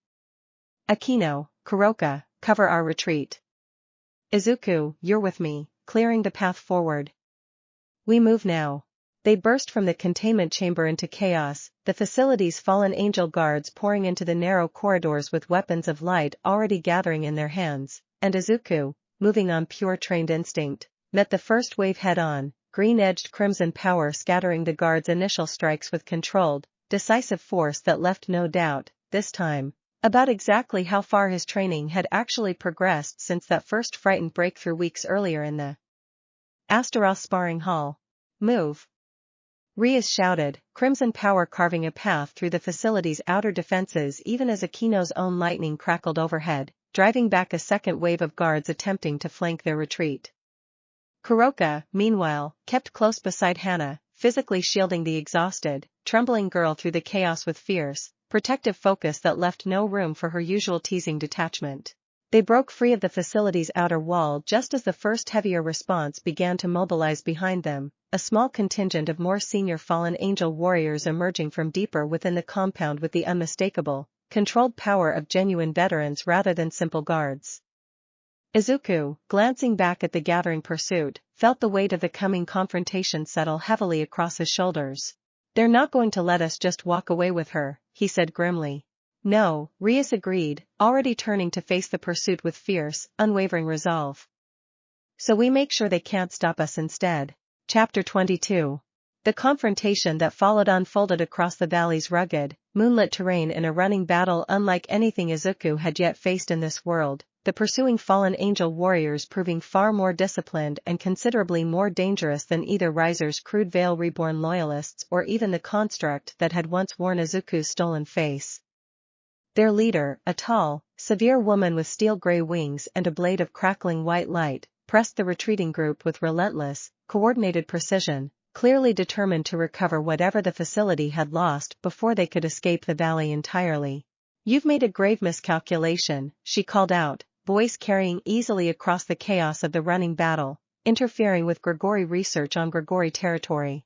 "Akeno, Kuroka, cover our retreat. Izuku, you're with me, clearing the path forward. We move now." They burst from the containment chamber into chaos, the facility's fallen angel guards pouring into the narrow corridors with weapons of light already gathering in their hands, and Izuku, moving on pure trained instinct, met the first wave head-on, green-edged crimson power scattering the guards' initial strikes with controlled, decisive force that left no doubt, this time, about exactly how far his training had actually progressed since that first frightened breakthrough weeks earlier in the Astaroth sparring hall. "Move!" Rias shouted, crimson power carving a path through the facility's outer defenses even as Akeno's own lightning crackled overhead, driving back a second wave of guards attempting to flank their retreat. Kuroka, meanwhile, kept close beside Hana, physically shielding the exhausted, trembling girl through the chaos with fierce, protective focus that left no room for her usual teasing detachment. They broke free of the facility's outer wall just as the first heavier response began to mobilize behind them, a small contingent of more senior fallen angel warriors emerging from deeper within the compound with the unmistakable, controlled power of genuine veterans rather than simple guards. Izuku, glancing back at the gathering pursuit, felt the weight of the coming confrontation settle heavily across his shoulders. "They're not going to let us just walk away with her," he said grimly. "No," Rias agreed, already turning to face the pursuit with fierce, unwavering resolve. "So we make sure they can't stop us instead." Chapter 22. The confrontation that followed unfolded across the valley's rugged, moonlit terrain in a running battle unlike anything Izuku had yet faced in this world, the pursuing fallen angel warriors proving far more disciplined and considerably more dangerous than either Riser's crude Veil Reborn loyalists or even the construct that had once worn Izuku's stolen face. Their leader, a tall, severe woman with steel-gray wings and a blade of crackling white light, pressed the retreating group with relentless, coordinated precision, clearly determined to recover whatever the facility had lost before they could escape the valley entirely. "You've made a grave miscalculation," she called out, voice carrying easily across the chaos of the running battle, interfering with Gregory research on Gregory territory.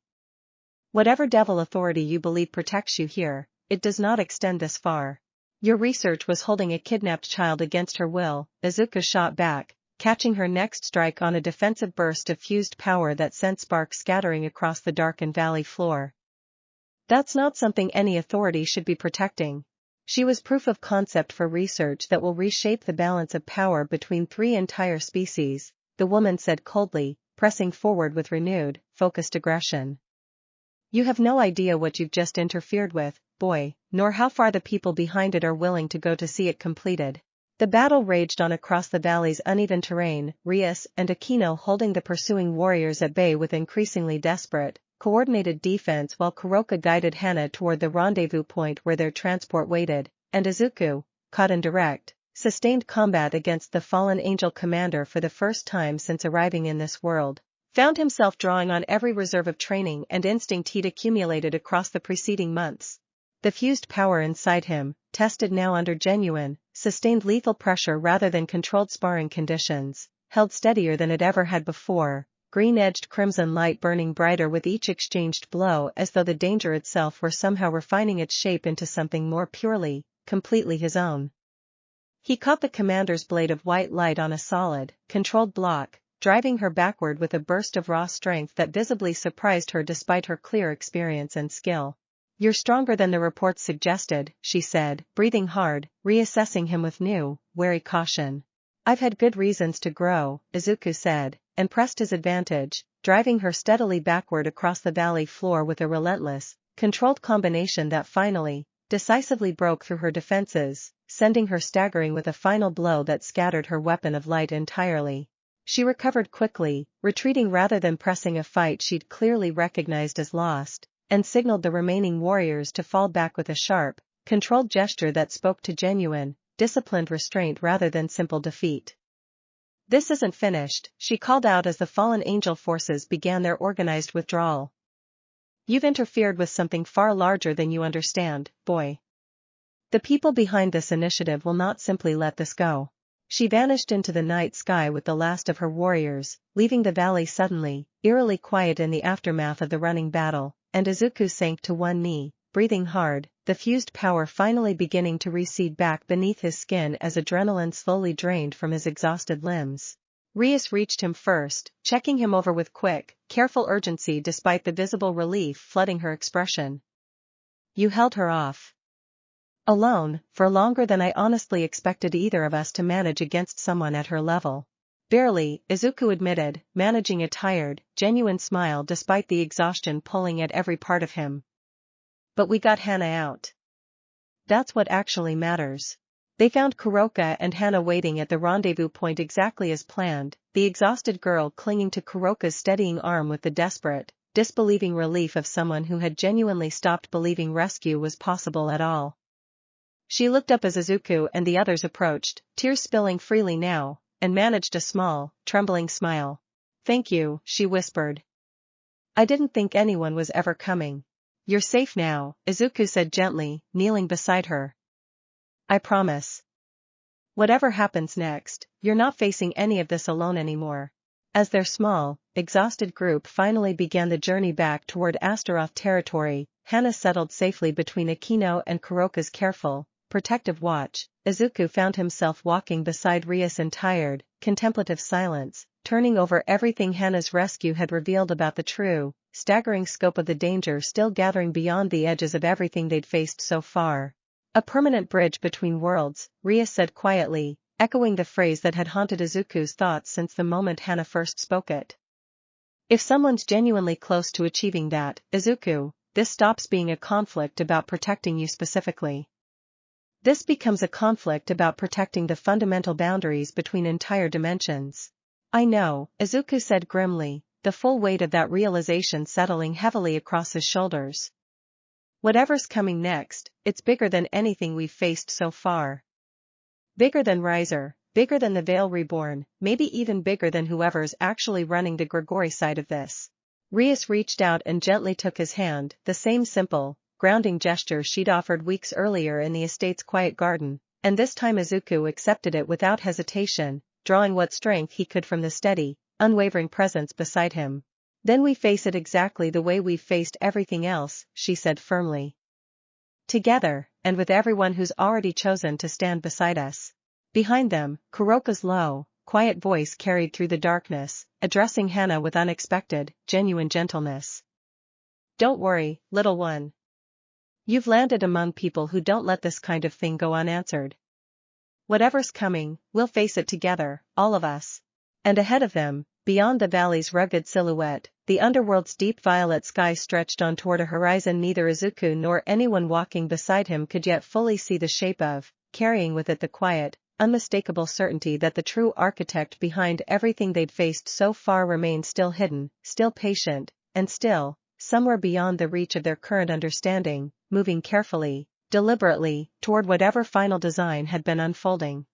"Whatever devil authority you believe protects you here, it does not extend this far. Your research was holding a kidnapped child against her will," Izuku shot back, catching her next strike on a defensive burst of fused power that sent sparks scattering across the darkened valley floor. "That's not something any authority should be protecting. She was proof of concept for research that will reshape the balance of power between 3 entire species," the woman said coldly, pressing forward with renewed, focused aggression. "You have no idea what you've just interfered with, boy, nor how far the people behind it are willing to go to see it completed." The battle raged on across the valley's uneven terrain, Rias and Akeno holding the pursuing warriors at bay with increasingly desperate, coordinated defense while Kuroka guided Hana toward the rendezvous point where their transport waited, and Izuku, caught in direct, sustained combat against the fallen angel commander for the first time since arriving in this world, found himself drawing on every reserve of training and instinct he'd accumulated across the preceding months. The fused power inside him, tested now under genuine, sustained lethal pressure rather than controlled sparring conditions, held steadier than it ever had before, green-edged crimson light burning brighter with each exchanged blow as though the danger itself were somehow refining its shape into something more purely, completely his own. He caught the commander's blade of white light on a solid, controlled block, driving her backward with a burst of raw strength that visibly surprised her despite her clear experience and skill. "You're stronger than the reports suggested," she said, breathing hard, reassessing him with new, wary caution. "I've had good reasons to grow," Izuku said, and pressed his advantage, driving her steadily backward across the valley floor with a relentless, controlled combination that finally, decisively broke through her defenses, sending her staggering with a final blow that scattered her weapon of light entirely. She recovered quickly, retreating rather than pressing a fight she'd clearly recognized as lost, and signaled the remaining warriors to fall back with a sharp, controlled gesture that spoke to genuine, disciplined restraint rather than simple defeat. This isn't finished, she called out as the fallen angel forces began their organized withdrawal. You've interfered with something far larger than you understand, boy. The people behind this initiative will not simply let this go. She vanished into the night sky with the last of her warriors, leaving the valley suddenly, eerily quiet in the aftermath of the running battle, and Izuku sank to one knee, breathing hard, the fused power finally beginning to recede back beneath his skin as adrenaline slowly drained from his exhausted limbs. Rias reached him first, checking him over with quick, careful urgency despite the visible relief flooding her expression. You held her off. Alone, for longer than I honestly expected either of us to manage against someone at her level. Barely, Izuku admitted, managing a tired, genuine smile despite the exhaustion pulling at every part of him. But we got Hana out. That's what actually matters. They found Kuroka and Hana waiting at the rendezvous point exactly as planned, the exhausted girl clinging to Kuroka's steadying arm with the desperate, disbelieving relief of someone who had genuinely stopped believing rescue was possible at all. She looked up as Izuku and the others approached, tears spilling freely now, and managed a small, trembling smile. Thank you, she whispered. I didn't think anyone was ever coming. You're safe now, Izuku said gently, kneeling beside her. I promise. Whatever happens next, you're not facing any of this alone anymore. As their small, exhausted group finally began the journey back toward Astaroth territory, Hana settled safely between Akeno and Kuroka's careful, protective watch. Izuku found himself walking beside Rias in tired, contemplative silence, turning over everything Hana's rescue had revealed about the true, staggering scope of the danger still gathering beyond the edges of everything they'd faced so far. A permanent bridge between worlds, Rias said quietly, echoing the phrase that had haunted Izuku's thoughts since the moment Hana first spoke it. If someone's genuinely close to achieving that, Izuku, this stops being a conflict about protecting you specifically. This becomes a conflict about protecting the fundamental boundaries between entire dimensions. I know, Izuku said grimly, the full weight of that realization settling heavily across his shoulders. Whatever's coming next, it's bigger than anything we've faced so far. Bigger than Riser, bigger than the Veil Reborn, maybe even bigger than whoever's actually running the Gregory side of this. Rias reached out and gently took his hand, the same simple, grounding gesture she'd offered weeks earlier in the estate's quiet garden, and this time Izuku accepted it without hesitation, drawing what strength he could from the steady, unwavering presence beside him. Then we face it exactly the way we've faced everything else, she said firmly. Together, and with everyone who's already chosen to stand beside us. Behind them, Kuroka's low, quiet voice carried through the darkness, addressing Hana with unexpected, genuine gentleness. Don't worry, little one. You've landed among people who don't let this kind of thing go unanswered. Whatever's coming, we'll face it together, all of us. And ahead of them, beyond the valley's rugged silhouette, the underworld's deep violet sky stretched on toward a horizon neither Izuku nor anyone walking beside him could yet fully see the shape of, carrying with it the quiet, unmistakable certainty that the true architect behind everything they'd faced so far remained still hidden, still patient, and still, somewhere beyond the reach of their current understanding, moving carefully, deliberately, toward whatever final design had been unfolding.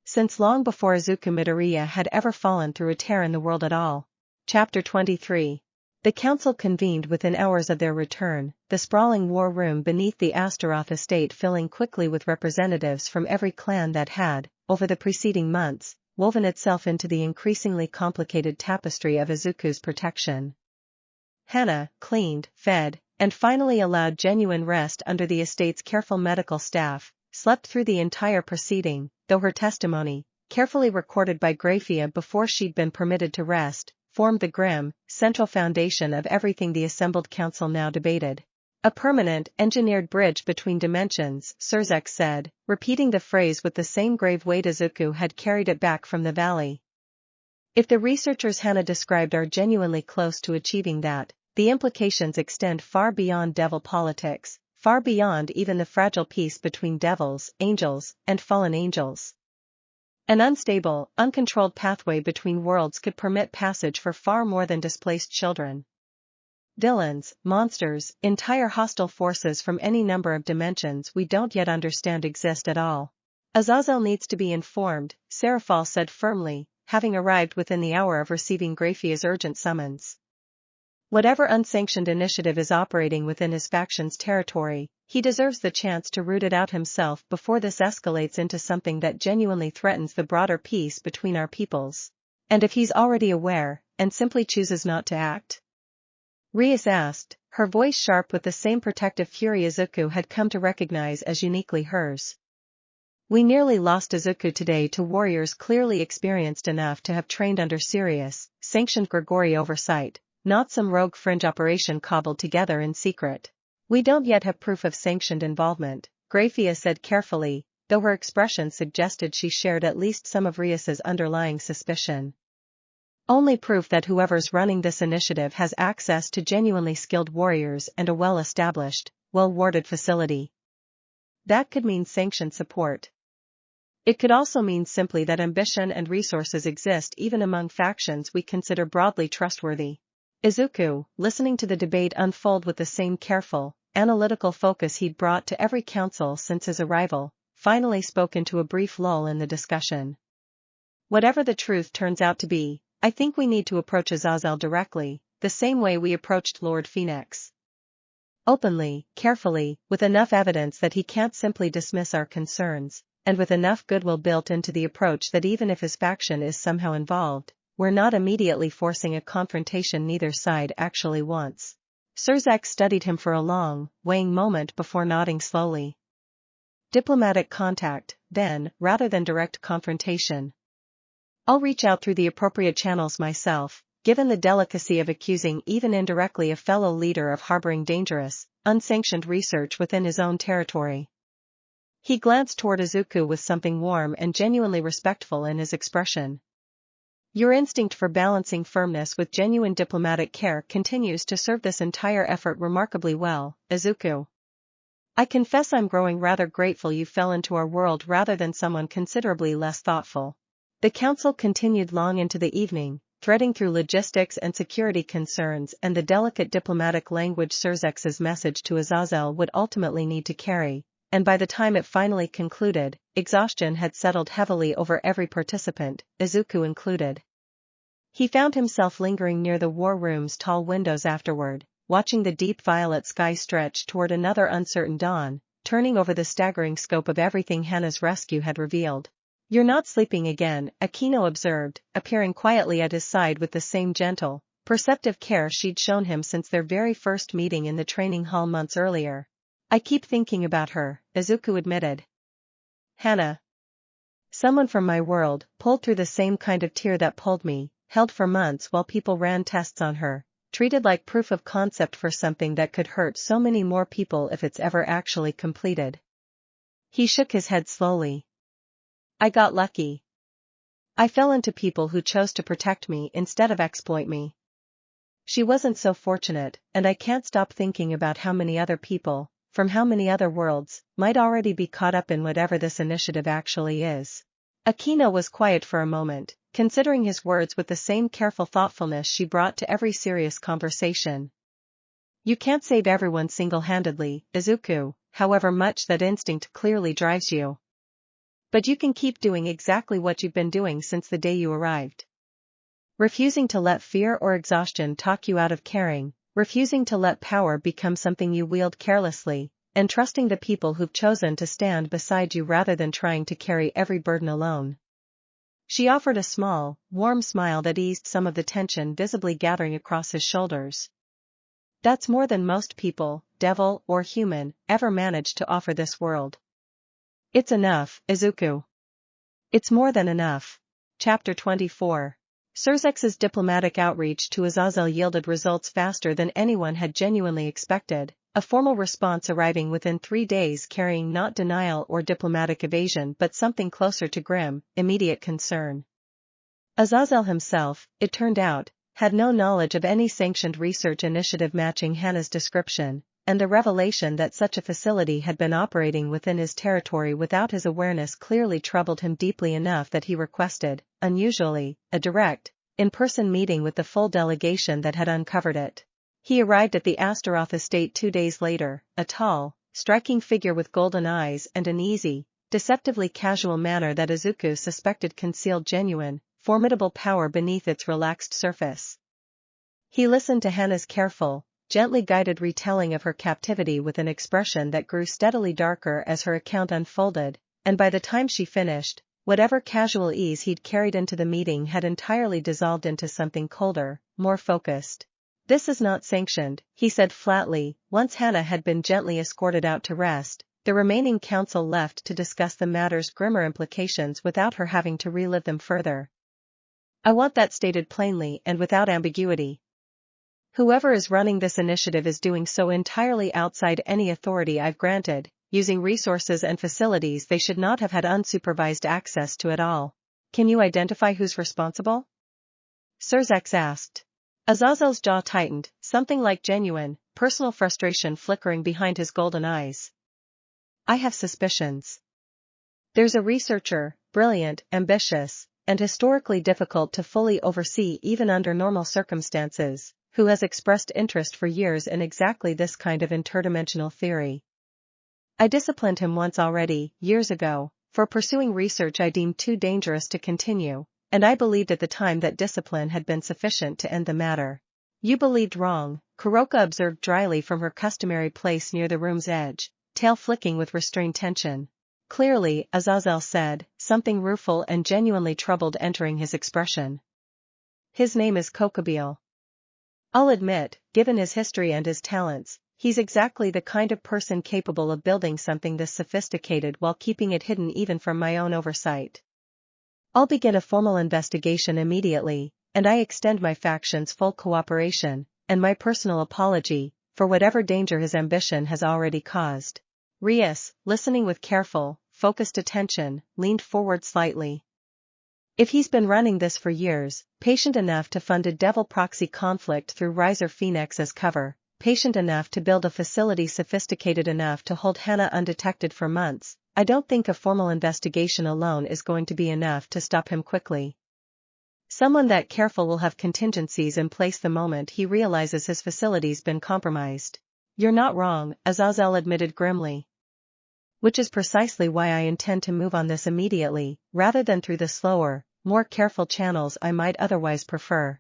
Since long before Izuku Midoriya had ever fallen through a tear in the world at all. Chapter 23. The council convened within hours of their return, the sprawling war room beneath the Astaroth estate filling quickly with representatives from every clan that had, over the preceding months, woven itself into the increasingly complicated tapestry of Izuku's protection. Hana, cleaned, fed, and finally allowed genuine rest under the estate's careful medical staff, slept through the entire proceeding, though her testimony, carefully recorded by Graphia before she'd been permitted to rest, formed the grim, central foundation of everything the assembled council now debated. A permanent, engineered bridge between dimensions, Surzek said, repeating the phrase with the same grave weight Izuku had carried it back from the valley. If the researchers Hana described are genuinely close to achieving that, the implications extend far beyond devil politics, far beyond even the fragile peace between devils, angels, and fallen angels. An unstable, uncontrolled pathway between worlds could permit passage for far more than displaced children. Villains, monsters, entire hostile forces from any number of dimensions we don't yet understand exist at all. Azazel needs to be informed, Serafal said firmly, having arrived within the hour of receiving Graphia's urgent summons. Whatever unsanctioned initiative is operating within his faction's territory, he deserves the chance to root it out himself before this escalates into something that genuinely threatens the broader peace between our peoples. And if he's already aware, and simply chooses not to act? Rias asked, her voice sharp with the same protective fury Izuku had come to recognize as uniquely hers. We nearly lost Izuku today to warriors clearly experienced enough to have trained under serious, sanctioned Gregory oversight, not some rogue fringe operation cobbled together in secret. We don't yet have proof of sanctioned involvement, Graphia said carefully, though her expression suggested she shared at least some of Rias's underlying suspicion. Only proof that whoever's running this initiative has access to genuinely skilled warriors and a well-established, well-warded facility. That could mean sanctioned support. It could also mean simply that ambition and resources exist even among factions we consider broadly trustworthy. Izuku, listening to the debate unfold with the same careful, analytical focus he'd brought to every council since his arrival, finally spoke into a brief lull in the discussion. Whatever the truth turns out to be, I think we need to approach Azazel directly, the same way we approached Lord Phoenix. Openly, carefully, with enough evidence that he can't simply dismiss our concerns, and with enough goodwill built into the approach that even if his faction is somehow involved, we're not immediately forcing a confrontation neither side actually wants. Surzak studied him for a long, weighing moment before nodding slowly. Diplomatic contact, then, rather than direct confrontation. I'll reach out through the appropriate channels myself, given the delicacy of accusing even indirectly a fellow leader of harboring dangerous, unsanctioned research within his own territory. He glanced toward Izuku with something warm and genuinely respectful in his expression. Your instinct for balancing firmness with genuine diplomatic care continues to serve this entire effort remarkably well, Izuku. I confess I'm growing rather grateful you fell into our world rather than someone considerably less thoughtful. The council continued long into the evening, threading through logistics and security concerns and the delicate diplomatic language Surzak's message to Azazel would ultimately need to carry, and by the time it finally concluded, exhaustion had settled heavily over every participant, Izuku included. He found himself lingering near the war room's tall windows afterward, watching the deep violet sky stretch toward another uncertain dawn, turning over the staggering scope of everything Hana's rescue had revealed. You're not sleeping again, Akeno observed, appearing quietly at his side with the same gentle, perceptive care she'd shown him since their very first meeting in the training hall months earlier. I keep thinking about her, Izuku admitted. Hana. Someone from my world, pulled through the same kind of tear that pulled me, held for months while people ran tests on her, treated like proof of concept for something that could hurt so many more people if it's ever actually completed. He shook his head slowly. I got lucky. I fell into people who chose to protect me instead of exploit me. She wasn't so fortunate, and I can't stop thinking about how many other people, from how many other worlds, might already be caught up in whatever this initiative actually is. Akeno was quiet for a moment, considering his words with the same careful thoughtfulness she brought to every serious conversation. You can't save everyone single-handedly, Izuku, however much that instinct clearly drives you. But you can keep doing exactly what you've been doing since the day you arrived. Refusing to let fear or exhaustion talk you out of caring, refusing to let power become something you wield carelessly, and trusting the people who've chosen to stand beside you rather than trying to carry every burden alone. She offered a small, warm smile that eased some of the tension visibly gathering across his shoulders. That's more than most people, devil or human, ever manage to offer this world. It's enough, Izuku. It's more than enough. Chapter 24. Surzak's diplomatic outreach to Azazel yielded results faster than anyone had genuinely expected, a formal response arriving within 3 days carrying not denial or diplomatic evasion but something closer to grim, immediate concern. Azazel himself, it turned out, had no knowledge of any sanctioned research initiative matching Hana's description, and the revelation that such a facility had been operating within his territory without his awareness clearly troubled him deeply enough that he requested, unusually, a direct, in-person meeting with the full delegation that had uncovered it. He arrived at the Astaroth estate 2 days later, a tall, striking figure with golden eyes and an easy, deceptively casual manner that Izuku suspected concealed genuine, formidable power beneath its relaxed surface. He listened to Hana's careful, gently guided retelling of her captivity with an expression that grew steadily darker as her account unfolded, and by the time she finished, whatever casual ease he'd carried into the meeting had entirely dissolved into something colder, more focused. "This is not sanctioned," he said flatly. Once Hana had been gently escorted out to rest, the remaining council left to discuss the matter's grimmer implications without her having to relive them further. "I want that stated plainly and without ambiguity. Whoever is running this initiative is doing so entirely outside any authority I've granted, using resources and facilities they should not have had unsupervised access to at all. Can you identify who's responsible?" Surzex asked. Azazel's jaw tightened, something like genuine, personal frustration flickering behind his golden eyes. "I have suspicions. There's a researcher, brilliant, ambitious, and historically difficult to fully oversee even under normal circumstances, who has expressed interest for years in exactly this kind of interdimensional theory. I disciplined him once already, years ago, for pursuing research I deemed too dangerous to continue, and I believed at the time that discipline had been sufficient to end the matter." "You believed wrong," Kuroka observed dryly from her customary place near the room's edge, tail flicking with restrained tension. "Clearly," Azazel said, something rueful and genuinely troubled entering his expression. "His name is Kokobile. I'll admit, given his history and his talents, he's exactly the kind of person capable of building something this sophisticated while keeping it hidden even from my own oversight. I'll begin a formal investigation immediately, and I extend my faction's full cooperation, and my personal apology, for whatever danger his ambition has already caused." Rias, listening with careful, focused attention, leaned forward slightly. "If he's been running this for years, patient enough to fund a devil proxy conflict through Riser Phoenix as cover, patient enough to build a facility sophisticated enough to hold Hana undetected for months, I don't think a formal investigation alone is going to be enough to stop him quickly. Someone that careful will have contingencies in place the moment he realizes his facility's been compromised." "You're not wrong," Azazel admitted grimly. "Which is precisely why I intend to move on this immediately, rather than through the slower, more careful channels I might otherwise prefer.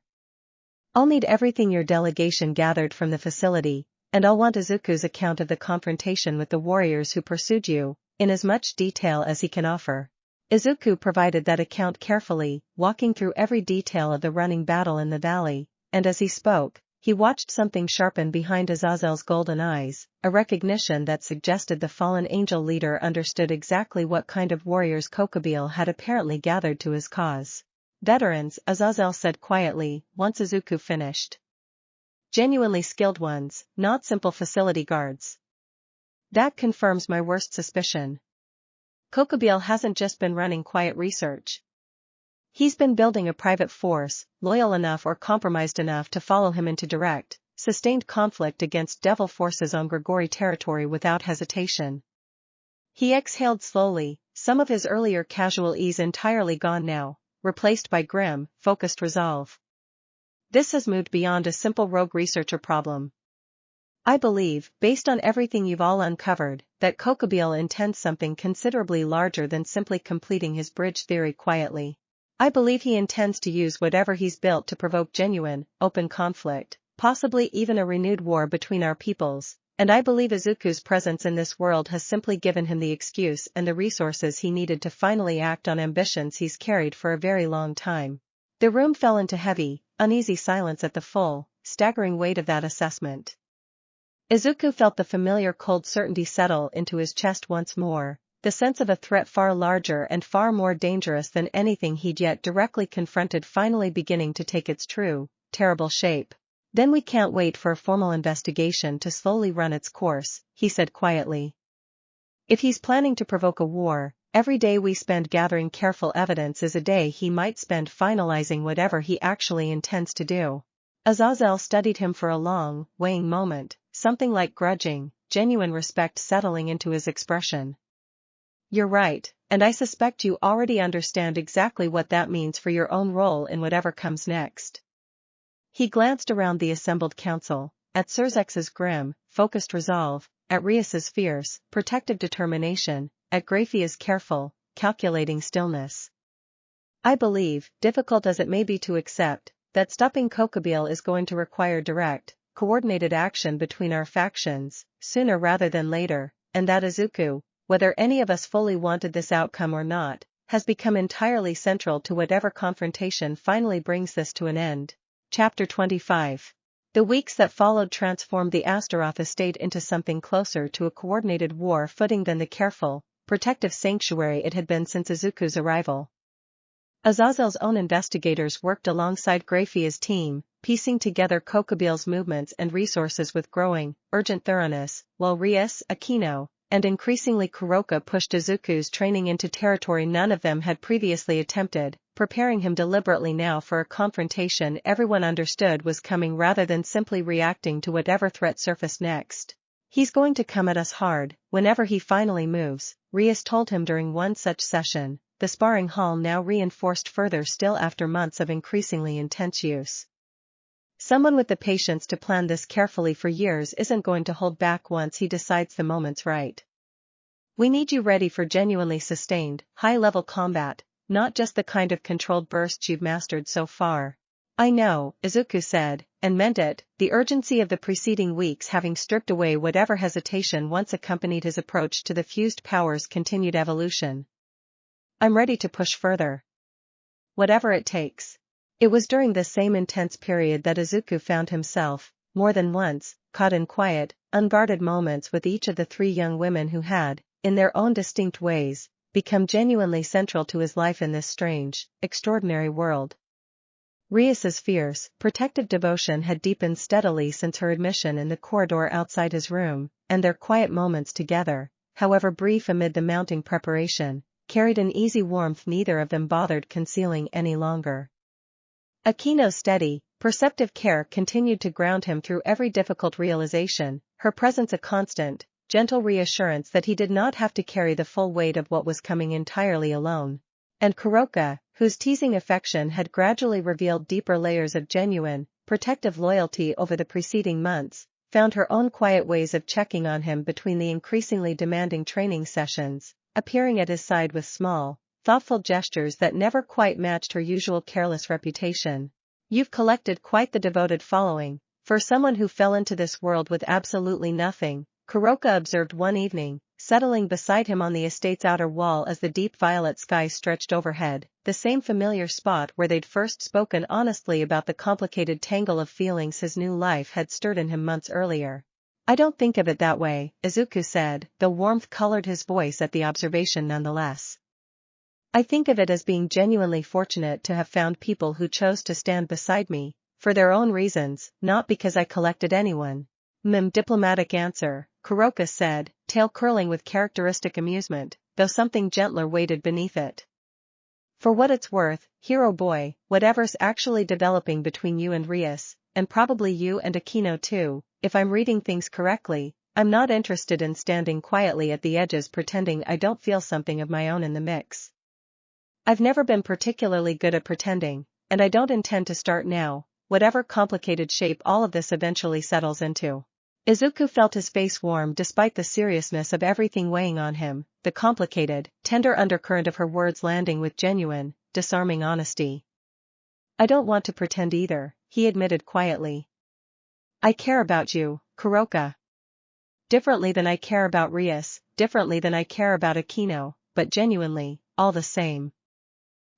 I'll need everything your delegation gathered from the facility, and I'll want Izuku's account of the confrontation with the warriors who pursued you, in as much detail as he can offer." Izuku provided that account carefully, walking through every detail of the running battle in the valley, and as he spoke, he watched something sharpen behind Azazel's golden eyes, a recognition that suggested the fallen angel leader understood exactly what kind of warriors Kokobile had apparently gathered to his cause. "Veterans," Azazel said quietly, once Izuku finished. "Genuinely skilled ones, not simple facility guards. That confirms my worst suspicion. Kokobile hasn't just been running quiet research. He's been building a private force, loyal enough or compromised enough to follow him into direct, sustained conflict against devil forces on Grigori territory without hesitation." He exhaled slowly, some of his earlier casual ease entirely gone now, replaced by grim, focused resolve. "This has moved beyond a simple rogue researcher problem. I believe, based on everything you've all uncovered, that Kokobile intends something considerably larger than simply completing his bridge theory quietly. I believe he intends to use whatever he's built to provoke genuine, open conflict, possibly even a renewed war between our peoples, and I believe Izuku's presence in this world has simply given him the excuse and the resources he needed to finally act on ambitions he's carried for a very long time." The room fell into heavy, uneasy silence at the full, staggering weight of that assessment. Izuku felt the familiar cold certainty settle into his chest once more, the sense of a threat far larger and far more dangerous than anything he'd yet directly confronted finally beginning to take its true, terrible shape. "Then we can't wait for a formal investigation to slowly run its course," he said quietly. "If he's planning to provoke a war, every day we spend gathering careful evidence is a day he might spend finalizing whatever he actually intends to do." Azazel studied him for a long, weighing moment, something like grudging, genuine respect settling into his expression. "You're right, and I suspect you already understand exactly what that means for your own role in whatever comes next." He glanced around the assembled council, at Surzex's grim, focused resolve, at Rias's fierce, protective determination, at Graphia's careful, calculating stillness. I believe, difficult as it may be to accept, that stopping Kokubile is going to require direct, coordinated action between our factions, sooner rather than later, and that Izuku, whether any of us fully wanted this outcome or not, has become entirely central to whatever confrontation finally brings this to an end. Chapter 25. The weeks that followed transformed the Astaroth estate into something closer to a coordinated war footing than the careful, protective sanctuary it had been since Izuku's arrival. Azazel's own investigators worked alongside Graphia's team, piecing together Kokubile's movements and resources with growing, urgent thoroughness, while Rias, Akeno, and increasingly Kuroka pushed Izuku's training into territory none of them had previously attempted, preparing him deliberately now for a confrontation everyone understood was coming rather than simply reacting to whatever threat surfaced next. He's going to come at us hard, whenever he finally moves, Rias told him during one such session, the sparring hall now reinforced further still after months of increasingly intense use. Someone with the patience to plan this carefully for years isn't going to hold back once he decides the moment's right. We need you ready for genuinely sustained, high-level combat, not just the kind of controlled bursts you've mastered so far. I know, Izuku said, and meant it, the urgency of the preceding weeks having stripped away whatever hesitation once accompanied his approach to the fused powers' continued evolution. I'm ready to push further. Whatever it takes. It was during this same intense period that Izuku found himself, more than once, caught in quiet, unguarded moments with each of the three young women who had, in their own distinct ways, become genuinely central to his life in this strange, extraordinary world. Rias's fierce, protective devotion had deepened steadily since her admission in the corridor outside his room, and their quiet moments together, however brief amid the mounting preparation, carried an easy warmth neither of them bothered concealing any longer. Akeno's steady, perceptive care continued to ground him through every difficult realization, her presence a constant, gentle reassurance that he did not have to carry the full weight of what was coming entirely alone. And Kuroka, whose teasing affection had gradually revealed deeper layers of genuine, protective loyalty over the preceding months, found her own quiet ways of checking on him between the increasingly demanding training sessions, appearing at his side with small, thoughtful gestures that never quite matched her usual careless reputation. You've collected quite the devoted following, for someone who fell into this world with absolutely nothing, Kuroka observed one evening, settling beside him on the estate's outer wall as the deep violet sky stretched overhead, the same familiar spot where they'd first spoken honestly about the complicated tangle of feelings his new life had stirred in him months earlier. I don't think of it that way, Izuku said, though warmth colored his voice at the observation nonetheless. I think of it as being genuinely fortunate to have found people who chose to stand beside me, for their own reasons, not because I collected anyone. Diplomatic answer, Kuroka said, tail curling with characteristic amusement, though something gentler waited beneath it. For what it's worth, hero boy, whatever's actually developing between you and Rias, and probably you and Akeno too, if I'm reading things correctly, I'm not interested in standing quietly at the edges pretending I don't feel something of my own in the mix. I've never been particularly good at pretending, and I don't intend to start now, whatever complicated shape all of this eventually settles into. Izuku felt his face warm despite the seriousness of everything weighing on him, the complicated, tender undercurrent of her words landing with genuine, disarming honesty. I don't want to pretend either, he admitted quietly. I care about you, Kuroka. Differently than I care about Rias, differently than I care about Akeno, but genuinely, all the same.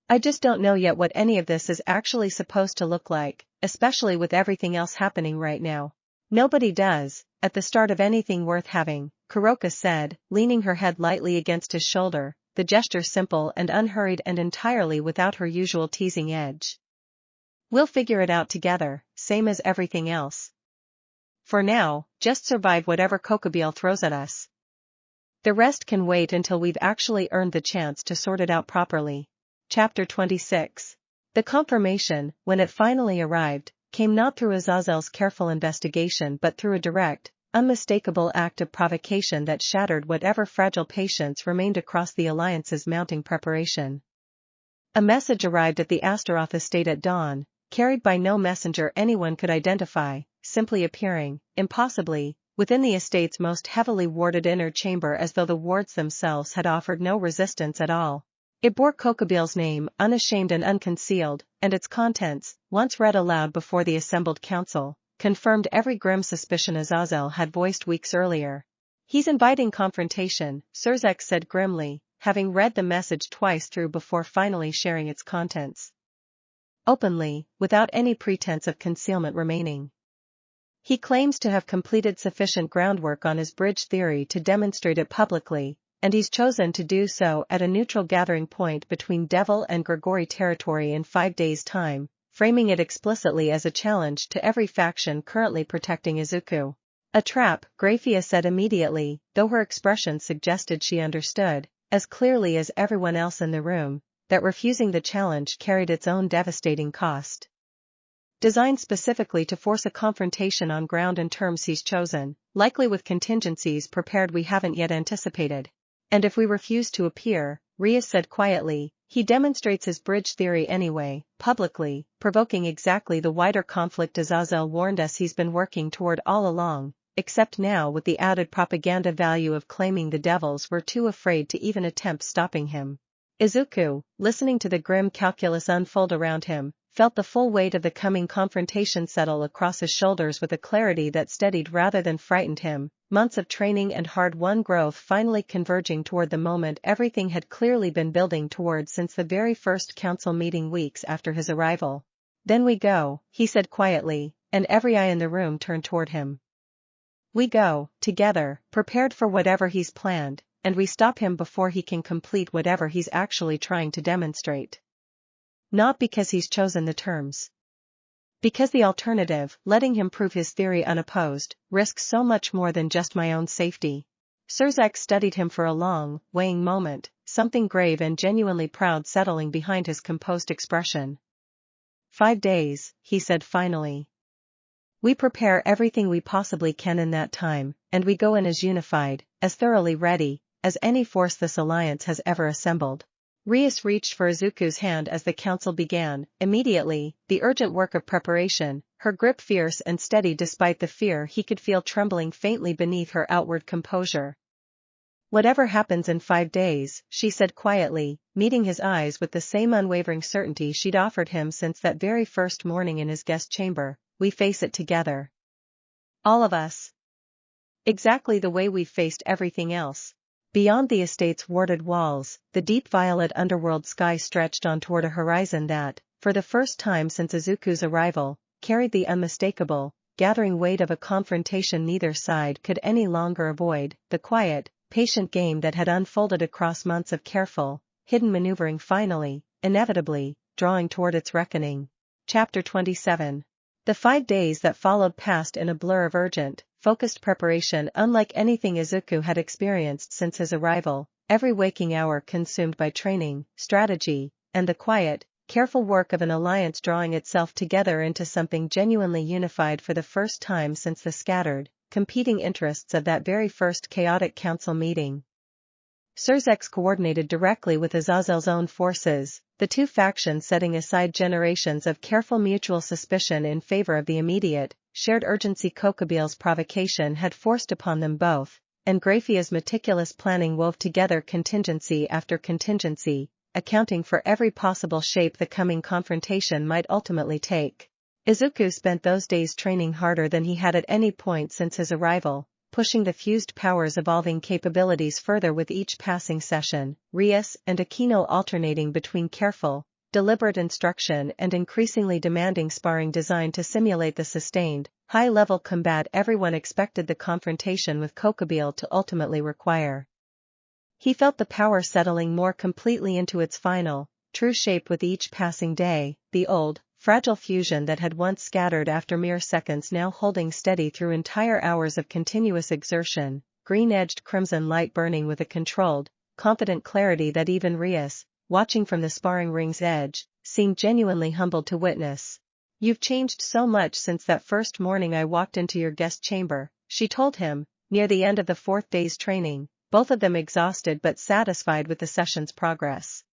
I just don't know yet what any of this is actually supposed to look like, especially with everything else happening right now. Nobody does, at the start of anything worth having, Kuroka said, leaning her head lightly against his shoulder, the gesture simple and unhurried and entirely without her usual teasing edge. We'll figure it out together, same as everything else. For now, just survive whatever Kokubile throws at us. The rest can wait until we've actually earned the chance to sort it out properly. Chapter 26. The confirmation, when it finally arrived, came not through Azazel's careful investigation but through a direct, unmistakable act of provocation that shattered whatever fragile patience remained across the Alliance's mounting preparation. A message arrived at the Astaroth estate at dawn, carried by no messenger anyone could identify, simply appearing, impossibly, within the estate's most heavily warded inner chamber, as though the wards themselves had offered no resistance at all. It bore Kokobil's name, unashamed and unconcealed, and its contents, once read aloud before the assembled council, confirmed every grim suspicion Azazel had voiced weeks earlier. "He's inviting confrontation," Surzek said grimly, having read the message twice through before finally sharing its contents openly, without any pretense of concealment remaining. "He claims to have completed sufficient groundwork on his bridge theory to demonstrate it publicly, and he's chosen to do so at a neutral gathering point between Devil and Gregory territory in 5 days' time, framing it explicitly as a challenge to every faction currently protecting Izuku." "A trap," Grafia said immediately, though her expression suggested she understood, as clearly as everyone else in the room, that refusing the challenge carried its own devastating cost. "Designed specifically to force a confrontation on ground and terms he's chosen, likely with contingencies prepared we haven't yet anticipated. And if we refuse to appear," Rias said quietly, "he demonstrates his bridge theory anyway, publicly, provoking exactly the wider conflict Azazel warned us he's been working toward all along, except now with the added propaganda value of claiming the devils were too afraid to even attempt stopping him." Izuku, listening to the grim calculus unfold around him, felt the full weight of the coming confrontation settle across his shoulders with a clarity that steadied rather than frightened him, months of training and hard-won growth finally converging toward the moment everything had clearly been building toward since the very first council meeting weeks after his arrival. "Then we go," he said quietly, and every eye in the room turned toward him. "We go, together, prepared for whatever he's planned, and we stop him before he can complete whatever he's actually trying to demonstrate. Not because he's chosen the terms. Because the alternative, letting him prove his theory unopposed, risks so much more than just my own safety." Surzek studied him for a long, weighing moment, something grave and genuinely proud settling behind his composed expression. 5 days, he said finally. "We prepare everything we possibly can in that time, and we go in as unified, as thoroughly ready, as any force this alliance has ever assembled." Rias reached for Izuku's hand as the council began. Immediately, the urgent work of preparation, her grip fierce and steady despite the fear he could feel trembling faintly beneath her outward composure. "Whatever happens in 5 days, she said quietly, meeting his eyes with the same unwavering certainty she'd offered him since that very first morning in his guest chamber, "we face it together. All of us. Exactly the way we've faced everything else." Beyond the estate's warded walls, the deep violet underworld sky stretched on toward a horizon that, for the first time since Izuku's arrival, carried the unmistakable, gathering weight of a confrontation neither side could any longer avoid, the quiet, patient game that had unfolded across months of careful, hidden maneuvering finally, inevitably, drawing toward its reckoning. Chapter 27. The 5 days that followed passed in a blur of urgent, focused preparation unlike anything Izuku had experienced since his arrival, every waking hour consumed by training, strategy, and the quiet, careful work of an alliance drawing itself together into something genuinely unified for the first time since the scattered, competing interests of that very first chaotic council meeting. Surzek's coordinated directly with Azazel's own forces, the two factions setting aside generations of careful mutual suspicion in favor of the immediate, shared urgency Kokobil's provocation had forced upon them both, and Grafia's meticulous planning wove together contingency after contingency, accounting for every possible shape the coming confrontation might ultimately take. Izuku spent those days training harder than he had at any point since his arrival, pushing the fused powers' evolving capabilities further with each passing session, Rias and Akeno alternating between careful, deliberate instruction and increasingly demanding sparring designed to simulate the sustained, high-level combat everyone expected the confrontation with Kokobil to ultimately require. He felt the power settling more completely into its final, true shape with each passing day, the old, fragile fusion that had once scattered after mere seconds now holding steady through entire hours of continuous exertion, green-edged crimson light burning with a controlled, confident clarity that even Rias, watching from the sparring ring's edge, seemed genuinely humbled to witness. "You've changed so much since that first morning I walked into your guest chamber," she told him, near the end of the 4th day's training, both of them exhausted but satisfied with the session's progress.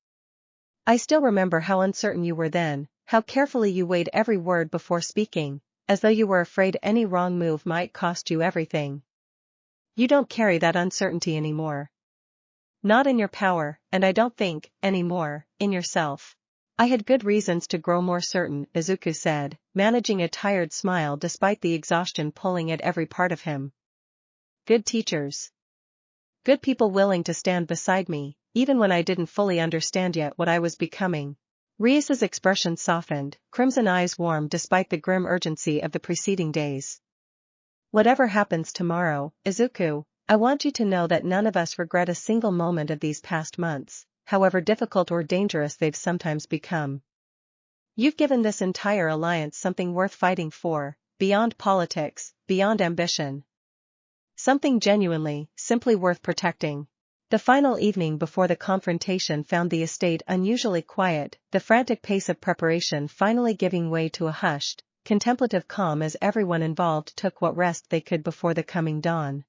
"I still remember how uncertain you were then, how carefully you weighed every word before speaking, as though you were afraid any wrong move might cost you everything. You don't carry that uncertainty anymore. Not in your power, and I don't think, anymore, in yourself. I had good reasons to grow more certain, Izuku said, managing a tired smile despite the exhaustion pulling at every part of him. Good teachers. Good people willing to stand beside me, even when I didn't fully understand yet what I was becoming. Rias's expression softened, crimson eyes warmed despite the grim urgency of the preceding days. Whatever happens tomorrow, Izuku, I want you to know that none of us regret a single moment of these past months, however difficult or dangerous they've sometimes become. You've given this entire alliance something worth fighting for, beyond politics, beyond ambition. Something genuinely, simply worth protecting. The final evening before the confrontation found the estate unusually quiet, the frantic pace of preparation finally giving way to a hushed, contemplative calm as everyone involved took what rest they could before the coming dawn.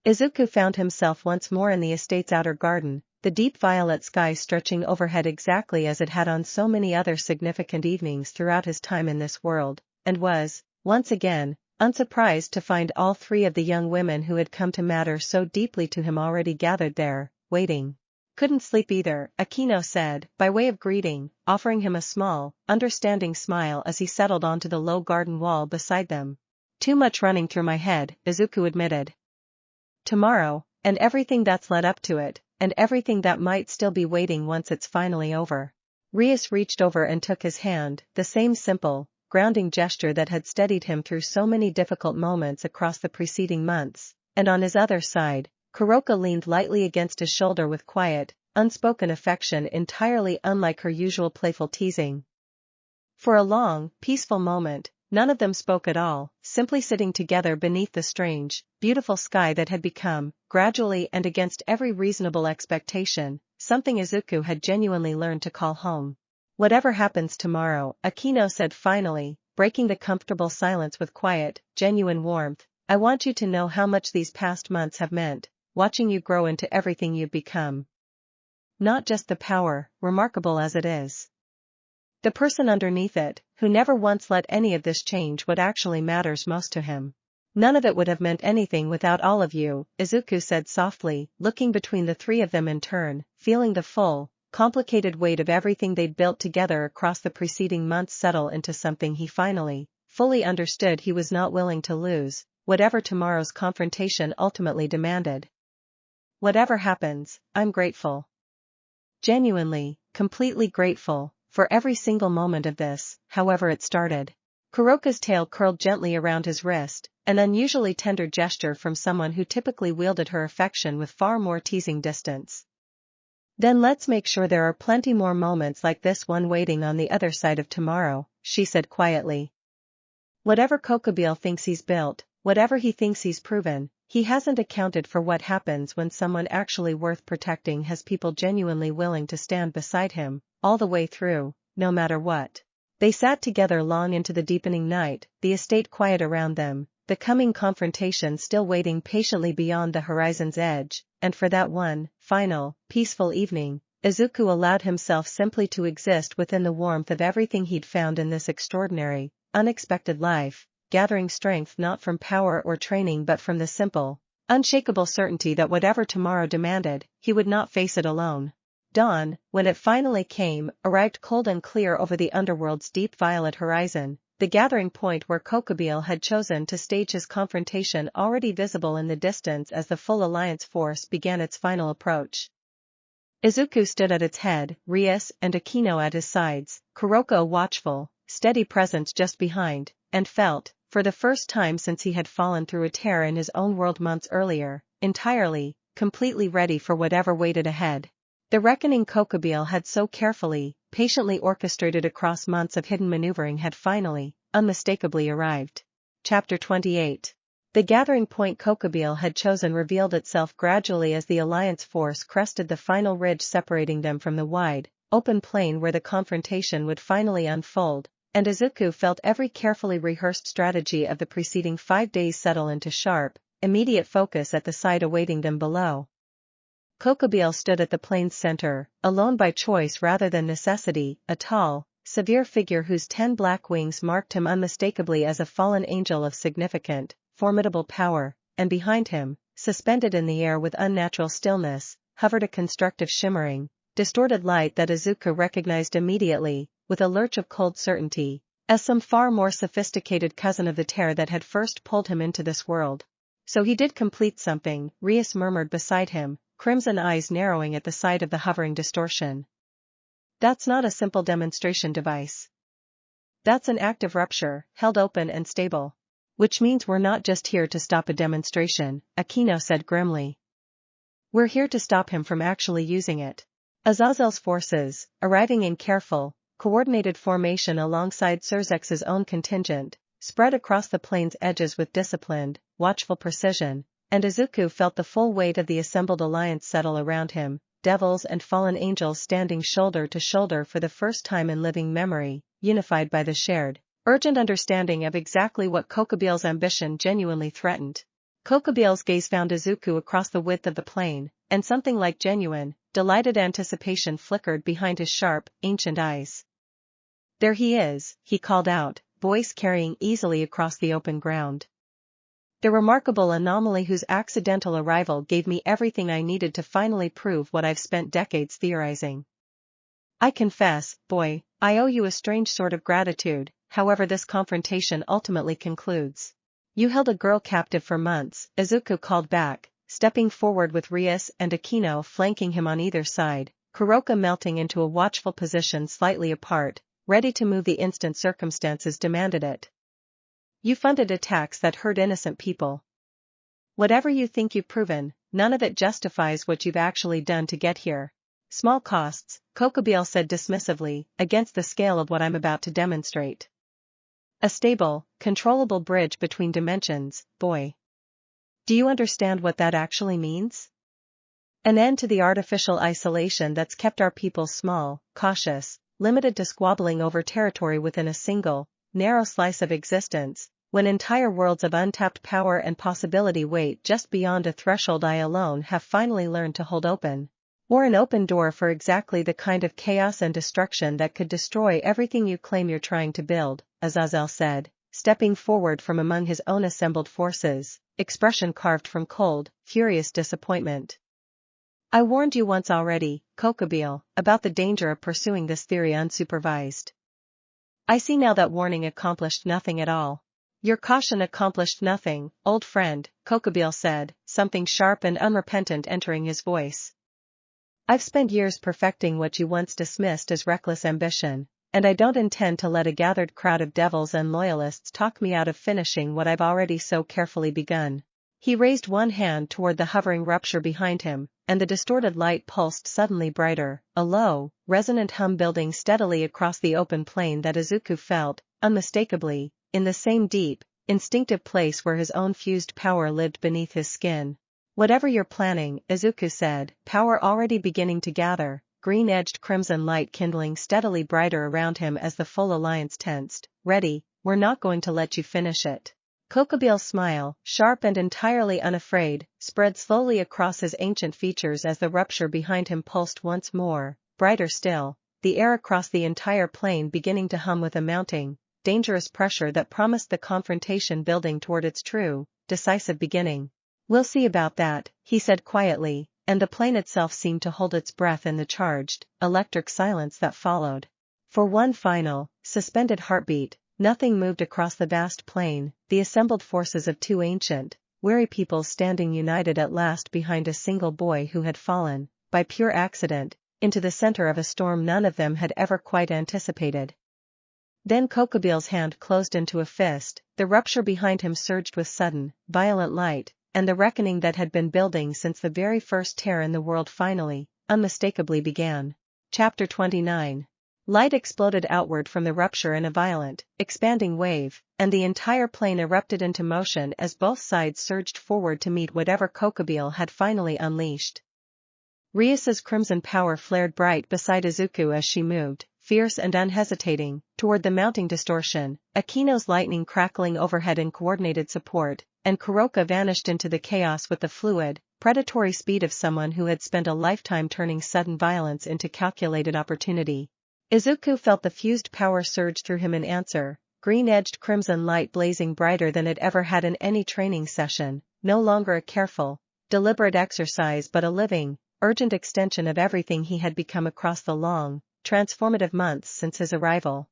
Izuku found himself once more in the estate's outer garden, the deep violet sky stretching overhead exactly as it had on so many other significant evenings throughout his time in this world, and was, once again, unsurprised to find all three of the young women who had come to matter so deeply to him already gathered there, waiting. Couldn't sleep either, Akeno said, by way of greeting, offering him a small, understanding smile as he settled onto the low garden wall beside them. Too much running through my head, Izuku admitted. Tomorrow, and everything that's led up to it, and everything that might still be waiting once it's finally over. Rias reached over and took his hand, the same simple, grounding gesture that had steadied him through so many difficult moments across the preceding months, and on his other side, Kuroka leaned lightly against his shoulder with quiet, unspoken affection entirely unlike her usual playful teasing. For a long, peaceful moment, none of them spoke at all, simply sitting together beneath the strange, beautiful sky that had become, gradually and against every reasonable expectation, something Izuku had genuinely learned to call home. Whatever happens tomorrow, Akeno said finally, breaking the comfortable silence with quiet, genuine warmth, I want you to know how much these past months have meant, watching you grow into everything you've become. Not just the power, remarkable as it is. The person underneath it, who never once let any of this change what actually matters most to him. None of it would have meant anything without all of you, Izuku said softly, looking between the three of them in turn, feeling the full, complicated weight of everything they'd built together across the preceding months settle into something he finally, fully understood he was not willing to lose, whatever tomorrow's confrontation ultimately demanded. Whatever happens, I'm grateful. Genuinely, completely grateful, for every single moment of this, however it started. Kuroka's tail curled gently around his wrist, an unusually tender gesture from someone who typically wielded her affection with far more teasing distance. Then let's make sure there are plenty more moments like this one waiting on the other side of tomorrow, she said quietly. Whatever Kokobile thinks he's built, whatever he thinks he's proven, he hasn't accounted for what happens when someone actually worth protecting has people genuinely willing to stand beside him, all the way through, no matter what. They sat together long into the deepening night, the estate quiet around them, the coming confrontation still waiting patiently beyond the horizon's edge, and for that one, final, peaceful evening, Izuku allowed himself simply to exist within the warmth of everything he'd found in this extraordinary, unexpected life, gathering strength not from power or training but from the simple, unshakable certainty that whatever tomorrow demanded, he would not face it alone. Dawn, when it finally came, arrived cold and clear over the underworld's deep violet horizon, the gathering point where Kokobile had chosen to stage his confrontation already visible in the distance as the full alliance force began its final approach. Izuku stood at its head, Rias and Akeno at his sides, Kuroka a watchful, steady presence just behind, and felt, for the first time since he had fallen through a tear in his own world months earlier, entirely, completely ready for whatever waited ahead. The reckoning Kokobile had so carefully, patiently orchestrated across months of hidden maneuvering had finally, unmistakably arrived. Chapter 28. The gathering point Kokobile had chosen revealed itself gradually as the alliance force crested the final ridge separating them from the wide, open plain where the confrontation would finally unfold, and Izuku felt every carefully rehearsed strategy of the preceding 5 days settle into sharp, immediate focus at the sight awaiting them below. Kokobile stood at the plain's center, alone by choice rather than necessity, a tall, severe figure whose 10 black wings marked him unmistakably as a fallen angel of significant, formidable power, and behind him, suspended in the air with unnatural stillness, hovered a constructive shimmering, distorted light that Izuku recognized immediately, with a lurch of cold certainty, as some far more sophisticated cousin of the tear that had first pulled him into this world. So he did complete something, Rias murmured beside him, crimson eyes narrowing at the sight of the hovering distortion. That's not a simple demonstration device. That's an active rupture, held open and stable. Which means we're not just here to stop a demonstration, Akeno said grimly. We're here to stop him from actually using it. Azazel's forces, arriving in careful, coordinated formation alongside Surzex's own contingent, spread across the plane's edges with disciplined, watchful precision, and Izuku felt the full weight of the assembled alliance settle around him, devils and fallen angels standing shoulder to shoulder for the first time in living memory, unified by the shared, urgent understanding of exactly what Kokobeel's ambition genuinely threatened. Kokobeel's gaze found Izuku across the width of the plane, and something like genuine, delighted anticipation flickered behind his sharp, ancient eyes. There he is, he called out, voice carrying easily across the open ground. The remarkable anomaly whose accidental arrival gave me everything I needed to finally prove what I've spent decades theorizing. I confess, boy, I owe you a strange sort of gratitude, however this confrontation ultimately concludes. You held a girl captive for months, Izuku called back, stepping forward with Rias and Akeno flanking him on either side, Kuroka melting into a watchful position slightly apart, ready to move the instant circumstances demanded it. You funded attacks that hurt innocent people. Whatever you think you've proven, none of it justifies what you've actually done to get here. Small costs, Kokobeel said dismissively, against the scale of what I'm about to demonstrate. A stable, controllable bridge between dimensions, boy. Do you understand what that actually means? An end to the artificial isolation that's kept our people small, cautious, limited to squabbling over territory within a single, narrow slice of existence, when entire worlds of untapped power and possibility wait just beyond a threshold I alone have finally learned to hold open. Or an open door for exactly the kind of chaos and destruction that could destroy everything you claim you're trying to build, Azazel said, stepping forward from among his own assembled forces, expression carved from cold, furious disappointment. I warned you once already, Kokobeel, about the danger of pursuing this theory unsupervised. I see now that warning accomplished nothing at all. Your caution accomplished nothing, old friend, Kokobeel said, something sharp and unrepentant entering his voice. I've spent years perfecting what you once dismissed as reckless ambition, and I don't intend to let a gathered crowd of devils and loyalists talk me out of finishing what I've already so carefully begun. He raised one hand toward the hovering rupture behind him, and the distorted light pulsed suddenly brighter, a low, resonant hum building steadily across the open plain that Izuku felt, unmistakably, in the same deep, instinctive place where his own fused power lived beneath his skin. Whatever you're planning, Izuku said, power already beginning to gather, green-edged crimson light kindling steadily brighter around him as the full alliance tensed. Ready, we're not going to let you finish it. Kokobeel's smile, sharp and entirely unafraid, spread slowly across his ancient features as the rupture behind him pulsed once more, brighter still, the air across the entire plane beginning to hum with a mounting, dangerous pressure that promised the confrontation building toward its true, decisive beginning. We'll see about that, he said quietly, and the plane itself seemed to hold its breath in the charged, electric silence that followed. For one final, suspended heartbeat, nothing moved across the vast plain, the assembled forces of two ancient, weary peoples standing united at last behind a single boy who had fallen, by pure accident, into the center of a storm none of them had ever quite anticipated. Then Kokobeel's hand closed into a fist, the rupture behind him surged with sudden, violent light, and the reckoning that had been building since the very first tear in the world finally, unmistakably began. Chapter 29. Light exploded outward from the rupture in a violent, expanding wave, and the entire plane erupted into motion as both sides surged forward to meet whatever Kokobeel had finally unleashed. Rias's crimson power flared bright beside Izuku as she moved, fierce and unhesitating, toward the mounting distortion, Akeno's lightning crackling overhead in coordinated support, and Kuroka vanished into the chaos with the fluid, predatory speed of someone who had spent a lifetime turning sudden violence into calculated opportunity. Izuku felt the fused power surge through him in answer, green-edged crimson light blazing brighter than it ever had in any training session, no longer a careful, deliberate exercise but a living, urgent extension of everything he had become across the long, transformative months since his arrival.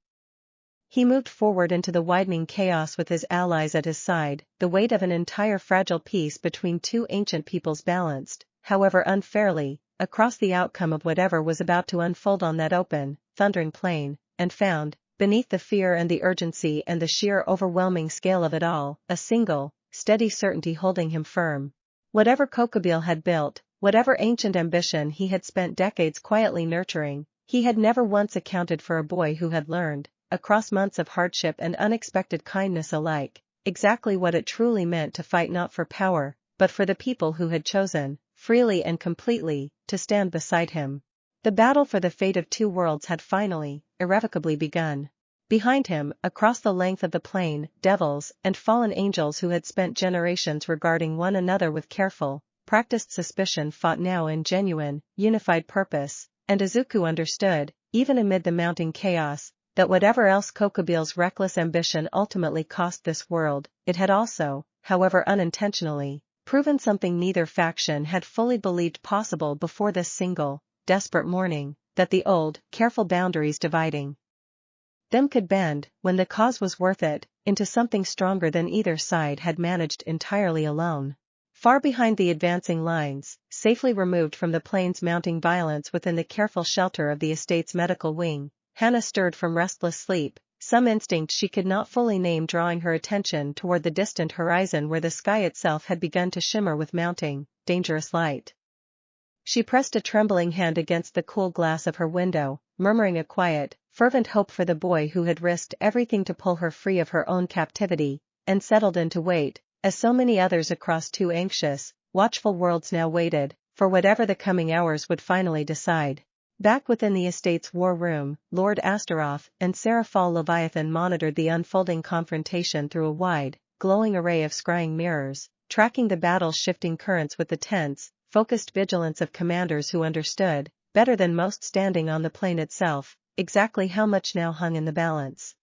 He moved forward into the widening chaos with his allies at his side, the weight of an entire fragile peace between two ancient peoples balanced, however unfairly, across the outcome of whatever was about to unfold on that open, thundering plain, and found, beneath the fear and the urgency and the sheer overwhelming scale of it all, a single, steady certainty holding him firm. Whatever Kokobile had built, whatever ancient ambition he had spent decades quietly nurturing, he had never once accounted for a boy who had learned, across months of hardship and unexpected kindness alike, exactly what it truly meant to fight not for power, but for the people who had chosen, freely and completely, to stand beside him. The battle for the fate of two worlds had finally, irrevocably begun. Behind him, across the length of the plain, devils and fallen angels who had spent generations regarding one another with careful, practiced suspicion fought now in genuine, unified purpose, and Izuku understood, even amid the mounting chaos, that whatever else Kokobile's reckless ambition ultimately cost this world, it had also, however unintentionally, proven something neither faction had fully believed possible before this single, desperate morning, that the old, careful boundaries dividing them could bend, when the cause was worth it, into something stronger than either side had managed entirely alone. Far behind the advancing lines, safely removed from the plane's mounting violence within the careful shelter of the estate's medical wing, Hannah stirred from restless sleep, some instinct she could not fully name drawing her attention toward the distant horizon where the sky itself had begun to shimmer with mounting, dangerous light. She pressed a trembling hand against the cool glass of her window, murmuring a quiet, fervent hope for the boy who had risked everything to pull her free of her own captivity, and settled in to wait, as so many others across two anxious, watchful worlds now waited, for whatever the coming hours would finally decide. Back within the estate's war room, Lord Astaroth and Seraphal Leviathan monitored the unfolding confrontation through a wide, glowing array of scrying mirrors, tracking the battle's shifting currents with the tense, focused vigilance of commanders who understood, better than most standing on the plane itself, exactly how much now hung in the balance.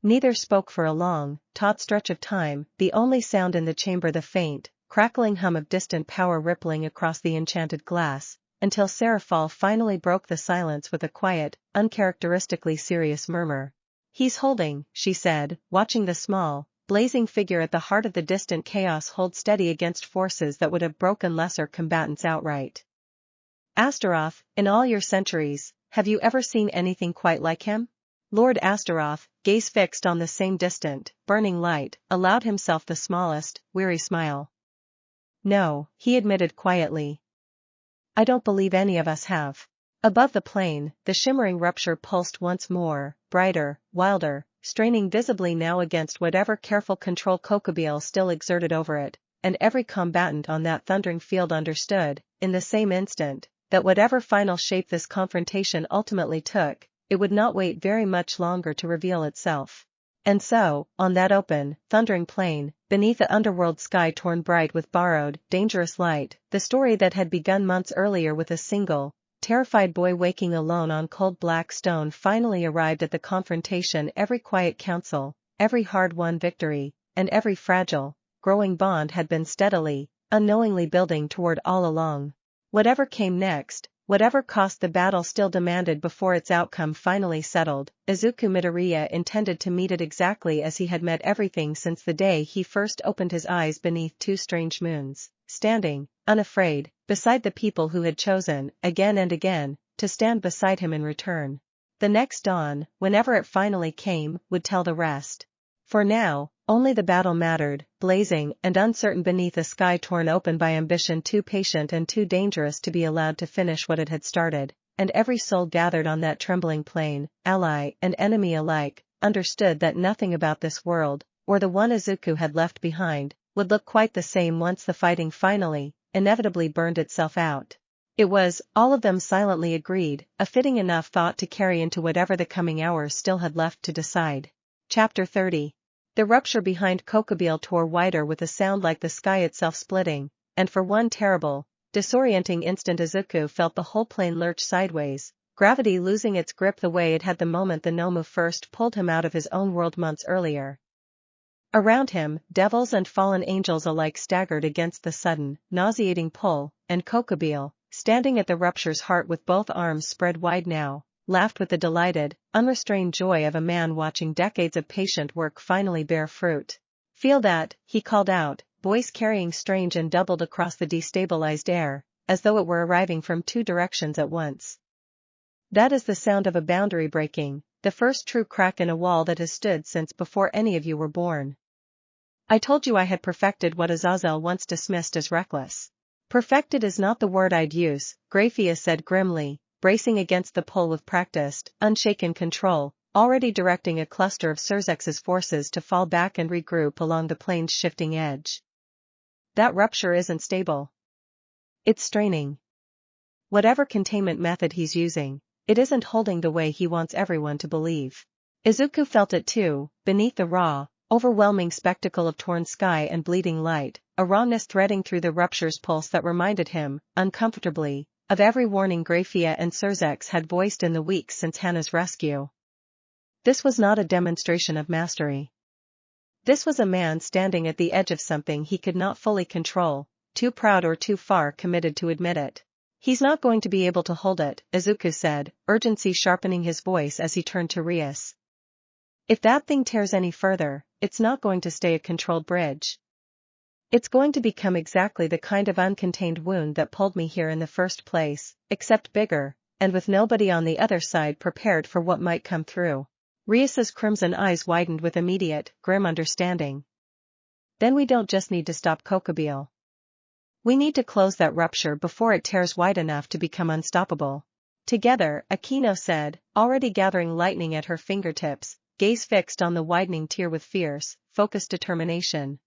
Neither spoke for a long, taut stretch of time, the only sound in the chamber the faint, crackling hum of distant power rippling across the enchanted glass, until Seraphal finally broke the silence with a quiet, uncharacteristically serious murmur. "He's holding," she said, watching the small, blazing figure at the heart of the distant chaos hold steady against forces that would have broken lesser combatants outright. "Astaroth, in all your centuries, have you ever seen anything quite like him?" Lord Astaroth, gaze fixed on the same distant, burning light, allowed himself the smallest, weary smile. "No," he admitted quietly. "I don't believe any of us have." Above the plane, the shimmering rupture pulsed once more, brighter, wilder, straining visibly now against whatever careful control Kokobile still exerted over it, and every combatant on that thundering field understood, in the same instant, that whatever final shape this confrontation ultimately took, it would not wait very much longer to reveal itself. And so, on that open, thundering plain, beneath the underworld sky torn bright with borrowed, dangerous light, the story that had begun months earlier with a single, terrified boy waking alone on cold black stone finally arrived at the confrontation. Every quiet counsel, every hard-won victory, and every fragile, growing bond had been steadily, unknowingly building toward all along. Whatever came next, whatever cost the battle still demanded before its outcome finally settled, Izuku Midoriya intended to meet it exactly as he had met everything since the day he first opened his eyes beneath two strange moons, standing, unafraid, beside the people who had chosen, again and again, to stand beside him in return. The next dawn, whenever it finally came, would tell the rest. For now, only the battle mattered, blazing and uncertain beneath a sky torn open by ambition too patient and too dangerous to be allowed to finish what it had started, and every soul gathered on that trembling plain, ally and enemy alike, understood that nothing about this world, or the one Izuku had left behind, would look quite the same once the fighting finally, inevitably burned itself out. It was, all of them silently agreed, a fitting enough thought to carry into whatever the coming hours still had left to decide. Chapter 30. The rupture behind Kokobile tore wider with a sound like the sky itself splitting, and for one terrible, disorienting instant Izuku felt the whole plane lurch sideways, gravity losing its grip the way it had the moment the Nomu first pulled him out of his own world months earlier. Around him, devils and fallen angels alike staggered against the sudden, nauseating pull, and Kokobile, standing at the rupture's heart with both arms spread wide now, laughed with the delighted, unrestrained joy of a man watching decades of patient work finally bear fruit. "Feel that," he called out, voice carrying strange and doubled across the destabilized air, as though it were arriving from two directions at once. "That is the sound of a boundary breaking, the first true crack in a wall that has stood since before any of you were born. I told you I had perfected what Azazel once dismissed as reckless." "Perfected is not the word I'd use," Graphius said grimly, bracing against the pull with practiced, unshaken control, already directing a cluster of Surzex's forces to fall back and regroup along the plane's shifting edge. "That rupture isn't stable. It's straining. Whatever containment method he's using, it isn't holding the way he wants everyone to believe." Izuku felt it too, beneath the raw, overwhelming spectacle of torn sky and bleeding light, a rawness threading through the rupture's pulse that reminded him, uncomfortably, of every warning Graphia and Surzex had voiced in the weeks since Hannah's rescue. This was not a demonstration of mastery. This was a man standing at the edge of something he could not fully control, too proud or too far committed to admit it. "He's not going to be able to hold it," Izuku said, urgency sharpening his voice as he turned to Rias. "If that thing tears any further, it's not going to stay a controlled bridge. It's going to become exactly the kind of uncontained wound that pulled me here in the first place, except bigger, and with nobody on the other side prepared for what might come through." Rias's crimson eyes widened with immediate, grim understanding. "Then we don't just need to stop Kokobile. We need to close that rupture before it tears wide enough to become unstoppable." Together, Akeno said, already gathering lightning at her fingertips, gaze fixed on the widening tear with fierce, focused determination.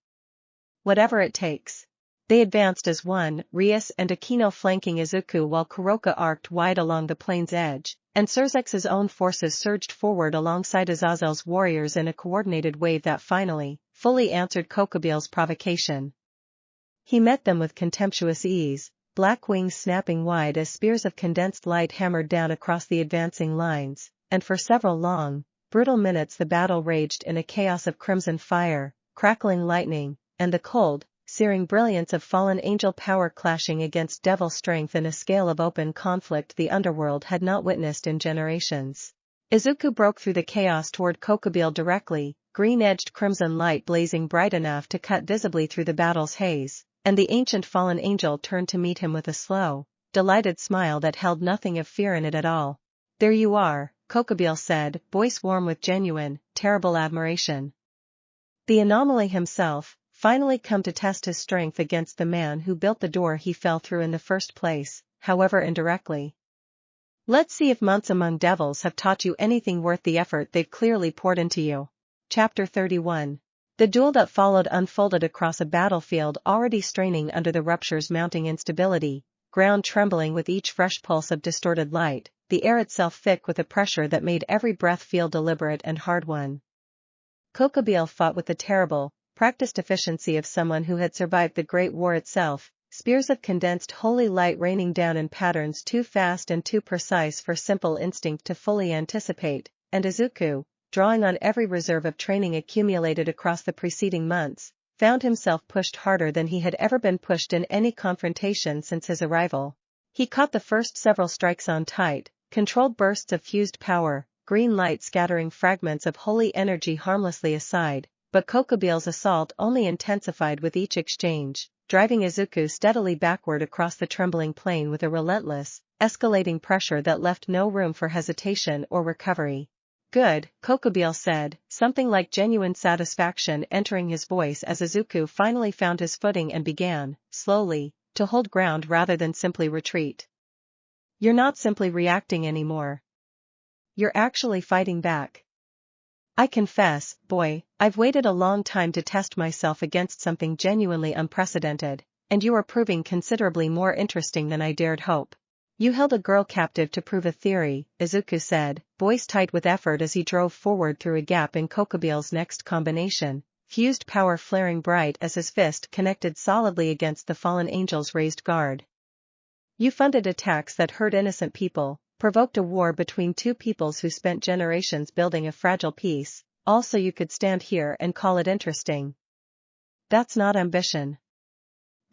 "Whatever it takes." They advanced as one, Rias and Akeno flanking Izuku while Kuroka arced wide along the plane's edge, and Surzex's own forces surged forward alongside Azazel's warriors in a coordinated wave that finally, fully answered Kokobile's provocation. He met them with contemptuous ease, black wings snapping wide as spears of condensed light hammered down across the advancing lines, and for several long, brutal minutes the battle raged in a chaos of crimson fire, crackling lightning, and the cold, searing brilliance of fallen angel power clashing against devil strength in a scale of open conflict the underworld had not witnessed in generations. Izuku broke through the chaos toward Kokobile directly, green-edged crimson light blazing bright enough to cut visibly through the battle's haze, and the ancient fallen angel turned to meet him with a slow, delighted smile that held nothing of fear in it at all. "There you are," Kokobile said, voice warm with genuine, terrible admiration. The anomaly himself, finally come to test his strength against the man who built the door he fell through in the first place, however indirectly. "Let's see if months among devils have taught you anything worth the effort they've clearly poured into you." Chapter 31. The duel that followed unfolded across a battlefield already straining under the rupture's mounting instability, ground trembling with each fresh pulse of distorted light, the air itself thick with a pressure that made every breath feel deliberate and hard-won. Kokobile fought with the terrible, practiced efficiency of someone who had survived the Great War itself, spears of condensed holy light raining down in patterns too fast and too precise for simple instinct to fully anticipate, and Izuku, drawing on every reserve of training accumulated across the preceding months, found himself pushed harder than he had ever been pushed in any confrontation since his arrival. He caught the first several strikes on tight, controlled bursts of fused power, green light scattering fragments of holy energy harmlessly aside, but Kokobile's assault only intensified with each exchange, driving Izuku steadily backward across the trembling plane with a relentless, escalating pressure that left no room for hesitation or recovery. "Good," Kokobile said, something like genuine satisfaction entering his voice as Izuku finally found his footing and began, slowly, to hold ground rather than simply retreat. "You're not simply reacting anymore. You're actually fighting back. I confess, boy, I've waited a long time to test myself against something genuinely unprecedented, and you are proving considerably more interesting than I dared hope." "You held a girl captive to prove a theory," Izuku said, voice tight with effort as he drove forward through a gap in Kokobile's next combination, fused power flaring bright as his fist connected solidly against the fallen angel's raised guard. "You funded attacks that hurt innocent people, provoked a war between two peoples who spent generations building a fragile peace, also you could stand here and call it interesting. That's not ambition.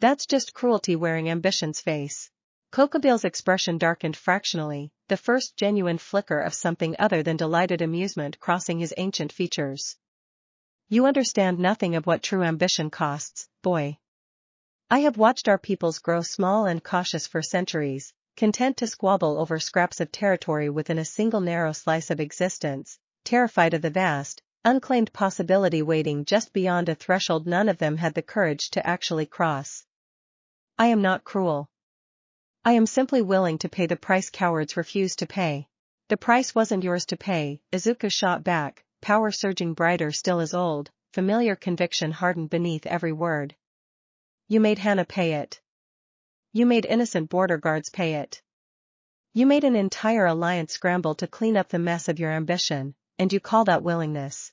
That's just cruelty wearing ambition's face. Kokobil's expression darkened fractionally, the first genuine flicker of something other than delighted amusement crossing his ancient features. You understand nothing of what true ambition costs, boy. I have watched our peoples grow small and cautious for centuries, content to squabble over scraps of territory within a single narrow slice of existence, terrified of the vast, unclaimed possibility waiting just beyond a threshold none of them had the courage to actually cross. I am not cruel. I am simply willing to pay the price cowards refuse to pay. The price wasn't yours to pay, Izuku shot back, power surging brighter still as old, familiar conviction hardened beneath every word. You made Hana pay it. You made innocent border guards pay it. You made an entire alliance scramble to clean up the mess of your ambition, and you call that willingness.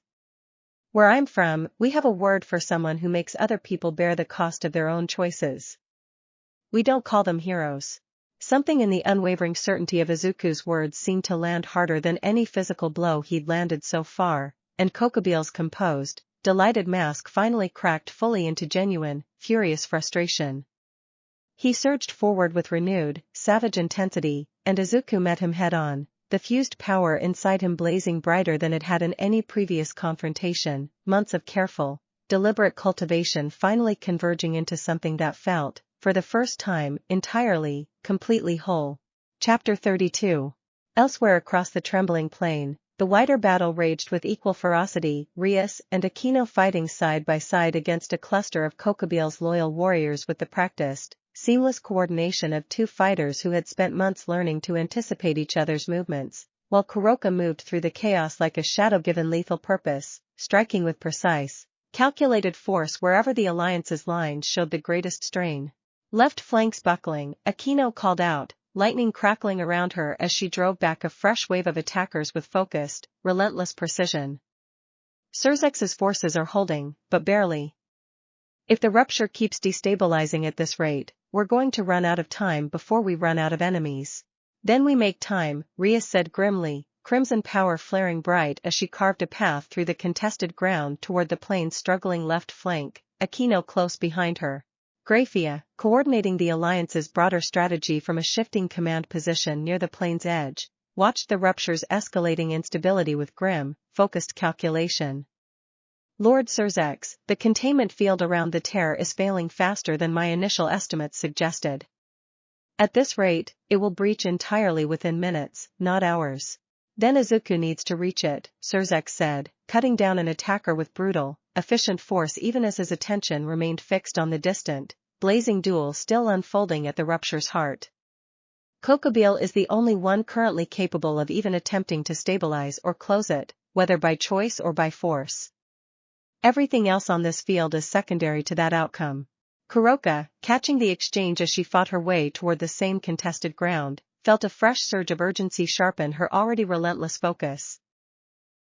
Where I'm from, we have a word for someone who makes other people bear the cost of their own choices. We don't call them heroes. Something in the unwavering certainty of Izuku's words seemed to land harder than any physical blow he'd landed so far, and Kokobil's composed, delighted mask finally cracked fully into genuine, furious frustration. He surged forward with renewed, savage intensity, and Izuku met him head-on, the fused power inside him blazing brighter than it had in any previous confrontation, months of careful, deliberate cultivation finally converging into something that felt, for the first time, entirely, completely whole. Chapter 32. Elsewhere across the trembling plain, the wider battle raged with equal ferocity, Rias and Akeno fighting side by side against a cluster of Kokobil's loyal warriors with the practiced, seamless coordination of two fighters who had spent months learning to anticipate each other's movements, while Kuroka moved through the chaos like a shadow given lethal purpose, striking with precise, calculated force wherever the alliance's lines showed the greatest strain. Left flanks buckling, Akeno called out, lightning crackling around her as she drove back a fresh wave of attackers with focused, relentless precision. Surzex's forces are holding, but barely. If the rupture keeps destabilizing at this rate, we're going to run out of time before we run out of enemies. Then we make time, Rias said grimly, crimson power flaring bright as she carved a path through the contested ground toward the plane's struggling left flank, Akeno close behind her. Graphia, coordinating the alliance's broader strategy from a shifting command position near the plane's edge, watched the rupture's escalating instability with grim, focused calculation. Lord Surzex, the containment field around the tear is failing faster than my initial estimates suggested. At this rate, it will breach entirely within minutes, not hours. Then Izuku needs to reach it, Surzex said, cutting down an attacker with brutal, efficient force even as his attention remained fixed on the distant, blazing duel still unfolding at the rupture's heart. Kokobil is the only one currently capable of even attempting to stabilize or close it, whether by choice or by force. Everything else on this field is secondary to that outcome. Kuroka, catching the exchange as she fought her way toward the same contested ground, felt a fresh surge of urgency sharpen her already relentless focus.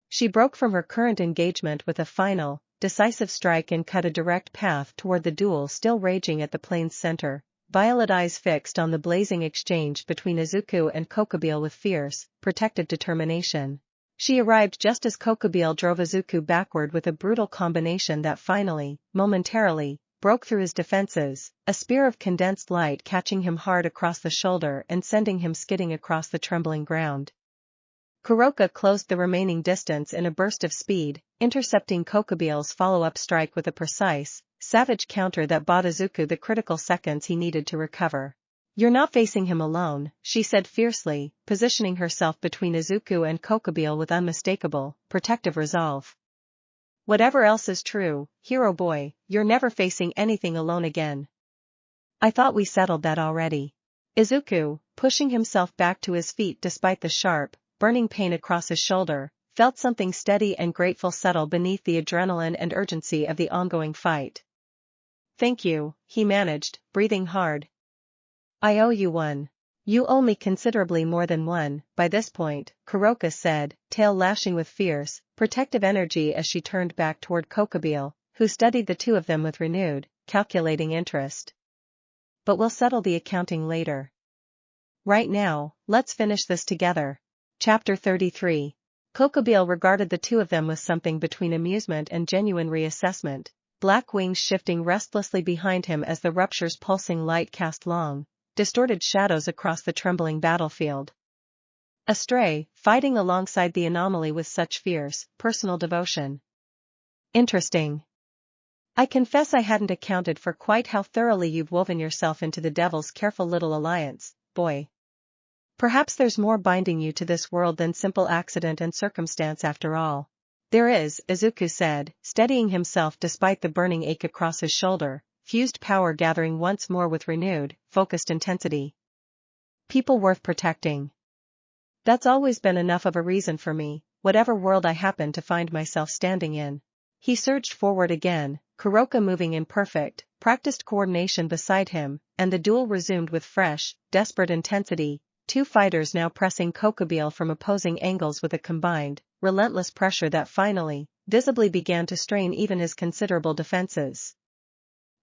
She broke from her current engagement with a final, decisive strike and cut a direct path toward the duel still raging at the plane's center, violet eyes fixed on the blazing exchange between Izuku and Kokobil with fierce, protective determination. She arrived just as Kokobil drove Izuku backward with a brutal combination that finally, momentarily, broke through his defenses, a spear of condensed light catching him hard across the shoulder and sending him skidding across the trembling ground. Kuroka closed the remaining distance in a burst of speed, intercepting Kokobil's follow-up strike with a precise, savage counter that bought Izuku the critical seconds he needed to recover. You're not facing him alone, she said fiercely, positioning herself between Izuku and Kokobil with unmistakable, protective resolve. Whatever else is true, hero boy, you're never facing anything alone again. I thought we settled that already. Izuku, pushing himself back to his feet despite the sharp, burning pain across his shoulder, felt something steady and grateful settle beneath the adrenaline and urgency of the ongoing fight. Thank you, he managed, breathing hard. I owe you one. You owe me considerably more than one, by this point, Kuroka said, tail lashing with fierce, protective energy as she turned back toward Kokobil, who studied the two of them with renewed, calculating interest. But we'll settle the accounting later. Right now, let's finish this together. Chapter 33. Kokobile regarded the two of them with something between amusement and genuine reassessment, black wings shifting restlessly behind him as the rupture's pulsing light cast long, distorted shadows across the trembling battlefield. A stray, fighting alongside the anomaly with such fierce, personal devotion. Interesting. I confess I hadn't accounted for quite how thoroughly you've woven yourself into the devil's careful little alliance, boy. Perhaps there's more binding you to this world than simple accident and circumstance after all. There is, Izuku said, steadying himself despite the burning ache across his shoulder, fused power gathering once more with renewed, focused intensity. People worth protecting. That's always been enough of a reason for me, whatever world I happen to find myself standing in. He surged forward again, Kuroka moving in perfect, practiced coordination beside him, and the duel resumed with fresh, desperate intensity, two fighters now pressing Kokobile from opposing angles with a combined, relentless pressure that finally, visibly began to strain even his considerable defenses.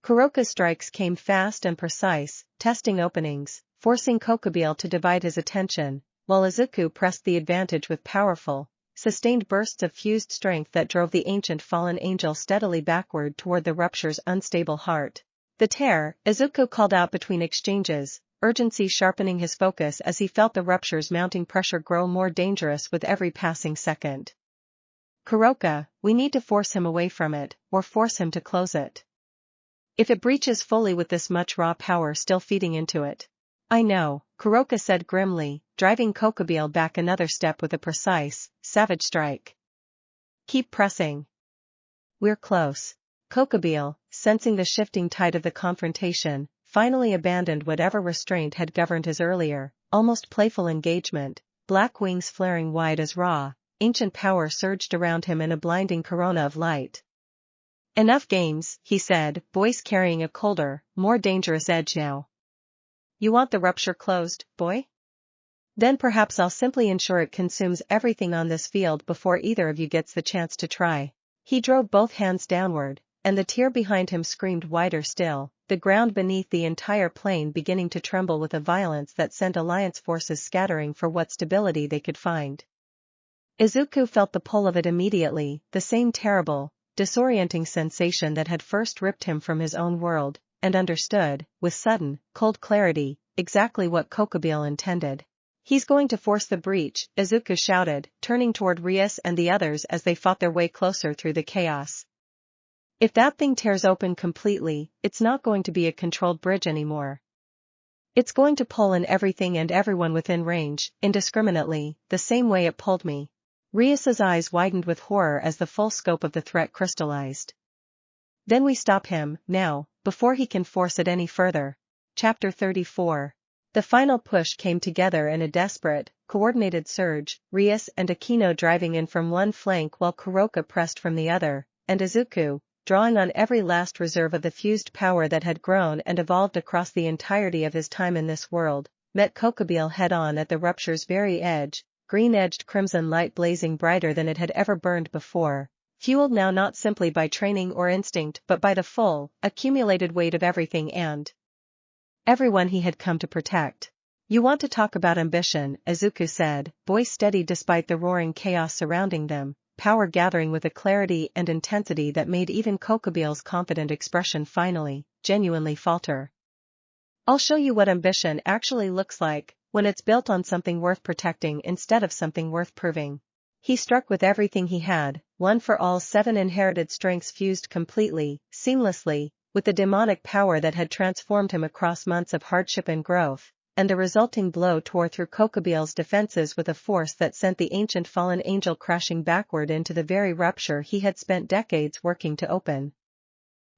Kuroka's strikes came fast and precise, testing openings, forcing Kokobile to divide his attention, while Izuku pressed the advantage with powerful, sustained bursts of fused strength that drove the ancient fallen angel steadily backward toward the rupture's unstable heart. The tear, Izuku called out between exchanges, urgency sharpening his focus as he felt the rupture's mounting pressure grow more dangerous with every passing second. Kuroka, we need to force him away from it, or force him to close it. If it breaches fully with this much raw power still feeding into it. I know, Kuroka said grimly, driving Kokobile back another step with a precise, savage strike. Keep pressing. We're close. Kokobile, sensing the shifting tide of the confrontation, finally abandoned whatever restraint had governed his earlier, almost playful engagement, black wings flaring wide as raw, ancient power surged around him in a blinding corona of light. Enough games, he said, voice carrying a colder, more dangerous edge now. You want the rupture closed, boy? Then perhaps I'll simply ensure it consumes everything on this field before either of you gets the chance to try. He drove both hands downward, and the tier behind him screamed wider still, the ground beneath the entire plane beginning to tremble with a violence that sent alliance forces scattering for what stability they could find. Izuku felt the pull of it immediately, the same terrible, disorienting sensation that had first ripped him from his own world, and understood, with sudden, cold clarity, exactly what Kokobile intended. He's going to force the breach, Izuku shouted, turning toward Rias and the others as they fought their way closer through the chaos. If that thing tears open completely, it's not going to be a controlled bridge anymore. It's going to pull in everything and everyone within range, indiscriminately, the same way it pulled me. Rias's eyes widened with horror as the full scope of the threat crystallized. Then we stop him, now, before he can force it any further. Chapter 34. The final push came together in a desperate, coordinated surge, Rias and Akeno driving in from one flank while Kuroka pressed from the other, and Izuku, drawing on every last reserve of the fused power that had grown and evolved across the entirety of his time in this world, met Kokobile head-on at the rupture's very edge, green-edged crimson light blazing brighter than it had ever burned before, fueled now not simply by training or instinct but by the full, accumulated weight of everything and everyone he had come to protect. You want to talk about ambition, Izuku said, voice steady despite the roaring chaos surrounding them, power gathering with a clarity and intensity that made even Kokobile's confident expression finally, genuinely falter. I'll show you what ambition actually looks like, when it's built on something worth protecting instead of something worth proving. He struck with everything he had, one for all 7 inherited strengths fused completely, seamlessly, with the demonic power that had transformed him across months of hardship and growth, and the resulting blow tore through Kokobile's defenses with a force that sent the ancient fallen angel crashing backward into the very rupture he had spent decades working to open.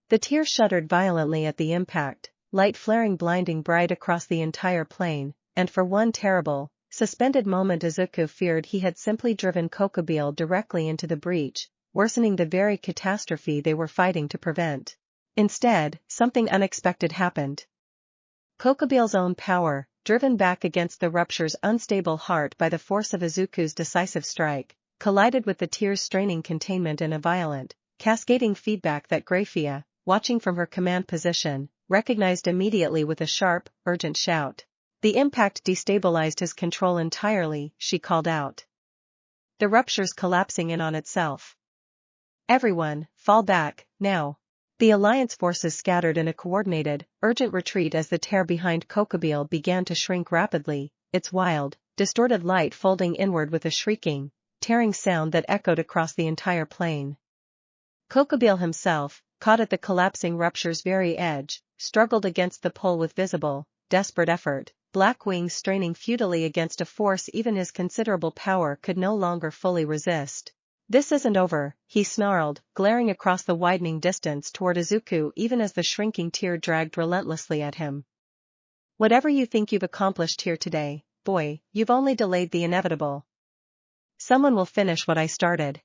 The tear shuddered violently at the impact, light flaring blinding bright across the entire plane, and for one terrible, suspended moment Izuku feared he had simply driven Kokobile directly into the breach, worsening the very catastrophe they were fighting to prevent. Instead, something unexpected happened. Kokobile's own power, driven back against the rupture's unstable heart by the force of Izuku's decisive strike, collided with the tear's straining containment in a violent, cascading feedback that Grafia, watching from her command position, recognized immediately with a sharp, urgent shout. The impact destabilized his control entirely, she called out. The rupture's collapsing in on itself. Everyone, fall back, now. The Alliance forces scattered in a coordinated, urgent retreat as the tear behind Kokobile began to shrink rapidly, its wild, distorted light folding inward with a shrieking, tearing sound that echoed across the entire plain. Kokobile himself, caught at the collapsing rupture's very edge, struggled against the pull with visible, desperate effort, black wings straining futilely against a force even his considerable power could no longer fully resist. "This isn't over," he snarled, glaring across the widening distance toward Izuku even as the shrinking tear dragged relentlessly at him. "Whatever you think you've accomplished here today, boy, you've only delayed the inevitable. Someone will finish what I started."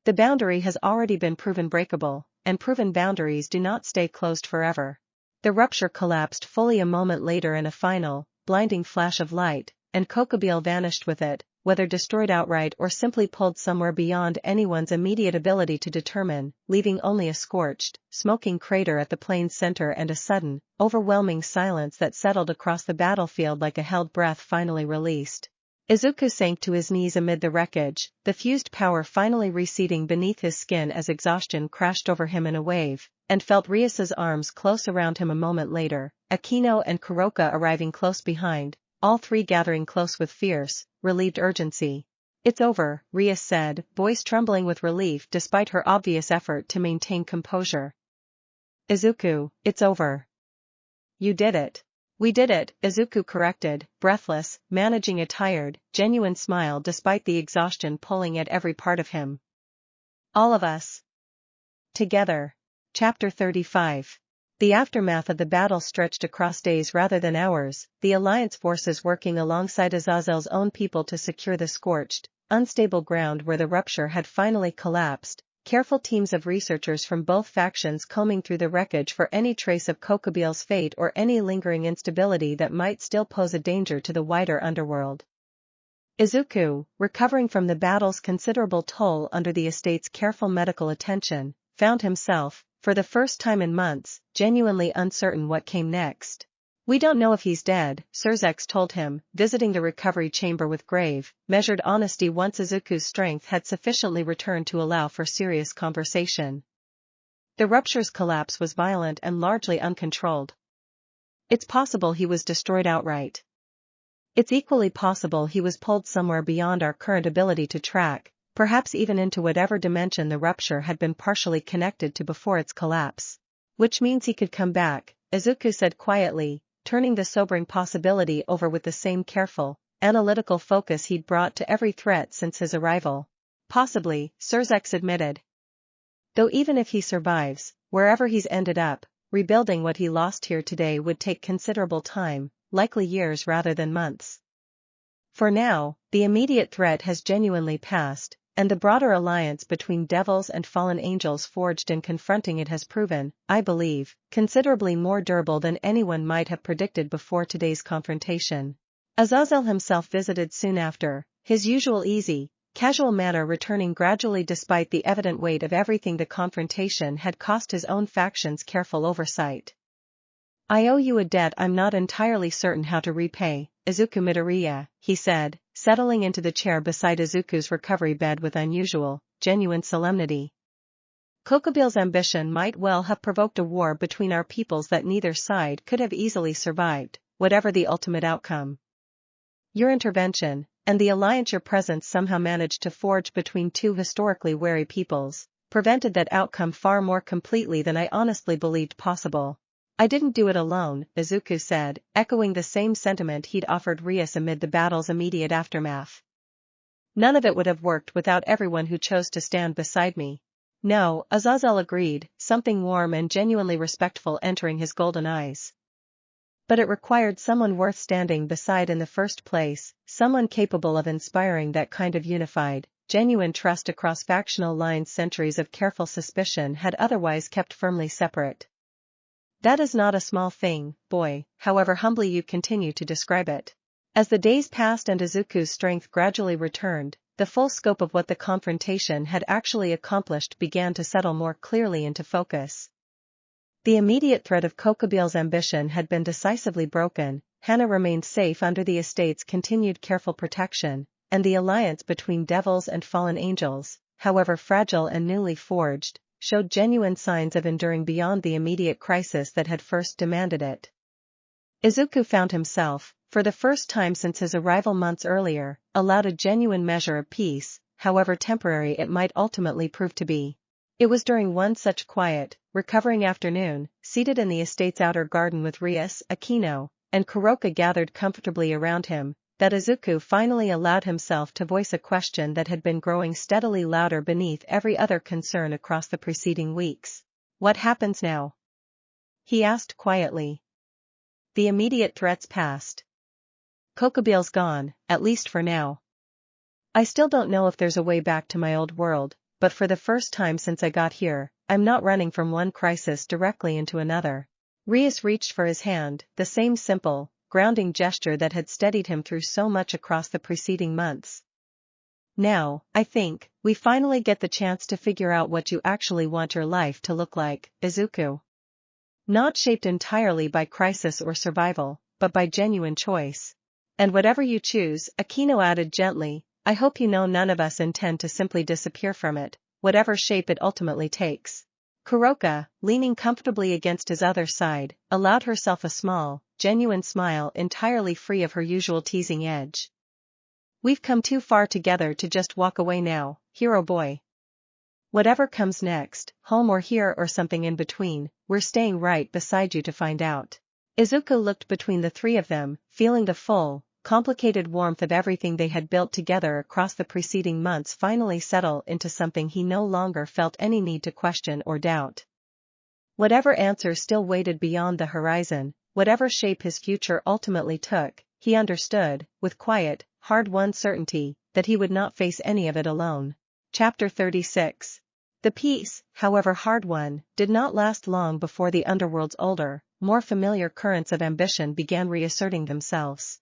The boundary has already been proven breakable, and proven boundaries do not stay closed forever. The rupture collapsed fully a moment later in a final, blinding flash of light, and Kokobile vanished with it, whether destroyed outright or simply pulled somewhere beyond anyone's immediate ability to determine, leaving only a scorched, smoking crater at the plain's center and a sudden, overwhelming silence that settled across the battlefield like a held breath finally released. Izuku sank to his knees amid the wreckage, the fused power finally receding beneath his skin as exhaustion crashed over him in a wave, and felt Rias's arms close around him a moment later, Akeno and Kuroka arriving close behind, all three gathering close with fierce, relieved urgency. "It's over," Rias said, voice trembling with relief despite her obvious effort to maintain composure. "Izuku, it's over. You did it." "We did it," Izuku corrected, breathless, managing a tired, genuine smile despite the exhaustion pulling at every part of him. "All of us. Together." Chapter 35. The aftermath of the battle stretched across days rather than hours, the Alliance forces working alongside Azazel's own people to secure the scorched, unstable ground where the rupture had finally collapsed, careful teams of researchers from both factions combing through the wreckage for any trace of Kokobile's fate or any lingering instability that might still pose a danger to the wider underworld. Izuku, recovering from the battle's considerable toll under the estate's careful medical attention, found himself, for the first time in months, genuinely uncertain what came next. "We don't know if he's dead," Surzex told him, visiting the recovery chamber with grave, measured honesty once Izuku's strength had sufficiently returned to allow for serious conversation. "The rupture's collapse was violent and largely uncontrolled. It's possible he was destroyed outright. It's equally possible he was pulled somewhere beyond our current ability to track, perhaps even into whatever dimension the rupture had been partially connected to before its collapse. Which means he could come back," Izuku said quietly, turning the sobering possibility over with the same careful, analytical focus he'd brought to every threat since his arrival. "Possibly," Surzex admitted. "Though even if he survives, wherever he's ended up, rebuilding what he lost here today would take considerable time, likely years rather than months. For now, the immediate threat has genuinely passed, and the broader alliance between devils and fallen angels forged in confronting it has proven, I believe, considerably more durable than anyone might have predicted before today's confrontation." Azazel himself visited soon after, his usual easy, casual manner returning gradually despite the evident weight of everything the confrontation had cost his own faction's careful oversight. "I owe you a debt I'm not entirely certain how to repay, Izuku Midoriya," he said, settling into the chair beside Izuku's recovery bed with unusual, genuine solemnity. "Kokobile's ambition might well have provoked a war between our peoples that neither side could have easily survived, whatever the ultimate outcome. Your intervention, and the alliance your presence somehow managed to forge between two historically wary peoples, prevented that outcome far more completely than I honestly believed possible." "I didn't do it alone," Izuku said, echoing the same sentiment he'd offered Rias amid the battle's immediate aftermath. "None of it would have worked without everyone who chose to stand beside me." "No," Azazel agreed, something warm and genuinely respectful entering his golden eyes. "But it required someone worth standing beside in the first place, someone capable of inspiring that kind of unified, genuine trust across factional lines centuries of careful suspicion had otherwise kept firmly separate. That is not a small thing, boy, however humbly you continue to describe it." As the days passed and Izuku's strength gradually returned, the full scope of what the confrontation had actually accomplished began to settle more clearly into focus. The immediate threat of Kokobile's ambition had been decisively broken, Hana remained safe under the estate's continued careful protection, and the alliance between devils and fallen angels, however fragile and newly forged, showed genuine signs of enduring beyond the immediate crisis that had first demanded it. Izuku found himself, for the first time since his arrival months earlier, allowed a genuine measure of peace, however temporary it might ultimately prove to be. It was during one such quiet, recovering afternoon, seated in the estate's outer garden with Rias, Akeno, and Kuroka gathered comfortably around him, that Izuku finally allowed himself to voice a question that had been growing steadily louder beneath every other concern across the preceding weeks. "What happens now?" he asked quietly. "The immediate threats past. Kokobil's gone, at least for now. I still don't know if there's a way back to my old world, but for the first time since I got here, I'm not running from one crisis directly into another." Rias reached for his hand, the same simple, grounding gesture that had steadied him through so much across the preceding months. "Now, I think, we finally get the chance to figure out what you actually want your life to look like, Izuku. Not shaped entirely by crisis or survival, but by genuine choice. And whatever you choose," Akeno added gently, "I hope you know none of us intend to simply disappear from it, whatever shape it ultimately takes." Kuroka, leaning comfortably against his other side, allowed herself a small, genuine smile entirely free of her usual teasing edge. "We've come too far together to just walk away now, hero boy. Whatever comes next, home or here or something in between, we're staying right beside you to find out." Izuku looked between the three of them, feeling the full, complicated warmth of everything they had built together across the preceding months finally settle into something he no longer felt any need to question or doubt. Whatever answer still waited beyond the horizon, whatever shape his future ultimately took, he understood, with quiet, hard-won certainty, that he would not face any of it alone. Chapter 36. The peace, however hard-won, did not last long before the Underworld's older, more familiar currents of ambition began reasserting themselves.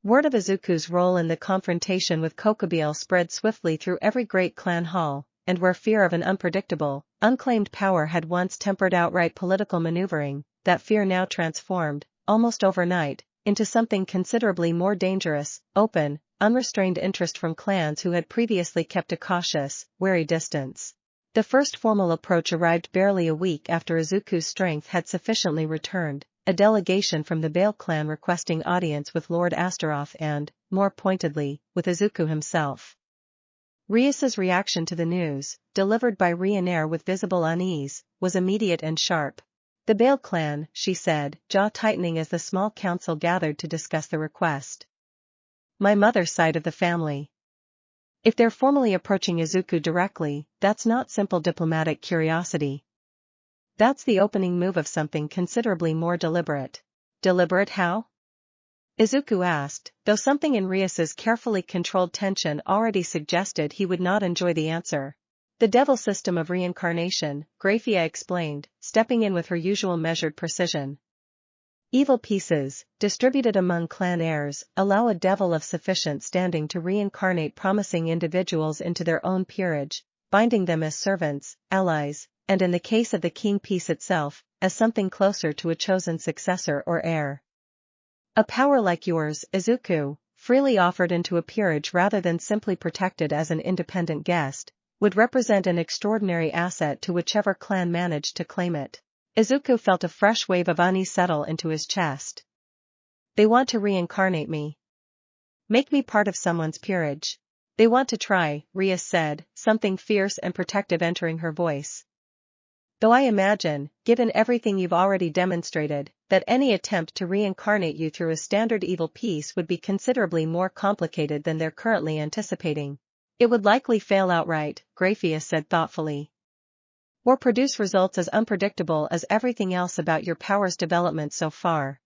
Word of Izuku's role in the confrontation with Kokobil spread swiftly through every great clan hall, and where fear of an unpredictable, unclaimed power had once tempered outright political maneuvering, that fear now transformed, almost overnight, into something considerably more dangerous: open, unrestrained interest from clans who had previously kept a cautious, wary distance. The first formal approach arrived barely a week after Izuku's strength had sufficiently returned, a delegation from the Bale clan requesting audience with Lord Astaroth and, more pointedly, with Izuku himself. Rias's reaction to the news, delivered by Ryanair with visible unease, was immediate and sharp. "The Bale clan," she said, jaw tightening as the small council gathered to discuss the request. "My mother's side of the family. If they're formally approaching Izuku directly, that's not simple diplomatic curiosity. That's the opening move of something considerably more deliberate." "Deliberate how?" Izuku asked, though something in Rias's carefully controlled tension already suggested he would not enjoy the answer. "The devil system of reincarnation," Graphia explained, stepping in with her usual measured precision. "Evil pieces, distributed among clan heirs, allow a devil of sufficient standing to reincarnate promising individuals into their own peerage, binding them as servants, allies, and in the case of the king piece itself, as something closer to a chosen successor or heir. A power like yours, Izuku, freely offered into a peerage rather than simply protected as an independent guest, would represent an extraordinary asset to whichever clan managed to claim it." Izuku felt a fresh wave of unease settle into his chest. "They want to reincarnate me. Make me part of someone's peerage. They want to try," Rias said, something fierce and protective entering her voice. "Though I imagine, given everything you've already demonstrated, that any attempt to reincarnate you through a standard evil piece would be considerably more complicated than they're currently anticipating. It would likely fail outright," Graphia said thoughtfully. "Or produce results as unpredictable as everything else about your power's development so far.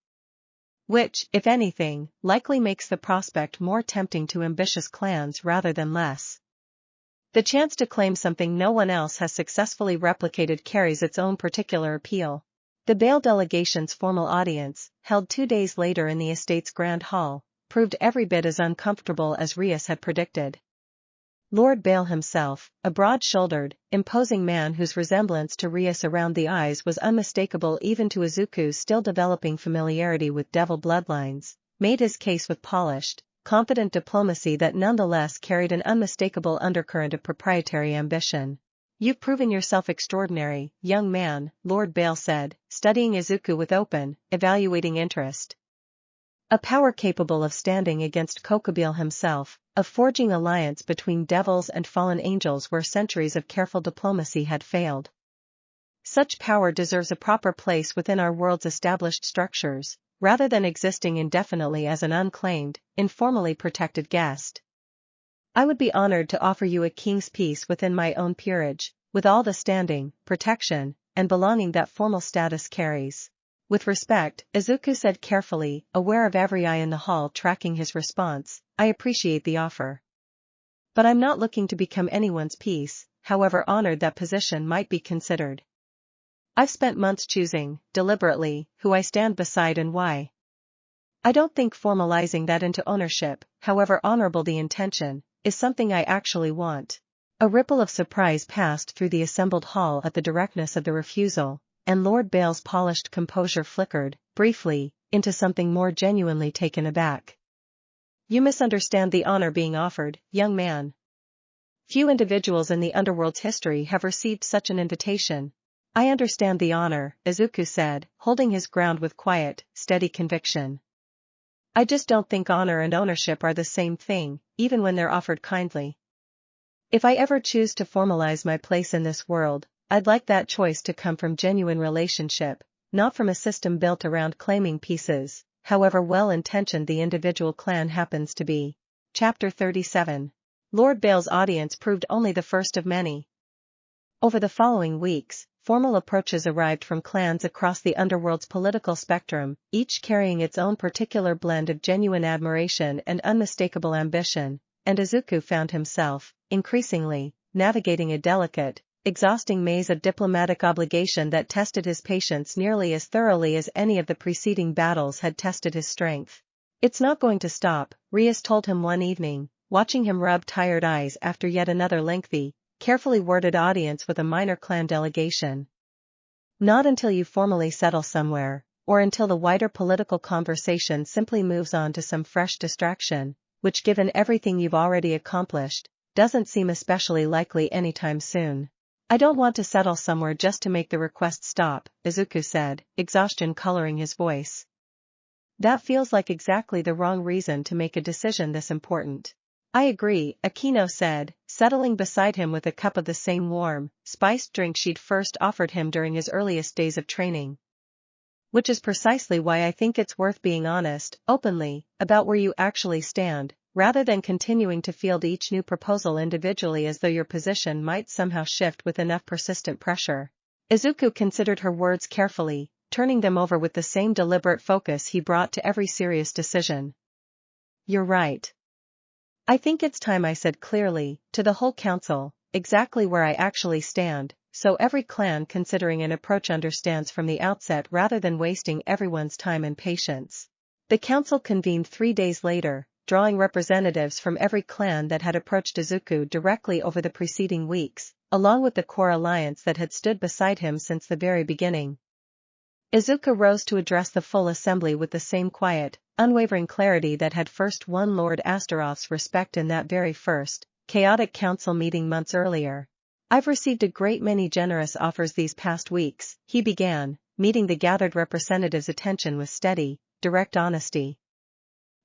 Which, if anything, likely makes the prospect more tempting to ambitious clans rather than less. The chance to claim something no one else has successfully replicated carries its own particular appeal." The Bale delegation's formal audience, held 2 days later in the estate's grand hall, proved every bit as uncomfortable as Rias had predicted. Lord Bale himself, a broad-shouldered, imposing man whose resemblance to Rias around the eyes was unmistakable even to Izuku's still developing familiarity with devil bloodlines, made his case with polished, confident diplomacy that nonetheless carried an unmistakable undercurrent of proprietary ambition. "You've proven yourself extraordinary, young man," Lord Bale said, studying Izuku with open, evaluating interest. "A power capable of standing against Kokubile himself, of forging alliance between devils and fallen angels where centuries of careful diplomacy had failed. Such power deserves a proper place within our world's established structures, rather than existing indefinitely as an unclaimed, informally protected guest. I would be honored to offer you a king's peace within my own peerage, with all the standing, protection, and belonging that formal status carries. With respect," Izuku said carefully, aware of every eye in the hall tracking his response, "I appreciate the offer. But I'm not looking to become anyone's peace, however honored that position might be considered. I've spent months choosing, deliberately, who I stand beside and why. I don't think formalizing that into ownership, however honorable the intention, is something I actually want." A ripple of surprise passed through the assembled hall at the directness of the refusal, and Lord Bale's polished composure flickered, briefly, into something more genuinely taken aback. "You misunderstand the honor being offered, young man. Few individuals in the Underworld's history have received such an invitation." "I understand the honor," Izuku said, holding his ground with quiet, steady conviction. "I just don't think honor and ownership are the same thing, even when they're offered kindly. If I ever choose to formalize my place in this world, I'd like that choice to come from genuine relationship, not from a system built around claiming pieces, however well-intentioned the individual clan happens to be." Chapter 37. Lord Bale's audience proved only the first of many. Over the following weeks, formal approaches arrived from clans across the Underworld's political spectrum, each carrying its own particular blend of genuine admiration and unmistakable ambition, and Izuku found himself, increasingly, navigating a delicate, exhausting maze of diplomatic obligation that tested his patience nearly as thoroughly as any of the preceding battles had tested his strength. "It's not going to stop," Rias told him one evening, watching him rub tired eyes after yet another lengthy, carefully worded audience with a minor clan delegation. "Not until you formally settle somewhere, or until the wider political conversation simply moves on to some fresh distraction, which given everything you've already accomplished, doesn't seem especially likely anytime soon." "I don't want to settle somewhere just to make the request stop," Izuku said, exhaustion coloring his voice. "That feels like exactly the wrong reason to make a decision this important." "I agree," Akeno said, settling beside him with a cup of the same warm, spiced drink she'd first offered him during his earliest days of training. "Which is precisely why I think it's worth being honest, openly, about where you actually stand, rather than continuing to field each new proposal individually as though your position might somehow shift with enough persistent pressure." Izuku considered her words carefully, turning them over with the same deliberate focus he brought to every serious decision. "You're right. I think it's time I said clearly, to the whole council, exactly where I actually stand, so every clan considering an approach understands from the outset rather than wasting everyone's time and patience." The council convened 3 days later, drawing representatives from every clan that had approached Izuku directly over the preceding weeks, along with the core alliance that had stood beside him since the very beginning. Izuku rose to address the full assembly with the same quiet, unwavering clarity that had first won Lord Astaroth's respect in that very first, chaotic council meeting months earlier. "I've received a great many generous offers these past weeks," he began, meeting the gathered representatives' attention with steady, direct honesty.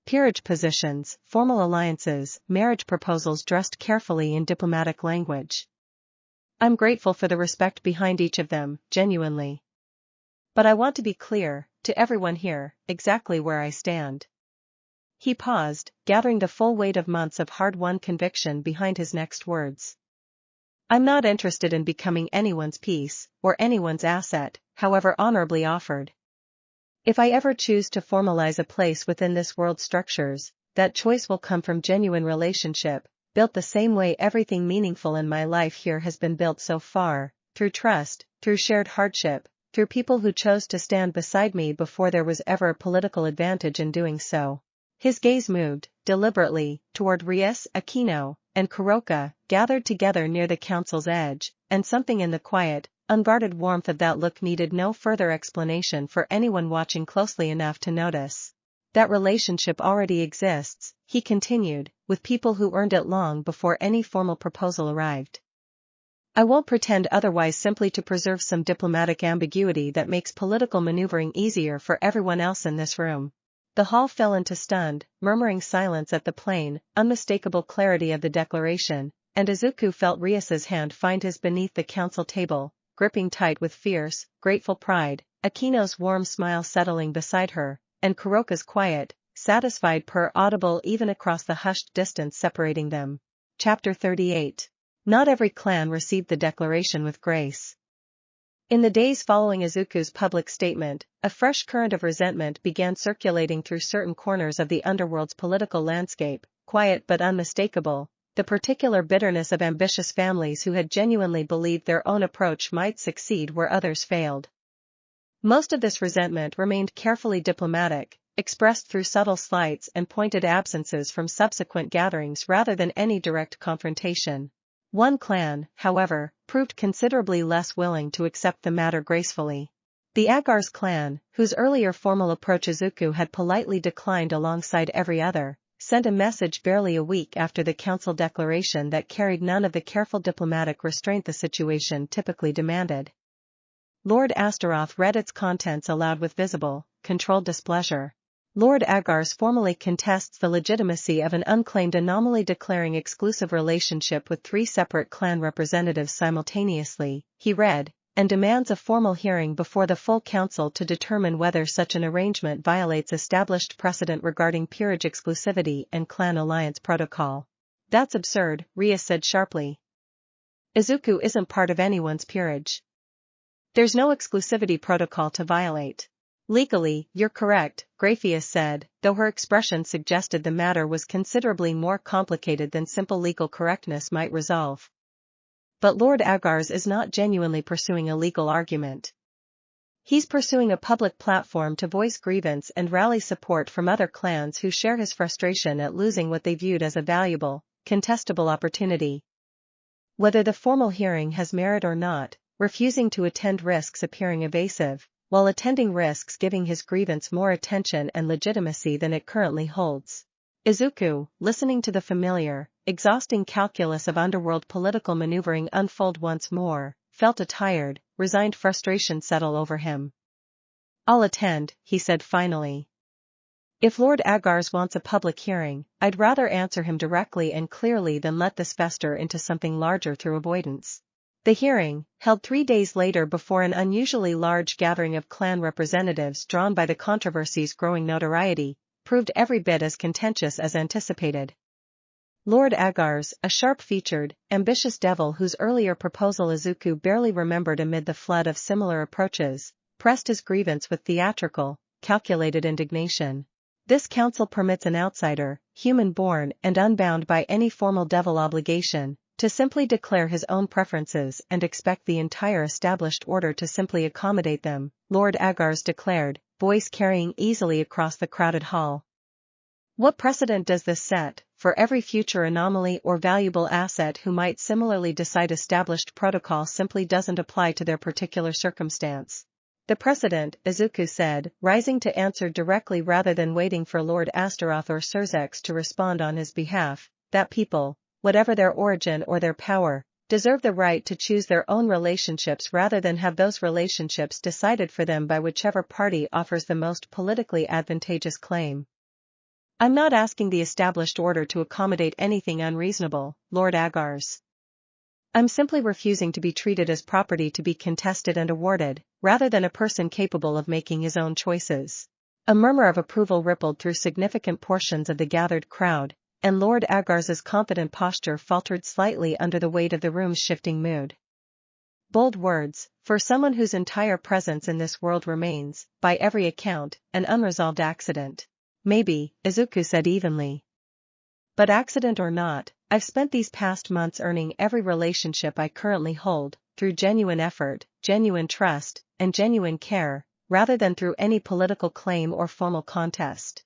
"Peerage positions, formal alliances, marriage proposals dressed carefully in diplomatic language. I'm grateful for the respect behind each of them, genuinely. But I want to be clear, to everyone here, exactly where I stand." He paused, gathering the full weight of months of hard-won conviction behind his next words. "I'm not interested in becoming anyone's piece, or anyone's asset, however honorably offered. If I ever choose to formalize a place within this world's structures, that choice will come from genuine relationship, built the same way everything meaningful in my life here has been built so far, through trust, through shared hardship, through people who chose to stand beside me before there was ever a political advantage in doing so." His gaze moved, deliberately, toward Rias, Akeno, and Kuroka, gathered together near the council's edge, and something in the quiet, unguarded warmth of that look needed no further explanation for anyone watching closely enough to notice. That relationship already exists, he continued, with people who earned it long before any formal proposal arrived. I won't pretend otherwise simply to preserve some diplomatic ambiguity that makes political maneuvering easier for everyone else in this room. The hall fell into stunned, murmuring silence at the plain, unmistakable clarity of the declaration, and Izuku felt Rias's hand find his beneath the council table, gripping tight with fierce, grateful pride, Akeno's warm smile settling beside her, and Kuroka's quiet, satisfied purr audible even across the hushed distance separating them. Chapter 38. Not every clan received the declaration with grace. In the days following Izuku's public statement, a fresh current of resentment began circulating through certain corners of the Underworld's political landscape, quiet but unmistakable, the particular bitterness of ambitious families who had genuinely believed their own approach might succeed where others failed. Most of this resentment remained carefully diplomatic, expressed through subtle slights and pointed absences from subsequent gatherings rather than any direct confrontation. One clan, however, proved considerably less willing to accept the matter gracefully. The Agar's clan, whose earlier formal approach Izuku had politely declined alongside every other, sent a message barely a week after the council declaration that carried none of the careful diplomatic restraint the situation typically demanded. Lord Astaroth read its contents aloud with visible, controlled displeasure. Lord Agar's formally contests the legitimacy of an unclaimed anomaly declaring exclusive relationship with 3 separate clan representatives simultaneously, he read, and demands a formal hearing before the full council to determine whether such an arrangement violates established precedent regarding peerage exclusivity and clan alliance protocol. That's absurd, Rias said sharply. Izuku isn't part of anyone's peerage. There's no exclusivity protocol to violate. Legally, you're correct, Graphius said, though her expression suggested the matter was considerably more complicated than simple legal correctness might resolve. But Lord Agar's is not genuinely pursuing a legal argument. He's pursuing a public platform to voice grievance and rally support from other clans who share his frustration at losing what they viewed as a valuable, contestable opportunity. Whether the formal hearing has merit or not, refusing to attend risks appearing evasive, while attending risks giving his grievance more attention and legitimacy than it currently holds. Izuku, listening to the familiar, exhausting calculus of underworld political maneuvering unfold once more, felt a tired, resigned frustration settle over him. I'll attend, he said finally. If Lord Agar's wants a public hearing, I'd rather answer him directly and clearly than let this fester into something larger through avoidance. The hearing, held 3 days later before an unusually large gathering of clan representatives drawn by the controversy's growing notoriety, proved every bit as contentious as anticipated. Lord Agar's, a sharp-featured, ambitious devil whose earlier proposal Izuku barely remembered amid the flood of similar approaches, pressed his grievance with theatrical, calculated indignation. This council permits an outsider, human-born and unbound by any formal devil obligation, to simply declare his own preferences and expect the entire established order to simply accommodate them, Lord Agar's declared, voice carrying easily across the crowded hall. What precedent does this set, for every future anomaly or valuable asset who might similarly decide established protocol simply doesn't apply to their particular circumstance? The precedent, Izuku said, rising to answer directly rather than waiting for Lord Astaroth or Surzex to respond on his behalf, that people, whatever their origin or their power, deserve the right to choose their own relationships rather than have those relationships decided for them by whichever party offers the most politically advantageous claim. I'm not asking the established order to accommodate anything unreasonable, Lord Agar's. I'm simply refusing to be treated as property to be contested and awarded, rather than a person capable of making his own choices. A murmur of approval rippled through significant portions of the gathered crowd, and Lord Agar's confident posture faltered slightly under the weight of the room's shifting mood. Bold words, for someone whose entire presence in this world remains, by every account, an unresolved accident. Maybe, Izuku said evenly. But accident or not, I've spent these past months earning every relationship I currently hold, through genuine effort, genuine trust, and genuine care, rather than through any political claim or formal contest.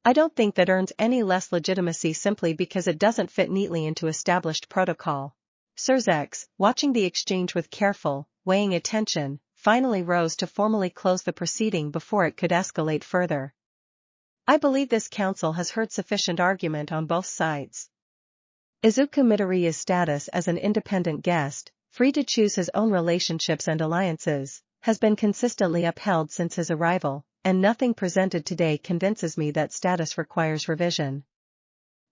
I don't think that earns any less legitimacy simply because it doesn't fit neatly into established protocol. Surzex, watching the exchange with careful, weighing attention, finally rose to formally close the proceeding before it could escalate further. I believe this council has heard sufficient argument on both sides. Izuku Midoriya's status as an independent guest, free to choose his own relationships and alliances, has been consistently upheld since his arrival, and nothing presented today convinces me that status requires revision.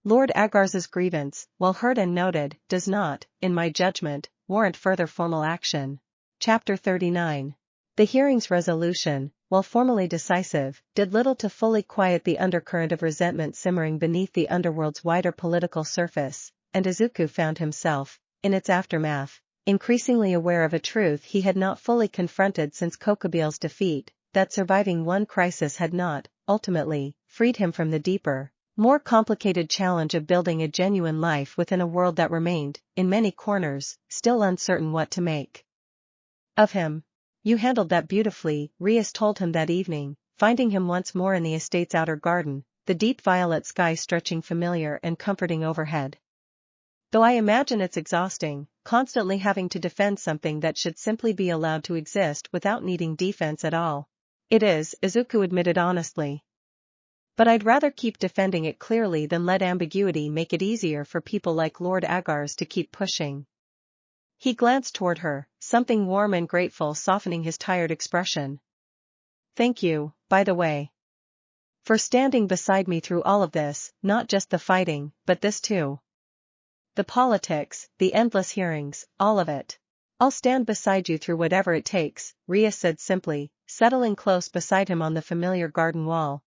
Lord Agar's grievance, while heard and noted, does not, in my judgment, warrant further formal action. Chapter 39. The hearing's resolution, while formally decisive, did little to fully quiet the undercurrent of resentment simmering beneath the underworld's wider political surface, and Izuku found himself, in its aftermath, increasingly aware of a truth he had not fully confronted since Kokobeel's defeat, that surviving one crisis had not, ultimately, freed him from the deeper, more complicated challenge of building a genuine life within a world that remained, in many corners, still uncertain what to make of him. You handled that beautifully, Rias told him that evening, finding him once more in the estate's outer garden, the deep violet sky stretching familiar and comforting overhead. Though I imagine it's exhausting, constantly having to defend something that should simply be allowed to exist without needing defense at all. It is, Izuku admitted honestly. But I'd rather keep defending it clearly than let ambiguity make it easier for people like Lord Agar's to keep pushing. He glanced toward her, something warm and grateful softening his tired expression. Thank you, by the way, for standing beside me through all of this, not just the fighting, but this too. The politics, the endless hearings, all of it. I'll stand beside you through whatever it takes, Rias said simply, settling close beside him on the familiar garden wall.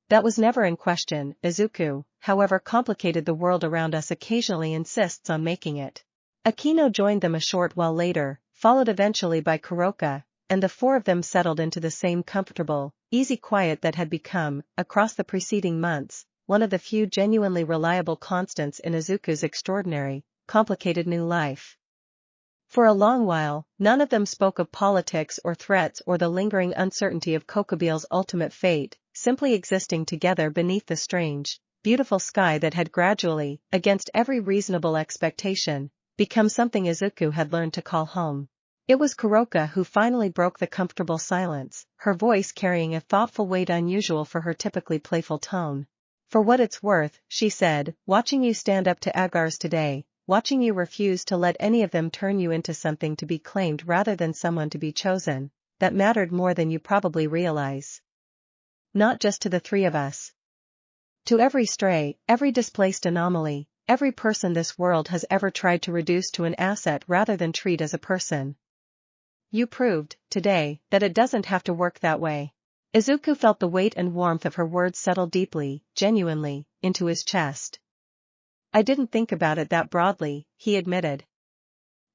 That was never in question. Izuku, however complicated the world around us occasionally insists on making it. Akeno joined them a short while later, followed eventually by Kuroka, and the four of them settled into the same comfortable, easy quiet that had become, across the preceding months, one of the few genuinely reliable constants in Izuku's extraordinary, complicated new life. For a long while, none of them spoke of politics or threats or the lingering uncertainty of Kokobeel's ultimate fate, simply existing together beneath the strange, beautiful sky that had gradually, against every reasonable expectation, become something Izuku had learned to call home. It was Kuroka who finally broke the comfortable silence, her voice carrying a thoughtful weight unusual for her typically playful tone. For what it's worth, she said, watching you stand up to Agar's today, watching you refuse to let any of them turn you into something to be claimed rather than someone to be chosen, that mattered more than you probably realize. Not just to the three of us. To every stray, every displaced anomaly, every person this world has ever tried to reduce to an asset rather than treat as a person. You proved, today, that it doesn't have to work that way. Izuku felt the weight and warmth of her words settle deeply, genuinely, into his chest. I didn't think about it that broadly, he admitted.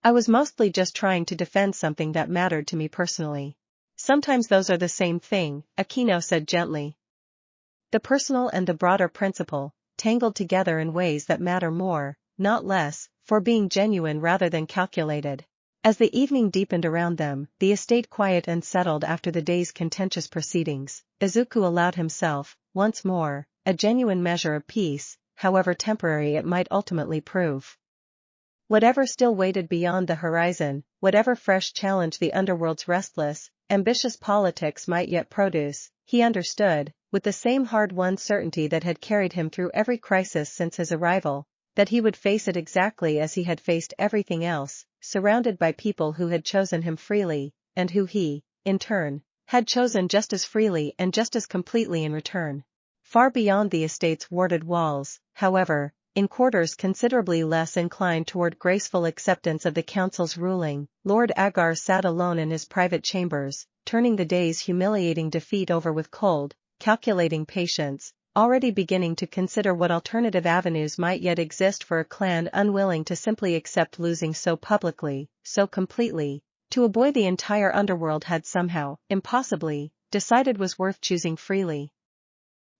I was mostly just trying to defend something that mattered to me personally. Sometimes those are the same thing, Akeno said gently. The personal and the broader principle, tangled together in ways that matter more, not less, for being genuine rather than calculated. As the evening deepened around them, the estate quiet and settled after the day's contentious proceedings, Izuku allowed himself, once more, a genuine measure of peace, however temporary it might ultimately prove. Whatever still waited beyond the horizon, whatever fresh challenge the underworld's restless, ambitious politics might yet produce, he understood, with the same hard-won certainty that had carried him through every crisis since his arrival, that he would face it exactly as he had faced everything else, surrounded by people who had chosen him freely, and who he, in turn, had chosen just as freely and just as completely in return. Far beyond the estate's warded walls, however, in quarters considerably less inclined toward graceful acceptance of the council's ruling, Lord Agar sat alone in his private chambers, turning the day's humiliating defeat over with cold, calculating patience, already beginning to consider what alternative avenues might yet exist for a clan unwilling to simply accept losing so publicly, so completely, to a boy the entire underworld had somehow, impossibly, decided was worth choosing freely,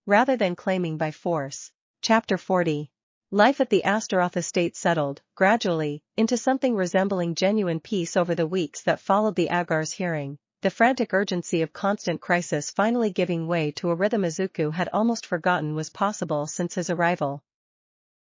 rather than claiming by force. Chapter 40. Life at the Astaroth estate settled, gradually, into something resembling genuine peace over the weeks that followed the Agar's hearing, the frantic urgency of constant crisis finally giving way to a rhythm Izuku had almost forgotten was possible since his arrival.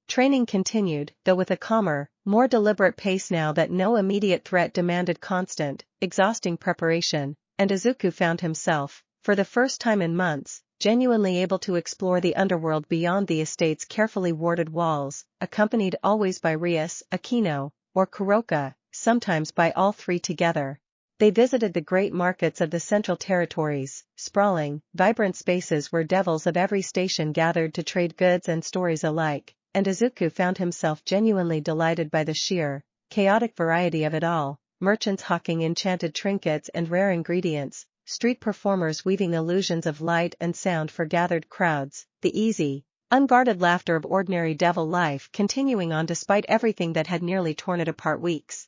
Training continued, though with a calmer, more deliberate pace now that no immediate threat demanded constant, exhausting preparation, and Izuku found himself, for the first time in months, genuinely able to explore the underworld beyond the estate's carefully warded walls, accompanied always by Rias, Akeno, or Kuroka, sometimes by all three together. They visited the great markets of the Central Territories, sprawling, vibrant spaces where devils of every station gathered to trade goods and stories alike, and Izuku found himself genuinely delighted by the sheer, chaotic variety of it all, merchants hawking enchanted trinkets and rare ingredients, street performers weaving illusions of light and sound for gathered crowds, the easy, unguarded laughter of ordinary devil life continuing on despite everything that had nearly torn it apart weeks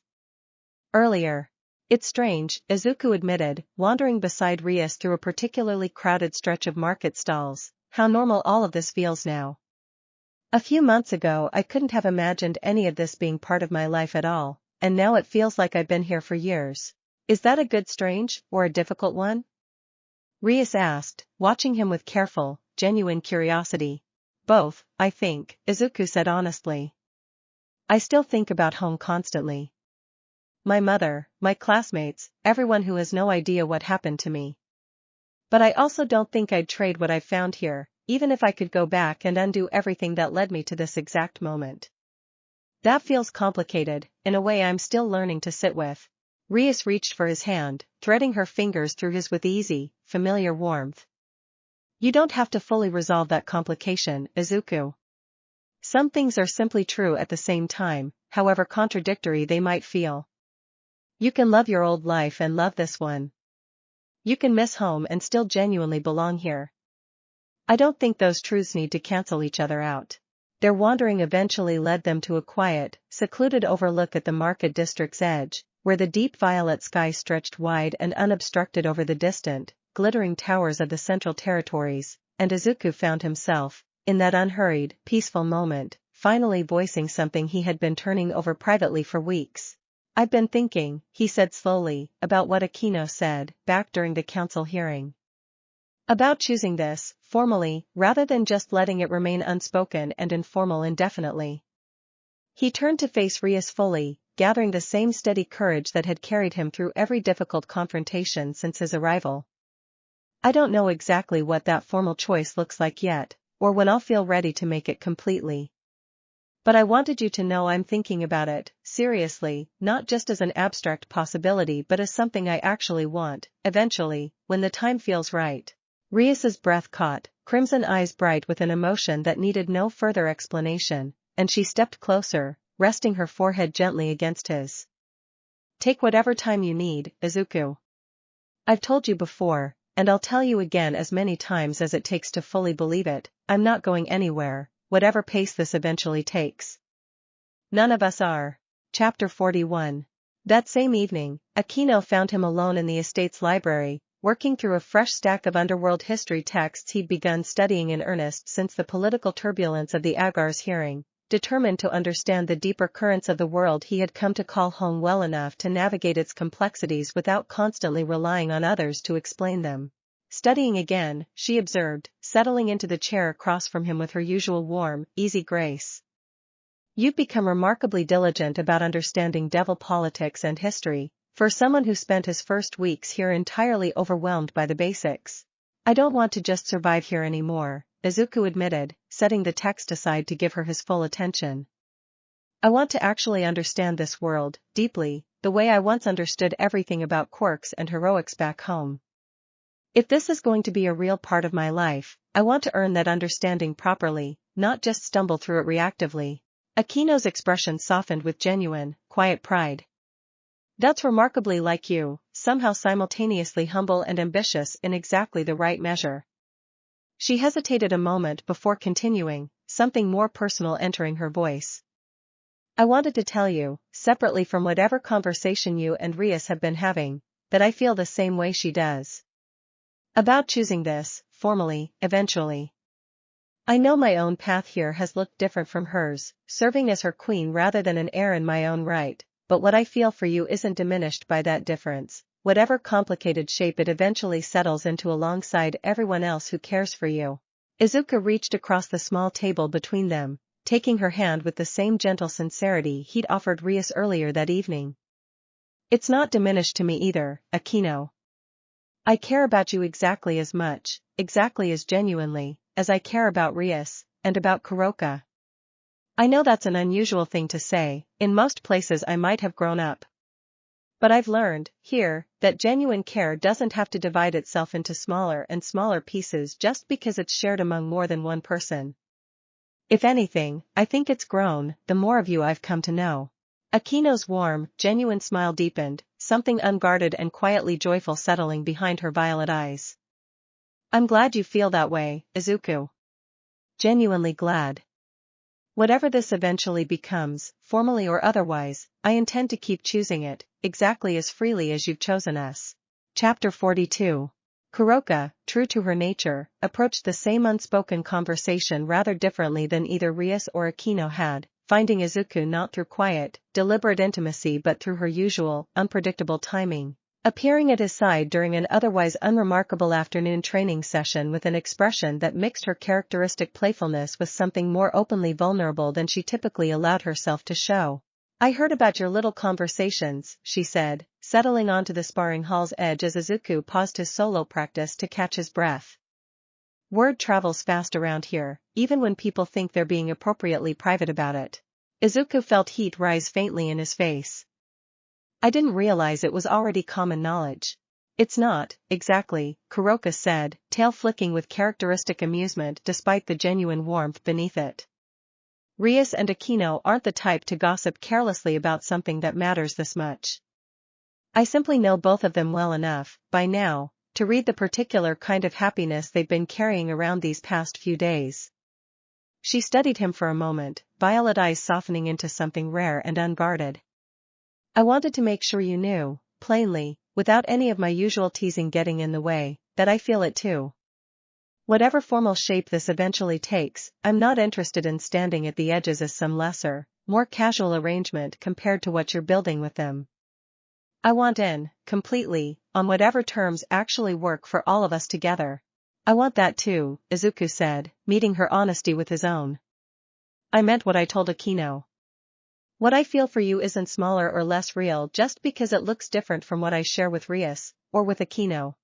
earlier. It's strange, Izuku admitted, wandering beside Rias through a particularly crowded stretch of market stalls, how normal all of this feels now. A few months ago I couldn't have imagined any of this being part of my life at all, and now it feels like I've been here for years. Is that a good strange, or a difficult one? Rias asked, watching him with careful, genuine curiosity. Both, I think, Izuku said honestly. I still think about home constantly. My mother, my classmates, everyone who has no idea what happened to me. But I also don't think I'd trade what I've found here, even if I could go back and undo everything that led me to this exact moment. That feels complicated, in a way I'm still learning to sit with. Rias reached for his hand, threading her fingers through his with easy, familiar warmth. You don't have to fully resolve that complication, Izuku. Some things are simply true at the same time, however contradictory they might feel. You can love your old life and love this one. You can miss home and still genuinely belong here. I don't think those truths need to cancel each other out. Their wandering eventually led them to a quiet, secluded overlook at the market district's edge, where the deep violet sky stretched wide and unobstructed over the distant, glittering towers of the Central Territories, and Izuku found himself, in that unhurried, peaceful moment, finally voicing something he had been turning over privately for weeks. I've been thinking, he said slowly, about what Akeno said back during the council hearing. About choosing this, formally, rather than just letting it remain unspoken and informal indefinitely. He turned to face Rias fully, gathering the same steady courage that had carried him through every difficult confrontation since his arrival. I don't know exactly what that formal choice looks like yet, or when I'll feel ready to make it completely. But I wanted you to know I'm thinking about it, seriously, not just as an abstract possibility but as something I actually want, eventually, when the time feels right. Rias's breath caught, crimson eyes bright with an emotion that needed no further explanation, and she stepped closer, resting her forehead gently against his. Take whatever time you need, Izuku. I've told you before, and I'll tell you again as many times as it takes to fully believe it, I'm not going anywhere, whatever pace this eventually takes. None of us are. Chapter 41. That same evening, Akeno found him alone in the estate's library, working through a fresh stack of Underworld history texts he'd begun studying in earnest since the political turbulence of the Agar's hearing, determined to understand the deeper currents of the world he had come to call home well enough to navigate its complexities without constantly relying on others to explain them. Studying again, she observed, settling into the chair across from him with her usual warm, easy grace. You've become remarkably diligent about understanding devil politics and history, for someone who spent his first weeks here entirely overwhelmed by the basics. I don't want to just survive here anymore, Izuku admitted, setting the text aside to give her his full attention. I want to actually understand this world, deeply, the way I once understood everything about quirks and heroics back home. If this is going to be a real part of my life, I want to earn that understanding properly, not just stumble through it reactively. Akeno's expression softened with genuine, quiet pride. That's remarkably like you, somehow simultaneously humble and ambitious in exactly the right measure. She hesitated a moment before continuing, something more personal entering her voice. I wanted to tell you, separately from whatever conversation you and Rias have been having, that I feel the same way she does. About choosing this, formally, eventually. I know my own path here has looked different from hers, serving as her queen rather than an heir in my own right, but what I feel for you isn't diminished by that difference, whatever complicated shape it eventually settles into alongside everyone else who cares for you. Izuku reached across the small table between them, taking her hand with the same gentle sincerity he'd offered Rias earlier that evening. It's not diminished to me either, Akeno. I care about you exactly as much, exactly as genuinely, as I care about Rias, and about Kuroka. I know that's an unusual thing to say, in most places I might have grown up. But I've learned, here, that genuine care doesn't have to divide itself into smaller and smaller pieces just because it's shared among more than one person. If anything, I think it's grown, the more of you I've come to know. Akeno's warm, genuine smile deepened, something unguarded and quietly joyful settling behind her violet eyes. I'm glad you feel that way, Izuku. Genuinely glad. Whatever this eventually becomes, formally or otherwise, I intend to keep choosing it, exactly as freely as you've chosen us. Chapter 42. Kuroka, true to her nature, approached the same unspoken conversation rather differently than either Rias or Akeno had, finding Izuku not through quiet, deliberate intimacy but through her usual, unpredictable timing. Appearing at his side during an otherwise unremarkable afternoon training session with an expression that mixed her characteristic playfulness with something more openly vulnerable than she typically allowed herself to show. I heard about your little conversations, she said, settling onto the sparring hall's edge as Izuku paused his solo practice to catch his breath. Word travels fast around here, even when people think they're being appropriately private about it. Izuku felt heat rise faintly in his face. I didn't realize it was already common knowledge. It's not, exactly, Kuroka said, tail flicking with characteristic amusement despite the genuine warmth beneath it. Rias and Akeno aren't the type to gossip carelessly about something that matters this much. I simply know both of them well enough, by now, to read the particular kind of happiness they've been carrying around these past few days. She studied him for a moment, violet eyes softening into something rare and unguarded. I wanted to make sure you knew, plainly, without any of my usual teasing getting in the way, that I feel it too. Whatever formal shape this eventually takes, I'm not interested in standing at the edges as some lesser, more casual arrangement compared to what you're building with them. I want in, completely, on whatever terms actually work for all of us together. I want that too, Izuku said, meeting her honesty with his own. I meant what I told Akeno. What I feel for you isn't smaller or less real just because it looks different from what I share with Rias, or with Akeno.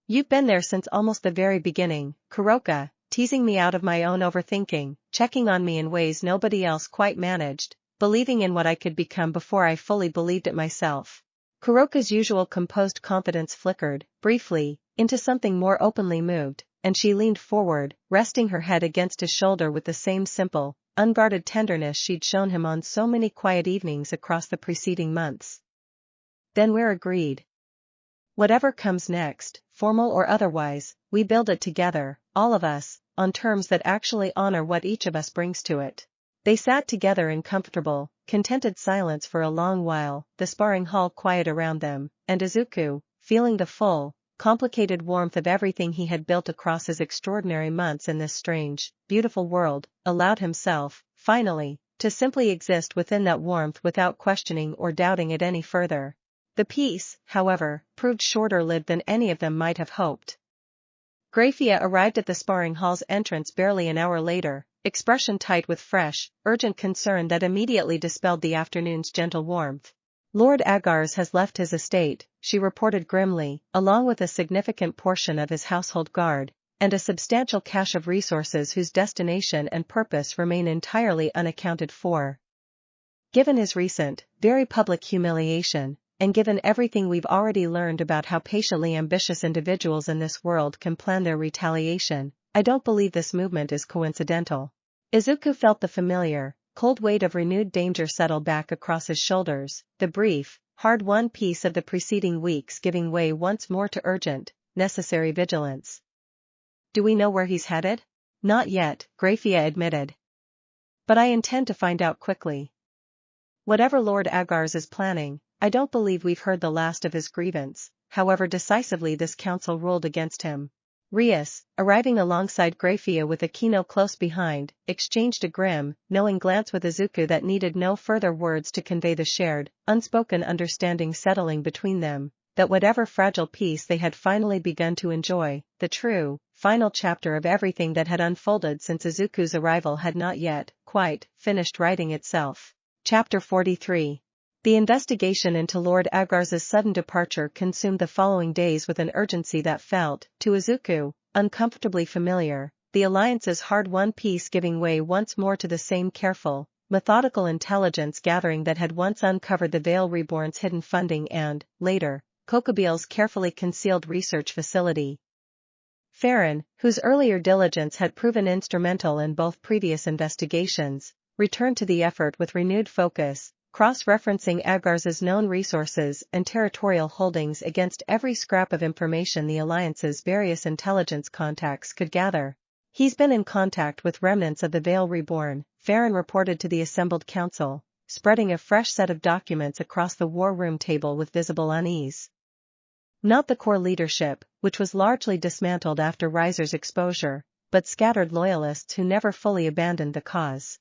You've been there since almost the very beginning, Kuroka, teasing me out of my own overthinking, checking on me in ways nobody else quite managed, believing in what I could become before I fully believed it myself. Kuroka's usual composed confidence flickered, briefly, into something more openly moved, and she leaned forward, resting her head against his shoulder with the same simple, unguarded tenderness she'd shown him on so many quiet evenings across the preceding months. Then we're agreed. Whatever comes next, formal or otherwise, we build it together, all of us, on terms that actually honor what each of us brings to it. They sat together in comfortable, contented silence for a long while, the sparring hall quiet around them, and Izuku, feeling the full, complicated warmth of everything he had built across his extraordinary months in this strange, beautiful world, allowed himself, finally, to simply exist within that warmth without questioning or doubting it any further. The peace, however, proved shorter-lived than any of them might have hoped. Grafia arrived at the sparring hall's entrance barely an hour later, expression tight with fresh, urgent concern that immediately dispelled the afternoon's gentle warmth. Lord Agars has left his estate, she reported grimly, along with a significant portion of his household guard, and a substantial cache of resources whose destination and purpose remain entirely unaccounted for. Given his recent, very public humiliation, and given everything we've already learned about how patiently ambitious individuals in this world can plan their retaliation, I don't believe this movement is coincidental. Izuku felt the familiar, cold weight of renewed danger settle back across his shoulders, the brief, hard-won peace of the preceding weeks giving way once more to urgent, necessary vigilance. Do we know where he's headed? Not yet, Grafia admitted. But I intend to find out quickly. Whatever Lord Agars is planning, I don't believe we've heard the last of his grievance, however decisively this council ruled against him. Rias, arriving alongside Grafia with Akeno close behind, exchanged a grim, knowing glance with Izuku that needed no further words to convey the shared, unspoken understanding settling between them, that whatever fragile peace they had finally begun to enjoy, the true, final chapter of everything that had unfolded since Izuku's arrival had not yet, quite, finished writing itself. Chapter 43. The investigation into Lord Agar's sudden departure consumed the following days with an urgency that felt, to Izuku, uncomfortably familiar, the Alliance's hard-won peace giving way once more to the same careful, methodical intelligence gathering that had once uncovered the Veil Reborn's hidden funding and, later, Kokobeel's carefully concealed research facility. Farron, whose earlier diligence had proven instrumental in both previous investigations, returned to the effort with renewed focus, cross-referencing Agar's known resources and territorial holdings against every scrap of information the Alliance's various intelligence contacts could gather. He's been in contact with remnants of the Veil Reborn, Farron reported to the assembled council, spreading a fresh set of documents across the war room table with visible unease. Not the core leadership, which was largely dismantled after Riser's exposure, but scattered loyalists who never fully abandoned the cause.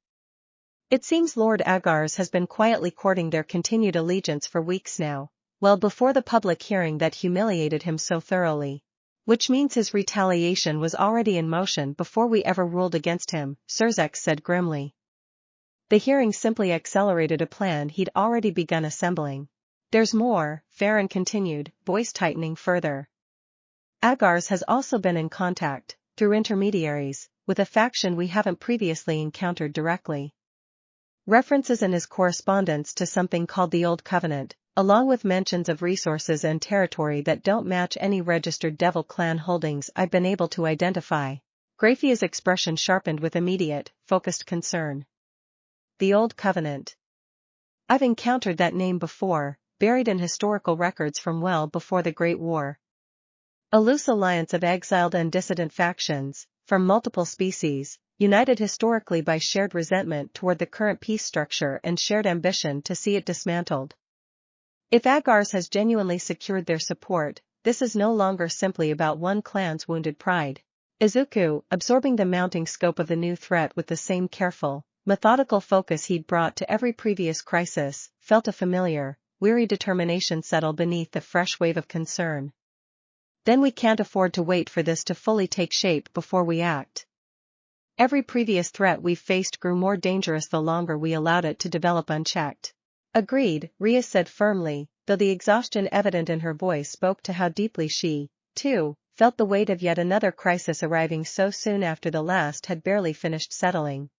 It seems Lord Agar's has been quietly courting their continued allegiance for weeks now, well before the public hearing that humiliated him so thoroughly. Which means his retaliation was already in motion before we ever ruled against him, Surzex said grimly. The hearing simply accelerated a plan he'd already begun assembling. There's more, Farron continued, voice tightening further. Agar's has also been in contact, through intermediaries, with a faction we haven't previously encountered directly. References in his correspondence to something called the Old Covenant, along with mentions of resources and territory that don't match any registered Devil Clan holdings I've been able to identify. Graphia's expression sharpened with immediate, focused concern. The Old Covenant. I've encountered that name before, buried in historical records from well before the Great War. A loose alliance of exiled and dissident factions, from multiple species, united historically by shared resentment toward the current peace structure and shared ambition to see it dismantled. If Agar's has genuinely secured their support, this is no longer simply about one clan's wounded pride. Izuku, absorbing the mounting scope of the new threat with the same careful, methodical focus he'd brought to every previous crisis, felt a familiar, weary determination settle beneath the fresh wave of concern. Then we can't afford to wait for this to fully take shape before we act. Every previous threat we've faced grew more dangerous the longer we allowed it to develop unchecked. Agreed, Rias said firmly, though the exhaustion evident in her voice spoke to how deeply she, too, felt the weight of yet another crisis arriving so soon after the last had barely finished settling.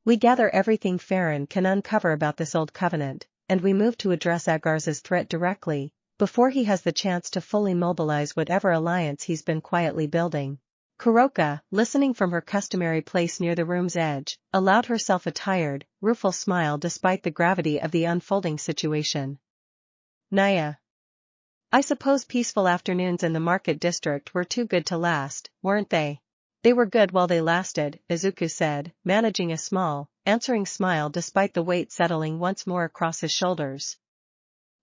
We gather everything Farron can uncover about this Old Covenant, and we move to address Agar's threat directly, before he has the chance to fully mobilize whatever alliance he's been quietly building. Kuroka, listening from her customary place near the room's edge, allowed herself a tired, rueful smile despite the gravity of the unfolding situation. Naya. I suppose peaceful afternoons in the market district were too good to last, weren't they? They were good while they lasted, Izuku said, managing a small, answering smile despite the weight settling once more across his shoulders.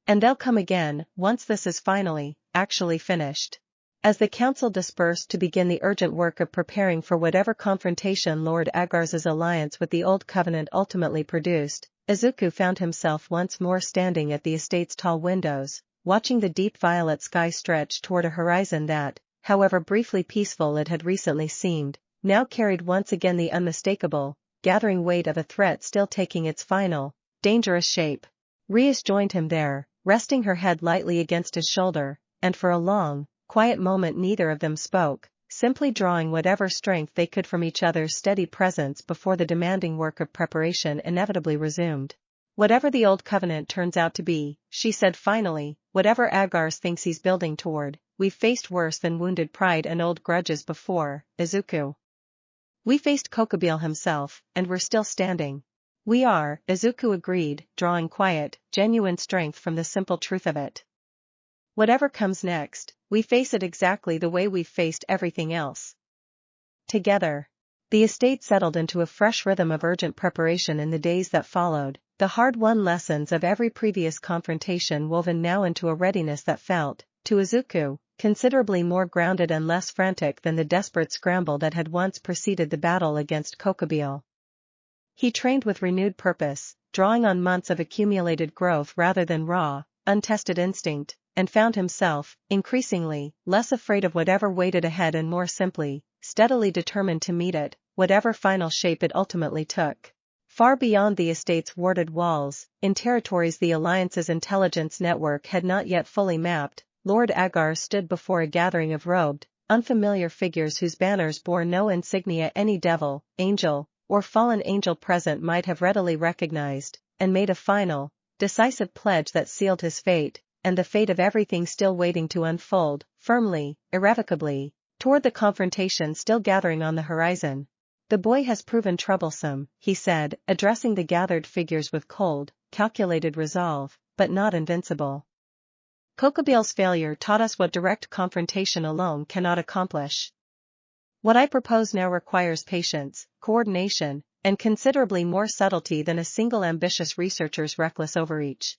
And they'll come again, once this is finally, actually finished. As the council dispersed to begin the urgent work of preparing for whatever confrontation Lord Agar's alliance with the Old Covenant ultimately produced, Izuku found himself once more standing at the estate's tall windows, watching the deep violet sky stretch toward a horizon that, however briefly peaceful it had recently seemed, now carried once again the unmistakable, gathering weight of a threat still taking its final, dangerous shape. Rias joined him there, resting her head lightly against his shoulder, and for a long, quiet moment neither of them spoke, simply drawing whatever strength they could from each other's steady presence before the demanding work of preparation inevitably resumed. Whatever the Old Covenant turns out to be, she said finally, whatever Agar's thinks he's building toward, we've faced worse than wounded pride and old grudges before, Izuku. We faced Kokobeel himself, and we're still standing. We are, Izuku agreed, drawing quiet, genuine strength from the simple truth of it. Whatever comes next, we face it exactly the way we've faced everything else. Together. The estate settled into a fresh rhythm of urgent preparation in the days that followed, the hard-won lessons of every previous confrontation woven now into a readiness that felt, to Izuku, considerably more grounded and less frantic than the desperate scramble that had once preceded the battle against Kokobeel. He trained with renewed purpose, drawing on months of accumulated growth rather than raw, untested instinct, and found himself, increasingly, less afraid of whatever waited ahead and more simply, steadily determined to meet it, whatever final shape it ultimately took. Far beyond the estate's warded walls, in territories the Alliance's intelligence network had not yet fully mapped, Lord Agar stood before a gathering of robed, unfamiliar figures whose banners bore no insignia any devil, angel, or fallen angel present might have readily recognized, and made a final, decisive pledge that sealed his fate, and the fate of everything still waiting to unfold, firmly, irrevocably, toward the confrontation still gathering on the horizon. "The boy has proven troublesome," he said, addressing the gathered figures with cold, calculated resolve, but not invincible. "Kokobil's failure taught us what direct confrontation alone cannot accomplish. What I propose now requires patience, coordination, and considerably more subtlety than a single ambitious researcher's reckless overreach.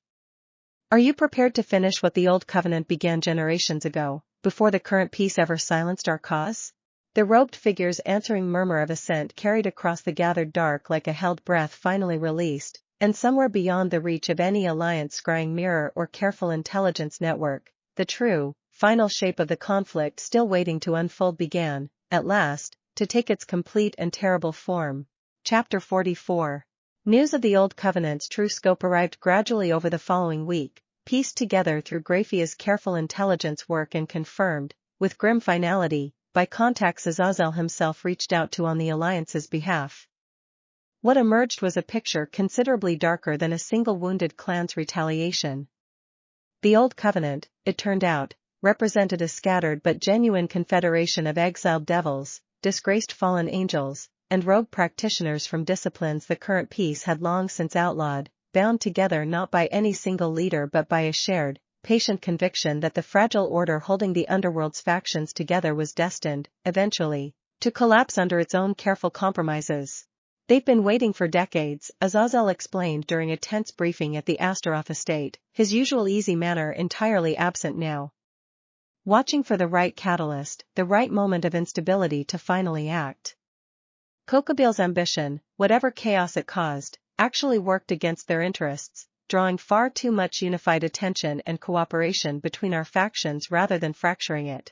Are you prepared to finish what the Old Covenant began generations ago, before the current peace ever silenced our cause?" The robed figure's answering murmur of assent carried across the gathered dark like a held breath finally released, and somewhere beyond the reach of any alliance scrying mirror or careful intelligence network, the true, final shape of the conflict still waiting to unfold began, at last, to take its complete and terrible form. Chapter 44. News of the Old Covenant's true scope arrived gradually over the following week, pieced together through Graphia's careful intelligence work and confirmed, with grim finality, by contacts Azazel himself reached out to on the Alliance's behalf. What emerged was a picture considerably darker than a single wounded clan's retaliation. The Old Covenant, it turned out, represented a scattered but genuine confederation of exiled devils, disgraced fallen angels, and rogue practitioners from disciplines the current peace had long since outlawed, bound together not by any single leader but by a shared, patient conviction that the fragile order holding the Underworld's factions together was destined, eventually, to collapse under its own careful compromises. "They've been waiting for decades," Azazel explained during a tense briefing at the Astaroth estate, his usual easy manner entirely absent now. "Watching for the right catalyst, the right moment of instability to finally act." Kokobil's ambition, whatever chaos it caused, actually worked against their interests, drawing far too much unified attention and cooperation between our factions rather than fracturing it.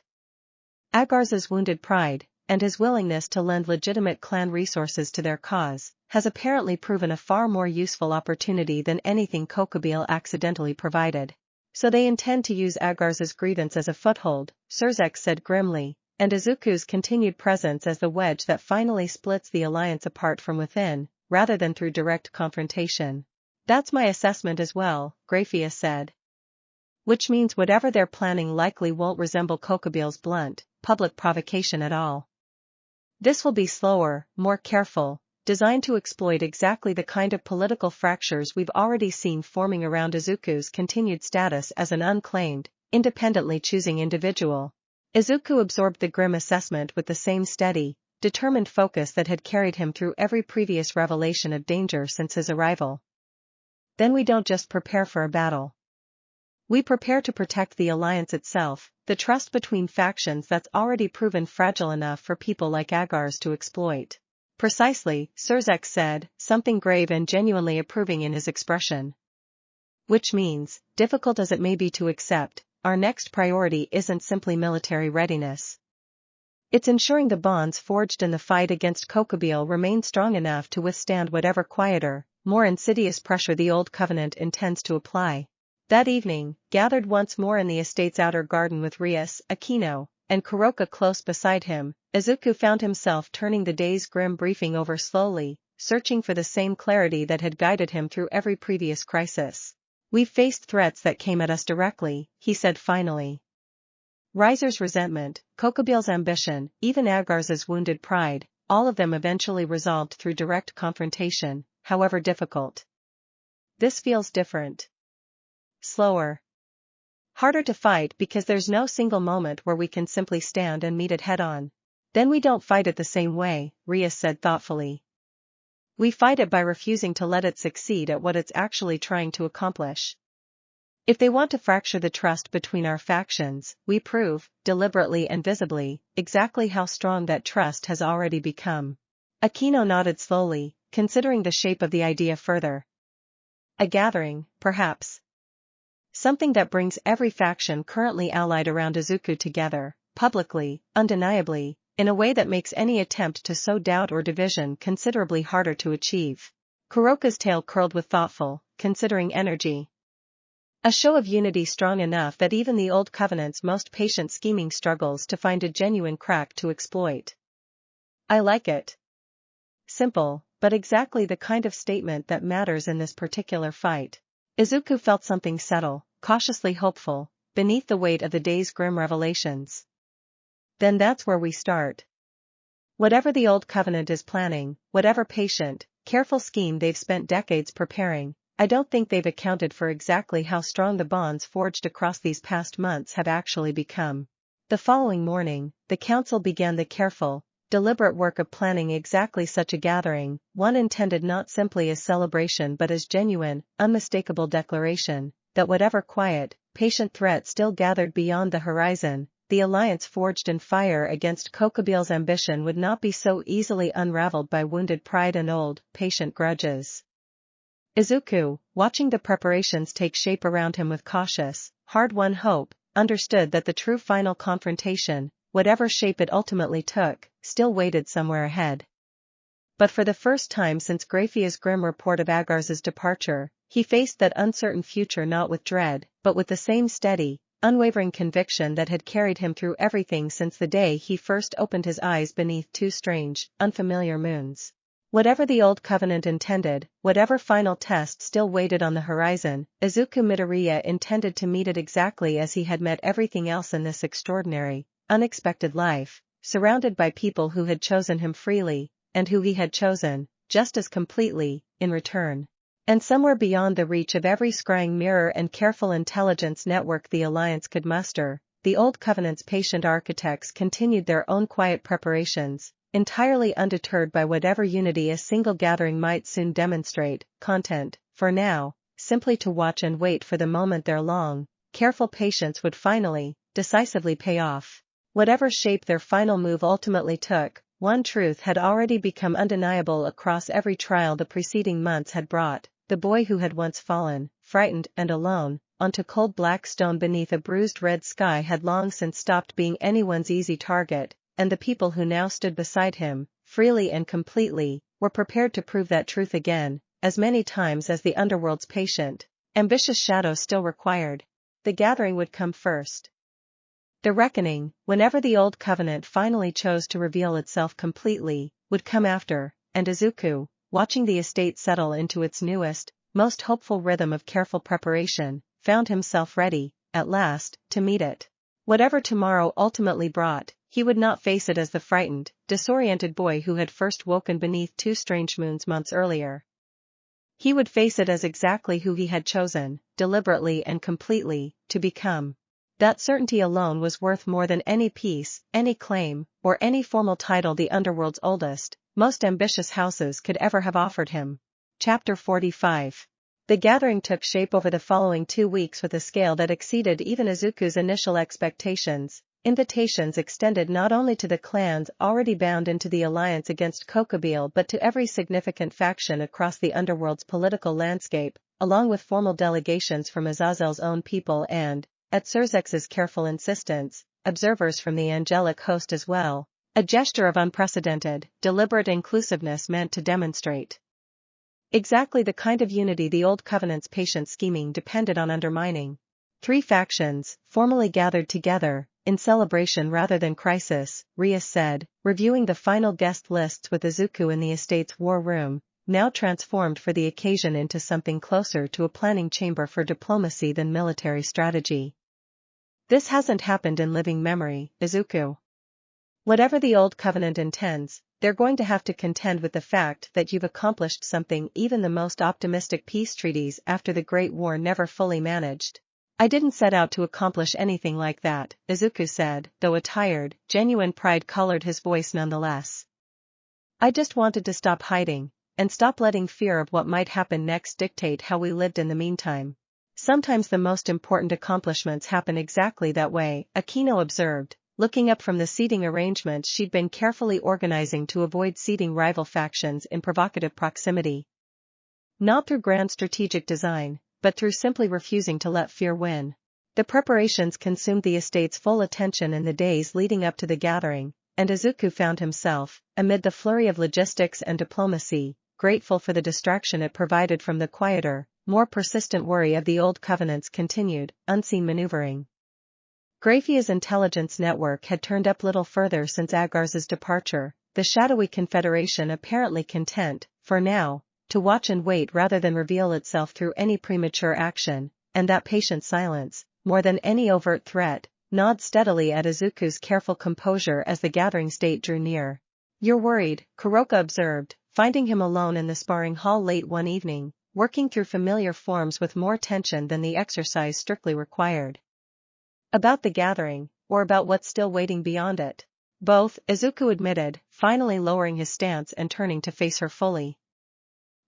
Agar's wounded pride, and his willingness to lend legitimate clan resources to their cause, has apparently proven a far more useful opportunity than anything Kokobil accidentally provided. "So they intend to use Agar's grievance as a foothold," Surzek said grimly, "and Izuku's continued presence as the wedge that finally splits the alliance apart from within, rather than through direct confrontation." "That's my assessment as well," Graphia said. "Which means whatever they're planning likely won't resemble Kokobil's blunt, public provocation at all. This will be slower, more careful, designed to exploit exactly the kind of political fractures we've already seen forming around Izuku's continued status as an unclaimed, independently choosing individual." Izuku absorbed the grim assessment with the same steady, determined focus that had carried him through every previous revelation of danger since his arrival. "Then we don't just prepare for a battle. We prepare to protect the alliance itself, the trust between factions that's already proven fragile enough for people like Agar's to exploit." "Precisely," Surzek said, something grave and genuinely approving in his expression. "Which means, difficult as it may be to accept, our next priority isn't simply military readiness. It's ensuring the bonds forged in the fight against Kokobil remain strong enough to withstand whatever quieter, more insidious pressure the Old Covenant intends to apply." That evening, gathered once more in the estate's outer garden with Rias, Akeno, and Kuroka close beside him, Izuku found himself turning the day's grim briefing over slowly, searching for the same clarity that had guided him through every previous crisis. "We've faced threats that came at us directly," he said finally. Riser's resentment, Kokobil's ambition, even Agar's wounded pride, all of them eventually resolved through direct confrontation, however difficult. "This feels different. Slower. Harder to fight because there's no single moment where we can simply stand and meet it head-on." "Then we don't fight it the same way," Rias said thoughtfully. "We fight it by refusing to let it succeed at what it's actually trying to accomplish. If they want to fracture the trust between our factions, we prove, deliberately and visibly, exactly how strong that trust has already become." Akeno nodded slowly, considering the shape of the idea further. "A gathering, perhaps. Something that brings every faction currently allied around Izuku together, publicly, undeniably, in a way that makes any attempt to sow doubt or division considerably harder to achieve." Kuroka's tail curled with thoughtful, considering energy. A show of unity strong enough that even the Old Covenant's most patient scheming struggles to find a genuine crack to exploit. I like it. Simple, but exactly the kind of statement that matters in this particular fight. Izuku felt something settle, cautiously hopeful, beneath the weight of the day's grim revelations. Then that's where we start. Whatever the Old Covenant is planning, whatever patient, careful scheme they've spent decades preparing, I don't think they've accounted for exactly how strong the bonds forged across these past months have actually become. The following morning, the council began the careful, deliberate work of planning exactly such a gathering, one intended not simply as celebration but as genuine, unmistakable declaration, that whatever quiet, patient threat still gathered beyond the horizon, the alliance forged in fire against Kokobil's ambition would not be so easily unraveled by wounded pride and old, patient grudges. Izuku, watching the preparations take shape around him with cautious, hard-won hope, understood that the true final confrontation, whatever shape it ultimately took, still waited somewhere ahead. But for the first time since Graphia's grim report of Agarz's departure, he faced that uncertain future not with dread, but with the same steady, unwavering conviction that had carried him through everything since the day he first opened his eyes beneath two strange, unfamiliar moons. Whatever the Old Covenant intended, whatever final test still waited on the horizon, Izuku Midoriya intended to meet it exactly as he had met everything else in this extraordinary, unexpected life, surrounded by people who had chosen him freely, and who he had chosen, just as completely, in return. And somewhere beyond the reach of every scrying mirror and careful intelligence network the Alliance could muster, the Old Covenant's patient architects continued their own quiet preparations, entirely undeterred by whatever unity a single gathering might soon demonstrate, content, for now, simply to watch and wait for the moment their long, careful patience would finally, decisively pay off. Whatever shape their final move ultimately took, one truth had already become undeniable across every trial the preceding months had brought: the boy who had once fallen, frightened and alone, onto cold black stone beneath a bruised red sky had long since stopped being anyone's easy target, and the people who now stood beside him, freely and completely, were prepared to prove that truth again, as many times as the Underworld's patient, ambitious shadow still required. The gathering would come first. The reckoning, whenever the Old Covenant finally chose to reveal itself completely, would come after, and Izuku, watching the estate settle into its newest, most hopeful rhythm of careful preparation, found himself ready, at last, to meet it. Whatever tomorrow ultimately brought, he would not face it as the frightened, disoriented boy who had first woken beneath two strange moons months earlier. He would face it as exactly who he had chosen, deliberately and completely, to become. That certainty alone was worth more than any peace, any claim, or any formal title the Underworld's oldest, most ambitious houses could ever have offered him. Chapter 45. The gathering took shape over the following 2 weeks with a scale that exceeded even Izuku's initial expectations. Invitations extended not only to the clans already bound into the alliance against Kokobil but to every significant faction across the Underworld's political landscape, along with formal delegations from Azazel's own people and, at Surzex's careful insistence, observers from the angelic host as well, a gesture of unprecedented, deliberate inclusiveness meant to demonstrate exactly the kind of unity the Old Covenant's patient scheming depended on undermining. 3 factions, formally gathered together, in celebration rather than crisis, Rias said, reviewing the final guest lists with Izuku in the estate's war room, now transformed for the occasion into something closer to a planning chamber for diplomacy than military strategy. This hasn't happened in living memory, Izuku. Whatever the Old Covenant intends, they're going to have to contend with the fact that you've accomplished something even the most optimistic peace treaties after the Great War never fully managed. I didn't set out to accomplish anything like that, Izuku said, though a tired, genuine pride colored his voice nonetheless. I just wanted to stop hiding, and stop letting fear of what might happen next dictate how we lived in the meantime. Sometimes the most important accomplishments happen exactly that way, Akeno observed, looking up from the seating arrangements she'd been carefully organizing to avoid seating rival factions in provocative proximity. Not through grand strategic design, but through simply refusing to let fear win. The preparations consumed the estate's full attention in the days leading up to the gathering, and Izuku found himself, amid the flurry of logistics and diplomacy, grateful for the distraction it provided from the quieter, more persistent worry of the old covenant's continued, unseen maneuvering. Graphia's intelligence network had turned up little further since Agar's departure, the shadowy confederation apparently content, for now, to watch and wait rather than reveal itself through any premature action, and that patient silence, more than any overt threat, gnawed steadily at Izuku's careful composure as the gathering's date drew near. "You're worried," Kuroka observed, finding him alone in the sparring hall late one evening, working through familiar forms with more tension than the exercise strictly required. "About the gathering, or about what's still waiting beyond it?" "Both," Izuku admitted, finally lowering his stance and turning to face her fully.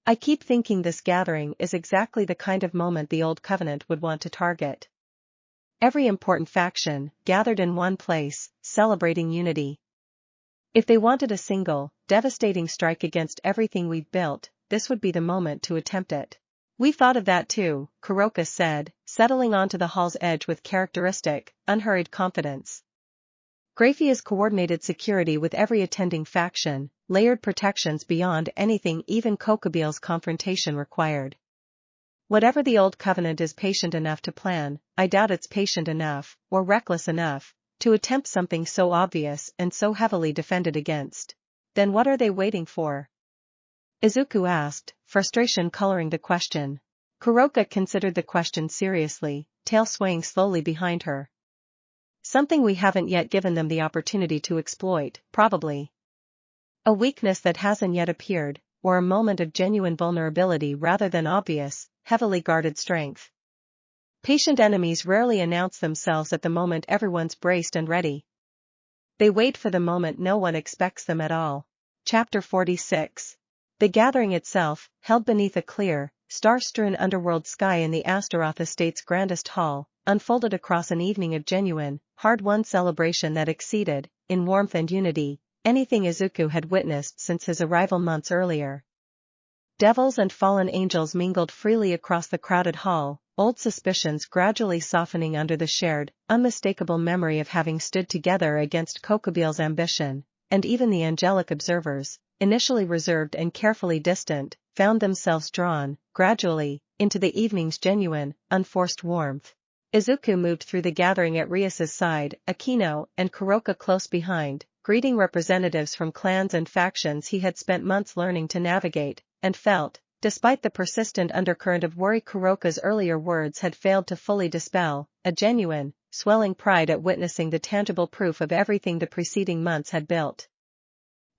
"I keep thinking this gathering is exactly the kind of moment the old covenant would want to target. Every important faction, gathered in one place, celebrating unity. If they wanted a single, devastating strike against everything we've built, this would be the moment to attempt it." "We've thought of that too," Kuroka said, settling onto the hall's edge with characteristic, unhurried confidence. Graphia's coordinated security with every attending faction, layered protections beyond anything even Kokobeel's confrontation required. Whatever the old covenant is patient enough to plan, I doubt it's patient enough, or reckless enough, to attempt something so obvious and so heavily defended against. Then what are they waiting for?" Izuku asked, frustration coloring the question. Kuroka considered the question seriously, tail swaying slowly behind her. "Something we haven't yet given them the opportunity to exploit, probably. A weakness that hasn't yet appeared, or a moment of genuine vulnerability rather than obvious, heavily guarded strength. Patient enemies rarely announce themselves at the moment everyone's braced and ready. They wait for the moment no one expects them at all." Chapter 46. The gathering itself, held beneath a clear, star-strewn underworld sky in the Astaroth Estate's grandest hall, unfolded across an evening of genuine, hard-won celebration that exceeded, in warmth and unity, anything Izuku had witnessed since his arrival months earlier. Devils and fallen angels mingled freely across the crowded hall, old suspicions gradually softening under the shared, unmistakable memory of having stood together against Kokobeel's ambition, and even the angelic observers, initially reserved and carefully distant, found themselves drawn, gradually, into the evening's genuine, unforced warmth. Izuku moved through the gathering at Rias's side, Akeno and Kuroka close behind, greeting representatives from clans and factions he had spent months learning to navigate, and felt, despite the persistent undercurrent of worry Kuroka's earlier words had failed to fully dispel, a genuine, swelling pride at witnessing the tangible proof of everything the preceding months had built.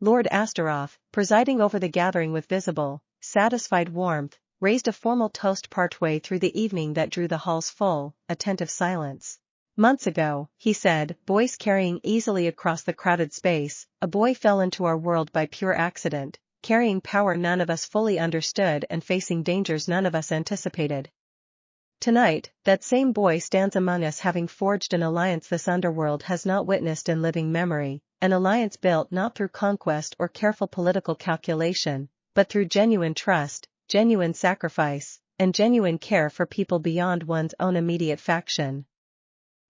Lord Astaroth, presiding over the gathering with visible, satisfied warmth, raised a formal toast partway through the evening that drew the hall's full, attentive silence. "Months ago," he said, voice carrying easily across the crowded space, "a boy fell into our world by pure accident, carrying power none of us fully understood and facing dangers none of us anticipated. Tonight, that same boy stands among us having forged an alliance this underworld has not witnessed in living memory, an alliance built not through conquest or careful political calculation, but through genuine trust, genuine sacrifice, and genuine care for people beyond one's own immediate faction."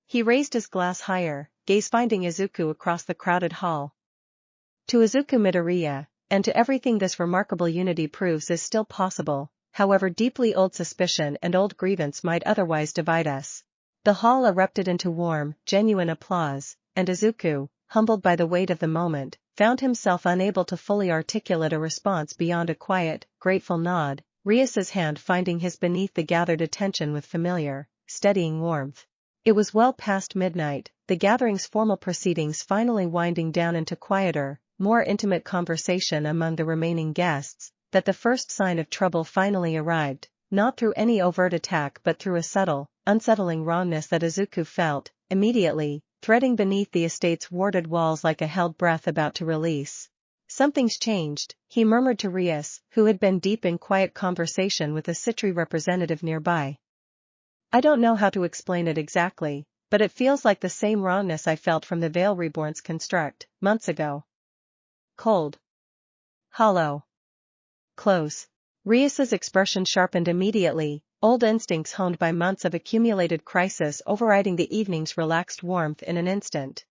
He raised his glass higher, gaze finding Izuku across the crowded hall. "To Izuku Midoriya, and to everything this remarkable unity proves is still possible, however deeply old suspicion and old grievance might otherwise divide us." The hall erupted into warm, genuine applause, and Izuku, humbled by the weight of the moment, found himself unable to fully articulate a response beyond a quiet, grateful nod, Rias's hand finding his beneath the gathered attention with familiar, steadying warmth. It was well past midnight, the gathering's formal proceedings finally winding down into quieter, more intimate conversation among the remaining guests, that the first sign of trouble finally arrived, not through any overt attack but through a subtle, unsettling wrongness that Izuku felt, immediately, threading beneath the estate's warded walls like a held breath about to release. "Something's changed," he murmured to Rias, who had been deep in quiet conversation with a Citri representative nearby. "I don't know how to explain it exactly, but it feels like the same wrongness I felt from the Veil Reborn's construct, months ago. Cold. Hollow. Close." Rias's expression sharpened immediately, old instincts honed by months of accumulated crisis overriding the evening's relaxed warmth in an instant.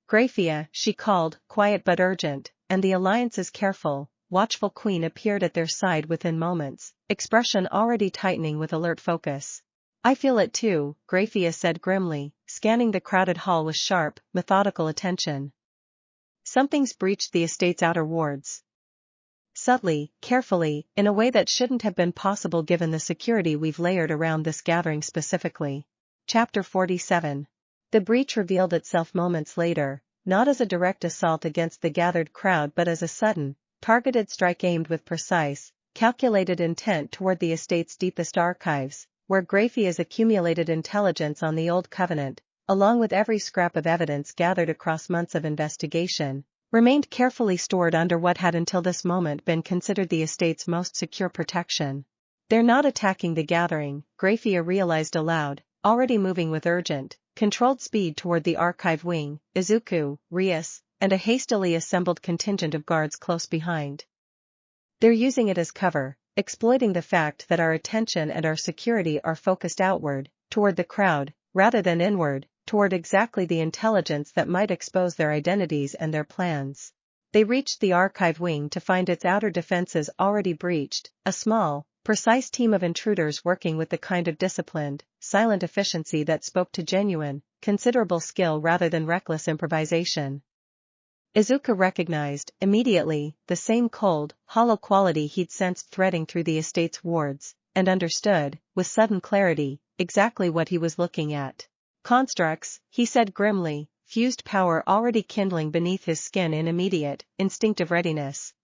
"Graphia," she called, quiet but urgent, "and the alliance is careful, watchful queen appeared at their side within moments, expression already tightening with alert focus. I feel it too, Graphia said grimly, scanning the crowded hall with sharp, methodical attention. Something's breached the estate's outer wards. Subtly, carefully, in a way that shouldn't have been possible given the security we've layered around this gathering specifically. Chapter 47. The breach revealed itself moments later, not as a direct assault against the gathered crowd but as a sudden, targeted strike aimed with precise, calculated intent toward the estate's deepest archives, where Graphia's accumulated intelligence on the Old Covenant, along with every scrap of evidence gathered across months of investigation, remained carefully stored under what had until this moment been considered the estate's most secure protection. They're not attacking the gathering, Graphia realized aloud, already moving with urgent, controlled speed toward the archive wing, Izuku, Rias, and a hastily assembled contingent of guards close behind. They're using it as cover, exploiting the fact that our attention and our security are focused outward, toward the crowd, rather than inward, toward exactly the intelligence that might expose their identities and their plans. They reached the archive wing to find its outer defenses already breached, a small, precise team of intruders working with the kind of disciplined, silent efficiency that spoke to genuine, considerable skill rather than reckless improvisation. Izuku recognized, immediately, the same cold, hollow quality he'd sensed threading through the estate's wards, and understood, with sudden clarity, exactly what he was looking at. Constructs, he said grimly, fused power already kindling beneath his skin in immediate, instinctive readiness.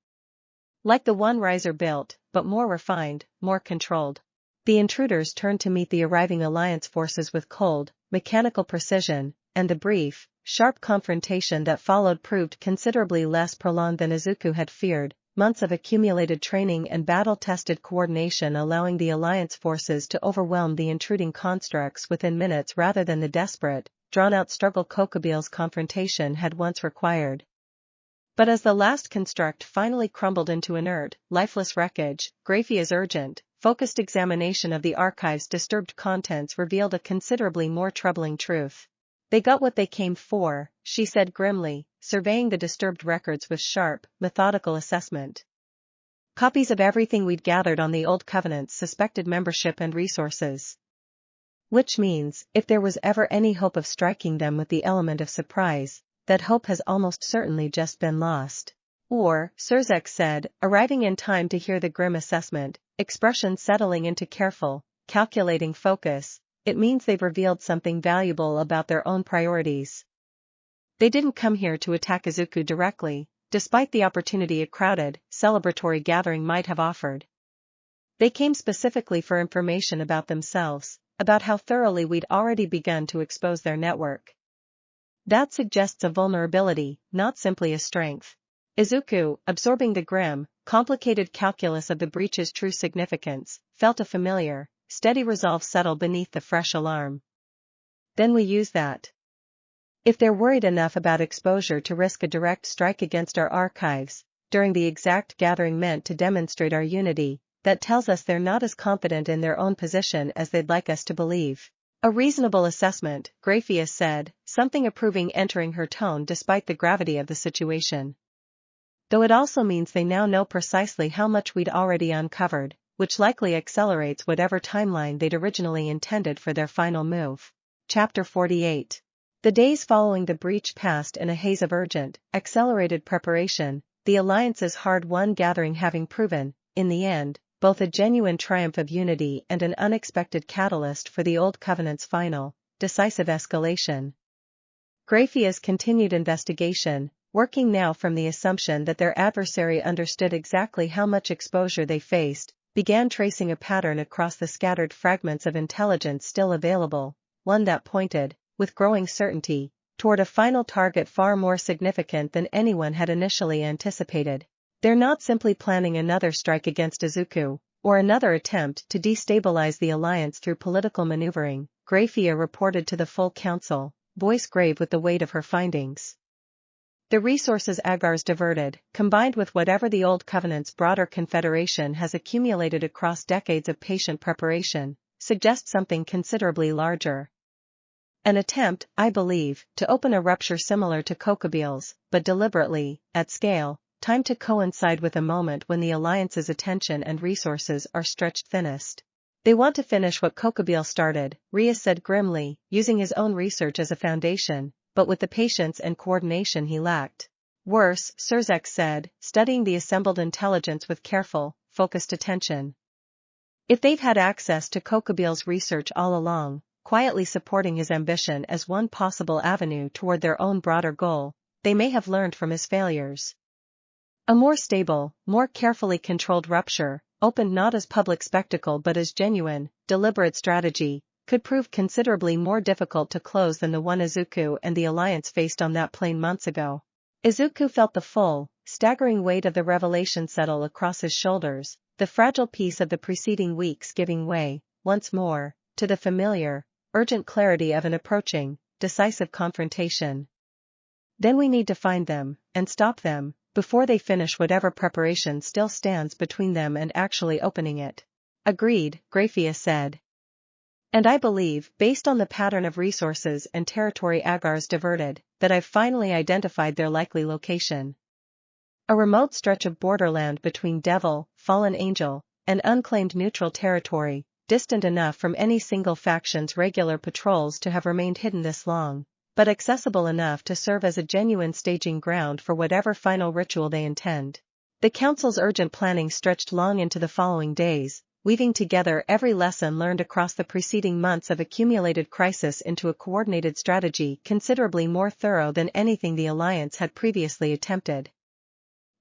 Like the one Riser built, but more refined, more controlled. The intruders turned to meet the arriving alliance forces with cold, mechanical precision, and the brief, sharp confrontation that followed proved considerably less prolonged than Izuku had feared, months of accumulated training and battle-tested coordination allowing the alliance forces to overwhelm the intruding constructs within minutes rather than the desperate, drawn-out struggle Kokobil's confrontation had once required. But as the last construct finally crumbled into inert, lifeless wreckage, Graphia's urgent, focused examination of the archive's disturbed contents revealed a considerably more troubling truth. They got what they came for, she said grimly, surveying the disturbed records with sharp, methodical assessment. Copies of everything we'd gathered on the Old Covenant's suspected membership and resources. Which means, if there was ever any hope of striking them with the element of surprise, that hope has almost certainly just been lost. Or, Surzek said, arriving in time to hear the grim assessment, expression settling into careful, calculating focus, it means they've revealed something valuable about their own priorities. They didn't come here to attack Izuku directly, despite the opportunity a crowded, celebratory gathering might have offered. They came specifically for information about themselves, about how thoroughly we'd already begun to expose their network. That suggests a vulnerability, not simply a strength. Izuku, absorbing the grim, complicated calculus of the breach's true significance, felt a familiar, steady resolve settle beneath the fresh alarm. Then we use that. If they're worried enough about exposure to risk a direct strike against our archives, during the exact gathering meant to demonstrate our unity, that tells us they're not as confident in their own position as they'd like us to believe. A reasonable assessment, Graphia said, something approving entering her tone despite the gravity of the situation. Though it also means they now know precisely how much we'd already uncovered, which likely accelerates whatever timeline they'd originally intended for their final move. Chapter 48. The days following the breach passed in a haze of urgent, accelerated preparation, the Alliance's hard-won gathering having proven, in the end, both a genuine triumph of unity and an unexpected catalyst for the Old Covenant's final, decisive escalation. Graphia's continued investigation, working now from the assumption that their adversary understood exactly how much exposure they faced, began tracing a pattern across the scattered fragments of intelligence still available, one that pointed, with growing certainty, toward a final target far more significant than anyone had initially anticipated. They're not simply planning another strike against Izuku, or another attempt to destabilize the alliance through political maneuvering, Graphia reported to the full council, voice grave with the weight of her findings. The resources Agar's diverted, combined with whatever the Old Covenant's broader confederation has accumulated across decades of patient preparation, suggest something considerably larger. An attempt, I believe, to open a rupture similar to Kokobil's, but deliberately, at scale, time to coincide with a moment when the Alliance's attention and resources are stretched thinnest. They want to finish what Kokubile started, Rias said grimly, using his own research as a foundation, but with the patience and coordination he lacked. Worse, Surzek said, studying the assembled intelligence with careful, focused attention. If they've had access to Kokubile's research all along, quietly supporting his ambition as one possible avenue toward their own broader goal, they may have learned from his failures. A more stable, more carefully controlled rupture, opened not as public spectacle but as genuine, deliberate strategy, could prove considerably more difficult to close than the one Izuku and the Alliance faced on that plane months ago. Izuku felt the full, staggering weight of the revelation settle across his shoulders, the fragile peace of the preceding weeks giving way, once more, to the familiar, urgent clarity of an approaching, decisive confrontation. Then we need to find them, and stop them, before they finish whatever preparation still stands between them and actually opening it. Agreed, Grafia said. And I believe, based on the pattern of resources and territory Agar's diverted, that I've finally identified their likely location. A remote stretch of borderland between Devil, Fallen Angel, and unclaimed neutral territory, distant enough from any single faction's regular patrols to have remained hidden this long, but accessible enough to serve as a genuine staging ground for whatever final ritual they intend. The Council's urgent planning stretched long into the following days, weaving together every lesson learned across the preceding months of accumulated crisis into a coordinated strategy considerably more thorough than anything the Alliance had previously attempted.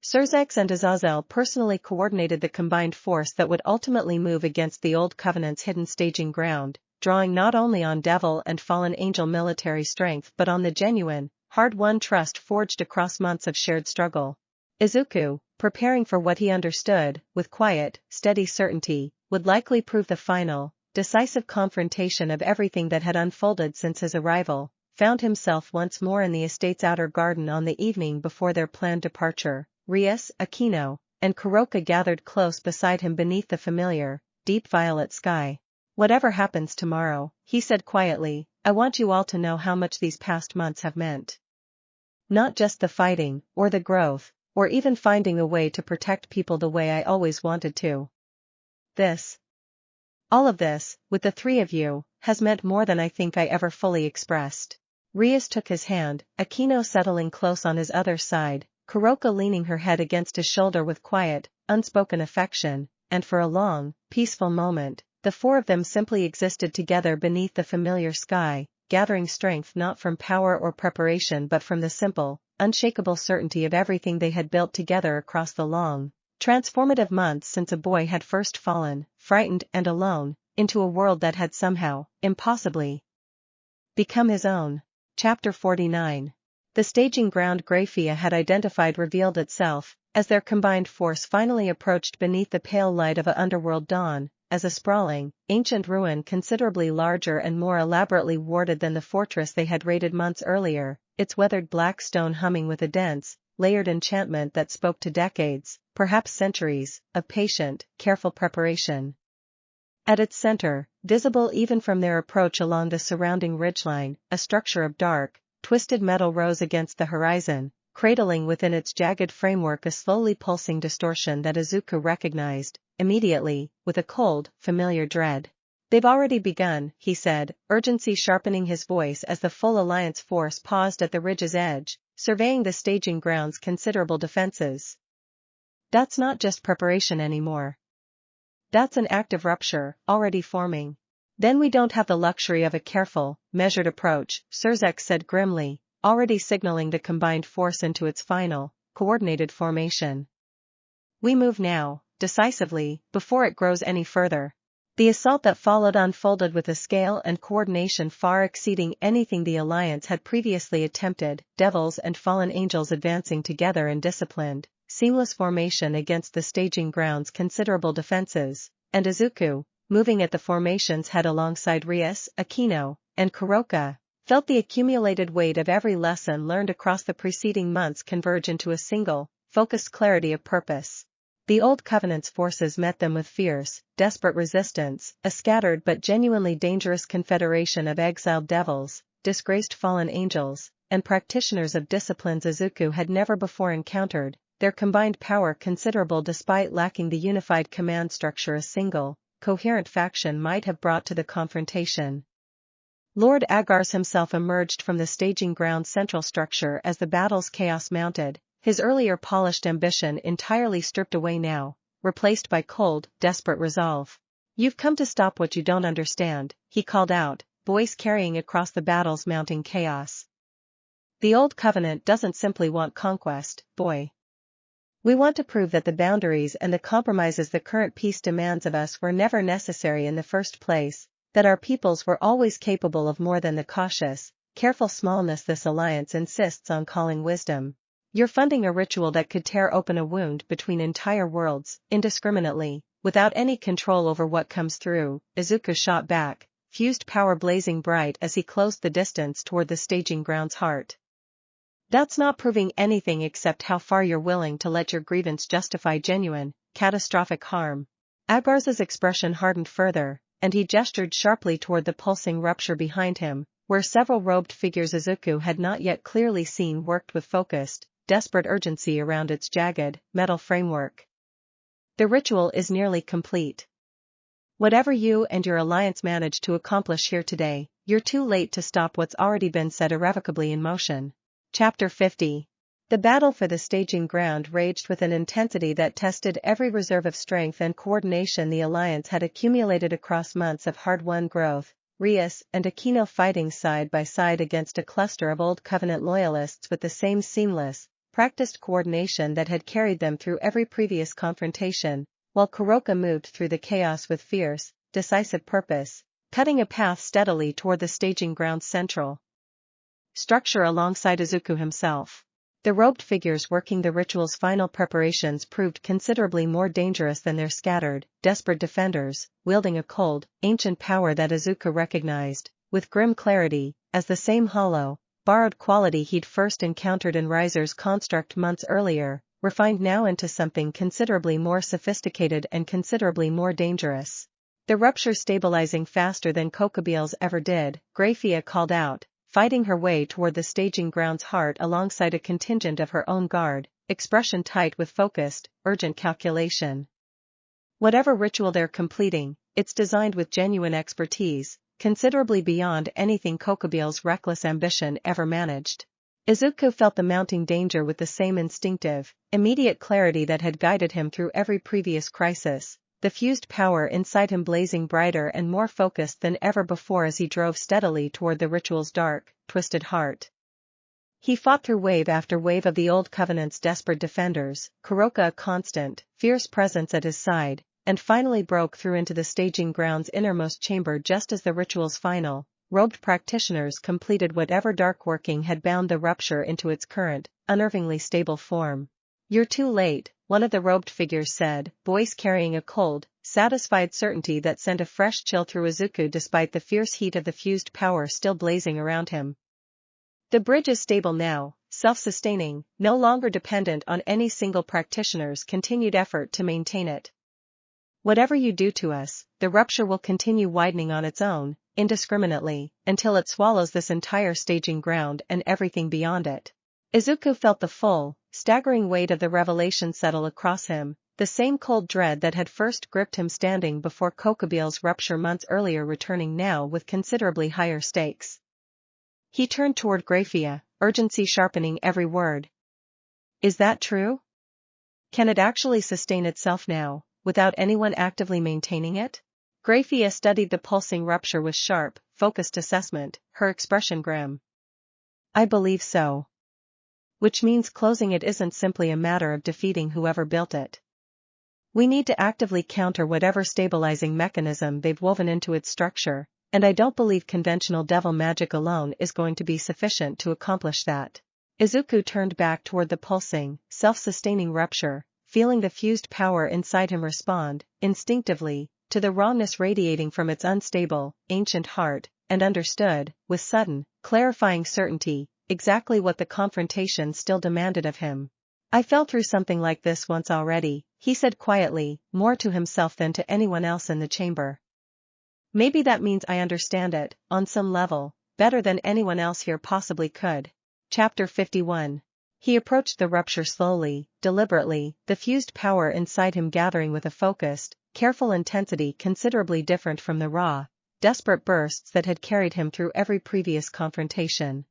Surzex and Azazel personally coordinated the combined force that would ultimately move against the Old Covenant's hidden staging ground, drawing not only on Devil and Fallen Angel military strength but on the genuine, hard-won trust forged across months of shared struggle. Izuku, preparing for what he understood, with quiet, steady certainty, would likely prove the final, decisive confrontation of everything that had unfolded since his arrival, found himself once more in the estate's outer garden on the evening before their planned departure. Rias, Akeno, and Kuroka gathered close beside him beneath the familiar, deep violet sky. Whatever happens tomorrow, he said quietly, I want you all to know how much these past months have meant. Not just the fighting, or the growth, or even finding a way to protect people the way I always wanted to. All of this, with the three of you, has meant more than I think I ever fully expressed. Rias took his hand, Akeno settling close on his other side, Kuroka leaning her head against his shoulder with quiet, unspoken affection, and for a long, peaceful moment, the four of them simply existed together beneath the familiar sky, gathering strength not from power or preparation but from the simple, unshakable certainty of everything they had built together across the long, transformative months since a boy had first fallen, frightened and alone, into a world that had somehow, impossibly, become his own. Chapter 49. The staging ground Grafia had identified revealed itself, as their combined force finally approached beneath the pale light of a underworld dawn, as a sprawling, ancient ruin considerably larger and more elaborately warded than the fortress they had raided months earlier, its weathered black stone humming with a dense, layered enchantment that spoke to decades, perhaps centuries, of patient, careful preparation. At its center, visible even from their approach along the surrounding ridgeline, a structure of dark, twisted metal rose against the horizon, cradling within its jagged framework a slowly pulsing distortion that Izuku recognized, immediately, with a cold, familiar dread. They've already begun, he said, urgency sharpening his voice as the full Alliance force paused at the ridge's edge, surveying the staging ground's considerable defenses. That's not just preparation anymore. That's an active rupture, already forming. Then we don't have the luxury of a careful, measured approach, Surzek said grimly, already signaling the combined force into its final, coordinated formation. We move now, decisively, before it grows any further. The assault that followed unfolded with a scale and coordination far exceeding anything the Alliance had previously attempted, devils and fallen angels advancing together in disciplined, seamless formation against the staging ground's considerable defenses, and Izuku, moving at the formation's head alongside Rias, Akeno, and Kuroka, felt the accumulated weight of every lesson learned across the preceding months converge into a single, focused clarity of purpose. The Old Covenant's forces met them with fierce, desperate resistance, a scattered but genuinely dangerous confederation of exiled devils, disgraced fallen angels, and practitioners of disciplines Izuku had never before encountered, their combined power considerable despite lacking the unified command structure a single, coherent faction might have brought to the confrontation. Lord Agars himself emerged from the staging ground's central structure as the battle's chaos mounted, his earlier polished ambition entirely stripped away now, replaced by cold, desperate resolve. "You've come to stop what you don't understand," he called out, voice carrying across the battle's mounting chaos. "The Old Covenant doesn't simply want conquest, boy. We want to prove that the boundaries and the compromises the current peace demands of us were never necessary in the first place, that our peoples were always capable of more than the cautious, careful smallness this alliance insists on calling wisdom. You're funding a ritual that could tear open a wound between entire worlds, indiscriminately, without any control over what comes through," Izuku shot back, fused power blazing bright as he closed the distance toward the staging ground's heart. "That's not proving anything except how far you're willing to let your grievance justify genuine, catastrophic harm." Agars's expression hardened further, and he gestured sharply toward the pulsing rupture behind him, where several robed figures Izuku had not yet clearly seen worked with focused, desperate urgency around its jagged, metal framework. "The ritual is nearly complete. Whatever you and your alliance managed to accomplish here today, you're too late to stop what's already been set irrevocably in motion." Chapter 50. The battle for the staging ground raged with an intensity that tested every reserve of strength and coordination the alliance had accumulated across months of hard-won growth, Rias and Akeno fighting side by side against a cluster of Old Covenant loyalists with the same seamless, practiced coordination that had carried them through every previous confrontation, while Kuroka moved through the chaos with fierce, decisive purpose, cutting a path steadily toward the staging ground's central structure alongside Izuku himself. The robed figures working the ritual's final preparations proved considerably more dangerous than their scattered, desperate defenders, wielding a cold, ancient power that Izuku recognized, with grim clarity, as the same hollow, borrowed quality he'd first encountered in Riser's construct months earlier, refined now into something considerably more sophisticated and considerably more dangerous. "The rupture stabilizing faster than Kokobiel's ever did," Grafia called out, fighting her way toward the staging ground's heart alongside a contingent of her own guard, expression tight with focused, urgent calculation. "Whatever ritual they're completing, it's designed with genuine expertise, considerably beyond anything Kokobiel's reckless ambition ever managed." Izuku felt the mounting danger with the same instinctive, immediate clarity that had guided him through every previous crisis, the fused power inside him blazing brighter and more focused than ever before as he drove steadily toward the ritual's dark, twisted heart. He fought through wave after wave of the Old Covenant's desperate defenders, Kuroka a constant, fierce presence at his side, and finally broke through into the staging ground's innermost chamber just as the ritual's final, robed practitioners completed whatever dark working had bound the rupture into its current, unnervingly stable form. "You're too late," one of the robed figures said, voice carrying a cold, satisfied certainty that sent a fresh chill through Izuku despite the fierce heat of the fused power still blazing around him. "The bridge is stable now, self-sustaining, no longer dependent on any single practitioner's continued effort to maintain it. Whatever you do to us, the rupture will continue widening on its own, indiscriminately, until it swallows this entire staging ground and everything beyond it." Izuku felt the full, staggering weight of the revelation settle across him, the same cold dread that had first gripped him standing before Kokobiel's rupture months earlier returning now with considerably higher stakes. He turned toward Grafia, urgency sharpening every word. "Is that true? Can it actually sustain itself now, without anyone actively maintaining it?" Grafia studied the pulsing rupture with sharp, focused assessment, her expression grim. "I believe so. Which means closing it isn't simply a matter of defeating whoever built it. We need to actively counter whatever stabilizing mechanism they've woven into its structure, and I don't believe conventional devil magic alone is going to be sufficient to accomplish that." Izuku turned back toward the pulsing, self-sustaining rupture, feeling the fused power inside him respond, instinctively, to the rawness radiating from its unstable, ancient heart, and understood, with sudden, clarifying certainty, exactly what the confrontation still demanded of him. "I fell through something like this once already," he said quietly, more to himself than to anyone else in the chamber. "Maybe that means I understand it, on some level, better than anyone else here possibly could." Chapter 51. He approached the rupture slowly, deliberately, the fused power inside him gathering with a focused, careful intensity considerably different from the raw, desperate bursts that had carried him through every previous confrontation.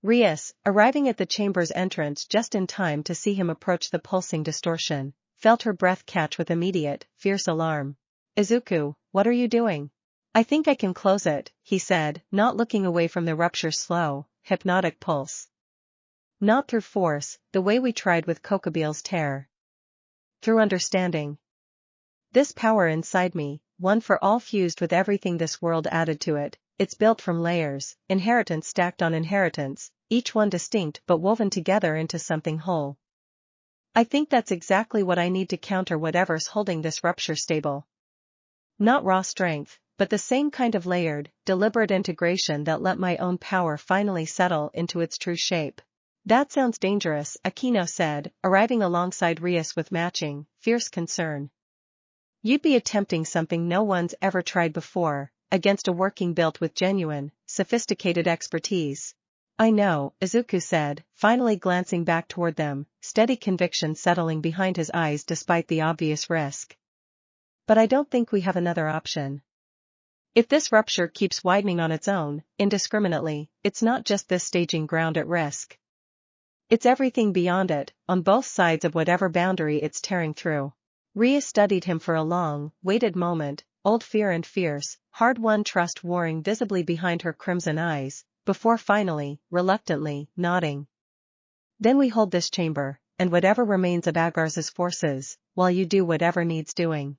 Rias, arriving at the chamber's entrance just in time to see him approach the pulsing distortion, felt her breath catch with immediate, fierce alarm. "Izuku, what are you doing?" "I think I can close it," he said, not looking away from the rupture's slow, hypnotic pulse. "Not through force, the way we tried with Kokobeel's tear. Through understanding. This power inside me, one for all fused with everything this world added to it, it's built from layers, inheritance stacked on inheritance, each one distinct but woven together into something whole. I think that's exactly what I need to counter whatever's holding this rupture stable. Not raw strength, but the same kind of layered, deliberate integration that let my own power finally settle into its true shape." "That sounds dangerous," Akeno said, arriving alongside Rias with matching, fierce concern. "You'd be attempting something no one's ever tried before, against a working built with genuine, sophisticated expertise." "I know," Izuku said, finally glancing back toward them, steady conviction settling behind his eyes despite the obvious risk. "But I don't think we have another option. If this rupture keeps widening on its own, indiscriminately, it's not just this staging ground at risk. It's everything beyond it, on both sides of whatever boundary it's tearing through." Rias studied him for a long, weighted moment, old fear and fierce, hard-won trust warring visibly behind her crimson eyes, before finally, reluctantly, nodding. "Then we hold this chamber, and whatever remains of Agarz's forces, while you do whatever needs doing.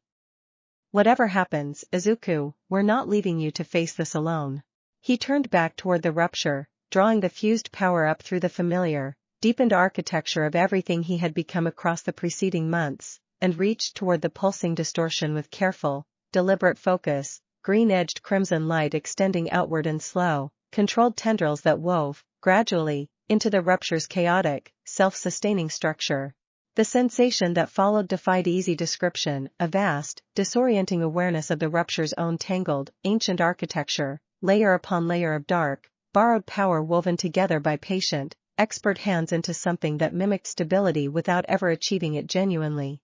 Whatever happens, Izuku, we're not leaving you to face this alone." He turned back toward the rupture, drawing the fused power up through the familiar, deepened architecture of everything he had become across the preceding months, and reached toward the pulsing distortion with careful, deliberate focus, green-edged crimson light extending outward in slow, controlled tendrils that wove, gradually, into the rupture's chaotic, self-sustaining structure. The sensation that followed defied easy description, a vast, disorienting awareness of the rupture's own tangled, ancient architecture, layer upon layer of dark, borrowed power woven together by patient, expert hands into something that mimicked stability without ever achieving it genuinely.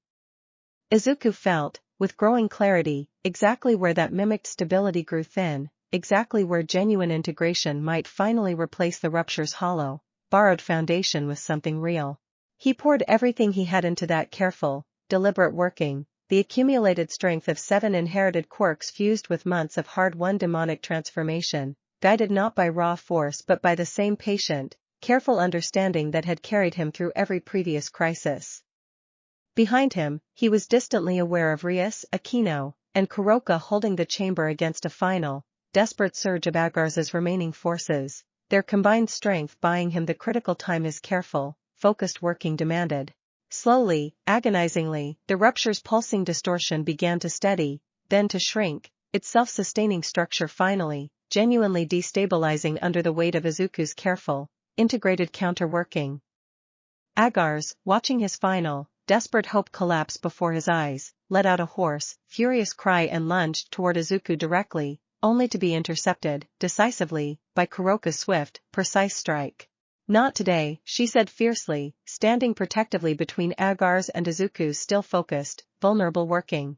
Izuku felt, with growing clarity, exactly where that mimicked stability grew thin, exactly where genuine integration might finally replace the rupture's hollow, borrowed foundation with something real. He poured everything he had into that careful, deliberate working, the accumulated strength of 7 inherited quirks fused with months of hard-won demonic transformation, guided not by raw force but by the same patient, careful understanding that had carried him through every previous crisis. Behind him, he was distantly aware of Rias, Akeno, and Kuroka holding the chamber against a final, desperate surge of Agarz's remaining forces, their combined strength buying him the critical time his careful, focused working demanded. Slowly, agonizingly, the rupture's pulsing distortion began to steady, then to shrink, its self-sustaining structure finally, genuinely destabilizing under the weight of Izuku's careful, integrated counterworking. Agarz, watching his final, desperate hope collapse before his eyes, let out a hoarse, furious cry and lunged toward Izuku directly, only to be intercepted, decisively, by Kuroka's swift, precise strike. "Not today," she said fiercely, standing protectively between Agarz and Izuku's still focused, vulnerable working.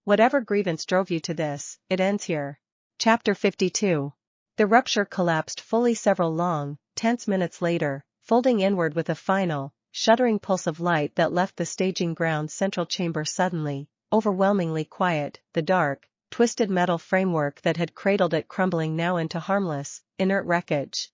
"Whatever grievance drove you to this, it ends here." Chapter 52. The rupture collapsed fully several long, tense minutes later, folding inward with a final, shuddering pulse of light that left the staging ground's central chamber suddenly, overwhelmingly quiet, the dark, twisted metal framework that had cradled it crumbling now into harmless, inert wreckage.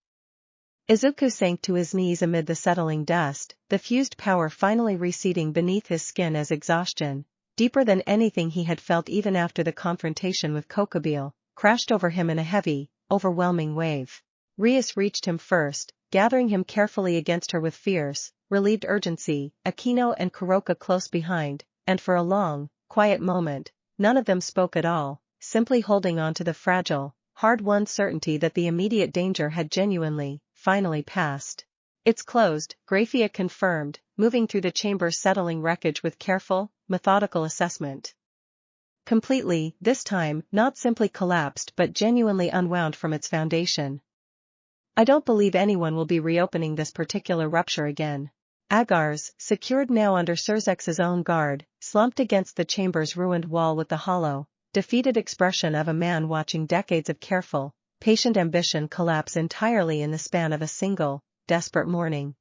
Izuku sank to his knees amid the settling dust, the fused power finally receding beneath his skin as exhaustion, deeper than anything he had felt even after the confrontation with Kokobeel, crashed over him in a heavy, overwhelming wave. Rias reached him first, gathering him carefully against her with fierce, relieved urgency, Akeno and Kuroka close behind, and for a long, quiet moment, none of them spoke at all, simply holding on to the fragile, hard-won certainty that the immediate danger had genuinely, finally passed. "It's closed," Graphia confirmed, moving through the chamber's settling wreckage with careful, methodical assessment. "Completely, this time, not simply collapsed but genuinely unwound from its foundation." I don't believe anyone will be reopening this particular rupture again. Agars, secured now under Surzex's own guard, slumped against the chamber's ruined wall with the hollow, defeated expression of a man watching decades of careful, patient ambition collapse entirely in the span of a single, desperate morning.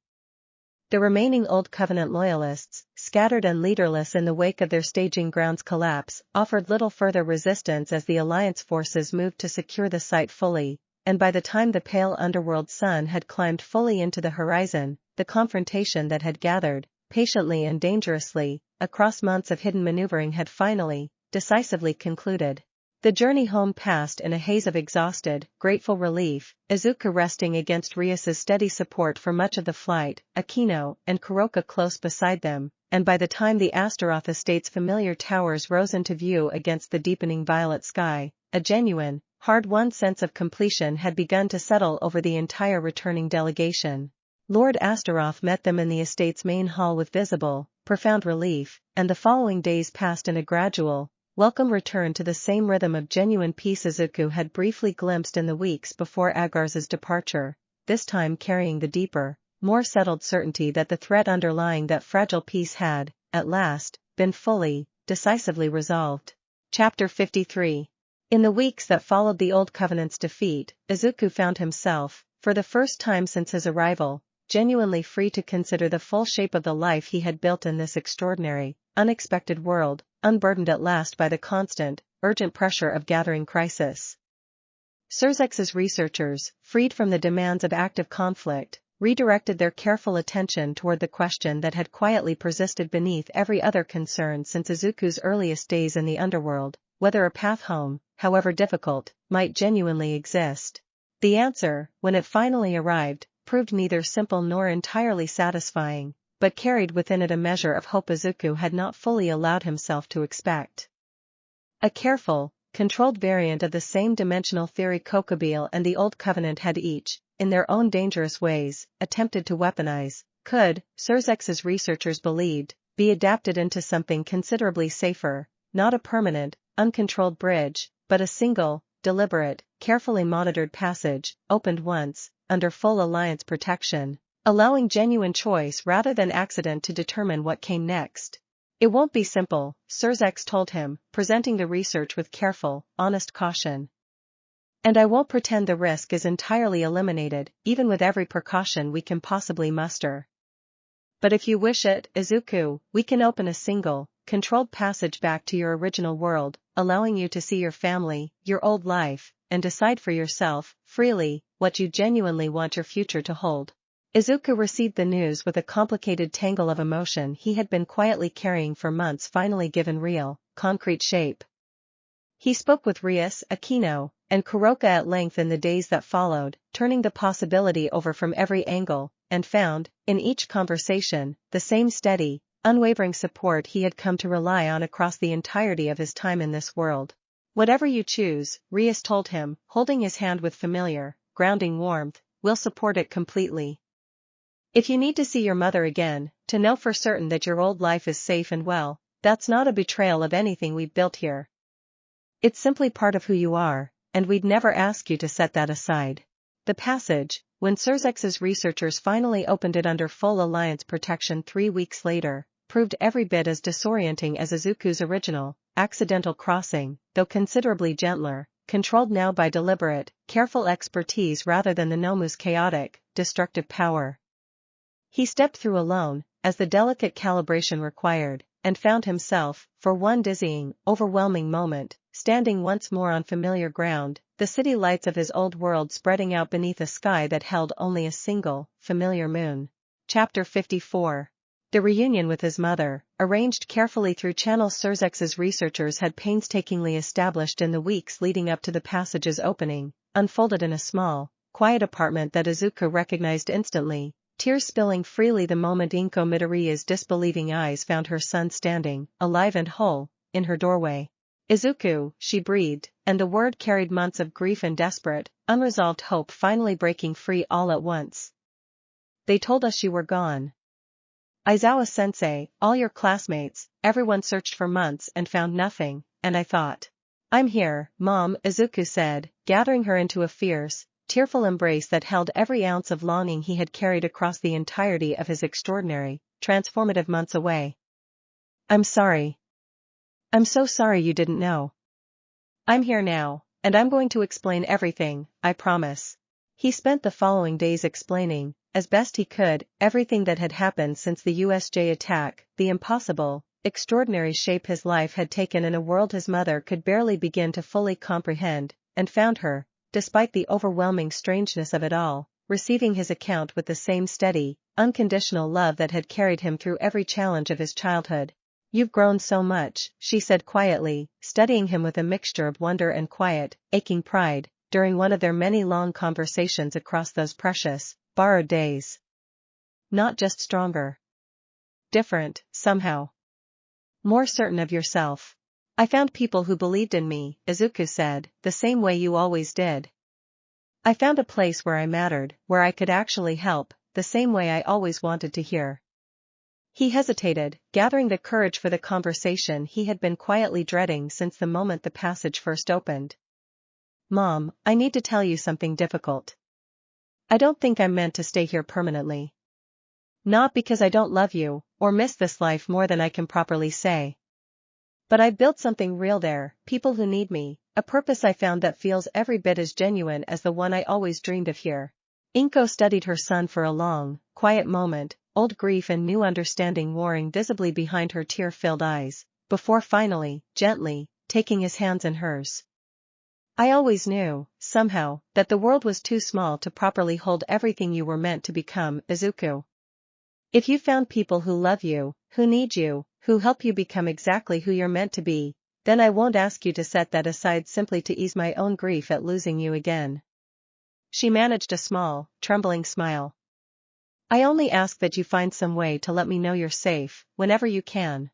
The remaining Old Covenant loyalists, scattered and leaderless in the wake of their staging ground's collapse, offered little further resistance as the Alliance forces moved to secure the site fully, and by the time the pale underworld sun had climbed fully into the horizon, the confrontation that had gathered, patiently and dangerously, across months of hidden maneuvering had finally, decisively concluded. The journey home passed in a haze of exhausted, grateful relief, Izuku resting against Rias's steady support for much of the flight, Akeno and Kuroka close beside them, and by the time the Astaroth estate's familiar towers rose into view against the deepening violet sky, a genuine, hard-won sense of completion had begun to settle over the entire returning delegation. Lord Astaroth met them in the estate's main hall with visible, profound relief, and the following days passed in a gradual, welcome return to the same rhythm of genuine peace Izuku had briefly glimpsed in the weeks before Agars's departure, this time carrying the deeper, more settled certainty that the threat underlying that fragile peace had, at last, been fully, decisively resolved. Chapter 53. In the weeks that followed the Old Covenant's defeat, Izuku found himself, for the first time since his arrival, genuinely free to consider the full shape of the life he had built in this extraordinary, unexpected world, unburdened at last by the constant, urgent pressure of gathering crisis. Surzex's researchers, freed from the demands of active conflict, redirected their careful attention toward the question that had quietly persisted beneath every other concern since Izuku's earliest days in the underworld, whether a path home, however difficult, might genuinely exist. The answer, when it finally arrived, proved neither simple nor entirely satisfying, but carried within it a measure of hope Izuku had not fully allowed himself to expect. A careful, controlled variant of the same dimensional theory Kokobile and the Old Covenant had each, in their own dangerous ways, attempted to weaponize, could, Surzex's researchers believed, be adapted into something considerably safer, not a permanent, uncontrolled bridge, but a single, deliberate, carefully monitored passage, opened once, under full Alliance protection, allowing genuine choice rather than accident to determine what came next. It won't be simple, Surzex told him, presenting the research with careful, honest caution. And I won't pretend the risk is entirely eliminated, even with every precaution we can possibly muster. But if you wish it, Izuku, we can open a single, controlled passage back to your original world, allowing you to see your family, your old life, and decide for yourself, freely, what you genuinely want your future to hold. Izuku received the news with a complicated tangle of emotion he had been quietly carrying for months finally given real, concrete shape. He spoke with Rias, Akeno, and Kuroka at length in the days that followed, turning the possibility over from every angle, and found, in each conversation, the same steady, unwavering support he had come to rely on across the entirety of his time in this world. Whatever you choose, Rias told him, holding his hand with familiar, grounding warmth, we'll support it completely. If you need to see your mother again, to know for certain that your old life is safe and well, that's not a betrayal of anything we've built here. It's simply part of who you are, and we'd never ask you to set that aside. The passage, when Surzex's researchers finally opened it under full Alliance protection 3 weeks later, proved every bit as disorienting as Izuku's original, accidental crossing, though considerably gentler, controlled now by deliberate, careful expertise rather than the Nomu's chaotic, destructive power. He stepped through alone, as the delicate calibration required, and found himself, for one dizzying, overwhelming moment, standing once more on familiar ground, the city lights of his old world spreading out beneath a sky that held only a single, familiar moon. Chapter 54. The reunion with his mother, arranged carefully through channels Surzex's researchers had painstakingly established in the weeks leading up to the passage's opening, unfolded in a small, quiet apartment that Izuku recognized instantly, tears spilling freely the moment Izuku Midoriya's disbelieving eyes found her son standing, alive and whole, in her doorway. Izuku, she breathed, and the word carried months of grief and desperate, unresolved hope finally breaking free all at once. They told us you were gone. Aizawa-sensei, all your classmates, everyone searched for months and found nothing, and I thought. I'm here, Mom, Izuku said, gathering her into a fierce, tearful embrace that held every ounce of longing he had carried across the entirety of his extraordinary, transformative months away. "I'm sorry. I'm so sorry you didn't know. I'm here now, and I'm going to explain everything, I promise." He spent the following days explaining, as best he could, everything that had happened since the USJ attack, the impossible, extraordinary shape his life had taken in a world his mother could barely begin to fully comprehend, and found her, despite the overwhelming strangeness of it all, receiving his account with the same steady, unconditional love that had carried him through every challenge of his childhood. "You've grown so much," she said quietly, studying him with a mixture of wonder and quiet, aching pride, during one of their many long conversations across those precious, borrowed days. "Not just stronger. Different, somehow. More certain of yourself. I found people who believed in me," Izuku said, "the same way you always did. I found a place where I mattered, where I could actually help, the same way I always wanted to hear." He hesitated, gathering the courage for the conversation he had been quietly dreading since the moment the passage first opened. "Mom, I need to tell you something difficult. I don't think I'm meant to stay here permanently. Not because I don't love you, or miss this life more than I can properly say. But I've built something real there, people who need me, a purpose I found that feels every bit as genuine as the one I always dreamed of here." Inko studied her son for a long, quiet moment, old grief and new understanding warring visibly behind her tear-filled eyes, before finally, gently, taking his hands in hers. "I always knew, somehow, that the world was too small to properly hold everything you were meant to become, Izuku. If you found people who love you, who need you, who help you become exactly who you're meant to be, then I won't ask you to set that aside simply to ease my own grief at losing you again." She managed a small, trembling smile. "I only ask that you find some way to let me know you're safe, whenever you can.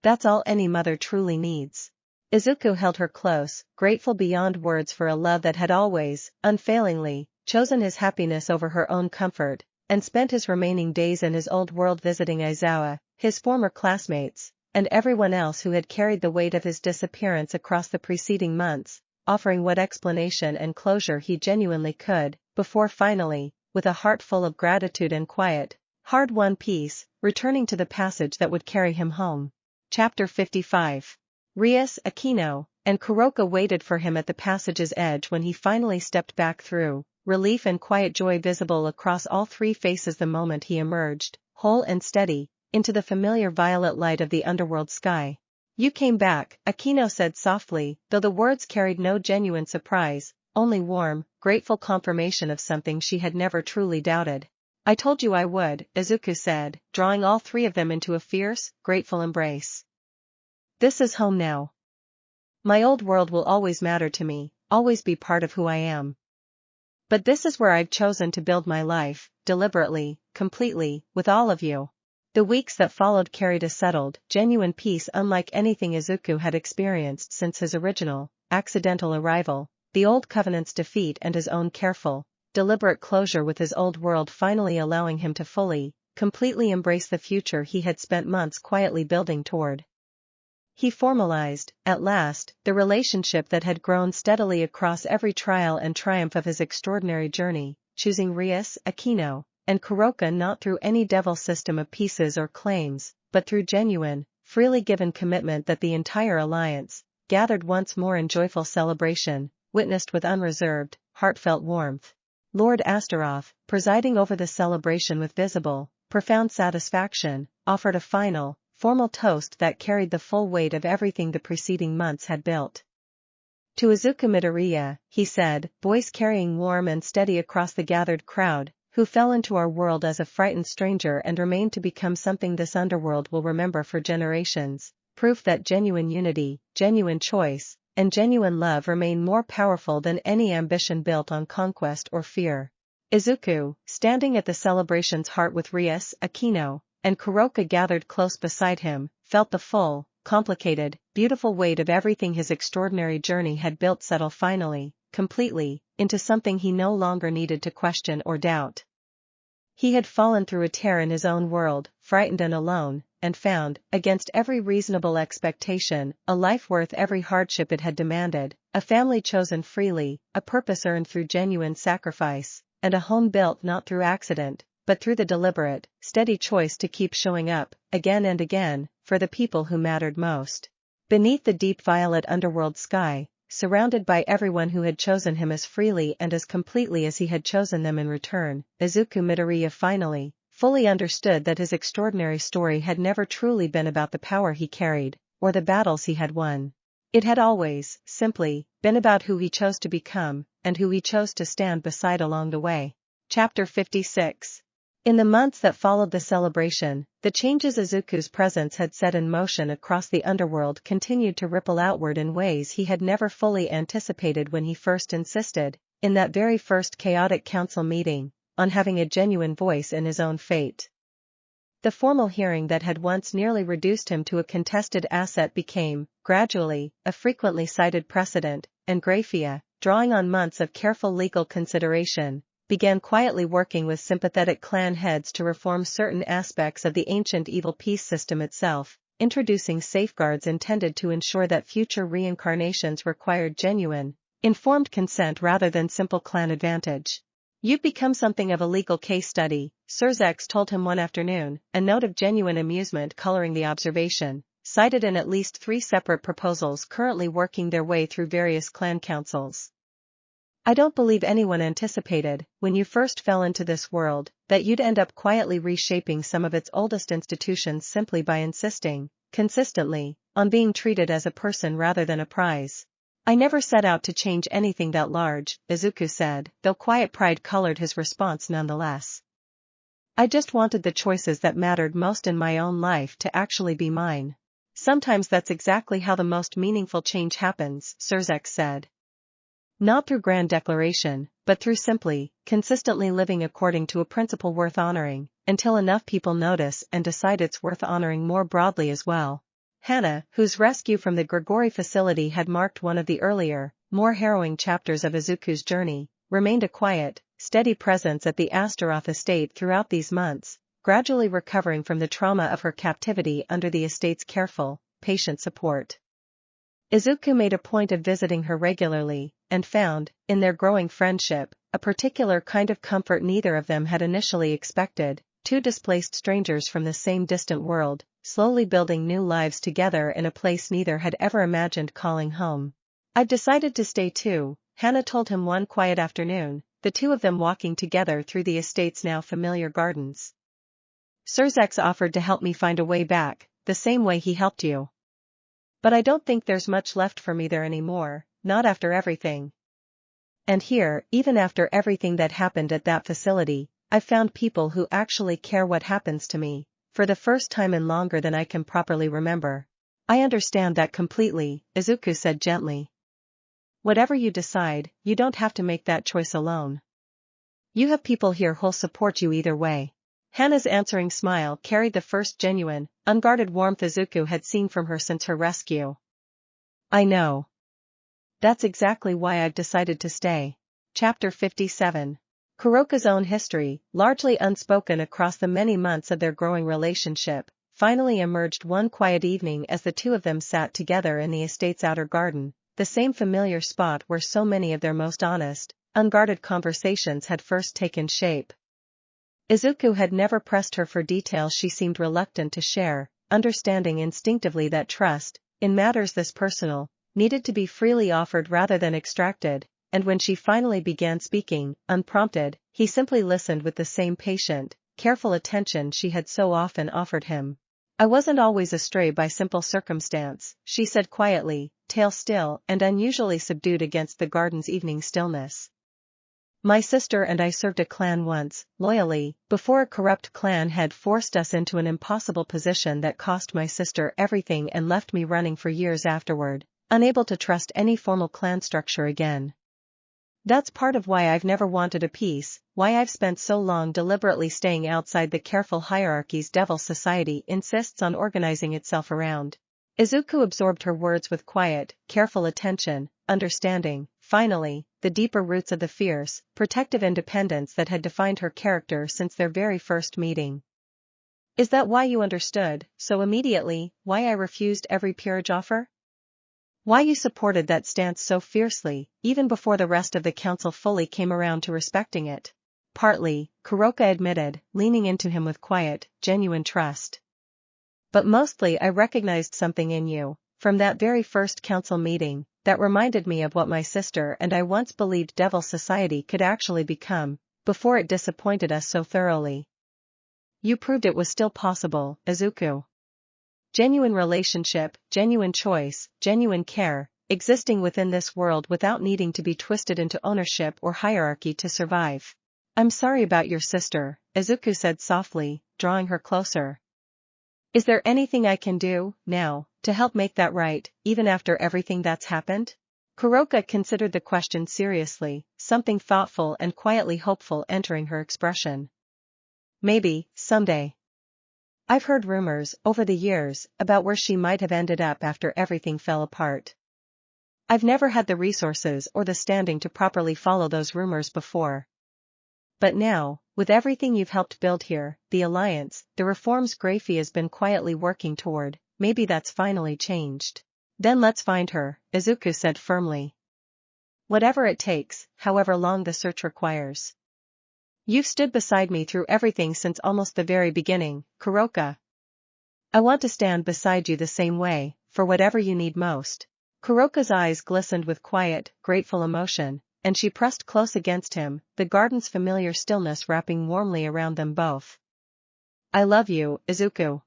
That's all any mother truly needs." Izuku held her close, grateful beyond words for a love that had always, unfailingly, chosen his happiness over her own comfort, and spent his remaining days in his old world visiting Aizawa, his former classmates, and everyone else who had carried the weight of his disappearance across the preceding months, offering what explanation and closure he genuinely could, before finally, with a heart full of gratitude and quiet, hard-won peace, returning to the passage that would carry him home. Chapter 55. Rias, Akeno, and Kuroka waited for him at the passage's edge when he finally stepped back through, relief and quiet joy visible across all three faces the moment he emerged, whole and steady, into the familiar violet light of the underworld sky. "You came back," Akeno said softly, though the words carried no genuine surprise, only warm, grateful confirmation of something she had never truly doubted. "I told you I would," Izuku said, drawing all three of them into a fierce, grateful embrace. "This is home now. My old world will always matter to me, always be part of who I am. But this is where I've chosen to build my life, deliberately, completely, with all of you." The weeks that followed carried a settled, genuine peace unlike anything Izuku had experienced since his original, accidental arrival, the old covenant's defeat and his own careful, deliberate closure with his old world finally allowing him to fully, completely embrace the future he had spent months quietly building toward. He formalized, at last, the relationship that had grown steadily across every trial and triumph of his extraordinary journey, choosing Rias, Akeno, and Kuroka not through any devil system of pieces or claims, but through genuine, freely given commitment that the entire alliance, gathered once more in joyful celebration, witnessed with unreserved, heartfelt warmth. Lord Astaroth, presiding over the celebration with visible, profound satisfaction, offered a final, formal toast that carried the full weight of everything the preceding months had built. "To Izuku Midoriya," he said, voice carrying warm and steady across the gathered crowd, "who fell into our world as a frightened stranger and remained to become something this underworld will remember for generations, proof that genuine unity, genuine choice, and genuine love remain more powerful than any ambition built on conquest or fear." Izuku, standing at the celebration's heart with Rias, Akeno, and Kuroka gathered close beside him, felt the full, complicated, beautiful weight of everything his extraordinary journey had built settle finally, completely, into something he no longer needed to question or doubt. He had fallen through a tear in his own world, frightened and alone, and found, against every reasonable expectation, a life worth every hardship it had demanded, a family chosen freely, a purpose earned through genuine sacrifice, and a home built not through accident, but through the deliberate, steady choice to keep showing up, again and again, for the people who mattered most. Beneath the deep violet underworld sky, surrounded by everyone who had chosen him as freely and as completely as he had chosen them in return, Izuku Midoriya finally, fully understood that his extraordinary story had never truly been about the power he carried, or the battles he had won. It had always, simply, been about who he chose to become, and who he chose to stand beside along the way. Chapter 56. In the months that followed the celebration, the changes Izuku's presence had set in motion across the underworld continued to ripple outward in ways he had never fully anticipated when he first insisted, in that very first chaotic council meeting, on having a genuine voice in his own fate. The formal hearing that had once nearly reduced him to a contested asset became, gradually, a frequently cited precedent, and Graphia, drawing on months of careful legal consideration, began quietly working with sympathetic clan heads to reform certain aspects of the ancient evil peace system itself, introducing safeguards intended to ensure that future reincarnations required genuine, informed consent rather than simple clan advantage. "You've become something of a legal case study," Surzex told him one afternoon, a note of genuine amusement coloring the observation, cited in at least 3 separate proposals currently working their way through various clan councils. "I don't believe anyone anticipated, when you first fell into this world, that you'd end up quietly reshaping some of its oldest institutions simply by insisting, consistently, on being treated as a person rather than a prize. I never set out to change anything that large," Izuku said, though quiet pride colored his response nonetheless. "I just wanted the choices that mattered most in my own life to actually be mine. Sometimes that's exactly how the most meaningful change happens," Surzex said. "Not through grand declaration, but through simply, consistently living according to a principle worth honoring, until enough people notice and decide it's worth honoring more broadly as well." Hana, whose rescue from the Gregory facility had marked one of the earlier, more harrowing chapters of Izuku's journey, remained a quiet, steady presence at the Astaroth estate throughout these months, gradually recovering from the trauma of her captivity under the estate's careful, patient support. Izuku made a point of visiting her regularly, and found, in their growing friendship, a particular kind of comfort neither of them had initially expected, 2 displaced strangers from the same distant world, slowly building new lives together in a place neither had ever imagined calling home. "I've decided to stay too," Hana told him one quiet afternoon, the 2 of them walking together through the estate's now familiar gardens. "Surzex offered to help me find a way back, the same way he helped you. But I don't think there's much left for me there anymore, not after everything. And here, even after everything that happened at that facility, I've found people who actually care what happens to me, for the first time in longer than I can properly remember." "I understand that completely," Izuku said gently. "Whatever you decide, you don't have to make that choice alone. You have people here who'll support you either way." Hana's answering smile carried the first genuine, unguarded warmth Izuku had seen from her since her rescue. "I know. That's exactly why I've decided to stay." Chapter 57. Kuroka's own history, largely unspoken across the many months of their growing relationship, finally emerged one quiet evening as the 2 of them sat together in the estate's outer garden, the same familiar spot where so many of their most honest, unguarded conversations had first taken shape. Izuku had never pressed her for details she seemed reluctant to share, understanding instinctively that trust, in matters this personal, needed to be freely offered rather than extracted, and when she finally began speaking, unprompted, he simply listened with the same patient, careful attention she had so often offered him. "I wasn't always astray by simple circumstance," she said quietly, tail still and unusually subdued against the garden's evening stillness. "My sister and I served a clan once, loyally, before a corrupt clan had forced us into an impossible position that cost my sister everything and left me running for years afterward, unable to trust any formal clan structure again. That's part of why I've never wanted a peace, why I've spent so long deliberately staying outside the careful hierarchies Devil Society insists on organizing itself around." Izuku absorbed her words with quiet, careful attention, understanding, finally, the deeper roots of the fierce, protective independence that had defined her character since their very first meeting. Is that why you understood, so immediately, why I refused every peerage offer? Why you supported that stance so fiercely, even before the rest of the council fully came around to respecting it? Partly, Kuroka admitted, leaning into him with quiet, genuine trust. But mostly I recognized something in you, from that very first council meeting, that reminded me of what my sister and I once believed Devil Society could actually become, before it disappointed us so thoroughly. You proved it was still possible, Izuku. Genuine relationship, genuine choice, genuine care, existing within this world without needing to be twisted into ownership or hierarchy to survive. I'm sorry about your sister, Izuku said softly, drawing her closer. Is there anything I can do, now, to help make that right, even after everything that's happened? Kuroka considered the question seriously, something thoughtful and quietly hopeful entering her expression. Maybe, someday. I've heard rumors, over the years, about where she might have ended up after everything fell apart. I've never had the resources or the standing to properly follow those rumors before. But now, with everything you've helped build here, the alliance, the reforms Grafey has been quietly working toward, maybe that's finally changed. Then let's find her, Izuku said firmly. Whatever it takes, however long the search requires. You've stood beside me through everything since almost the very beginning, Kuroka. I want to stand beside you the same way, for whatever you need most. Kuroka's eyes glistened with quiet, grateful emotion, and she pressed close against him, the garden's familiar stillness wrapping warmly around them both. I love you, Izuku.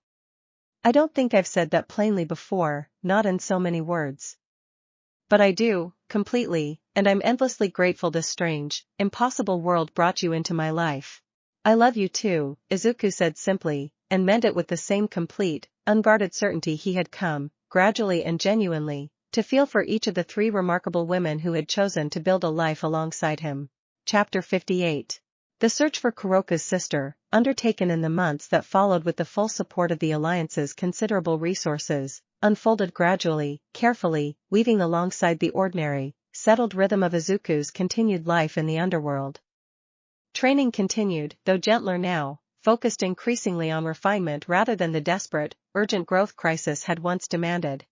I don't think I've said that plainly before, not in so many words. But I do, completely, and I'm endlessly grateful this strange, impossible world brought you into my life. I love you too, Izuku said simply, and meant it with the same complete, unguarded certainty he had come, gradually and genuinely, to feel for each of the three remarkable women who had chosen to build a life alongside him. Chapter 58. The search for Kuroka's sister, undertaken in the months that followed with the full support of the Alliance's considerable resources, unfolded gradually, carefully, weaving alongside the ordinary, settled rhythm of Izuku's continued life in the underworld. Training continued, though gentler now, focused increasingly on refinement rather than the desperate, urgent growth crisis had once demanded.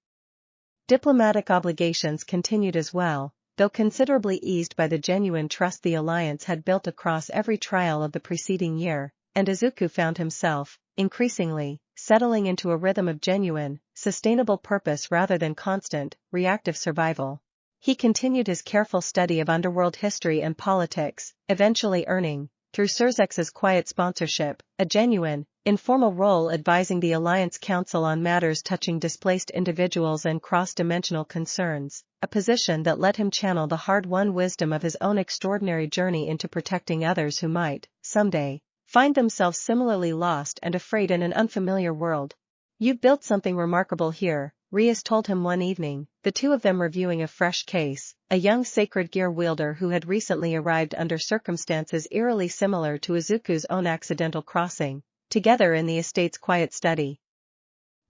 Diplomatic obligations continued as well, though considerably eased by the genuine trust the Alliance had built across every trial of the preceding year, and Izuku found himself, increasingly, settling into a rhythm of genuine, sustainable purpose rather than constant, reactive survival. He continued his careful study of underworld history and politics, eventually earning, through Surzex's quiet sponsorship, a genuine, informal role advising the Alliance Council on matters touching displaced individuals and cross-dimensional concerns, a position that let him channel the hard-won wisdom of his own extraordinary journey into protecting others who might, someday, find themselves similarly lost and afraid in an unfamiliar world. You've built something remarkable here, Rias told him one evening, the two of them reviewing a fresh case, a young sacred gear wielder who had recently arrived under circumstances eerily similar to Izuku's own accidental crossing, together in the estate's quiet study.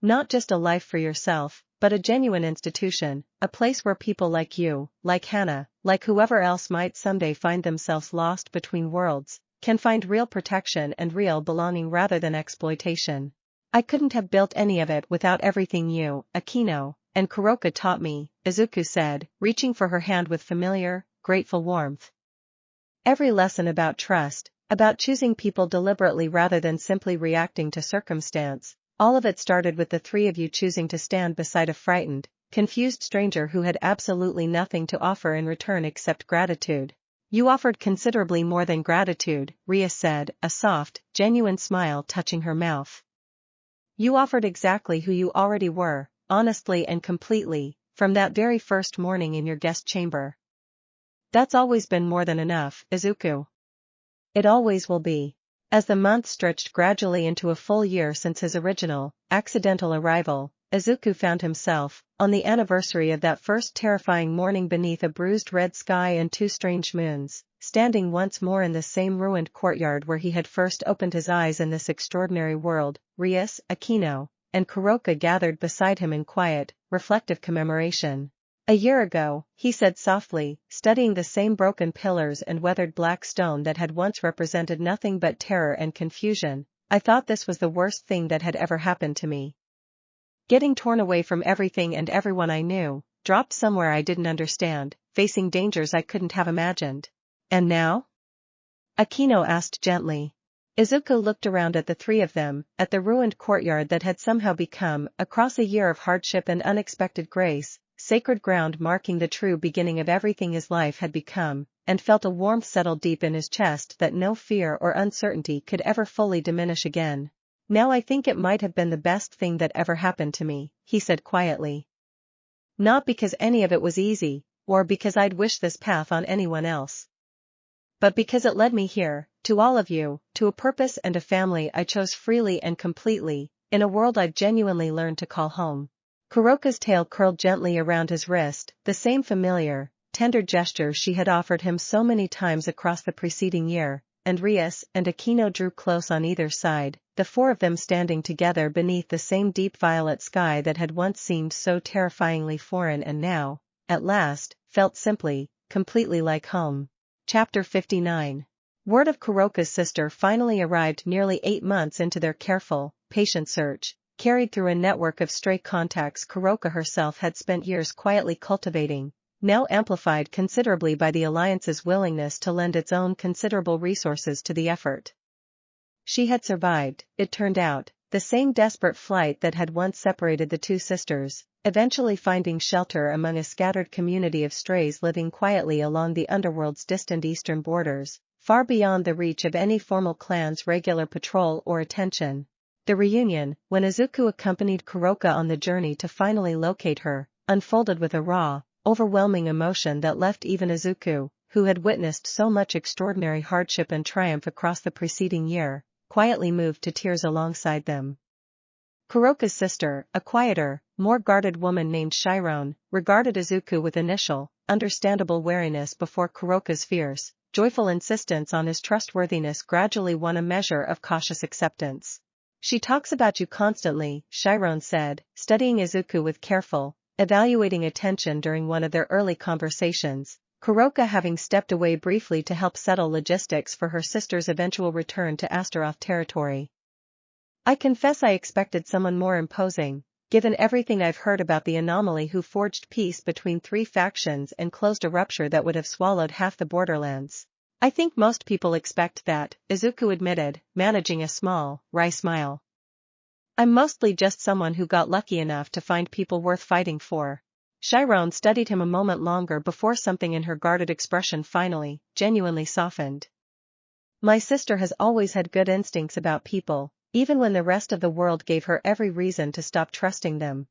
Not just a life for yourself, but a genuine institution, a place where people like you, like Hannah, like whoever else might someday find themselves lost between worlds, can find real protection and real belonging rather than exploitation. I couldn't have built any of it without everything you, Akeno, and Kuroka taught me, Izuku said, reaching for her hand with familiar, grateful warmth. Every lesson about trust, about choosing people deliberately rather than simply reacting to circumstance, all of it started with the three of you choosing to stand beside a frightened, confused stranger who had absolutely nothing to offer in return except gratitude. You offered considerably more than gratitude, Rias said, a soft, genuine smile touching her mouth. You offered exactly who you already were, honestly and completely, from that very first morning in your guest chamber. That's always been more than enough, Izuku. It always will be. As the months stretched gradually into a full year since his original, accidental arrival, Izuku found himself, on the anniversary of that first terrifying morning beneath a bruised red sky and two strange moons, standing once more in the same ruined courtyard where he had first opened his eyes in this extraordinary world. Rias, Akeno, and Kuroka gathered beside him in quiet, reflective commemoration. A year ago, he said softly, studying the same broken pillars and weathered black stone that had once represented nothing but terror and confusion, I thought this was the worst thing that had ever happened to me. Getting torn away from everything and everyone I knew, dropped somewhere I didn't understand, facing dangers I couldn't have imagined. And now? Akeno asked gently. Izuku looked around at the three of them, at the ruined courtyard that had somehow become, across a year of hardship and unexpected grace, sacred ground marking the true beginning of everything his life had become, and felt a warmth settle deep in his chest that no fear or uncertainty could ever fully diminish again. Now I think it might have been the best thing that ever happened to me, he said quietly. Not because any of it was easy, or because I'd wish this path on anyone else. But because it led me here, to all of you, to a purpose and a family I chose freely and completely, in a world I've genuinely learned to call home. Kuroka's tail curled gently around his wrist, the same familiar, tender gesture she had offered him so many times across the preceding year, and Rias and Akeno drew close on either side, the four of them standing together beneath the same deep violet sky that had once seemed so terrifyingly foreign and now, at last, felt simply, completely like home. Chapter 59. Word of Kuroka's sister finally arrived nearly 8 months into their careful, patient search, carried through a network of stray contacts Kuroka herself had spent years quietly cultivating, now amplified considerably by the Alliance's willingness to lend its own considerable resources to the effort. She had survived, it turned out, the same desperate flight that had once separated the two sisters, eventually finding shelter among a scattered community of strays living quietly along the Underworld's distant eastern borders, far beyond the reach of any formal clan's regular patrol or attention. The reunion, when Izuku accompanied Kuroka on the journey to finally locate her, unfolded with a raw, overwhelming emotion that left even Izuku, who had witnessed so much extraordinary hardship and triumph across the preceding year, quietly moved to tears alongside them. Kuroka's sister, a quieter, more guarded woman named Chiron, regarded Izuku with initial, understandable wariness before Kuroka's fierce, joyful insistence on his trustworthiness gradually won a measure of cautious acceptance. She talks about you constantly, Chiron said, studying Izuku with careful, evaluating attention during one of their early conversations, Kuroka having stepped away briefly to help settle logistics for her sister's eventual return to Astaroth territory. I confess I expected someone more imposing, given everything I've heard about the anomaly who forged peace between 3 factions and closed a rupture that would have swallowed half the borderlands. I think most people expect that, Izuku admitted, managing a small, wry smile. I'm mostly just someone who got lucky enough to find people worth fighting for. Chiron studied him a moment longer before something in her guarded expression finally, genuinely softened. My sister has always had good instincts about people, even when the rest of the world gave her every reason to stop trusting them.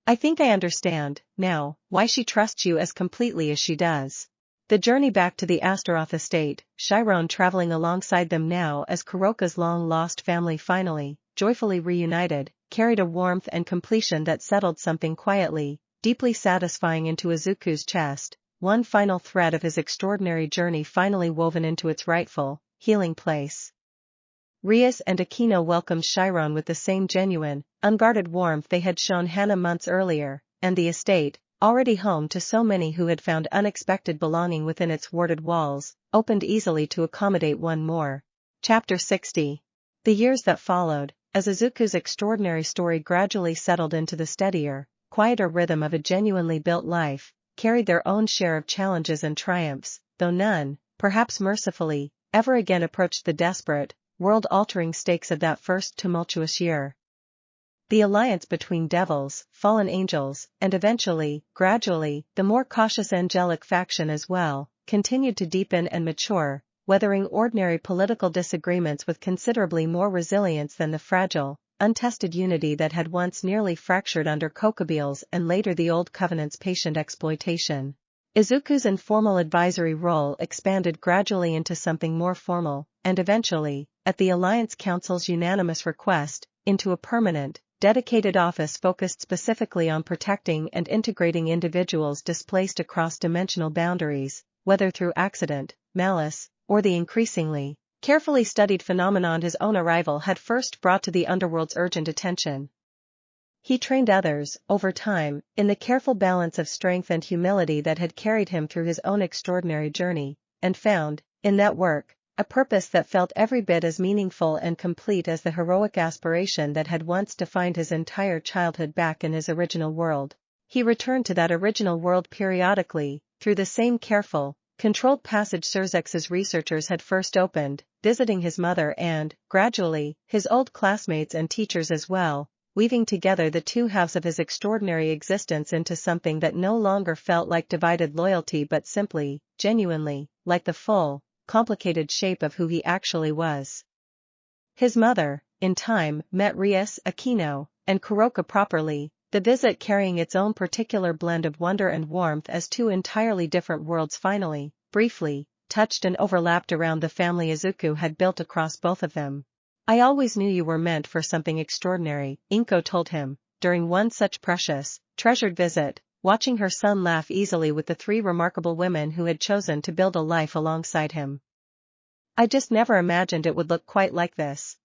I think I understand, now, why she trusts you as completely as she does. The journey back to the Astaroth estate, Chiron traveling alongside them now as Kuroka's long-lost family finally, joyfully reunited, carried a warmth and completion that settled something quietly, deeply satisfying into Izuku's chest, one final thread of his extraordinary journey finally woven into its rightful, healing place. Rias and Akeno welcomed Chiron with the same genuine, unguarded warmth they had shown Hana months earlier, and the estate, already home to so many who had found unexpected belonging within its warded walls, opened easily to accommodate one more. Chapter 60. The years that followed, as Izuku's extraordinary story gradually settled into the steadier, quieter rhythm of a genuinely built life, carried their own share of challenges and triumphs, though none, perhaps mercifully, ever again approached the desperate, world-altering stakes of that first tumultuous year. The alliance between devils, fallen angels, and eventually, gradually, the more cautious angelic faction as well, continued to deepen and mature, weathering ordinary political disagreements with considerably more resilience than the fragile, untested unity that had once nearly fractured under Kokobeel's and later the Old Covenant's patient exploitation. Izuku's informal advisory role expanded gradually into something more formal, and eventually, at the Alliance Council's unanimous request, into a permanent, dedicated office focused specifically on protecting and integrating individuals displaced across dimensional boundaries, whether through accident, malice, or the increasingly, carefully studied phenomenon his own arrival had first brought to the Underworld's urgent attention. He trained others, over time, in the careful balance of strength and humility that had carried him through his own extraordinary journey, and found, in that work, a purpose that felt every bit as meaningful and complete as the heroic aspiration that had once defined his entire childhood back in his original world. He returned to that original world periodically, through the same careful, controlled passage Surzex's researchers had first opened, visiting his mother and, gradually, his old classmates and teachers as well, weaving together the two halves of his extraordinary existence into something that no longer felt like divided loyalty but simply, genuinely, like the full, complicated shape of who he actually was. His mother, in time, met Rias, Akeno, and Kuroka properly, the visit carrying its own particular blend of wonder and warmth as two entirely different worlds finally, briefly, touched and overlapped around the family Izuku had built across both of them. "I always knew you were meant for something extraordinary," Inko told him, during one such precious, treasured visit, watching her son laugh easily with the three remarkable women who had chosen to build a life alongside him. "I just never imagined it would look quite like this.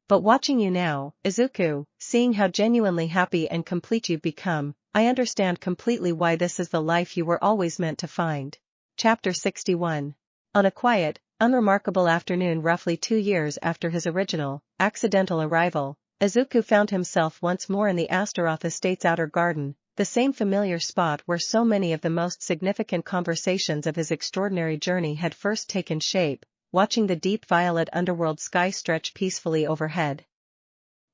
But watching you now, Izuku, seeing how genuinely happy and complete you've become, I understand completely why this is the life you were always meant to find." Chapter 61. On a quiet, unremarkable afternoon roughly 2 years after his original, accidental arrival, Izuku found himself once more in the Astaroth Estate's outer garden, the same familiar spot where so many of the most significant conversations of his extraordinary journey had first taken shape, watching the deep violet underworld sky stretch peacefully overhead.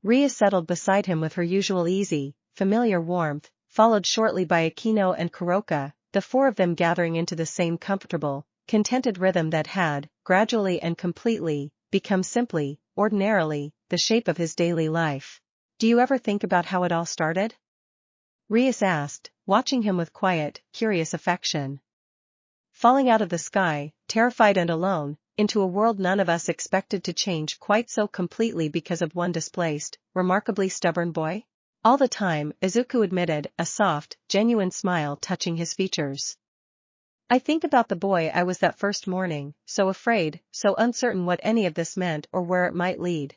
Ria settled beside him with her usual easy, familiar warmth, followed shortly by Akeno and Kuroka, the four of them gathering into the same comfortable, contented rhythm that had, gradually and completely, become simply, ordinarily, the shape of his daily life. "Do you ever think about how it all started?" Rias asked, watching him with quiet, curious affection. "Falling out of the sky, terrified and alone, into a world none of us expected to change quite so completely because of one displaced, remarkably stubborn boy?" All the time, Izuku admitted, a soft, genuine smile touching his features. "I think about the boy I was that first morning, so afraid, so uncertain what any of this meant or where it might lead.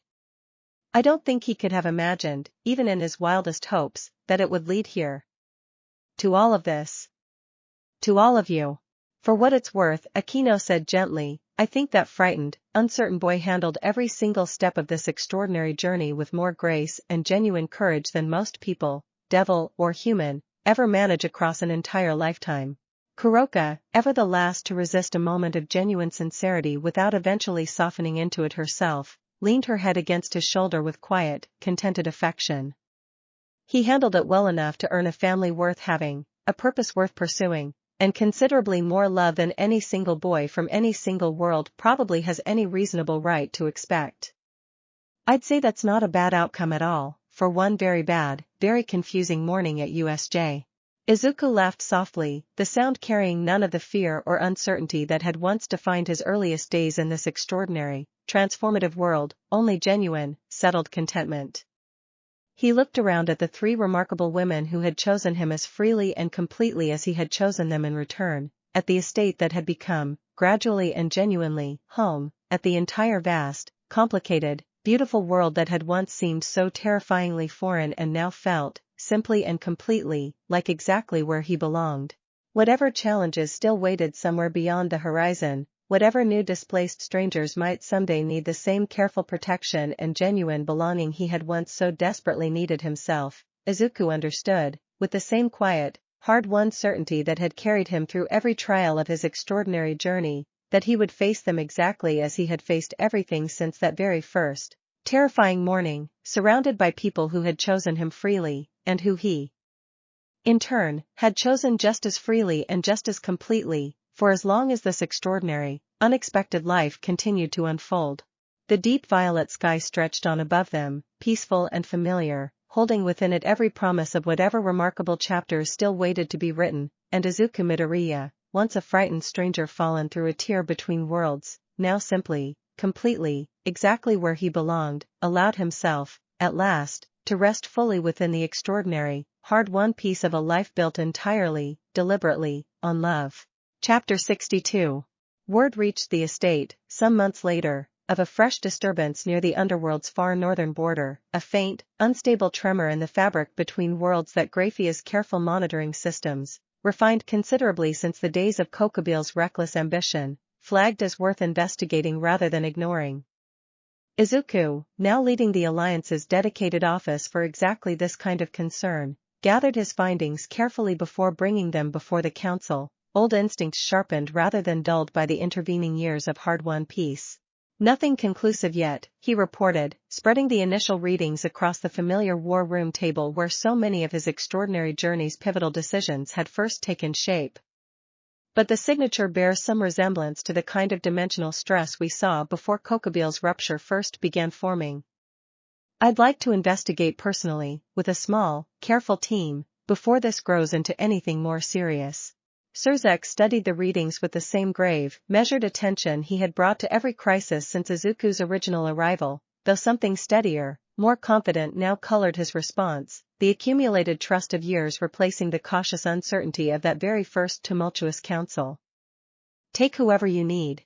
I don't think he could have imagined, even in his wildest hopes, that it would lead here. To all of this. To all of you." "For what it's worth," Akeno said gently, "I think that frightened, uncertain boy handled every single step of this extraordinary journey with more grace and genuine courage than most people, devil or human, ever manage across an entire lifetime." Kuroka, ever the last to resist a moment of genuine sincerity without eventually softening into it herself, leaned her head against his shoulder with quiet, contented affection. "He handled it well enough to earn a family worth having, a purpose worth pursuing, and considerably more love than any single boy from any single world probably has any reasonable right to expect. I'd say that's not a bad outcome at all, for one very bad, very confusing morning at USJ." Izuku laughed softly, the sound carrying none of the fear or uncertainty that had once defined his earliest days in this extraordinary, transformative world, only genuine, settled contentment. He looked around at the three remarkable women who had chosen him as freely and completely as he had chosen them in return, at the estate that had become, gradually and genuinely, home, at the entire vast, complicated, beautiful world that had once seemed so terrifyingly foreign and now felt, simply and completely, like exactly where he belonged. Whatever challenges still waited somewhere beyond the horizon, whatever new displaced strangers might someday need the same careful protection and genuine belonging he had once so desperately needed himself, Izuku understood, with the same quiet, hard-won certainty that had carried him through every trial of his extraordinary journey, that he would face them exactly as he had faced everything since that very first, terrifying morning, surrounded by people who had chosen him freely, and who he, in turn, had chosen just as freely and just as completely, for as long as this extraordinary, unexpected life continued to unfold. The deep violet sky stretched on above them, peaceful and familiar, holding within it every promise of whatever remarkable chapters still waited to be written, and Izuku Midoriya, once a frightened stranger fallen through a tear between worlds, now simply, completely, exactly where he belonged, allowed himself, at last, to rest fully within the extraordinary, hard-won piece of a life built entirely, deliberately, on love. Chapter 62. Word reached the estate, some months later, of a fresh disturbance near the underworld's far northern border, a faint, unstable tremor in the fabric between worlds that Graphia's careful monitoring systems, refined considerably since the days of Kokobil's reckless ambition, flagged as worth investigating rather than ignoring. Izuku, now leading the Alliance's dedicated office for exactly this kind of concern, gathered his findings carefully before bringing them before the council, old instincts sharpened rather than dulled by the intervening years of hard-won peace. Nothing conclusive yet, he reported, spreading the initial readings across the familiar war room table where so many of his extraordinary journey's pivotal decisions had first taken shape. But the signature bears some resemblance to the kind of dimensional stress we saw before Kokobeel's rupture first began forming. I'd like to investigate personally, with a small, careful team, before this grows into anything more serious. Surzek studied the readings with the same grave, measured attention he had brought to every crisis since Izuku's original arrival, though something steadier, more confident now colored his response, the accumulated trust of years replacing the cautious uncertainty of that very first tumultuous council. Take whoever you need.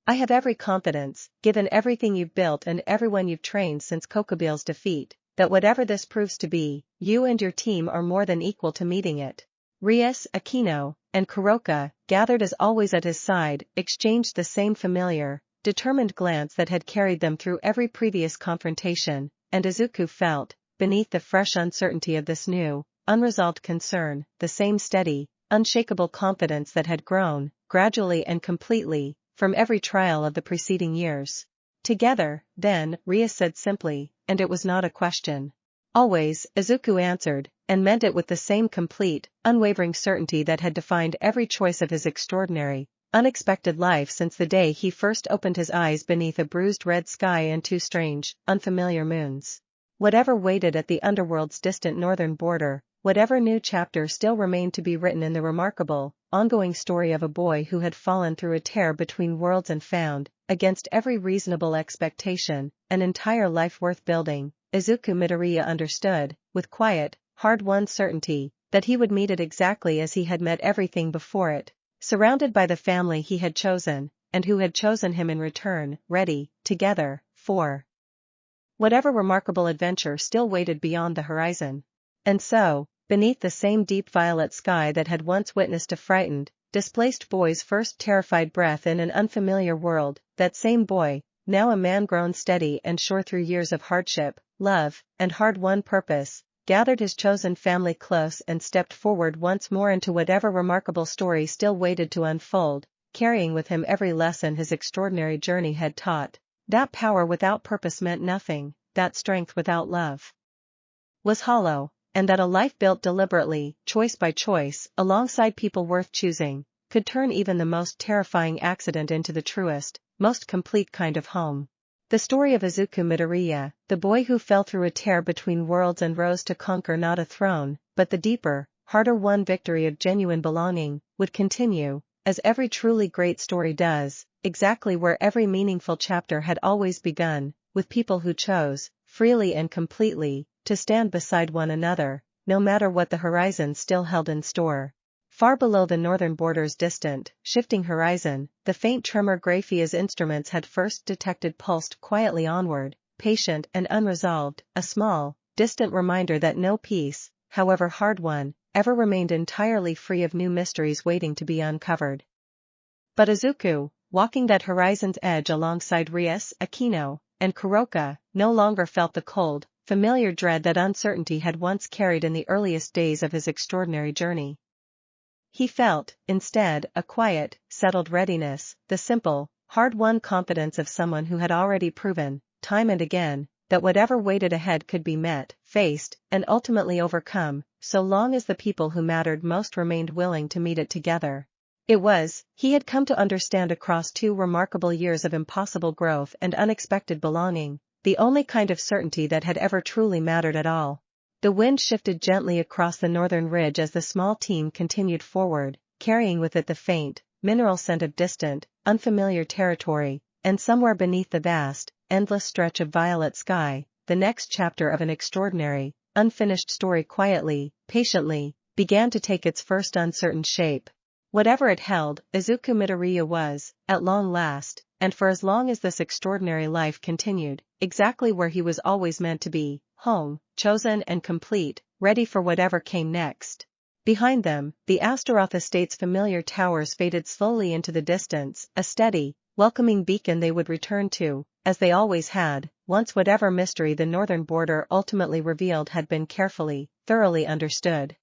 I have every confidence, given everything you've built and everyone you've trained since Kokobeel's defeat, that whatever this proves to be, you and your team are more than equal to meeting it. Rias, Akeno, and Kuroka, gathered as always at his side, exchanged the same familiar, determined glance that had carried them through every previous confrontation, and Izuku felt, beneath the fresh uncertainty of this new, unresolved concern, the same steady, unshakable confidence that had grown, gradually and completely, from every trial of the preceding years. Together, then, Rias said simply, and it was not a question. Always, Izuku answered, and meant it with the same complete, unwavering certainty that had defined every choice of his extraordinary, unexpected life since the day he first opened his eyes beneath a bruised red sky and two strange, unfamiliar moons. Whatever waited at the Underworld's distant northern border, whatever new chapter still remained to be written in the remarkable, ongoing story of a boy who had fallen through a tear between worlds and found, against every reasonable expectation, an entire life worth building, Izuku Midoriya understood, with quiet, hard-won certainty, that he would meet it exactly as he had met everything before it, surrounded by the family he had chosen, and who had chosen him in return, ready, together, for whatever remarkable adventure still waited beyond the horizon. And so, beneath the same deep violet sky that had once witnessed a frightened, displaced boy's first terrified breath in an unfamiliar world, that same boy, now a man grown steady and sure through years of hardship, love, and hard-won purpose, gathered his chosen family close and stepped forward once more into whatever remarkable story still waited to unfold, carrying with him every lesson his extraordinary journey had taught. That power without purpose meant nothing, that strength without love was hollow, and that a life built deliberately, choice by choice, alongside people worth choosing, could turn even the most terrifying accident into the truest, most complete kind of home. The story of Izuku Midoriya, the boy who fell through a tear between worlds and rose to conquer not a throne, but the deeper, harder-won victory of genuine belonging, would continue, as every truly great story does, exactly where every meaningful chapter had always begun, with people who chose, freely and completely, to stand beside one another, no matter what the horizon still held in store. Far below the northern border's distant, shifting horizon, the faint tremor Graphia's instruments had first detected pulsed quietly onward, patient and unresolved, a small, distant reminder that no peace, however hard-won, ever remained entirely free of new mysteries waiting to be uncovered. But Izuku, walking that horizon's edge alongside Rias, Akeno, and Kuroka, no longer felt the cold, familiar dread that uncertainty had once carried in the earliest days of his extraordinary journey. He felt, instead, a quiet, settled readiness, the simple, hard-won confidence of someone who had already proven, time and again, that whatever waited ahead could be met, faced, and ultimately overcome, so long as the people who mattered most remained willing to meet it together. It was, he had come to understand across 2 remarkable years of impossible growth and unexpected belonging, the only kind of certainty that had ever truly mattered at all. The wind shifted gently across the northern ridge as the small team continued forward, carrying with it the faint, mineral scent of distant, unfamiliar territory, and somewhere beneath the vast, endless stretch of violet sky, the next chapter of an extraordinary, unfinished story quietly, patiently, began to take its first uncertain shape. Whatever it held, Izuku Midoriya was, at long last, and for as long as this extraordinary life continued, exactly where he was always meant to be, home, chosen and complete, ready for whatever came next. Behind them, the Astaroth estate's familiar towers faded slowly into the distance, a steady, welcoming beacon they would return to, as they always had, once whatever mystery the northern border ultimately revealed had been carefully, thoroughly understood.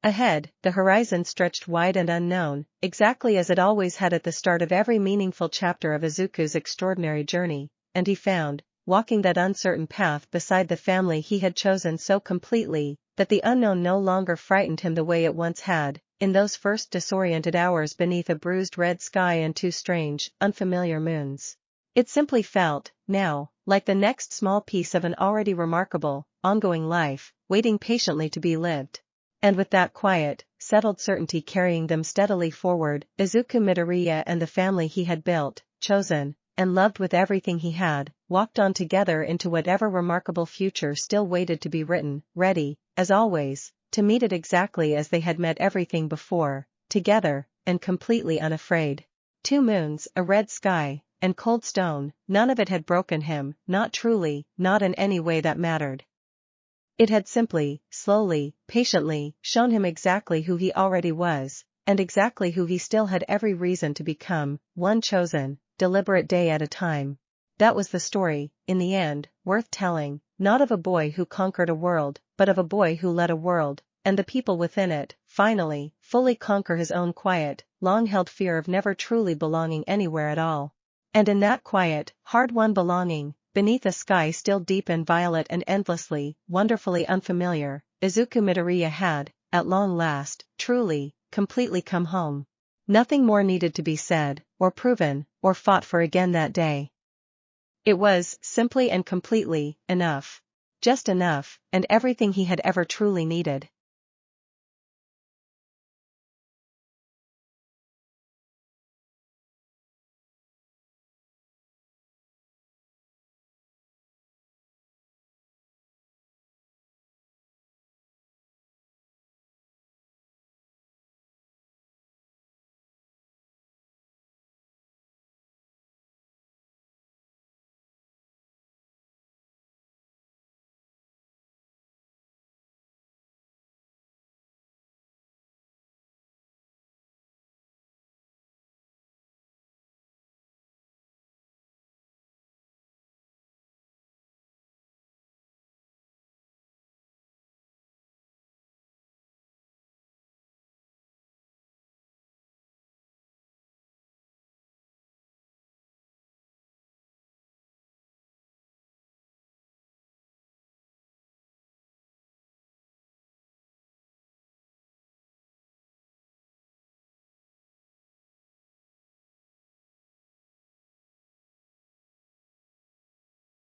Ahead, the horizon stretched wide and unknown, exactly as it always had at the start of every meaningful chapter of Izuku's extraordinary journey, and he found, walking that uncertain path beside the family he had chosen so completely, that the unknown no longer frightened him the way it once had, in those first disoriented hours beneath a bruised red sky and two strange, unfamiliar moons. It simply felt, now, like the next small piece of an already remarkable, ongoing life, waiting patiently to be lived. And with that quiet, settled certainty carrying them steadily forward, Izuku Midoriya and the family he had built, chosen, and loved with everything he had, walked on together into whatever remarkable future still waited to be written, ready, as always, to meet it exactly as they had met everything before, together, and completely unafraid. 2 moons, a red sky, and cold stone, none of it had broken him, not truly, not in any way that mattered. It had simply, slowly, patiently, shown him exactly who he already was, and exactly who he still had every reason to become, one chosen, deliberate day at a time. That was the story, in the end, worth telling, not of a boy who conquered a world, but of a boy who let a world, and the people within it, finally, fully conquer his own quiet, long-held fear of never truly belonging anywhere at all. And in that quiet, hard-won belonging, beneath a sky still deep and violet and endlessly, wonderfully unfamiliar, Izuku Midoriya had, at long last, truly, completely come home. Nothing more needed to be said, or proven, or fought for again that day. It was, simply and completely, enough. Just enough, and everything he had ever truly needed.